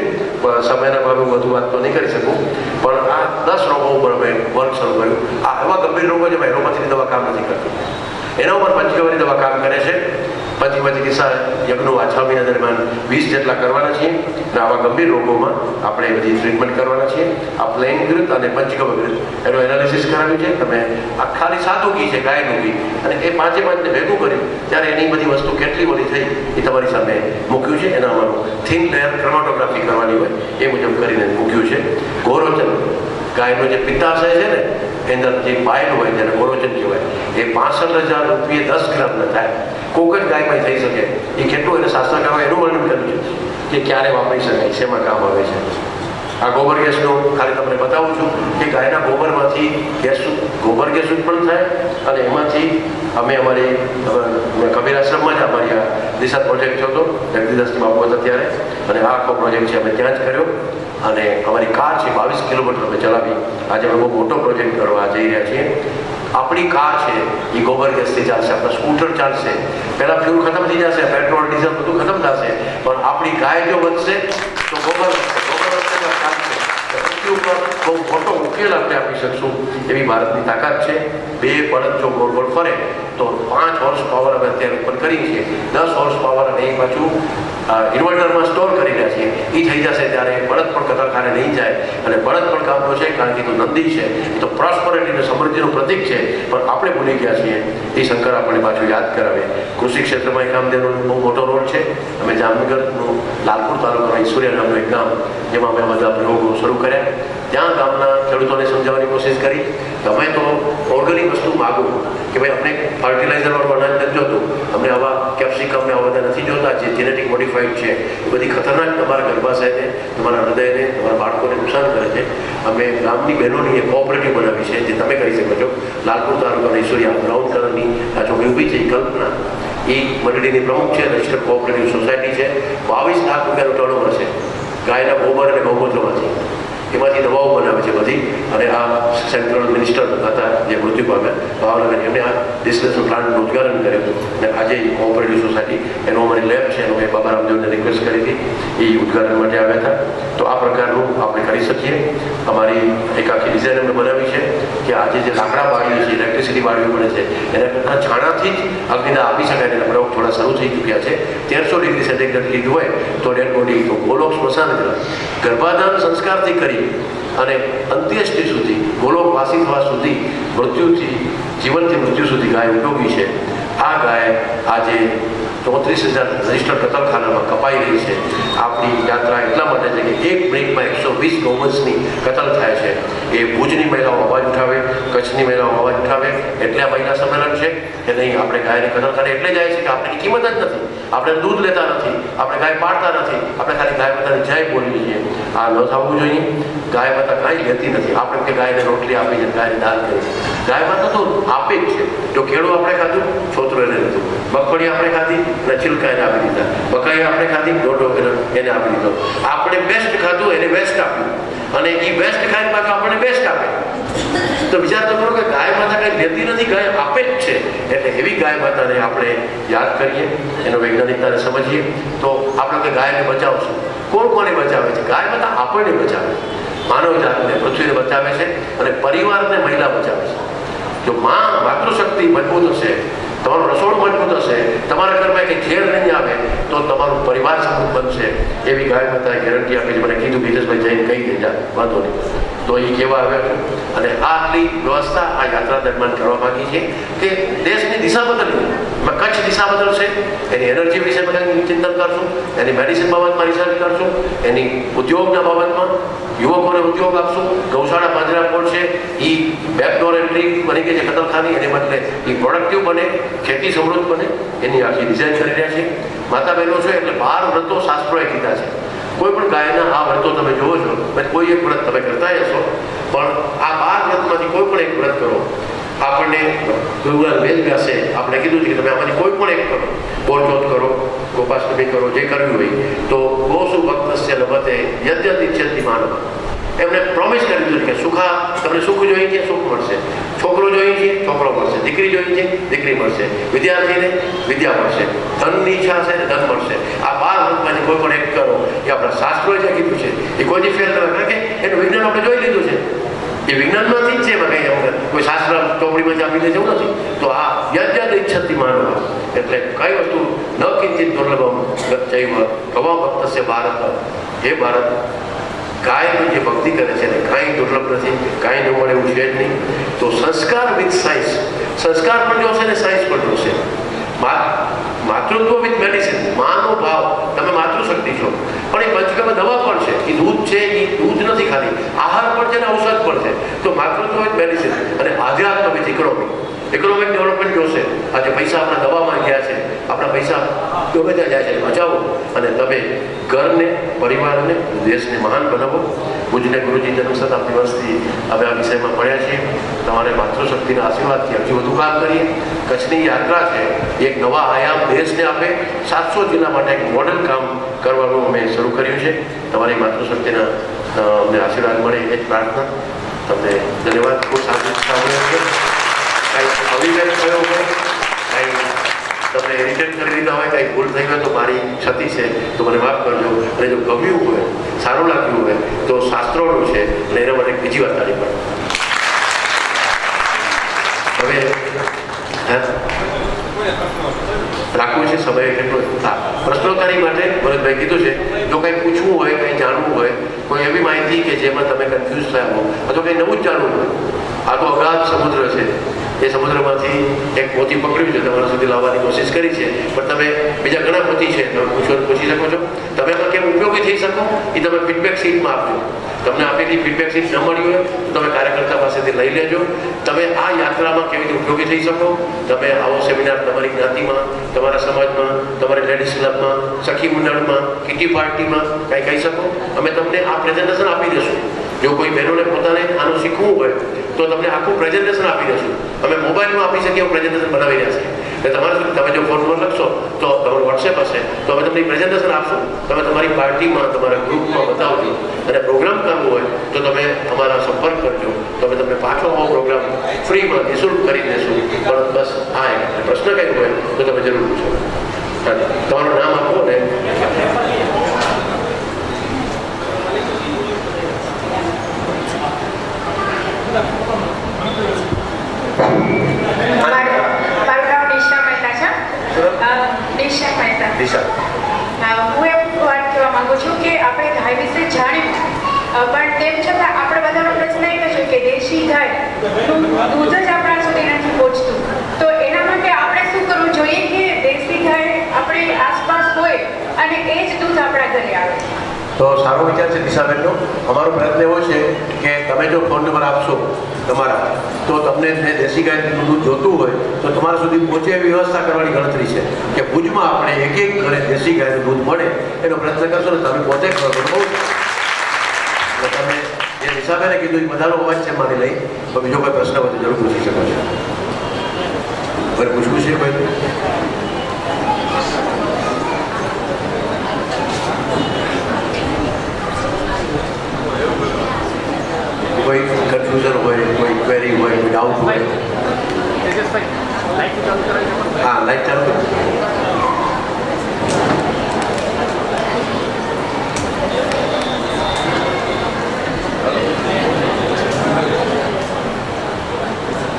E: સમયના ભાવે વધુ વાત તો નહીં કરી શકું, પણ આ 10 રોગો ઉપર અમે વર્ક શરૂ કર્યું. આ એવા ગંભીર રોગો જેમાં એલોપેથીની દવા કામ નથી કરતી, એના ઉપર પંચગવ્યની દવા કામ કરે છે. પંચમતી કિસ્સા યજ્ઞો આ 6 મહિના દરમિયાન 20 જેટલા કરવાના છીએ. અને આવા ગંભીર રોગોમાં આપણે એ બધી ટ્રીટમેન્ટ કરવાના છીએ. આ પ્લેન ઘૃત અને પંચગવ્ય ઘૃત એનું એનાલિસિસ કરાવ્યું છે. તમે આ ખાલી સાદું ઘી છે, ગાયનું ઘી, અને એ 5-5ને ભેગું કર્યું ત્યારે એની બધી વસ્તુ કેટલી બધી થઈ એ તમારી સામે મૂક્યું છે. એના અમારું થિન લેયર ક્રોમેટોગ્રાફી કરવાની હોય એ મુજબ કરીને મૂક્યું છે. ગોરોચન, ગાયનો જે પિત્તાશય છે ને એની અંદર જે બાયલ હોય જેને ગોરોચન કહેવાય, એ 65,000 રૂપિયે 10 ગ્રામના થાય. કોક જ ગાયમાં થઈ શકે. એ કેટલું એને શાસ્ત્રકારોએ એનું વર્ણન કર્યું છે કે ક્યારે વાપરી શકાય, શેમાં કામ આવે છે. આ ગોબર ગેસનું ખાલી તમને બતાવું છું કે ગાયના ગોબરમાંથી ગેસ ગોબર ગેસ ઉત્પન્ન થાય અને એમાંથી અમે અમારી કબીર આશ્રમમાં જ અમારી આ દિશા પ્રોજેક્ટ થયો હતો, જગદીદાસજી બાપુ હતા ત્યારે, અને આ આખો પ્રોજેક્ટ છે અમે ત્યાં જ કર્યો. અને અમારી કાર છે 22 કિલોમીટર અમે ચલાવી. આજે અમે બહુ મોટો પ્રોજેક્ટ કરવા જઈ રહ્યા છીએ. આપણી કાર છે એ ગોબર ગેસથી ચાલશે, આપણા સ્કૂટર ચાલશે. પહેલાં ફ્યુલ ખતમ થઈ જશે, પેટ્રોલ ડીઝલ બધું ખતમ થશે, પણ આપણી ગાય જો વધશે તો ગોબર ચાલશે. પૃથ્વી ઉપર બહુ મોટો ઉકેલ આપણે આપી શકશું એવી ભારતની તાકાત છે. 2 બળદ જો ગોળ ગોળ ફરે તો 5 હોર્સ પાવર અમે અત્યારે ઉત્પન્ન કરીએ છીએ. 10 હોર્સ પાવર અને એ પાછું ઇન્વર્ટરમાં સ્ટોર કરી રહ્યા છીએ. એ થઈ જશે ત્યારે બળદ પણ કતલખાને નહીં જાય. અને બળદ પણ કામનો છે, કારણ કે નંદી છે એ તો પ્રોસ્પરિટી અને સમૃદ્ધિનું પ્રતીક છે, પણ આપણે ભૂલી ગયા છીએ. એ શંકર આપણને પાછું યાદ કરાવે. કૃષિ ક્ષેત્રમાં એ કામધેનુનો બહુ મોટો રોલ છે. અમે જામનગરનું લાલપુર તાલુકાનું ઈશ્વરિયા નામનું એક ગામ, જેમાં અમે બધા પ્રયોગો શરૂ કર્યા. ત્યાં ગામના ખેડૂતોને સમજાવવાની કોશિશ કરી, તમે તો ઓર્ગેનિક વસ્તુ માગો, કે ભાઈ અમને ફર્ટિલાઇઝરવાળું અનાજ નથી જોતું, અમને આવા કેપ્સિકમ ને આવા બધા નથી જોતા જે જેનેટિક મોડિફાઈડ છે. એ બધી ખતરનાક તમારા ગર્ભાશયને, તમારા હૃદયને, તમારા બાળકોને નુકસાન કરે છે. અમે ગામની બહેનોની એક કોઓપરેટિવ બનાવી છે, જે તમે કરી શકો છો. લાલપુર તાલુકાના ઈશ્વરિયા બ્રાઉન કલરની આ છોકરી ઊભી છે, એ કલ્પના, એ મંડળીની પ્રમુખ છે. રજિસ્ટર્ડ કોઓપરેટિવ સોસાયટી છે. 22 લાખ રૂપિયાનું ટર્નઓવર છે ગાયના ગોબર અને ગૌમૂત્રમાંથી. એમાંથી દવાઓ બનાવે છે બધી. અને આ સેન્ટ્રલ મિનિસ્ટર હતા જે મૃત્યુ પામ્યા ભાવનગર, એમને આ ડિસ્ટિલેશન પ્લાન્ટનું ઉદ્ઘાટન કર્યું હતું. અને આજે કોઓપરેટિવ સોસાયટી એનો અમારી લેબ છે, એનો મેં બાબા રામદેવને રિક્વેસ્ટ કરી હતી, એ ઉદ્ઘાટન માટે આવ્યા હતા. તો આ પ્રકારનું આપણે કરી શકીએ. અમારી એક આખી ડિઝાઇન અમે બનાવી છે કે આજે જે લાકડા બાળીએ છીએ, ઇલેક્ટ્રિસિટી બાળવી પડે છે, એના કરતાં છાણાથી જ અગ્નિદાહ આપી શકાય. એના પ્રયોગ થોડા શરૂ થઈ ચૂક્યા છે. 1300 ડિગ્રી સેન્ટીગ્રેડ હીટ હોય તો ડેડ બોડી તો ગોલોક સ્મશાન ગર્ભાધાન સંસ્કારથી કરી અને અંત્યેષ્ટિ સુધી, ગોલોક વાસી થવા સુધી, મૃત્યુથી જીવનથી મૃત્યુ સુધી ગાય ઉપયોગી છે. આ ગાય આજે 34,000 રજિસ્ટર્ડ કતલખાનામાં કપાઈ રહી છે. આપણી યાત્રા એટલા માટે છે કે 1 મિનિટમાં 120 ગૌવંશની કતલ થાય છે. એ ભુજની મહિલાઓ અવાજ ઉઠાવે, કચ્છની મહિલાઓ અવાજ ઉઠાવે, એટલે આ મહિલા સંમેલન છે કે નહીં. આપણે ગાયની કતલખાને એટલે જાય છે કે આપણી કિંમત જ નથી, આપણે દૂધ લેતા નથી, આપણે ગાય પાડતા નથી, આપણે ખાલી ગાય માતાની જય બોલીએ છીએ. આ ન થવું જોઈએ. ગાય માતા કાંઈ લેતી નથી. આપણે કે ગાયને રોટલી આપી છે, ગાયને દાન કરી છે. ગાય માતા તો આપે જ છે. જો કેળું આપણે ખાધું, છોતરો એને લીધું. મગફળી આપણે ખાધી અને છિલકા એને આપી દીધા. મકાઈ આપણે ખાધી, દોઢો એને આપી દીધો. આપણે બેસ્ટ ખાધું, એને બેસ્ટ આપ્યું, અને એ બેસ્ટ ખાઈને પાછું આપણને બેસ્ટ આપે. તો વિચાર તો કરો કે ગાય માતા કંઈ લેતી નથી, ગાય આપે જ છે. એટલે એવી ગાય માતાને આપણે યાદ કરીએ, એનો વૈજ્ઞાનિકતાને સમજીએ, તો આપણે કે ગાયને બચાવશું. કોણ કોને બચાવે છે? ગાય માતા આપણને બચાવે, માનવ જાતને, પૃથ્વીને બચાવે છે, અને પરિવારને મહિલા બચાવે છે. જો માતૃશક્તિ મજબૂત હશે, તમારું રસોડું મજબૂત હશે, તમારા ઘરમાં કંઈ ઝેર નહીં આવે, તો તમારું પરિવાર સમૃદ્ધ બનશે. એવી ગાય માતાએ ગેરંટી આપી છે. મને કીધું હિતેશભાઈ જઈને કહી દેજા, વાંધો નહીં. તો એ કહેવા આવ્યા છે. અને આ આટલી વ્યવસ્થા આ યાત્રા દરમિયાન કરવા માંગી છે કે દેશની દિશા બદલવી. કચ્છ દિશા બદલશે, એની એનર્જી વિશે બધા ચિંતન કરશું, એની મેડિસિન બાબતમાં રિસર્ચ કરશું, એની ઉદ્યોગના બાબતમાં યુવકોને ઉદ્યોગ આપશું. ગૌશાળા પાંજરા પોળશે, એ બેકડોર એન્ટ્રી બની ગઈ છે કતલખાની, એને બદલે એ પ્રોડક્ટિવ બને, ખેતી સમૃદ્ધ બને, એની આખી ડિઝાઇન કરી રહ્યા છે. માતા બહેનો છે એટલે 12 વ્રતો શાસ્ત્રોએ કીધા છે. કોઈ પણ ગાયના આ વ્રતો તમે જુઓ છો, કોઈ એક વ્રત તમે કરતા હશો, પણ આ 12 વ્રતમાંથી કોઈ પણ એક વ્રત કરો. આપણને ભગવાન વેદ વ્યાસે આપણે કીધું છે કે તમે આમાંથી કોઈ પણ એક કરો. ગોળચોથ કરો, ગોપાષ્ટમી કરો, જે કરવી હોય. તો ગોસુ ભક્તસ્ય લભતે યદ્યત ઇચ્છતિ માનવ. એમને પ્રોમિસ કરી દીધું કે સુખા, તમને સુખ જોઈએ છે, સુખ મળશે. છોકરો જોઈએ છે, છોકરો મળશે. દીકરી જોઈએ છે, દીકરી મળશે. વિદ્યાર્થીને વિદ્યા મળશે. ધનની ઈચ્છા છે, ધન મળશે. આ 12 વ્રતમાંથી કોઈ પણ એક કરો. એ આપણા શાસ્ત્રોએ જે કીધું છે એ કોઈથી ફેર ન, કારણ કે એનું વિજ્ઞાન આપણે જોઈ લીધું છે. એ વિજ્ઞાનમાંથી જ છે. એમાં કંઈ કોઈ શાસ્ત્ર ચોપડીમાં આપી દે જેવું નથી. તો આ યદ્યત ઇચ્છતિ માનવ, એટલે કઈ વસ્તુ ન કિંચિત દુર્લભમ ચૈવ ભવા ભક્તસ્ય ભારત. એ ભારત ગાયની જે ભક્તિ કરે છે ને, કાંઈ દુર્લભ નથી, કાંઈ ન મળે એવું છે જ નહીં. તો સંસ્કાર વિથ સાયન્સ, સંસ્કાર પણ જોશે ને સાયન્સ પણ જોશે. માતૃત્વ વિથ મેડિસિન, માનો ભાવ, તમે માતૃશક્તિ છો, પણ એ પંચકર્મ દવા પણ છે. એ દૂધ છે, એ દૂધ નથી ખાલી, આહાર પણ છે ને ઔષધ પણ છે. તો માતૃત્વ વિથ મેડિસિન અને આધ્યાત્મ વિથ ઇકોનોમિક. ઇકોનોમિક ડેવલપમેન્ટ જોશે. આજે પૈસા આપણા દવામાં ગયા છે, આપણા પૈસા ગમે ત્યાં જાય છે બચાવો અને તમે ઘરને, પરિવારને, દેશને મહાન બનાવો. પૂજ્ય ગુરુજી જન્મ શતાબ્દી વર્ષથી અમે આ વિષયમાં ભણ્યા છીએ. તમારે માતૃશક્તિના આશીર્વાદથી હજુ વધુ કામ કરીએ. કચ્છની યાત્રા છે એક નવા આયામ દેશને આપે. 700 જિલ્લા માટે એક મોડેલ કામ કરવાનું અમે શરૂ કર્યું છે. તમારી માતૃશક્તિના અમને આશીર્વાદ મળે એ જ પ્રાર્થના. તમને ધન્યવાદ. ખૂબ સાંભળ્યું છે. કાંઈ અવિવેક થયો હોય, કાંઈ તમને ઇરિટેટ કરી દીધા હોય, કાંઈ ભૂલ થઈ હોય તો મારી ક્ષતિ છે તો મને માફ કરજો. અને જો ગમ્યું હોય, સારું લાગ્યું હોય તો શાસ્ત્રોનું છે અને એના માટે બીજી વાત તારી પણ હવે રાખવું છે સમય કેટલો. હા, પ્રશ્નોત્તરી માટે ભરતભાઈ કીધું છે જો કંઈ પૂછવું હોય, કંઈ જાણવું હોય, કોઈ એવી માહિતી કે જેમાં તમે કન્ફ્યુઝ થયા હો અથવા કંઈ નવું જ જાણવું હોય, આ તો અગાધ સમુદ્ર છે. એ સમુદ્રમાંથી એક મોતી પકડ્યું છે, તમારા સુધી લાવવાની કોશિશ કરી છે, પણ તમે બીજા ઘણા મોતી છે તમે પૂછી શકો છો. તમે એમાં કેમ ઉપયોગી થઈ શકો એ તમે ફીડબેક શીટમાં આપજો. તમને આપેલી ફીડબેક શીટ ન મળી હોય તો તમે કાર્યકર્તા પાસેથી લઈ લેજો. તમે આ યાત્રામાં કેવી રીતે ઉપયોગી થઈ શકો, તમે આવો સેમિનાર તમારી જ્ઞાતિમાં, તમારા સમાજમાં, તમારી લેડીઝ ક્લબમાં, સખી મંડળમાં, કિટી પાર્ટીમાં કાંઈ કહી શકો. અમે તમને આ પ્રેઝન્ટેશન આપી દઈશું. જો કોઈ બહેનોને પોતાને આનું શીખવું હોય તો તમને આખું પ્રેઝન્ટેશન આપી દઈશું. અમે મોબાઈલમાં આપી શકીએ એવું પ્રેઝન્ટેશન બનાવી રહ્યા છીએ. એટલે તમારા સુધી તમે જો ફોન નંબર લખશો તો તમારું વોટ્સએપ હશે તો અમે તમને પ્રેઝન્ટેશન આપશું. તમે તમારી પાર્ટીમાં, તમારા ગ્રુપમાં બતાવજો. અને પ્રોગ્રામ કરવો હોય તો તમે અમારા સંપર્ક કરજો. તો અમે તમને પાછો આવો પ્રોગ્રામ ફ્રીમાં નિઃશુલ્ક કરી દઈશું. પણ બસ આ એક પ્રશ્ન કંઈ હોય તો તમે જરૂર પૂછો. તમારું નામ આપો ને
F: હું એમ વાત કહેવા માંગુ છું કે આપણે ગાય વિશે જાણ્યું પણ તેમ છતાં આપણે બધાનો પ્રશ્ન એ છે કે દેશી ગાયનું દૂધ જ આપણા સુધી નથી પહોંચતું. તો એના માટે આપણે શું કરવું જોઈએ કે દેશી ગાય આપણી આસપાસ હોય અને એ જ દૂધ આપણા ઘરે આવે?
E: તો સારો વિચાર છે દિશાબેનનો. અમારો પ્રયત્ન એવો છે કે તમે જો ફોન નંબર આપશો તમારા તો તમને દેશી ગાયનું દૂધ જોતું હોય તો તમારા સુધી પહોંચે એવી વ્યવસ્થા કરવાની ગણતરી છે કે ભુજમાં આપણે એક ઘરે દેશી ગાયનું દૂધ મળે એનો પ્રયત્ન કરશો ને તમે પોતે કરો તો બહુ. તમે જે દિશાબેને કીધું એ બધાનો અવાજ છે માની લઈ. તો બીજો કોઈ પ્રશ્ન હોય તો જરૂર પૂછી શકો છો. કોઈ પૂછવું છે કોઈ? કોઈ કન્ફ્યુઝન હોય, કોઈ ક્વેરી હોય, કોઈ ડાઉટ હોય? હા, લાઈટ ચાલુ કરો.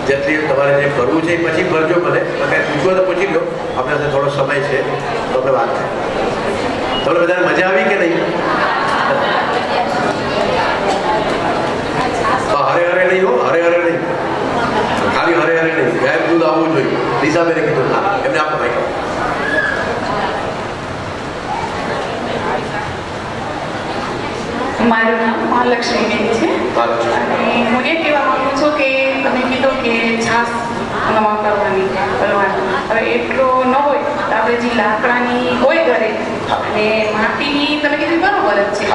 E: જેટલી તમારે જે કરવું છે એ પછી કરજો. મને કંઈ પૂછવો તો પૂછી લો. આપણે સાથે થોડો સમય છે તો આપણે વાત કરીએ. તમને બધાને મજા આવી કે નહીં? હરે હરે નહીં હો, હરે હરે નહીં, ખાલી હરે હરે નહીં. ગાય દૂધ આવવું જોઈએ. દિશાબેને કીધું હા, એમને આપો ભાઈ.
F: મારું નામ મહાલક્ષ્મી છે અને હું એ કહેવા માંગુ છું કે તમે કીધું કે છાશ નવા કરવાની કરવાની હવે એટલો ન હોય તો આપણે જે લાકડાની હોય ઘરે અને માટીની તમે કીધું બરોબર જ છે.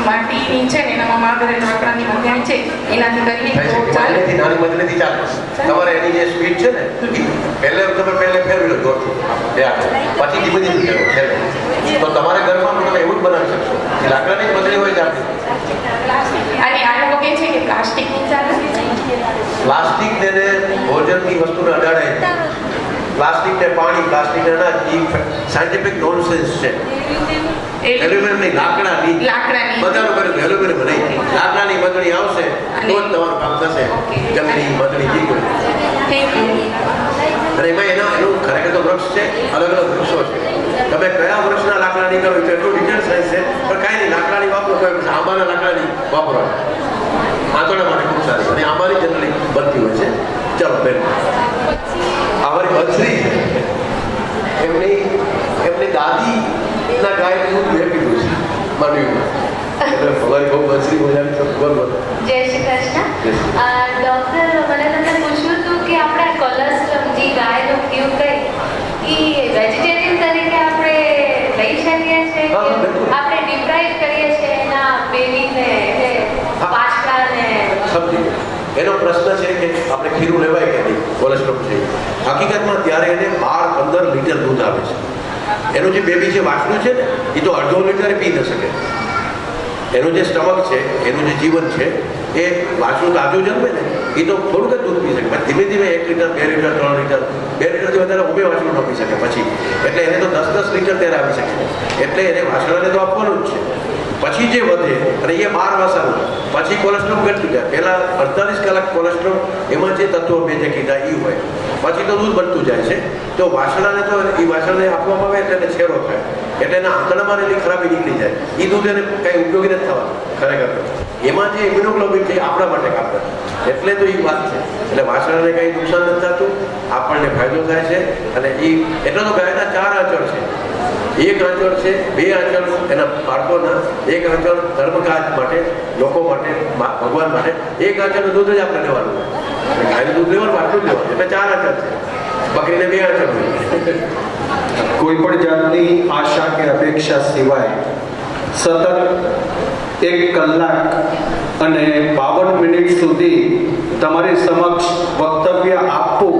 F: માટીની છે ને એનામાં મારા ઘરે લાકડાની મધ્યાય છે એનાથી કરીને તો ચાલે.
E: નાની મદદથી ચાલે. તમારે એની જે સ્પીડ છે ને પહેલે ફેરવી લો જોરથી પછી ધીમે ધીમે ફેરવો તો તમારે ઘરમાં તમે એવું જ બનાવી શકશો. લાકડાની મદદી હોય છે આપણી.
F: અને આ લોકો કહે છે કે પ્લાસ્ટિકની ચાલે.
E: પ્લાસ્ટિક ને ભોજનની વસ્તુને અડાડે. પ્લાસ્ટિક ને પાણી, પ્લાસ્ટિક ને અનાજ એ સાયન્ટિફિક નોનસેન્સ છે. એલ્યુમિનિયમ ની લાકડાની બધાનું કર્યું એલ્યુમિનિયમ નહીં. લાકડાની મદણી આવશે તો જ તમારું કામ થશે. જમીનની મદણી જી ગયું. અને એમાં એનું ખરેખર તો વૃક્ષ છે, અલગ અલગ વૃક્ષો છે. તમે કયા વૃક્ષના લાકડાની કરો એટલું ડિટેલ સાયન્સ છે પણ કાંઈ નહીં. લાકડાની વાપરો આંબાના લાકડાની વાપરો આંતોડા માટે ખૂબ સારી અને આંબાની જનરલી બનતી હોય છે. ચાલો બેન અમારી બછરી છે એમની દાદીના ગાય દૂધ મેં પીધું છે માનવીમાં. એટલે અમારી બહુ બછરી બોલાવી બરોબર.
G: જય શ્રી કૃષ્ણ. ડૉક્ટર મને તમને પૂછ્યું હતું કે આપણે કોલેસ્ટ્રોલ જે ગાયનું ઘી કઈ એ વેજીટેરિયન
E: હા, બિલકુલ.
G: આપણે ડિપ્રાઇવ કરીએ છીએ એના બેબીને
E: હા.
G: પાછલાને
E: સમજી ગયો. એનો પ્રશ્ન છે કે આપણે ખીરું લેવાય કે નહીં કોલેસ્ટ્રોલ છે. હકીકતમાં ત્યારે એને 12-15 લીટર દૂધ આવે છે. એનું જે બેબી છે વાછરું છે ને એ તો અડધો લીટર પી ન શકે. એનું જે સ્ટમક છે, એનું જે જીવન છે, એ વાછરું તાજું જન્મે ને એ તો થોડુંક જ દૂધ પી શકે. પણ ધીમે ધીમે 1 લીટર, 2 લીટર, 3 લીટર, 2 લીટરથી વધારે ઉમે વાછરું ન પી શકે પછી. એટલે એને તો 10-10 લીટર ત્યારે આવી શકે. એટલે એને વાછરાને તો આપવાનું જ છે. પછી જે વધે અને એ 12 વાસાનું પછી કોલેસ્ટ્રોલ ઘટતું જાય. પહેલાં 48 કલાક કોલેસ્ટ્રોલ એમાં જે તત્વો મેં જે કીધા એ હોય, પછી તો દૂધ બનતું જાય છે. તો વાછરાને તો એ વાછરને આપવામાં આવે એટલે એને છેરો થાય, એટલે એના આંતરડામાં રહેલી ખરાબી નીકળી જાય. એ દૂધ એને કંઈ ઉપયોગી નથી થવાનું ખરેખર. એમાં જે ઇમ્યુનોગ્લોબિન છે એ આપણા માટે કામ કરે, એટલે તો એ વાત છે. એટલે વાછરાને કંઈ નુકસાન નથી થતું, આપણને ફાયદો થાય છે. અને એ એટલે તો ગાયના 4 આંચળ છે. 1 આંચળ છે, 2 આંચળ એના બાળકોના, 1 આંચળ ધર્મકાજ માટે, લોકો માટે, ભગવાન માટે. 1 આંચળનું દૂધ જ આપણે લેવાનું હોય. ગાયનું દૂધ લેવાનું, આટલું જ લેવાનું. એટલે 4 આંચળ છે. બકરીને 2 આંચળ હોય.
B: કોઈ પણ જાતની આશા કે અપેક્ષા સિવાય સતત 1 કલાક અને 52 મિનિટ સુધી તમારી સમક્ષ વક્તવ્ય આપવું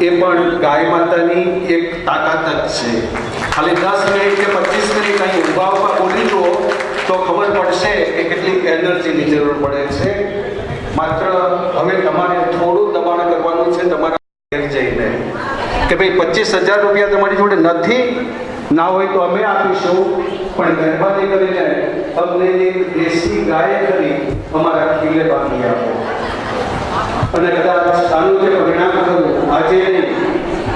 B: એ પણ ગાય માતાની એક તાકાત જ છે. ખાલી 10 મિનિટ કે 25 મિનિટ અહીં ઊભા ઊભા બોલી જુઓ તો ખબર પડશે કે કેટલી એનર્જીની જરૂર પડે છે. માત્ર હવે તમારે થોડું દબાણ કરવાનું છે તમારા ઘેર જઈને કે ભાઈ 25,000 રૂપિયા તમારી જોડે નથી, ના હોય તો અમે આપીશું, પણ મહેરબાની કરીને અમને એક દેશી ગાય કરી અમારા ખીલે બાંધી આપો. અને કદાચ આનું જે પરિણામ ખરું આજે નહીં,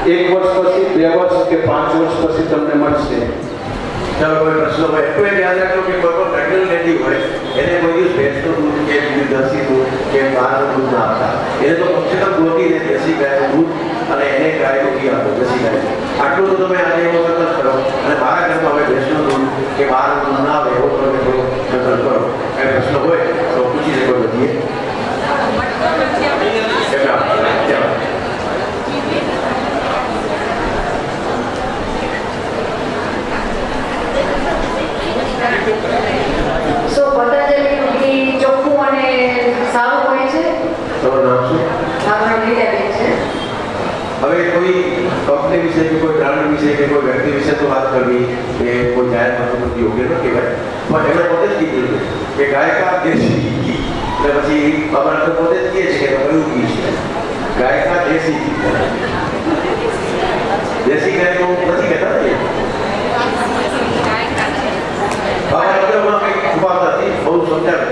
B: 1 વર્ષ પછી, 2 વર્ષ કે 5 વર્ષ પછી તમને મળશે.
E: ચાલો, કોઈ પ્રશ્ન હોય તો એ યાદ રાખજો કે કોઈ પણ પ્રેગ્નન્ટ લેડી હોય એને કોઈ દિવસ ભેંસનું દૂધ કે દર્શી દૂધ કે ગાયનું દૂધ ના આપતા. એને તો કમસે કમ ગોતીને દેશી ગાયનું દૂધ અને એને ગાયનું ઘી આપો, દેશી ગાય. આટલું તો તમે આજે એવો સતત કરો. અને મારા ઘરમાં હવે ભેંસનું દૂધ કે બહારનું દૂધ ના આવે એવો તમે થોડો સતત કરો. કાંઈ પ્રશ્ન હોય તો પૂછી શકો. વધીએ
G: સો પતંજલિનું ઘી ચોખ્ખું અને સારું હોય છે.
E: તમારું નામ શું?
G: મારું લીલાબેન છે.
E: હવે કોઈ કંપની વિશે કે કોઈ બ્રાન્ડ વિશે કે કોઈ વ્યક્તિ વિશે તો વાત કરવી એ કોઈ જાહેર કરવું યોગ્ય ન કહેવાય. પણ એમણે પોતે જ કીધું કે ગાય કા દેશી ઘી, એટલે પછી અમારે તો પોતે જ કહે છે કે કયું ઘી છે. ગાય કા દેશી ઘી, દેશી ગાય તો નથી કહેતા ને. કંઈક ઉભા નથી, બહુ સમજાવે,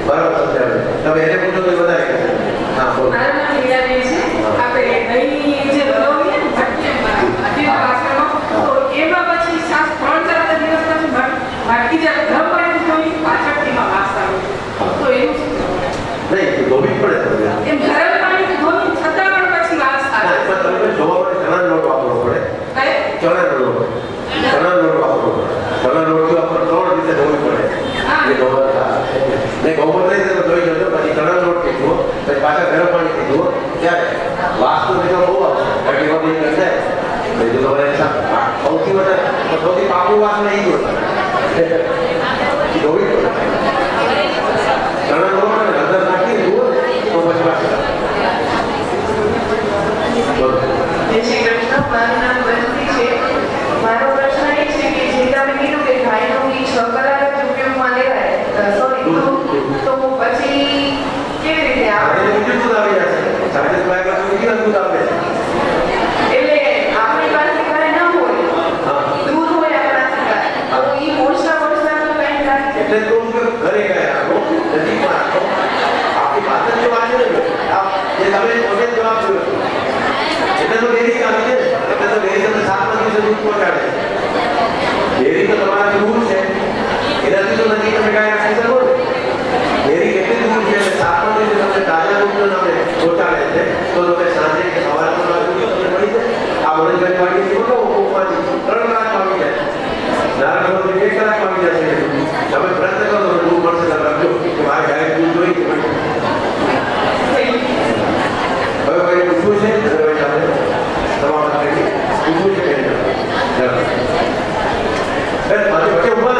E: બરાબર સમજાવે. તમે એને પૂછો તો વધારે કહેશે. હા, બોલો.
F: મારું નામ લીલાબેન છે. આપણે દહીં જે બનાવીએ ને ભટ્ટીમાં વાસણમાં, તો એમાં પછી 3-4 દિવસ પછી ભટકી જાય, ગરમ પાણી ધોઈ પાછળથીમાં વાસ આવે. તો એવું
E: નહીં, ધોવી જ પડે તમને.
F: એમ ગરમ પાણી ધોઈ છતાં પણ પછી વાસ આવે.
E: ના, પણ તમને જોવા માટે ચણાનો લોટ વાપરવો પડે. ચણાનો લોટ વાપરવો પડે. ચણાનો લોટ આપણે 3 રીતે ધોવી પડે. એ ધોવા નહીં, ગૌમૂત્ર નહીં તો ધોઈ જતો, પછી ચણાનો લોટ કીધું, પછી પાછા ગરમ પાણી કીધું, ત્યારે વાસનો નીકળ બહુ આવશે. ઘટી વખત નીકળ જાય. બીજું તો મને સૌથી વધારે સૌથી પાકું વાસ નહીં જોતા ધોવી પડે. ચણાનો લોટ અને હળદર નાખી જુઓ તો પછી પાછા.
F: જય શ્રી કૃષ્ણ. મારું નામ વંશી છે. મારો પ્રશ્ન એ છે કે જે તમે કીધું કે ગાયનું ઘી 6 કલાક જ ઉપયોગમાં લેવાય, સોરી, તો પછી કેવી રીતે આપણે
E: બીજું દૂધ આવી જશે. 4.5 બીજું દૂધ આવે છે.
F: એટલે આપણી પાસે ઘરે ન હોય, દૂધ હોય આપણા સિવાય, તો એ મોટા તો કઈ થાય.
E: એટલે તો ઘરે ગયા નજીકમાં રાખો. આપણી પાસે જો આજે જે તમે પોતે જવાબ જોયો એટલે તો ડેરી આવી છે. એટલે તો ડેરી તમને 7 દિવસે દૂધ પહોંચાડે. ડેરી તો તમારા દૂર છે, એનાથી તો નજીક તમે કાંઈ રાખી શકો ને. ડેરી કેટલી દૂર છે એટલે 7 દિવસે તમને તાજા દૂધ તમને પહોંચાડે છે. તો તમે સાંજે કે સવારે દૂધ તમને મળી જાય. આ વડોદરાની વાડી છે, ઉપરથી 3 કલાક આવી જાય. નારાયણ 1 કલાક આવી જશે. તમે પ્રયત્ન કરો તો દૂધ મળશે. તમે રાખજો કે મારે ગાય દૂધ જોઈ હવે કોઈ પૂછવું છે તમારા પૂછવું છે કે વચ્ચે ઉભા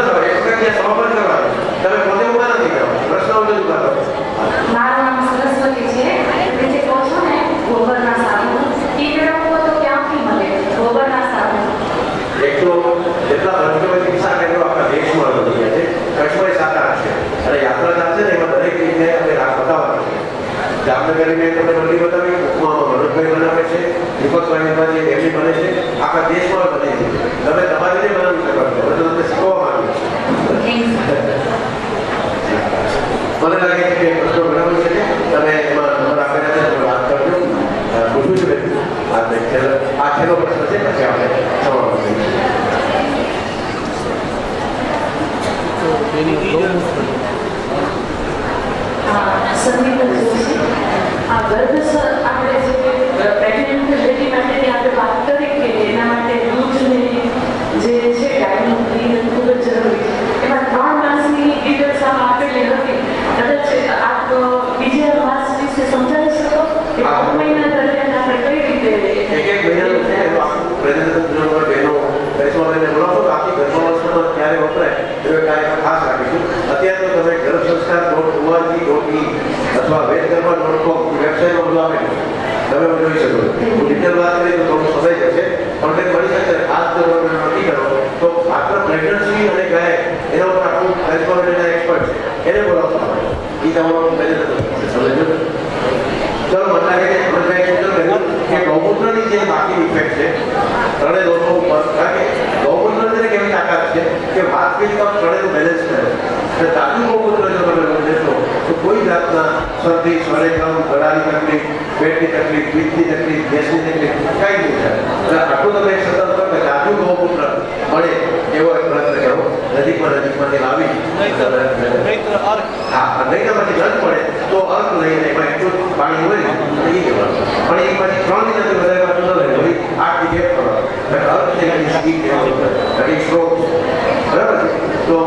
E: કરીને તમે મંડી બતાવી, મનોજભાઈ બનાવે છે, દીપકભાઈ છે, એમની બને છે, આખા દેશમાં બને છે. તમે તમારી રીતે બનાવી શકો છો. હવે તો તમને શીખવા માંગુ મને લાગે છે કે પ્રશ્નો બનાવ્યો છે. તમે એમાં નંબર આપેલા છે, તમે વાત કરજો. પૂછવું છે આ છેલ્લો પ્રશ્ન છે, પછી આપણે સમાપ્ત કરીશું.
G: સંગીત જોશી, આ ગર્ભ આપણે જે પ્રેગ્નન્ટ લેડી માટેની આપણે વાત કરી કે એના માટે દૂધની જે છે ગાયનું ઘી ખૂબ જ જરૂરી છે. એમાં 3 માસની ડિટેલ્સ આપેલી હતી. કદાચ આપ બીજા માસ વિશે સમજાવી શકો કે 3 મહિના દરમિયાન આપણે કઈ રીતે
E: એક મહિનાનું છે તો આખું પ્રેઝન્ટેશન બહેનો બેસવા લઈને બોલાવો તો આખી ગર્ભાવસ્થામાં ક્યારે વપરાય એ કાર્યક્રમ ખાસ રાખીશું. અત્યારે તો તમે ગર્ભસંસ્કાર.org.in અથવા વેદગર્ભા.com વેબસાઇટમાં બધું આપેલું તમે જોઈ શકો છો. હું ડિટેલ વાત કરીએ તો થોડો સમય જશે, પણ કંઈક મળી શકે. ખાસ જો તમે નક્કી કરો તો માત્ર પ્રેગ્નન્સી અને ગાય એના ઉપર આખું ગર્ભવતીના એક્સપર્ટ છે, એને બોલાવશો એ તમારું પ્રેઝન્ટેશન સમજો. ચલો મને લાગે છે અમરભાઈ સૂચન કર્યું કે ગૌમૂત્રની જે બાકી ઇફેક્ટ છે ત્રણેય દોષો ઉપર, કારણ કે ગૌમૂત્રની કેવી તાકાત છે કે વાત કરી તો ત્રણેયનું બેલેન્સ કરે છે. તાજું ગૌમૂત્ર જો તમે લેશો તો કોઈ જાતના શરદી, સ્વરેખમ, ગળાની તકલીફ, પેટની તકલીફ, પીઠની તકલીફ, ગેસની તકલીફ કઈ નહીં થાય. એટલે આટલું તમે એક સતત કરો કે તાજું ગૌમૂત્ર મળે એવો એક પ્રયત્ન કરો. નજીકમાંથી લાવી હા નહીમાંથી રદ પડે તો અર્થ લઈને એમાં એટલું પાણી હોય ને એ કહેવાનું. પણ એ પછી 3 મહિનાથી વધારે પાછું ન લઈ ભાઈ 8 થી 1 કરો અર્થ થઈ સ્કીપ સ્ટ્રોક બરાબર છે. તો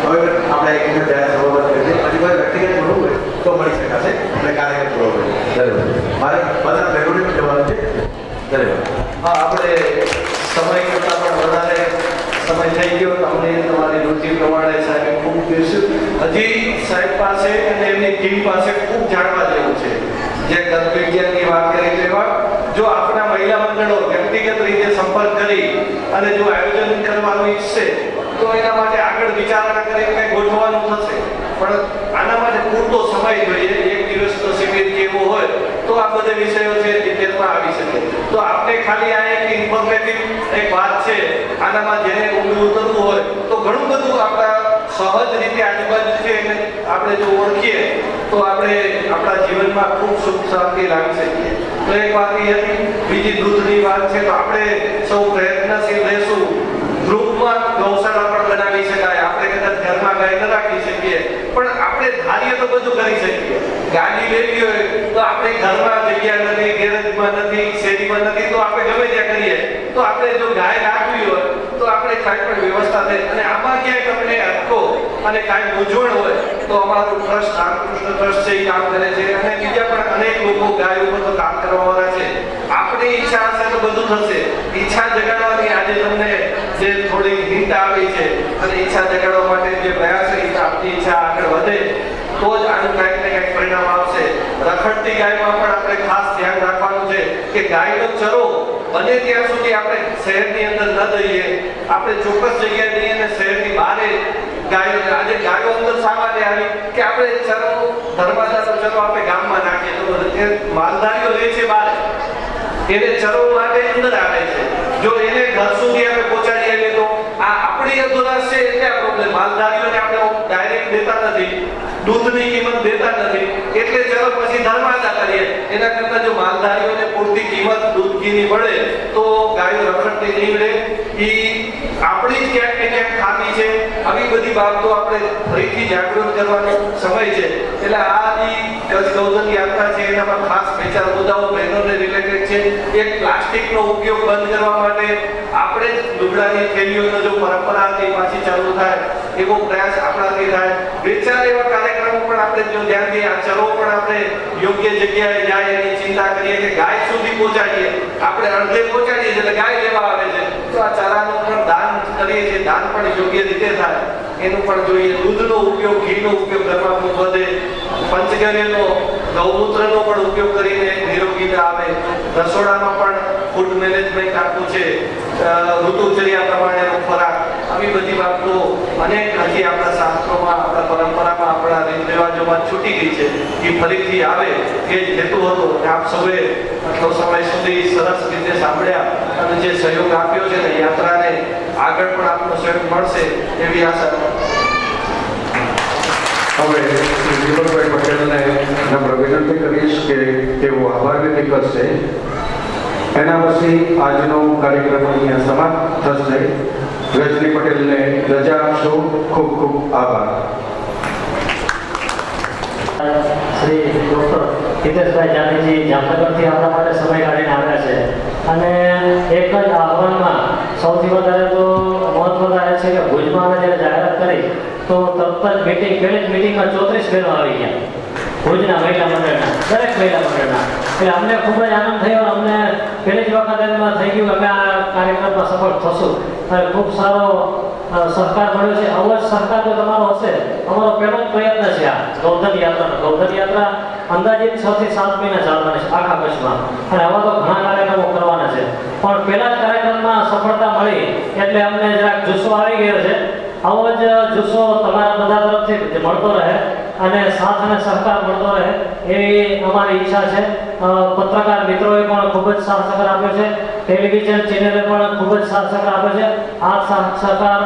E: હવે આપણે એક વખત જ્યારે સમાપ્ત કરીએ છીએ. પછી કોઈ વ્યક્તિગત મળવું હોય તો મળી શકાશે અને કાર્યક્રમ પૂરો હોય. ધન્યવાદ. મારે બધા પ્રેરોડિવ જવાનું છે. ધન્યવાદ.
C: હા, આપણે સમય કરતાં પણ વધારે સમય થઈ ગયો. તમને તમારી રુચિ પ્રમાણે સાહેબે ખૂબ પીરસ્યું. હજી સાહેબ પાસે અને એમની ટીમ પાસે ખૂબ જાણવા જેવું છે. જે ગર્ભવિજ્ઞાનની વાત કરી તેવા જો આપણા મહિલા મંડળો વ્યક્તિગત રીતે સંપર્ક કરી અને જો આયોજન કરવાનું ઈચ્છે તો એના માટે આગળ વિચારણા કરી કંઈ ગોઠવવાનું થશે. પણ આના માટે પૂરતો સમય જોઈએ. 1 દિવસનો શિબિર કે એવો હોય તો આ બધા વિષયો છે ડિટેલમાં આવી શકે. તો આપણે ખાલી આ એક ઇન્ફોર્મેટિવ એક વાત છે, આનામાં જેને ઊંડું ઉતરવું હોય તો ઘણું બધું આપણા સહજ રીતે આજુબાજુ છે એને આપણે જો ઓળખીએ તો આપણે આપણા જીવનમાં ખૂબ સુખ શાંતિ લાવી શકીએ. તો એક વાત એ હતી. બીજી દૂધની વાત છે તો આપણે સૌ પ્રયત્નશીલ રહેશું. ગ્રુપમાં ગૌશાળા પણ બનાવી શકાય. આપણે કદાચ ઘરમાં ગાય ન રાખી શકીએ પણ આપણે ધારીએ તો બધું કરી શકીએ. ગાડી લેવી હોય તો આપણે ઘરમાં જગ્યા નથી, ગેરેજમાં નથી, શેરીમાં નથી તો આપણે ગમે ત્યાં કરીએ. તો આપણે જો ગાય રાખવી હોય તો આપણે કાંઈ પણ વ્યવસ્થા થાય. અને આમાં ક્યાંય તમને અટકો અને કાંઈ મૂંઝવણ હોય તો અમારું ટ્રસ્ટ રામકૃષ્ણ ટ્રસ્ટ છે એ કામ કરે છે અને બીજા પણ અનેક લોકો ગાય ઉપર તો કામ કરવાવાળા છે. આપણી ઈચ્છા હશે તો બધું થશે. ઈચ્છા જગાડવાની આજે તમને જે થોડી હિંટ આવી છે અને ઈચ્છા જગાડવા માટે જે પ્રયાસ છે આપણી ઈચ્છા આગળ વધે તો જ આનું કંઈક ને કંઈક પરિણામ આવશે. રખડતી ગાયમાં પણ આપણે ખાસ ધ્યાન રાખવાનું છે કે ગાયનો ચરો બને ત્યાં સુધી આપણે શહેરની અંદર ન દઈએ. આપણે ચોક્કસ જગ્યાએ દઈએ અને શહેરની બહાર ગાયો આજે ગાયો અંદર શા માટે આવી કે આપણે ચરો ધર્માદાનો ચરો આપણે ગામમાં નાખીએ તો માલધારીઓ રહે છે બહાર, એને ચરો માટે અંદર આવે છે. જો એને ઘર સુધી આપણે પહોંચાડી આવીએ તો આ આપણી અધુરાશ છે એટલે આ પ્રોબ્લેમ. માલધારીઓને આપણે ડાયરેક્ટ દેતા નથી, દૂધની કિંમત દેતા નથી એટલે ચલો પછી ધર્માદા કરીએ. એના કરતાં જો માલધારીઓને પૂરતી કિંમત દૂધ ઘીની મળે તો ગાયો રખડતી નહીં રહે. એ આપણી જ ક્યાંક ને ક્યાંક ખામી છે. આવી બધી બાબતો આપણે ફરીથી જાગૃત કરવાનો સમય છે. એટલે આ જે કચ્છ ગૌધન યાત્રા છે એનામાં ખાસ 2-4 મુદ્દાઓ બહેનોને રિલેટેડ છે. એક પ્લાસ્ટિકનો ઉપયોગ બંધ કરવા માટે આપણે જ લુગડાની થેલીઓનો જો પરંપરા હતી પાછી ચાલુ થાય એવો પ્રયાસ આપણાથી થાય. 2-4 એવા કાર્યક્રમો પણ આપણે જો ધ્યાન દઈએ. આ ચરો પણ આપણે યોગ્ય જગ્યાએ જાય એની ચિંતા કરીએ કે ગાય સુધી પહોંચાડીએ. આપણે અડધે પહોંચાડીએ એટલે ગાય લેવા આવે છે તો આ ચારાનું પણ દાન કરીએ છીએ. દાન પણ યોગ્ય રીતે થાય એનું પણ જોઈએ. દૂધનો ઉપયોગ, ઘીનો ઉપયોગ ઘરમાં ખૂબ વધે. પંચગવ્યનો ગૌમૂત્રનો પણ ઉપયોગ કરીને નિરોગી આવે. રસોડામાં પણ ફૂડ મેનેજમેન્ટ આપવું છે, ઋતુચર્યા પ્રમાણેનો ખોરાક, આવી બધી બાબતો અનેક હજી આપણા શાસ્ત્રોમાં, આપણા પરંપરામાં, આપણા રીત રિવાજોમાં છૂટી ગઈ છે. એ ફરીથી આવે એ જ હેતુ હતો. અને આપ સૌએ આટલો સમય સુધી સરસ રીતે સાંભળ્યા અને જે સહયોગ આપ્યો છે ને યાત્રાને આગળ પણ આપનો સહયોગ મળશે એવી આશા.
B: હવે શ્રી દીપકભાઈ પટેલને નમ્ર વિનંતી કરીશ કે તેઓ આભાર વ્યક્ત કરશે. એના પછી આજનો કાર્યક્રમ અહીંયા સમાપ્ત થશે. રજની પટેલને રજા આપશો. ખૂબ ખૂબ આભાર.
H: શ્રી ડૉક્ટર હિતેશભાઈ જાનીજી જામનગરથી આપણા માટે સમય કાઢીને આવ્યા છે. અને એક જ આહવાનમાં સૌથી વધારે તો મહત્વ રહે છે કે ભુજમાં અમે જ્યારે જાહેરાત કરી તો તરત જ મીટિંગ પહેલી જ મિટિંગમાં 34 બહેનો આવી ગયા ભુજના મહિલા મંડળના, દરેક મહિલા મંડળના. એટલે અમને ખૂબ જ આનંદ થયો. અમને પહેલી જ વખત એમાં થઈ ગયું અમે આ કાર્યક્રમમાં સફળ થશું અને ખૂબ સારો સહકાર મળ્યો છે. આવો જ સહકાર જો તમારો હશે, અમારો પહેલો જ પ્રયત્ન છે આ ગૌધન યાત્રાનો. ગૌધન યાત્રા અંદાજિત 6 થી 7 મહિના ચાલવાની છે આખા કચ્છમાં અને આવા તો ઘણા કાર્યક્રમો કરવાના છે. પણ પહેલા જ કાર્યક્રમમાં સફળતા મળી એટલે અમને જરાક જુસ્સો આવી ગયો છે. આવો જ જુસ્સો તમારા બધા તરફથી મળતો રહે અને સાથ અને સહકાર મળતો રહે એવી અમારી ઈચ્છા છે. પત્રકાર મિત્રોએ પણ ખૂબ જ સાથ સહકાર આપ્યો છે. ટેલિવિઝન ચેનલે પણ ખૂબ જ સાથ સહકાર આપ્યો છે. આ સાથ સહકાર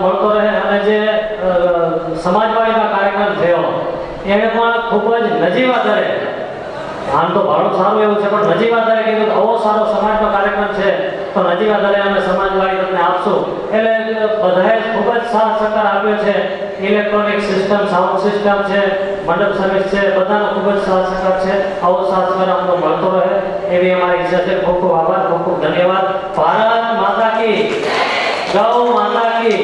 H: મળતો રહે અને જે સમાજવાડીમાં કાર્યક્રમ થયો એને પણ ખૂબ જ નજીવા દરે, આમ તો ભાડું સારું એવું છે પણ નજીવા દરે કીધું આવો સારો સમાજનો કાર્યક્રમ છે તો નજીવા દરે અમે સમાજવાડી તમને આપશું. એટલે બધાએ ખૂબ જ સાથ સહકાર આપ્યો છે. ઇલેક્ટ્રોનિક સિસ્ટમ, સાઉન્ડ સિસ્ટમ છે, મંડપ સર્વિસ છે, બધાનો ખૂબ જ સાથ સહકાર છે. આવો સાથ સહકાર અમને મળતો રહે એવી અમારી ઈચ્છા છે. ખૂબ ખૂબ આભાર, ખૂબ ખૂબ ધન્યવાદ. ભારત માતા કી, ગૌ માતા કી.